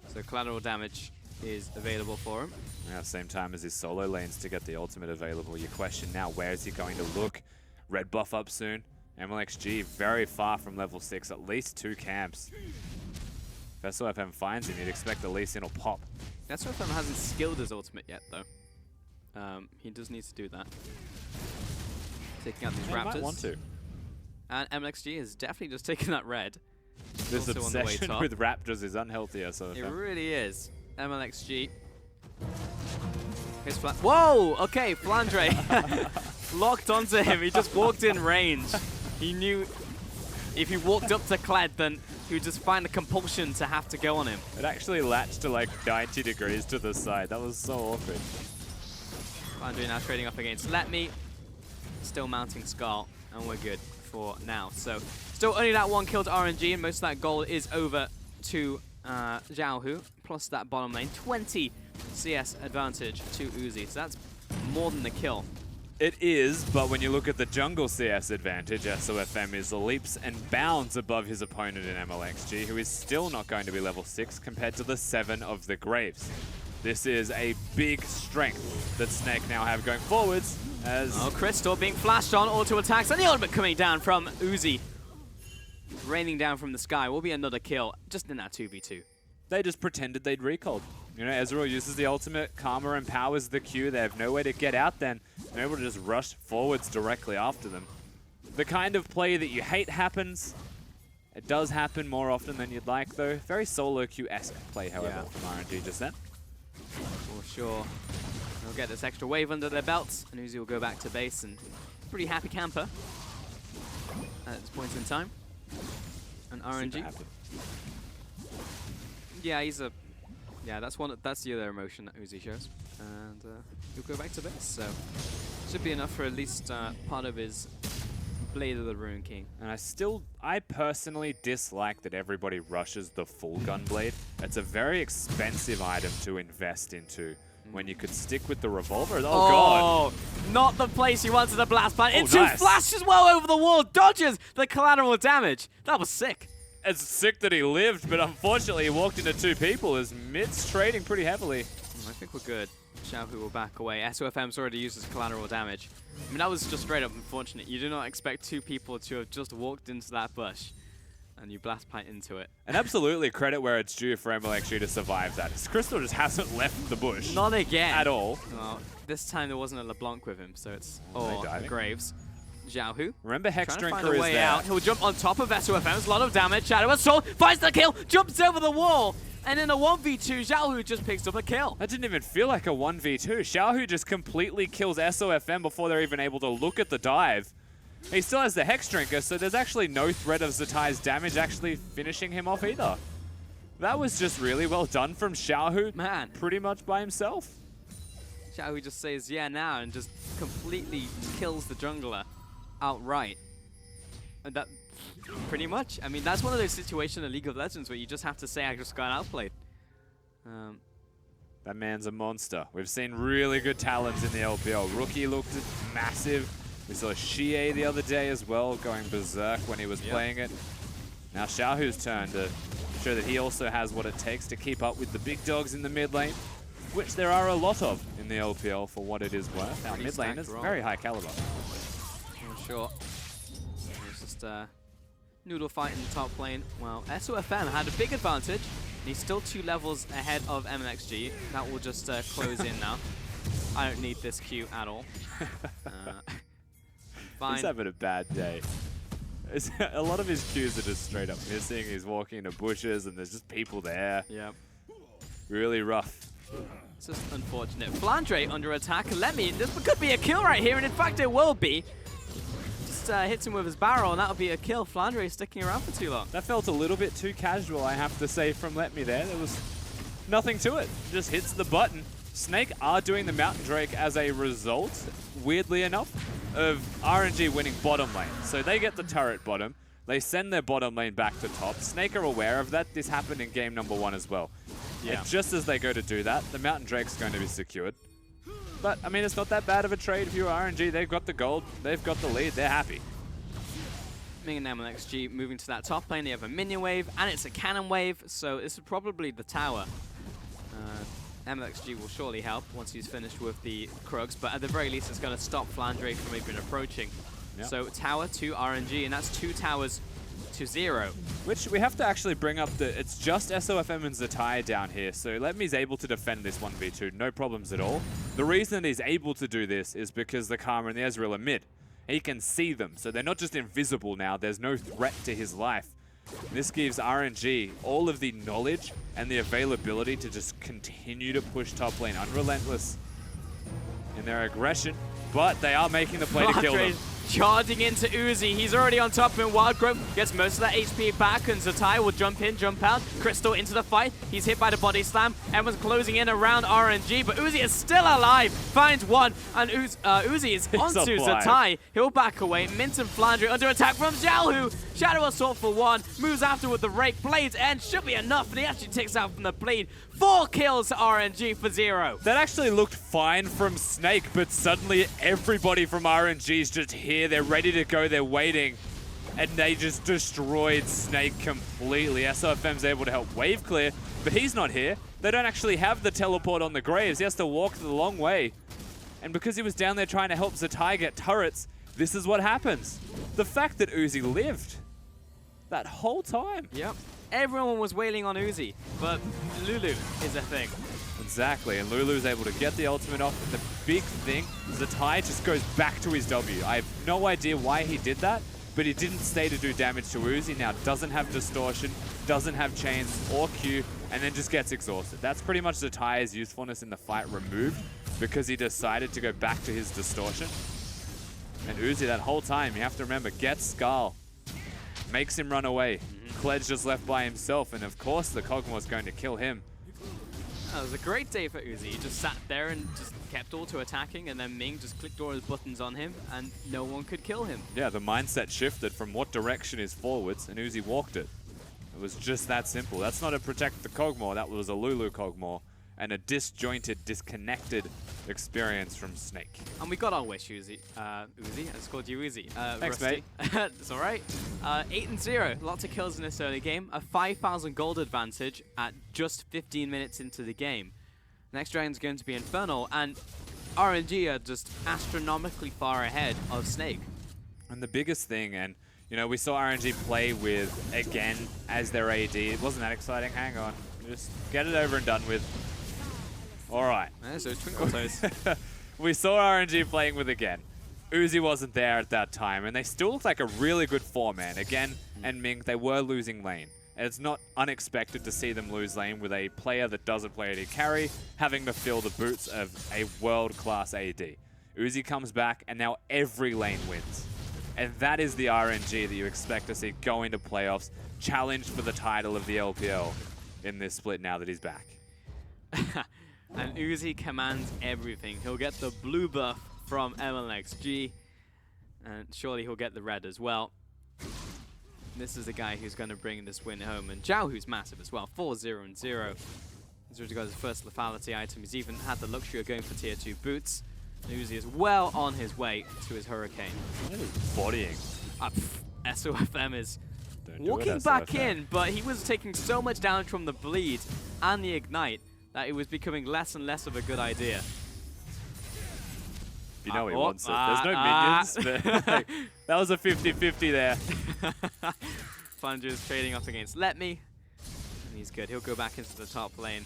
So collateral damage is available for him. Yeah, same time as his solo lanes to get the ultimate available. Your question now, where is he going to look? Red buff up soon. MLXG very far from level 6, at least 2 camps. If SOFM finds him, you'd expect the Lee Sin will pop. SOFM hasn't skilled his ultimate yet, though. He does need to do that. Taking out these raptors. Might want to. And MLXG is definitely just taking that red. This obsession with raptors is unhealthy, SOFM. It really is. MLXG. Here's Whoa! Okay, Flandre locked onto him. He just walked in range. He knew if he walked up to Kled, then he would just find a compulsion to have to go on him. It actually latched to like 90 degrees to the side. That was so awkward. Flandre now trading up against Let Me. Still mounting Skull, and we're good for now. So, still only that one kill to RNG, and most of that gold is over to Xiaohu, plus that bottom lane. 20 CS advantage to Uzi, so that's more than the kill. It is, but when you look at the jungle CS advantage, SOFM is leaps and bounds above his opponent in MLXG, who is still not going to be level 6 compared to the 7 of the Graves. This is a big strength that Snake now have going forwards as... Oh, Crystal being flashed on, auto attacks, and the ultimate coming down from Uzi. Raining down from the sky will be another kill, just in that 2v2. They just pretended they'd recalled. You know, Ezreal uses the ultimate, Karma empowers the Q, they have nowhere to get out then. They're able to just rush forwards directly after them. The kind of play that you hate happens. It does happen more often than you'd like though. Very solo Q-esque play, however, from RNG just then. For sure. They'll get this extra wave under their belts, and Uzi will go back to base, and pretty happy camper at this point in time. And RNG. Yeah, he's a... Yeah, that's the other emotion that Uzi shows. And he'll go back to base, so should be enough for at least part of his Blade of the Rune King. And I personally dislike that everybody rushes the full Gunblade. It's a very expensive item to invest into when you could stick with the revolver. Oh, God. Not the place you wanted the blast plant. Into nice. flashes well over the wall, dodges the collateral damage. That was sick. It's sick that he lived, but unfortunately he walked into 2 people as mid's trading pretty heavily. I think we're good. Xiaohu will back away. SOFM's already used his collateral damage. I mean, that was just straight up unfortunate. You do not expect 2 people to have just walked into that bush and you blast plant into it. And absolutely credit where it's due for MLXG to survive that. His Crystal just hasn't left the bush. Not again. At all. Well, this time there wasn't a LeBlanc with him, so it's Graves. Xiaohu. Remember, Hex Drinker Drinker is way there. out. He'll jump on top of SOFM's. A lot of damage. Shadow Assault finds the kill, jumps over the wall. And in a 1v2, Xiaohu just picks up a kill. That didn't even feel like a 1v2. Xiaohu just completely kills SOFM before they're even able to look at the dive. He still has the Hex Drinker, so there's actually no threat of Zatai's damage actually finishing him off either. That was just really well done from Xiaohu. Man. Pretty much by himself. Xiaohu just says, yeah, now, and just completely kills the jungler outright. And that, pretty much. I mean, that's one of those situations in League of Legends where you just have to say, I just got outplayed. That man's a monster. We've seen really good talents in the LPL. Rookie looked massive. We saw Xie the other day as well, going berserk when he was playing it. Now Xiaohu's turn to show that he also has what it takes to keep up with the big dogs in the mid lane, which there are a lot of in the LPL for what it is worth. Our mid lane is very high caliber. For sure. It's just noodle fight in the top lane. Well, SOFM had a big advantage. He's still 2 levels ahead of MLXG. That will just close in now. I don't need this queue at all. Fine. He's having a bad day. A lot of his queues are just straight up missing. He's walking into bushes and there's just people there. Yep. Really rough. It's just unfortunate. Flandre under attack. This could be a kill right here, and in fact it will be. Just hits him with his barrel, and that'll be a kill. Flandre sticking around for too long. That felt a little bit too casual, I have to say, from Let Me there. There was nothing to it. Just hits the button. Snake are doing the Mountain Drake as a result, weirdly enough, of RNG winning bottom lane. So they get the turret bottom. They send their bottom lane back to top. Snake are aware of that. This happened in game number 1 as well. Yeah. And just as they go to do that, the Mountain Drake's going to be secured. But, I mean, it's not that bad of a trade if you're RNG. They've got the gold. They've got the lead. They're happy. Ming and MLXG moving to that top lane. They have a minion wave, and it's a cannon wave, so this is probably the tower. MLXG will surely help once he's finished with the Krugs, but at the very least it's going to stop Flandre from even approaching. Yep. So tower to RNG, and that's 2 towers to 0. Which we have to actually bring up that it's just SOFM and Zatai down here, so Letme's able to defend this 1v2, no problems at all. The reason that he's able to do this is because the Karma and the Ezreal are mid. He can see them, so they're not just invisible now, there's no threat to his life. This gives RNG all of the knowledge and the availability to just continue to push top lane unrelentless in their aggression, but they are making the play to kill them. Charging into Uzi. He's already on top of him. Wildgrove gets most of that HP back, and Zatai will jump in, jump out. Crystal into the fight. He's hit by the body slam. Everyone's closing in around RNG, but Uzi is still alive. Finds one, and Uzi is onto Zatai. He'll back away. Mint and Flandre under attack from Xiaohu. Shadow Assault for 1. Moves after with the rake. Blade's end should be enough, and he actually takes out from the bleed. 4 kills to RNG for 0. That actually looked fine from Snake, but suddenly everybody from RNG is just here. They're ready to go. They're waiting. And they just destroyed Snake completely. SOFM's able to help wave clear, but he's not here. They don't actually have the teleport on the Graves. He has to walk the long way. And because he was down there trying to help Zatai get turrets, this is what happens. The fact that Uzi lived that whole time. Yep. Everyone was wailing on Uzi, but Lulu is a thing. Exactly, and Lulu's able to get the ultimate off. The big thing, Zatai just goes back to his W. I have no idea why he did that, but he didn't stay to do damage to Uzi. Now doesn't have distortion, doesn't have chains or Q, and then just gets exhausted. That's pretty much Zatai's usefulness in the fight removed because he decided to go back to his distortion. And Uzi that whole time, you have to remember, gets Skull, makes him run away. Kled's just left by himself, and of course the Kog'Maw's going to kill him. That was a great day for Uzi. He just sat there and just kept auto-attacking, and then Ming just clicked all his buttons on him, and no one could kill him. Yeah, the mindset shifted from what direction is forwards, and Uzi walked it. It was just that simple. That's not a protect the Kog'Maw, that was a Lulu Kog'Maw. And a disjointed, disconnected experience from Snake. And we got our wish, Uzi. Uzi? I just called you Uzi. Thanks, Rusty. It's alright. 8-0. Lots of kills in this early game. A 5,000 gold advantage at just 15 minutes into the game. Next dragon's going to be Infernal, and RNG are just astronomically far ahead of Snake. And the biggest thing, and you know, we saw RNG play with, again, as their AD. It wasn't that exciting. Hang on. Just get it over and done with. All right. There's those twinkle toes. We saw RNG playing with again. Uzi wasn't there at that time, and they still looked like a really good four-man. Again, and Ming, they were losing lane. And it's not unexpected to see them lose lane with a player that doesn't play AD carry, having to fill the boots of a world-class AD. Uzi comes back, and now every lane wins. And that is the RNG that you expect to see go into playoffs, challenged for the title of the LPL in this split now that he's back. And Uzi commands everything. He'll get the blue buff from MLXG, and surely he'll get the red as well. This is the guy who's going to bring this win home. And Zhao, who's massive as well, 4-0-0. He's already got his first lethality item. He's even had the luxury of going for tier 2 boots. Uzi is well on his way to his Hurricane. Bodying. SOFM is walking back in, but he was taking so much damage from the bleed and the ignite that it was becoming less and less of a good idea. You know he wants it. There's no minions, but like, that was a 50-50 there. Flandre is trading off against Let Me, and he's good. He'll go back into the top lane.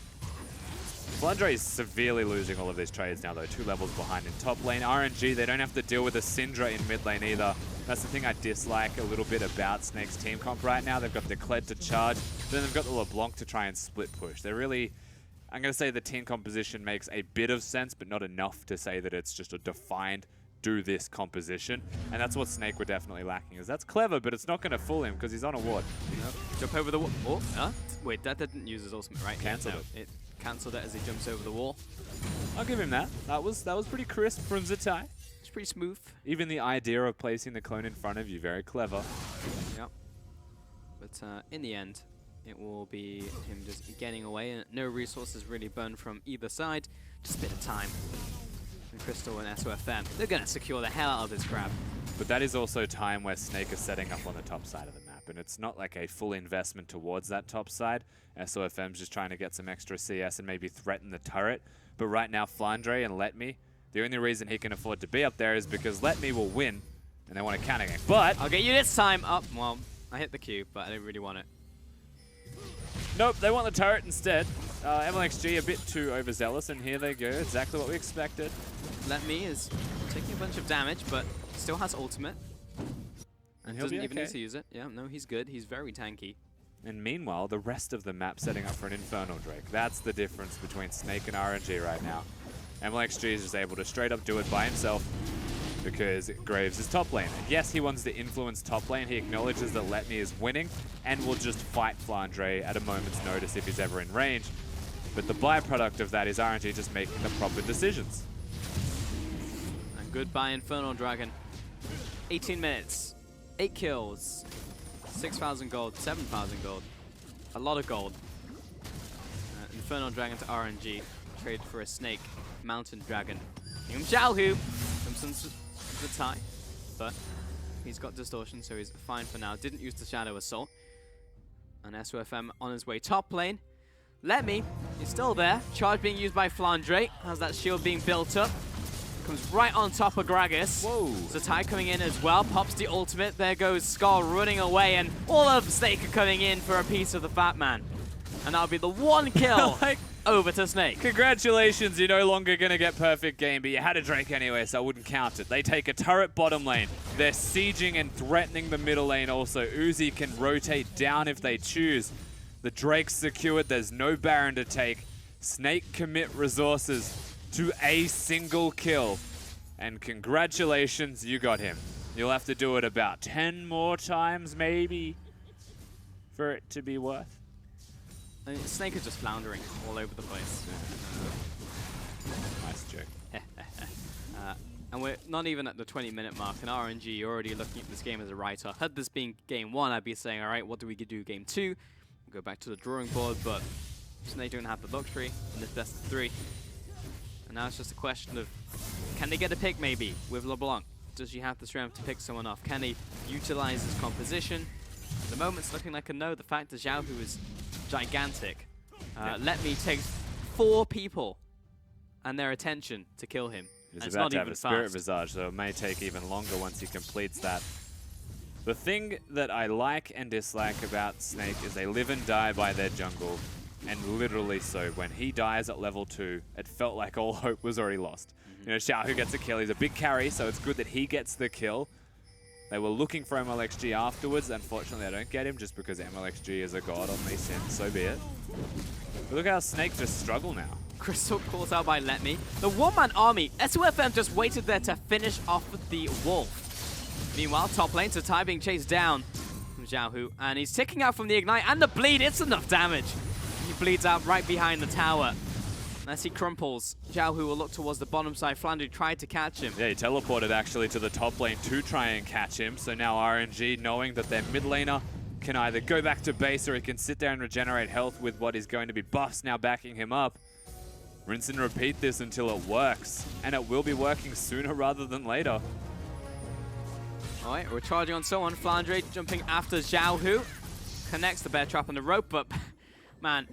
Flandre is severely losing all of these trades now, though. 2 levels behind in top lane. RNG, they don't have to deal with a Syndra in mid lane either. That's the thing I dislike a little bit about Snake's team comp right now. They've got the Kled to charge, then they've got the LeBlanc to try and split push. They're really... I'm going to say the team composition makes a bit of sense, but not enough to say that it's just a defined do this composition. And that's what Snake were definitely lacking. Is that's clever, but it's not going to fool him because he's on a ward. Nope. Jump over the wall. Oh, huh? Wait, that didn't use his ultimate, right? Cancelled it. It cancelled it as he jumps over the wall. I'll give him that. That was pretty crisp from Zatai. It's pretty smooth. Even the idea of placing the clone in front of you, very clever. Yep. But in the end, it will be him just getting away, and no resources really burned from either side. Just a bit of time. And Crystal and SOFM, they're going to secure the hell out of this grab. But that is also time where Snake is setting up on the top side of the map, and it's not like a full investment towards that top side. SOFM's just trying to get some extra CS and maybe threaten the turret. But right now, Flandre and Let Me, the only reason he can afford to be up there is because Let Me will win, and they want a counter game. But I'll get you this time. Up. Well, I hit the Q, but I didn't really want it. Nope, they want the turret instead. MLXG a bit too overzealous, and here they go. Exactly what we expected. Let Me is taking a bunch of damage, but still has ultimate. And he'll doesn't be even okay. need to use it. Yeah, no, he's good. He's very tanky. And meanwhile, the rest of the map setting up for an Infernal Drake. That's the difference between Snake and RNG right now. MLXG is just able to straight up do it by himself because Graves is top lane. And yes, he wants to influence top lane. He acknowledges that Let Me is winning and will just fight Flandre at a moment's notice if he's ever in range. But the byproduct of that is RNG just making the proper decisions. And goodbye, Infernal Dragon. 18 minutes, 8 kills, 6,000 gold, 7,000 gold. A lot of gold. Infernal Dragon to RNG. Trade for a Snake. Mountain Dragon. Xiaohu comes into the tie, but he's got distortion, so he's fine for now. Didn't use the Shadow Assault. And SOFM on his way top lane. Let Me, he's still there. Charge being used by Flandre. Has that shield being built up. Comes right on top of Gragas. Whoa. Zatai coming in as well. Pops the ultimate. There goes Skull running away, and all of Snake are coming in for a piece of the Fat Man. And that'll be the one kill over to Snake. Congratulations, you're no longer going to get perfect game, but you had a Drake anyway, so I wouldn't count it. They take a turret bottom lane. They're sieging and threatening the middle lane also. Uzi can rotate down if they choose. The Drake's secured. There's no Baron to take. Snake commit resources to a single kill. And congratulations, you got him. You'll have to do it about 10 more times, maybe, for it to be worth. Snake is just floundering all over the place. Nice joke. And we're not even at the 20-minute mark, and RNG, you're already looking at this game as a writer. Had this been game 1, I'd be saying, all right, what do we do game 2? We'll go back to the drawing board, but Snake don't have the luxury in this best of 3. And now it's just a question of, can they get a pick maybe with LeBlanc? Does she have the strength to pick someone off? Can he utilize his composition? At the moment, it's looking like a no. The fact that Zhao, who is gigantic, let me take 4 people and their attention to kill him. He's about to have a Spirit Visage, so it may take even longer once he completes that. The thing that I like and dislike about Snake is they live and die by their jungle. And literally so. When he dies at level 2, it felt like all hope was already lost. You know, Xiao who gets a kill. He's a big carry, so it's good that he gets the kill. They were looking for MLXG afterwards. Unfortunately, they don't get him just because MLXG is a god on these sims, so be it. But look how Snake just struggle now. Crystal calls out by Let Me. The one-man army, SOFM just waited there to finish off the wolf. Meanwhile, top lane, Tai being chased down from Xiaohu, and he's ticking out from the Ignite and the bleed. It's enough damage. He bleeds out right behind the tower. As he crumples, Xiaohu will look towards the bottom side. Flandry tried to catch him. Yeah, he teleported actually to the top lane to try and catch him. So now RNG, knowing that their mid laner can either go back to base or he can sit there and regenerate health with what is going to be buffs now backing him up. Rinse and repeat this until it works. And it will be working sooner rather than later. All right, we're charging on someone. Flandre jumping after Xiaohu. Connects the bear trap on the rope, but man,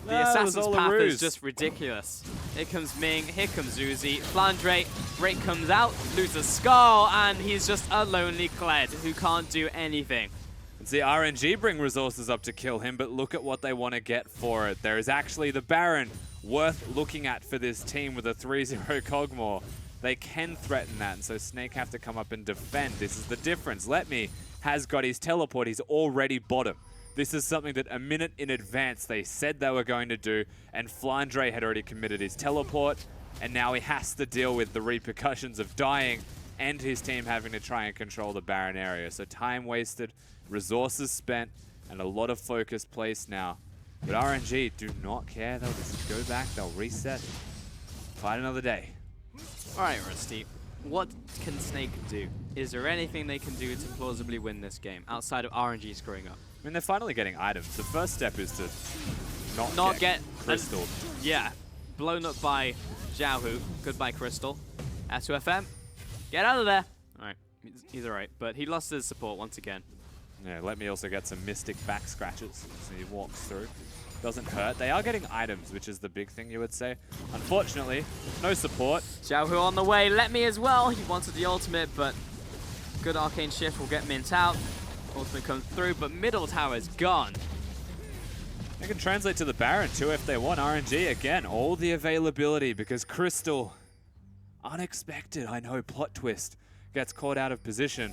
the assassin's path is just ridiculous. Here comes Ming, here comes Uzi. Flandre, Break comes out, loses Skull, and he's just a lonely Kled who can't do anything. And see, RNG bring resources up to kill him, but look at what they want to get for it. There is actually the Baron worth looking at for this team with a 3-0 Cogmore. They can threaten that, and so Snake have to come up and defend. This is the difference. Let Me has got his teleport. He's already bottom. This is something that a minute in advance they said they were going to do, and Flandre had already committed his teleport, and now he has to deal with the repercussions of dying and his team having to try and control the Baron area. So time wasted, resources spent, and a lot of focus placed now. But RNG do not care. They'll just go back, they'll reset, fight another day. All right, Rusty, what can Snake do? Is there anything they can do to plausibly win this game outside of RNG screwing up? I mean, they're finally getting items. The first step is to not get Crystal. Yeah, blown up by Xiaohu. Goodbye, Crystal. S2FM, get out of there. All right, he's all right, but he lost his support once again. Yeah, Let Me also get some Mystic back scratches as he walks through. Doesn't hurt. They are getting items, which is the big thing you would say. Unfortunately, no support. Xiaohu on the way. Let Me as well. He wanted the ultimate, but good arcane shift will get Mint out. Ultimate comes through, but middle tower is gone. They can translate to the Baron too if they want. RNG, again, all the availability because Crystal, unexpected, I know, plot twist, gets caught out of position.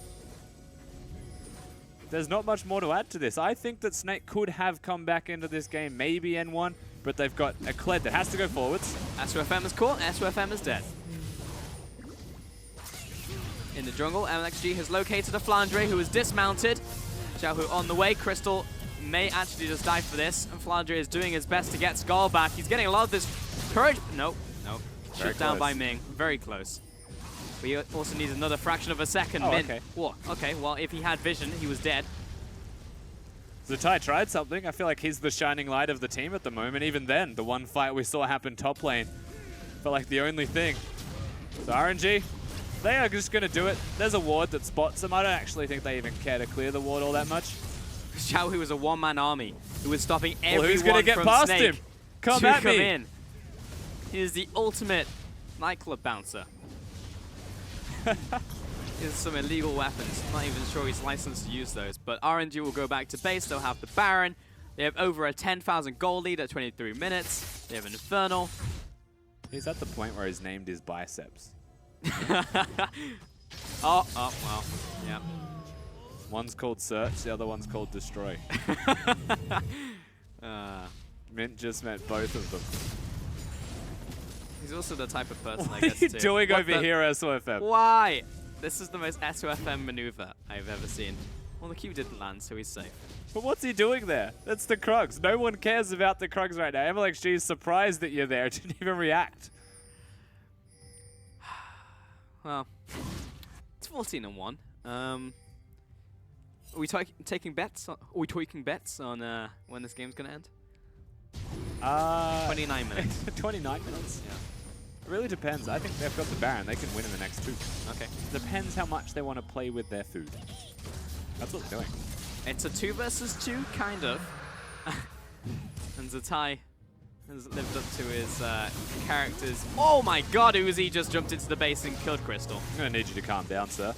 There's not much more to add to this. I think that Snake could have come back into this game, maybe N1, but they've got a Kled that has to go forwards. S2FM is caught, S2FM is dead. In the jungle, MLXG has located a Flandre who is dismounted. Xiaohu on the way. Crystal may actually just die for this, and Flandre is doing his best to get Skull back. He's getting a lot of this courage. Nope. Shut down by Ming. Very close. But he also needs another fraction of a second. Oh, okay. Whoa, okay, well, if he had vision, he was dead. Zatai tried something. I feel like he's the shining light of the team at the moment. Even then, the one fight we saw happen top lane felt like the only thing. So RNG, they are just going to do it. There's a ward that spots them. I don't actually think they even care to clear the ward all that much. Xiaohu was a one-man army who was stopping everyone who's gonna get from past Snake him? Come to at come me. in. He is the ultimate nightclub bouncer. He has some illegal weapons. I'm not even sure he's licensed to use those. But RNG will go back to base. They'll have the Baron. They have over a 10,000 gold lead at 23 minutes. They have an Infernal. He's at the point where he's named his biceps. Oh, well, yeah. One's called Search, the other one's called Destroy. Mint just meant both of them. He's also the type of person I What guess are you too. doing over here, SOFM? Why? This is the most SOFM maneuver I've ever seen. Well, the Q didn't land, so he's safe. But what's he doing there? That's the Krugs. No one cares about the Krugs right now. MLXG is surprised that you're there. Didn't even react. Well, it's 14-1. Are we taking bets? Are we tweaking bets on when this game's gonna end? 29 minutes. 29 minutes? Yeah. It really depends. I think they've got the Baron. They can win in the next 2. Okay. Depends how much they want to play with their food. That's what they're doing. It's a 2 versus 2, kind of. And Zatai has lived up to his characters. Oh my god, Uzi just jumped into the base and killed Crystal. I'm going to need you to calm down, sir.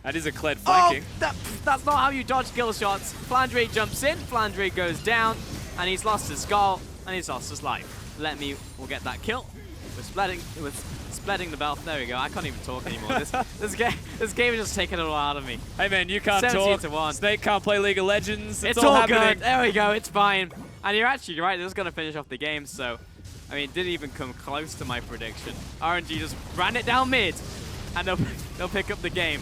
That is a Kled flanking. Oh, that's not how you dodge kill shots. Flandre jumps in, Flandre goes down, and he's lost his skull, and he's lost his life. We'll get that kill. We're splitting the belt. There we go. I can't even talk anymore. this game is just taking it all out of me. Hey man, you can't 17 talk. to 1. Snake can't play League of Legends. It's all all happening. good. There we go. It's fine. And you're actually right. This is going to finish off the game. So, I mean, it didn't even come close to my prediction. RNG just ran it down mid, and they'll pick up the game.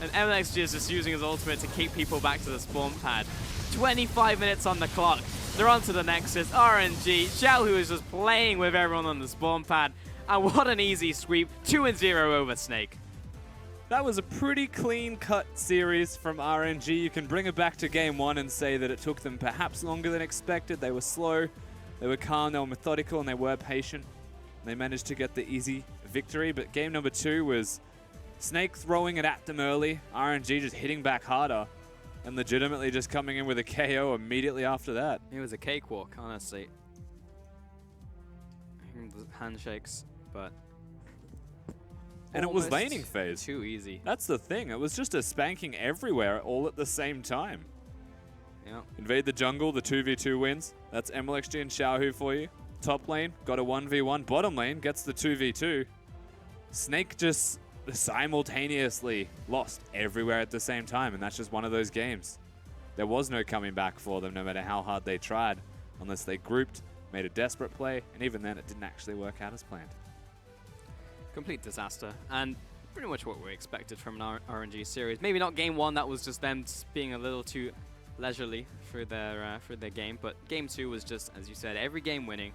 And MLXG is just using his ultimate to keep people back to the spawn pad. 25 minutes on the clock. They're on to the Nexus. RNG. Xiaohu is just playing with everyone on the spawn pad. And what an easy sweep. 2-0 over Snake. That was a pretty clean-cut series from RNG. You can bring it back to game 1 and say that it took them perhaps longer than expected. They were slow, they were calm, they were methodical, and they were patient. They managed to get the easy victory, but game number 2 was Snake throwing it at them early, RNG just hitting back harder, and legitimately just coming in with a KO immediately after that. It was a cakewalk, honestly. Handshakes, but... And it was laning phase. Too easy. That's the thing. It was just a spanking everywhere all at the same time. Yeah. Invade the jungle, the 2v2 wins. That's MLXG and Xiaohu for you. Top lane, got a 1v1. Bottom lane gets the 2v2. Snake just simultaneously lost everywhere at the same time, and that's just one of those games. There was no coming back for them, no matter how hard they tried, unless they grouped, made a desperate play, and even then it didn't actually work out as planned. Complete disaster, and pretty much what we expected from an RNG series. Maybe not game 1, that was just them being a little too leisurely for their game, but game 2 was just, as you said, every game winning,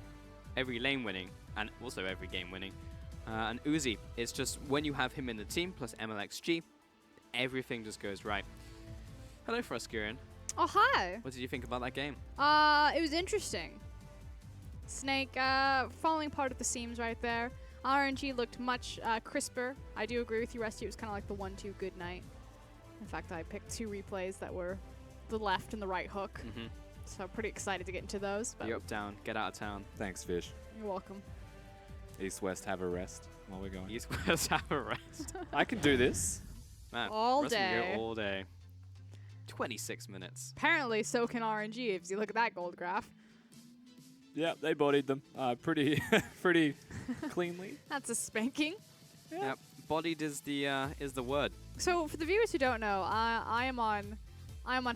every lane winning, and also every game winning. And Uzi, it's just when you have him in the team, plus MLXG, everything just goes right. Hello, Fruskurian. Oh, hi. What did you think about that game? It was interesting. Snake following part of the seams right there. RNG looked much crisper. I do agree with you, Rusty. It was kind of like the 1-2 good night. In fact, I picked 2 replays that were the left and the right hook. So I'm pretty excited to get into those. But You're up, down, get out of town. Thanks, Fish. You're welcome. East, West, have a rest while we're going. East, West, have a rest. I can do this. Man, All Russ can day. go all day. 26 minutes. Apparently, so can RNG if you look at that gold graph. Yeah, they bodied them pretty cleanly. That's a spanking. Yep, bodied is the word. So for the viewers who don't know, I am on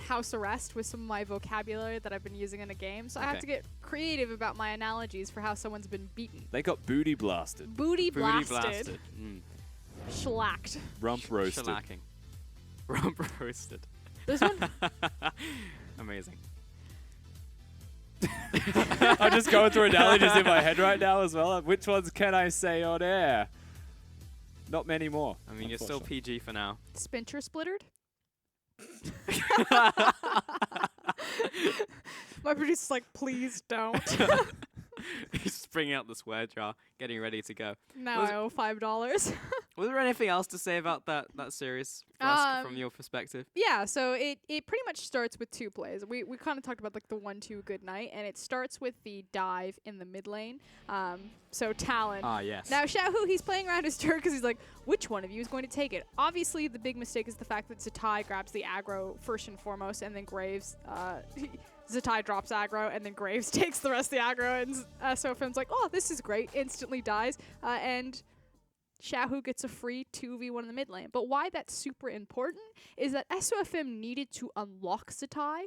house arrest with some of my vocabulary that I've been using in a game. So I have to get creative about my analogies for how someone's been beaten. They got booty blasted. Booty blasted. Mm. Shellacked. Rump roasted. Shellacking. Rump roasted. There's one. Amazing. I'm just going through analogies in my head right now as well. Which ones can I say on air? Not many more. I mean, you're still PG for now. Spinter splittered. My producer's like, please don't. He's bringing out the swear jar, getting ready to go. Now I owe $5. Was there anything else to say about that series Rusk, from your perspective? Yeah, so it pretty much starts with 2 plays. We kind of talked about like the 1-2 good night, and it starts with the dive in the mid lane. So Talon. Ah, yes. Now Xiaohu, he's playing around his turret because he's like, which one of you is going to take it? Obviously, the big mistake is the fact that Zatai grabs the aggro first and foremost, and then Graves, Zatai drops aggro, and then Graves takes the rest of the aggro, and Sofim's like, oh, this is great, instantly dies, and Xiaohu gets a free 2v1 in the mid lane. But why that's super important is that SOFM needed to unlock Zatai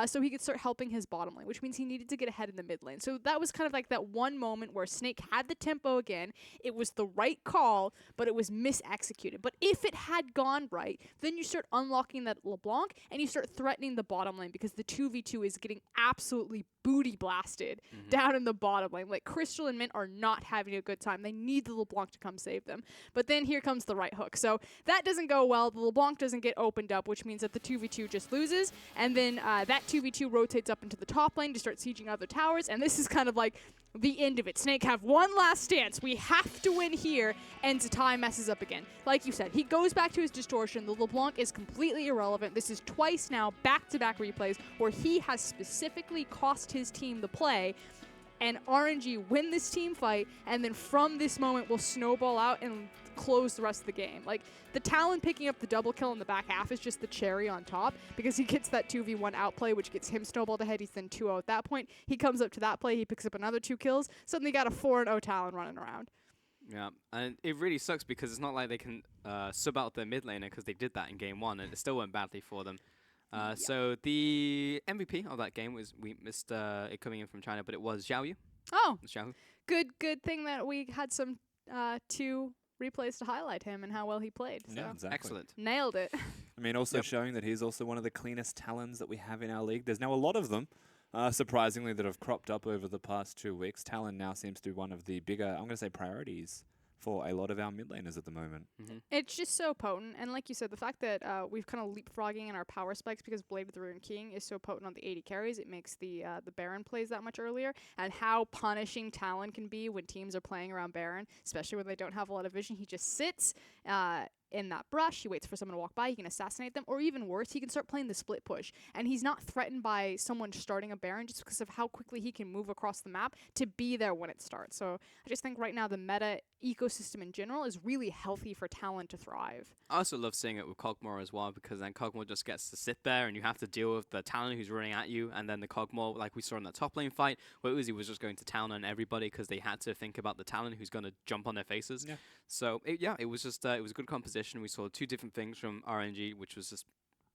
so he could start helping his bottom lane, which means he needed to get ahead in the mid lane. So that was kind of like that one moment where Snake had the tempo again. It was the right call, but it was mis-executed. But if it had gone right, then you start unlocking that LeBlanc and you start threatening the bottom lane because the 2v2 is getting absolutely booty blasted down in the bottom lane. Like, Crystal and Mint are not having a good time. They need the LeBlanc to come save them. But then here comes the right hook. So that doesn't go well. The LeBlanc doesn't get opened up, which means that the 2v2 just loses. And then that 2v2 rotates up into the top lane to start sieging other towers. And this is kind of like the end of it. Snake have one last stance. We have to win here. And Zatai messes up again. Like you said, he goes back to his distortion. The LeBlanc is completely irrelevant. This is twice now, back-to-back replays, where he has specifically cost his team the play. And RNG win this team fight, and then from this moment will snowball out and close the rest of the game. Like, the Talon picking up the double kill in the back half is just the cherry on top because he gets that 2v1 outplay, which gets him snowballed ahead. He's then 2-0 at that point. He comes up to that play. He picks up another 2 kills. Suddenly got a 4-0 Talon running around. Yeah, and it really sucks because it's not like they can sub out their mid laner because they did that in game 1 and it still went badly for them. So the MVP of that game was, we missed it coming in from China, but it was Xiaoyu. Oh, Xiaohu. Good thing that we had some 2 replays to highlight him and how well he played. So. Yeah, exactly. Excellent. Nailed it. I mean, also showing that he's also one of the cleanest Talons that we have in our league. There's now a lot of them, surprisingly, that have cropped up over the past 2 weeks. Talon now seems to be one of the bigger, I'm going to say, priorities for a lot of our mid laners at the moment. It's just so potent, and like you said, the fact that we've kind of leapfrogging in our power spikes because Blade of the Ruined King is so potent on the 80 carries, it makes the Baron plays that much earlier, and how punishing Talon can be when teams are playing around Baron, especially when they don't have a lot of vision. He just sits in that brush, he waits for someone to walk by, he can assassinate them, or even worse, he can start playing the split push, and he's not threatened by someone starting a Baron just because of how quickly he can move across the map to be there when it starts. So I just think right now the meta ecosystem in general is really healthy for Talon to thrive. I also love seeing it with Kog'Maw as well because then Kog'Maw just gets to sit there and you have to deal with the Talon who's running at you, and then the Kog'Maw, like we saw in that top lane fight, where Uzi was just going to town on everybody because they had to think about the Talon who's going to jump on their faces. Yeah. So it was just it was a good composition. We saw 2 different things from RNG, which was just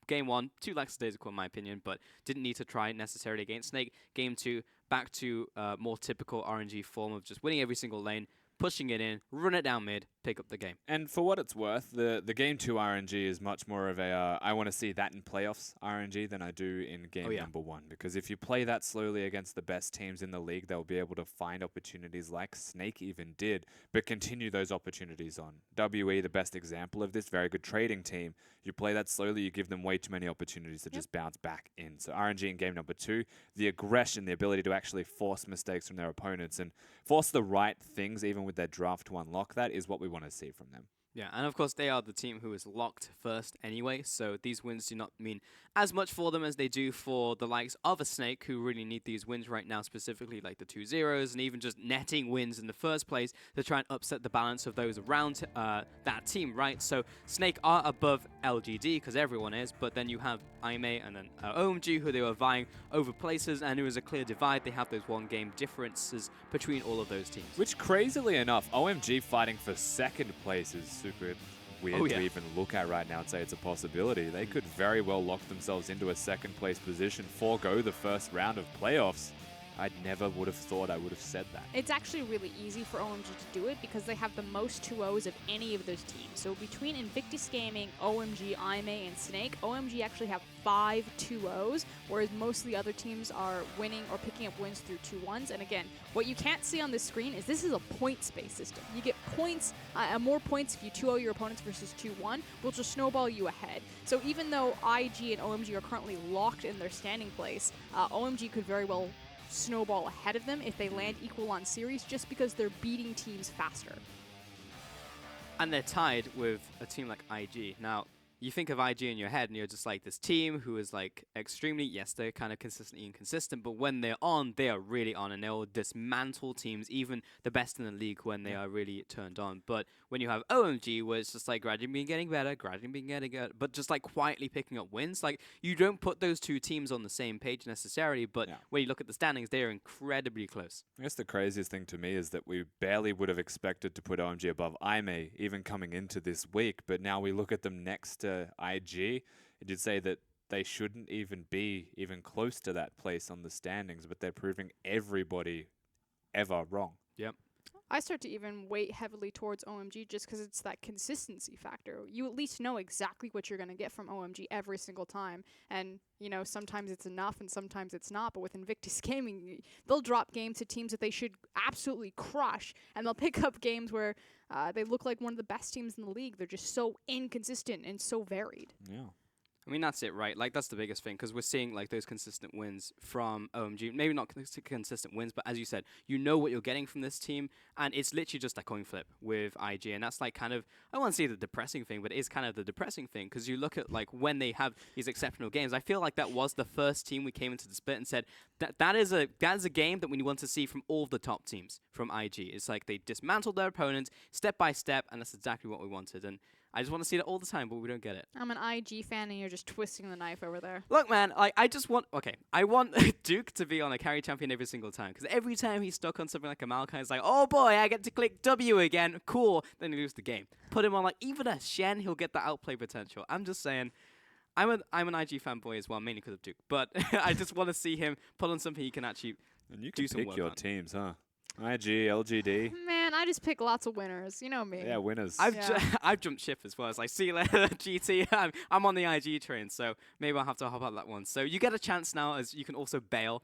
game 1, 2 lackadaisical in my opinion, but didn't need to try necessarily against Snake. Game 2, back to more typical RNG form of just winning every single lane, pushing it in, run it down mid, pick up the game. And for what it's worth, the game 2 RNG is much more of a I want to see that in playoffs RNG than I do in game number 1. Because if you play that slowly against the best teams in the league, they'll be able to find opportunities like Snake even did, but continue those opportunities on. WE, the best example of this, very good trading team. You play that slowly, you give them way too many opportunities to just bounce back in. So RNG in game number 2, the aggression, the ability to actually force mistakes from their opponents and force the right things even with their draft to unlock that is what we want to see from them. Yeah, and of course they are the team who is locked first anyway, so these wins do not mean as much for them as they do for the likes of a Snake, who really need these wins right now, specifically like the 2-0s and even just netting wins in the first place to try and upset the balance of those around that team, right? So Snake are above LGD because everyone is, but then you have IMA and then OMG, who they were vying over places, and it was a clear divide. They have those 1-game differences between all of those teams. Which, crazily enough, OMG fighting for 2nd place is super weird to even look at right now and say it's a possibility. They could very well lock themselves into a 2nd place position, forego the first round of playoffs. I never would have thought I would have said that. It's actually really easy for OMG to do it because they have the most 2-0s of any of those teams. So between Invictus Gaming, OMG, IMA, and Snake, OMG actually have 5 2-0s, whereas most of the other teams are winning or picking up wins through 2-1s. And again, what you can't see on this screen is this is a points-based system. You get points, more points if you 2-0 your opponents versus 2-1, which will snowball you ahead. So even though IG and OMG are currently locked in their standing place, OMG could very well snowball ahead of them if they land equal on series just because they're beating teams faster. And they're tied with a team like IG. Now, you think of IG in your head, and you're just like this team who is like extremely, yes, they're kind of consistently inconsistent, but when they're on, they are really on, and they'll dismantle teams, even the best in the league, when they are really turned on. But when you have OMG, where it's just like gradually been getting better, but just like quietly picking up wins, like you don't put those two teams on the same page necessarily, but when you look at the standings, they are incredibly close. I guess the craziest thing to me is that we barely would have expected to put OMG above IME even coming into this week, but now we look at them next to IG. It did say that they shouldn't even be even close to that place on the standings, but they're proving everybody ever wrong. Yep. I start to even weight heavily towards OMG just because it's that consistency factor. You at least know exactly what you're going to get from OMG every single time. And, you know, sometimes it's enough and sometimes it's not. But with Invictus Gaming, they'll drop games to teams that they should absolutely crush. And they'll pick up games where they look like one of the best teams in the league. They're just so inconsistent and so varied. Yeah. I mean, that's it, right? Like, that's the biggest thing, because we're seeing, like, those consistent wins from OMG. Maybe not consistent wins, but as you said, you know what you're getting from this team, and it's literally just a coin flip with IG, and that's, like, kind of, I won't say the depressing thing, but it is kind of the depressing thing, because you look at, like, when they have these exceptional games, I feel like that was the first team we came into the split and said, that is a game that we want to see from all of the top teams from IG. It's like they dismantled their opponents step by step, and that's exactly what we wanted, and I just want to see that all the time, but we don't get it. I'm an IG fan, and you're just twisting the knife over there. Look, man, I just want... Okay, I want Duke to be on a carry champion every single time, because every time he's stuck on something like a Maokai, it's like, oh boy, I get to click W again, cool, then he loses the game. Put him on, like, even a Shen, he'll get that outplay potential. I'm just saying, I'm an IG fanboy as well, mainly because of Duke, but I just want to see him put on something he can actually and you do can some work pick your on. teams, huh? IG, LGD. Man, I just pick lots of winners. You know me. Yeah, winners. I've jumped ship as well. It's like, see you later, GT. I'm on the IG train, so maybe I'll have to hop out that one. So you get a chance now, as you can also bail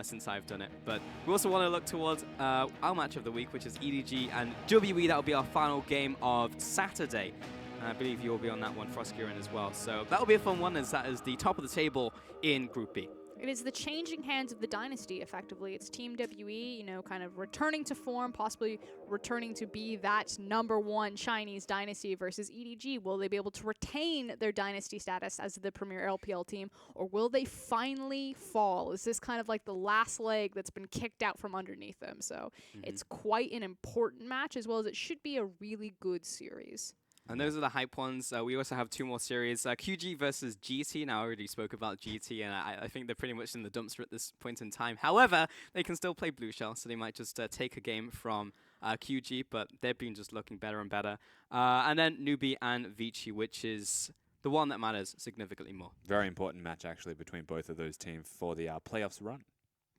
since I've done it. But we also want to look towards our match of the week, which is EDG and WE. That will be our final game of Saturday. And I believe you'll be on that one, Froskirin, as well. So that'll be a fun one, as that is the top of the table in Group B. It is the changing hands of the dynasty, effectively. It's Team WE, you know, kind of returning to form, possibly returning to be that #1 Chinese dynasty versus EDG. Will they be able to retain their dynasty status as the premier LPL team, or will they finally fall? Is this kind of like the last leg that's been kicked out from underneath them? So it's quite an important match, as well as it should be a really good series. And those are the hype ones. We also have 2 more series. QG versus GT. Now, I already spoke about GT, and I think they're pretty much in the dumpster at this point in time. However, they can still play Blue Shell, so they might just take a game from QG, but they've been just looking better and better. And then Newbie and Vici, which is the one that matters significantly more. Very important match, actually, between both of those teams for the playoffs run.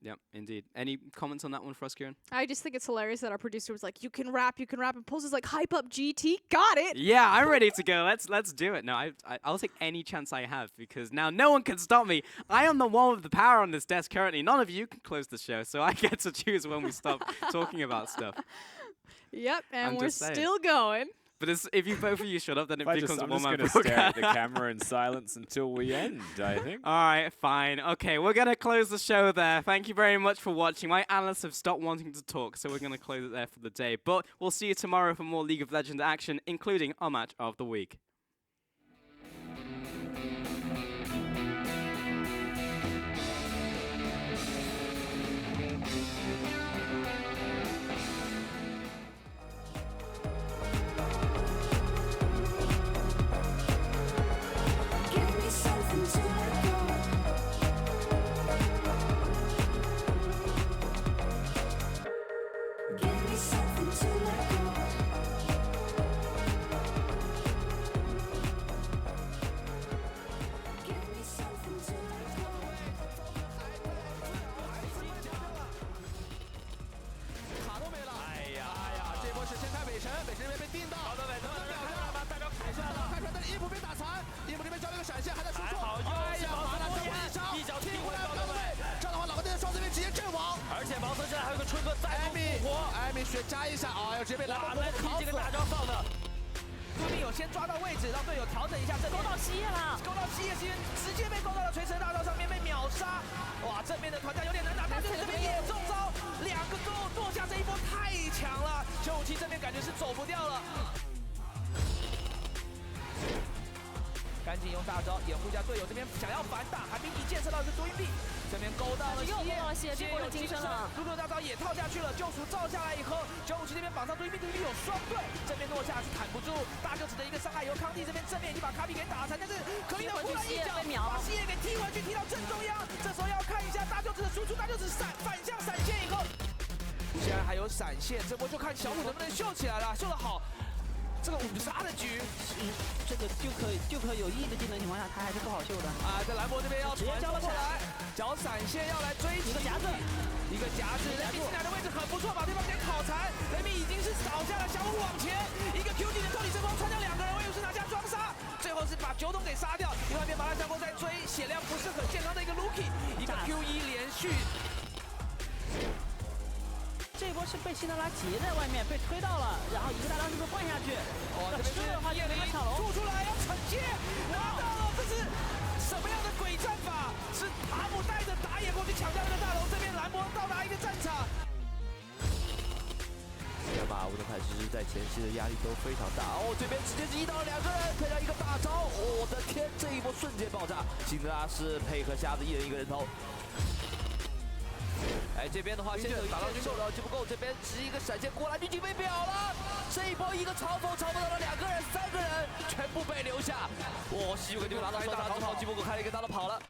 Yep, indeed. Any comments on that one for us, Kieran? I just think it's hilarious that our producer was like, you can rap, and Pulse is like, hype up GT, got it! Yeah, I'm ready to go. Let's do it. No, I'll take any chance I have, because now no one can stop me. I am the one with the power on this desk currently. None of you can close the show, so I get to choose when we stop talking about stuff. Yep, and we're still going. But if you both of you shut up, then it becomes a one-man I'm just going to stare at the camera in silence until we end, I think. All right, fine. Okay, we're going to close the show there. Thank you very much for watching. My analysts have stopped wanting to talk, so we're going to close it there for the day. But we'll see you tomorrow for more League of Legends action, including our match of the week.艾米血加一下，哎呦，直接被蓝波烤死。这个大招放的，杜宾有先抓到位置，让队友调整一下，勾到西叶了，勾到西叶，西叶直接被勾到了锤神大招上面被秒杀。哇，正面的团战有点难打，但是这边也中招，2个勾落下这一波太强了，957这边感觉是走不掉了。赶紧用大招掩护一下队友，这边想要反打，还没一见识到的是杜英碧，这边勾到了又勾到了谢，谢有金身了，露露大招也套下去了，救赎照下来以后，957这边绑上杜英碧，杜英碧有双对，这边诺夏是坦不住，大舅子的一个伤害，由康帝这边正面已经把卡比给打残，但是可以的忽然一脚把西野给踢回去，踢到正中央，这时候要看一下大舅子的输出，大舅子反向闪现以后，现在还有闪现，这波就看小虎能不能秀起来了，秀得好。这个5杀的局，这个就可有意的技能情况下，他还是不好秀的啊！在兰博这边要直接交了过来，脚闪现要来追击，一个夹子，雷米进来的位置很不错，把对方给烤残。雷米已经是扫下了小虎往前，一个 Q 技能透底之风穿掉2个人，威武是拿下双杀，最后是把9董给杀掉。另外一边麻辣香锅在追，血量不是很健康的一个 Lucky， 一个 Q1连续。这一波是被辛德拉截在外面，被推到了，然后一个大招是不是换下去？哦，这边是叶灵抢龙，吐出来要惩戒，拿到了，这是什么样的鬼战法？是塔姆带着打野过去抢掉这个大龙，这边兰博到达一个战场。这把乌德凯其实在前期的压力都非常大哦，这边直接是1到2个人，配上一个大招，我的天，这一波瞬间爆炸！辛德拉是配合瞎子一人一个人头。哎，这边的话，先手打到军手了，就不够。这边直一个闪现过来，狙击被秒了。这一波一个嘲讽，嘲讽到了2个人、3个人，全部被留下。哇，西游给这个拿到双杀之后，基波狗开了一个大招跑了。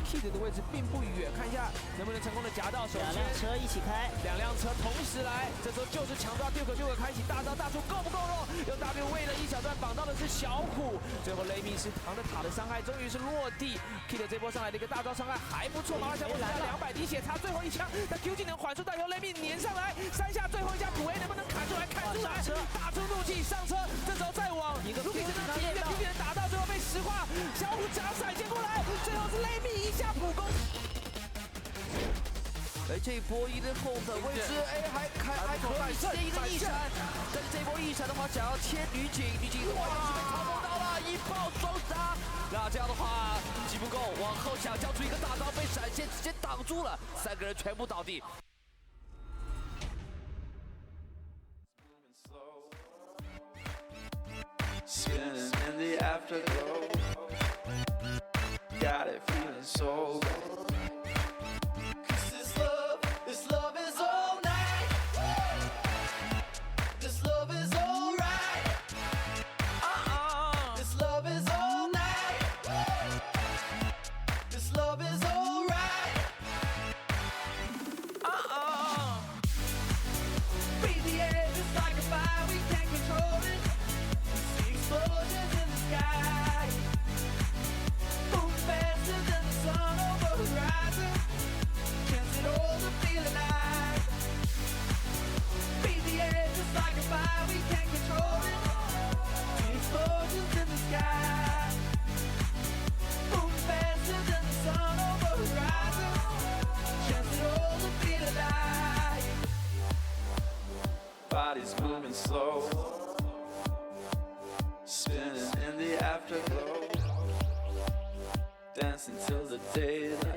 Kid 的位置并不远，看一下能不能成功的夹到手。2辆车一起开，2辆车同时来，这时候就是强抓 Duke 开启大招，大树够不够弱？用 W 为了一小段绑到的是小虎，最后雷米是扛着塔的伤害终于是落地。Kid 这波上来的一个大招伤害还不错，麻辣香锅来了200滴血，差最后一枪，但 Q 技能缓速带球，雷米粘上来，3下最后一下补 A 能不能砍出来？砍出来，打出怒气上车，这时候再往一个 Q 技能打到，最后被石化，小虎脚闪现过来，最后是雷米一下普攻。哎，这一波一人后的位置，哎，还可以直接一个一闪，但是这一波一闪的话，想要贴女警的话也是被嘲讽到了，一炮双杀。那这样的话，击不够，往后想交出一个大招，被闪现直接挡住了，3个人全部倒地。Spinning in the afterglow. Got it feeling so good. This love is all night. This love is all right. This love is all night. This love is all right. Breathe the air just like a fire, we can't control it. See explosions in the sky. Boom faster than the sun over the horizon. Chance it all to feel alive. Breathe the air just like a fire, we can't control it. See explosions in the sky. Boom faster than the sun over the horizon. Chance it all to feel alive. Bodies moving slow. Spinning in the afterglow. Dancing till the daylight.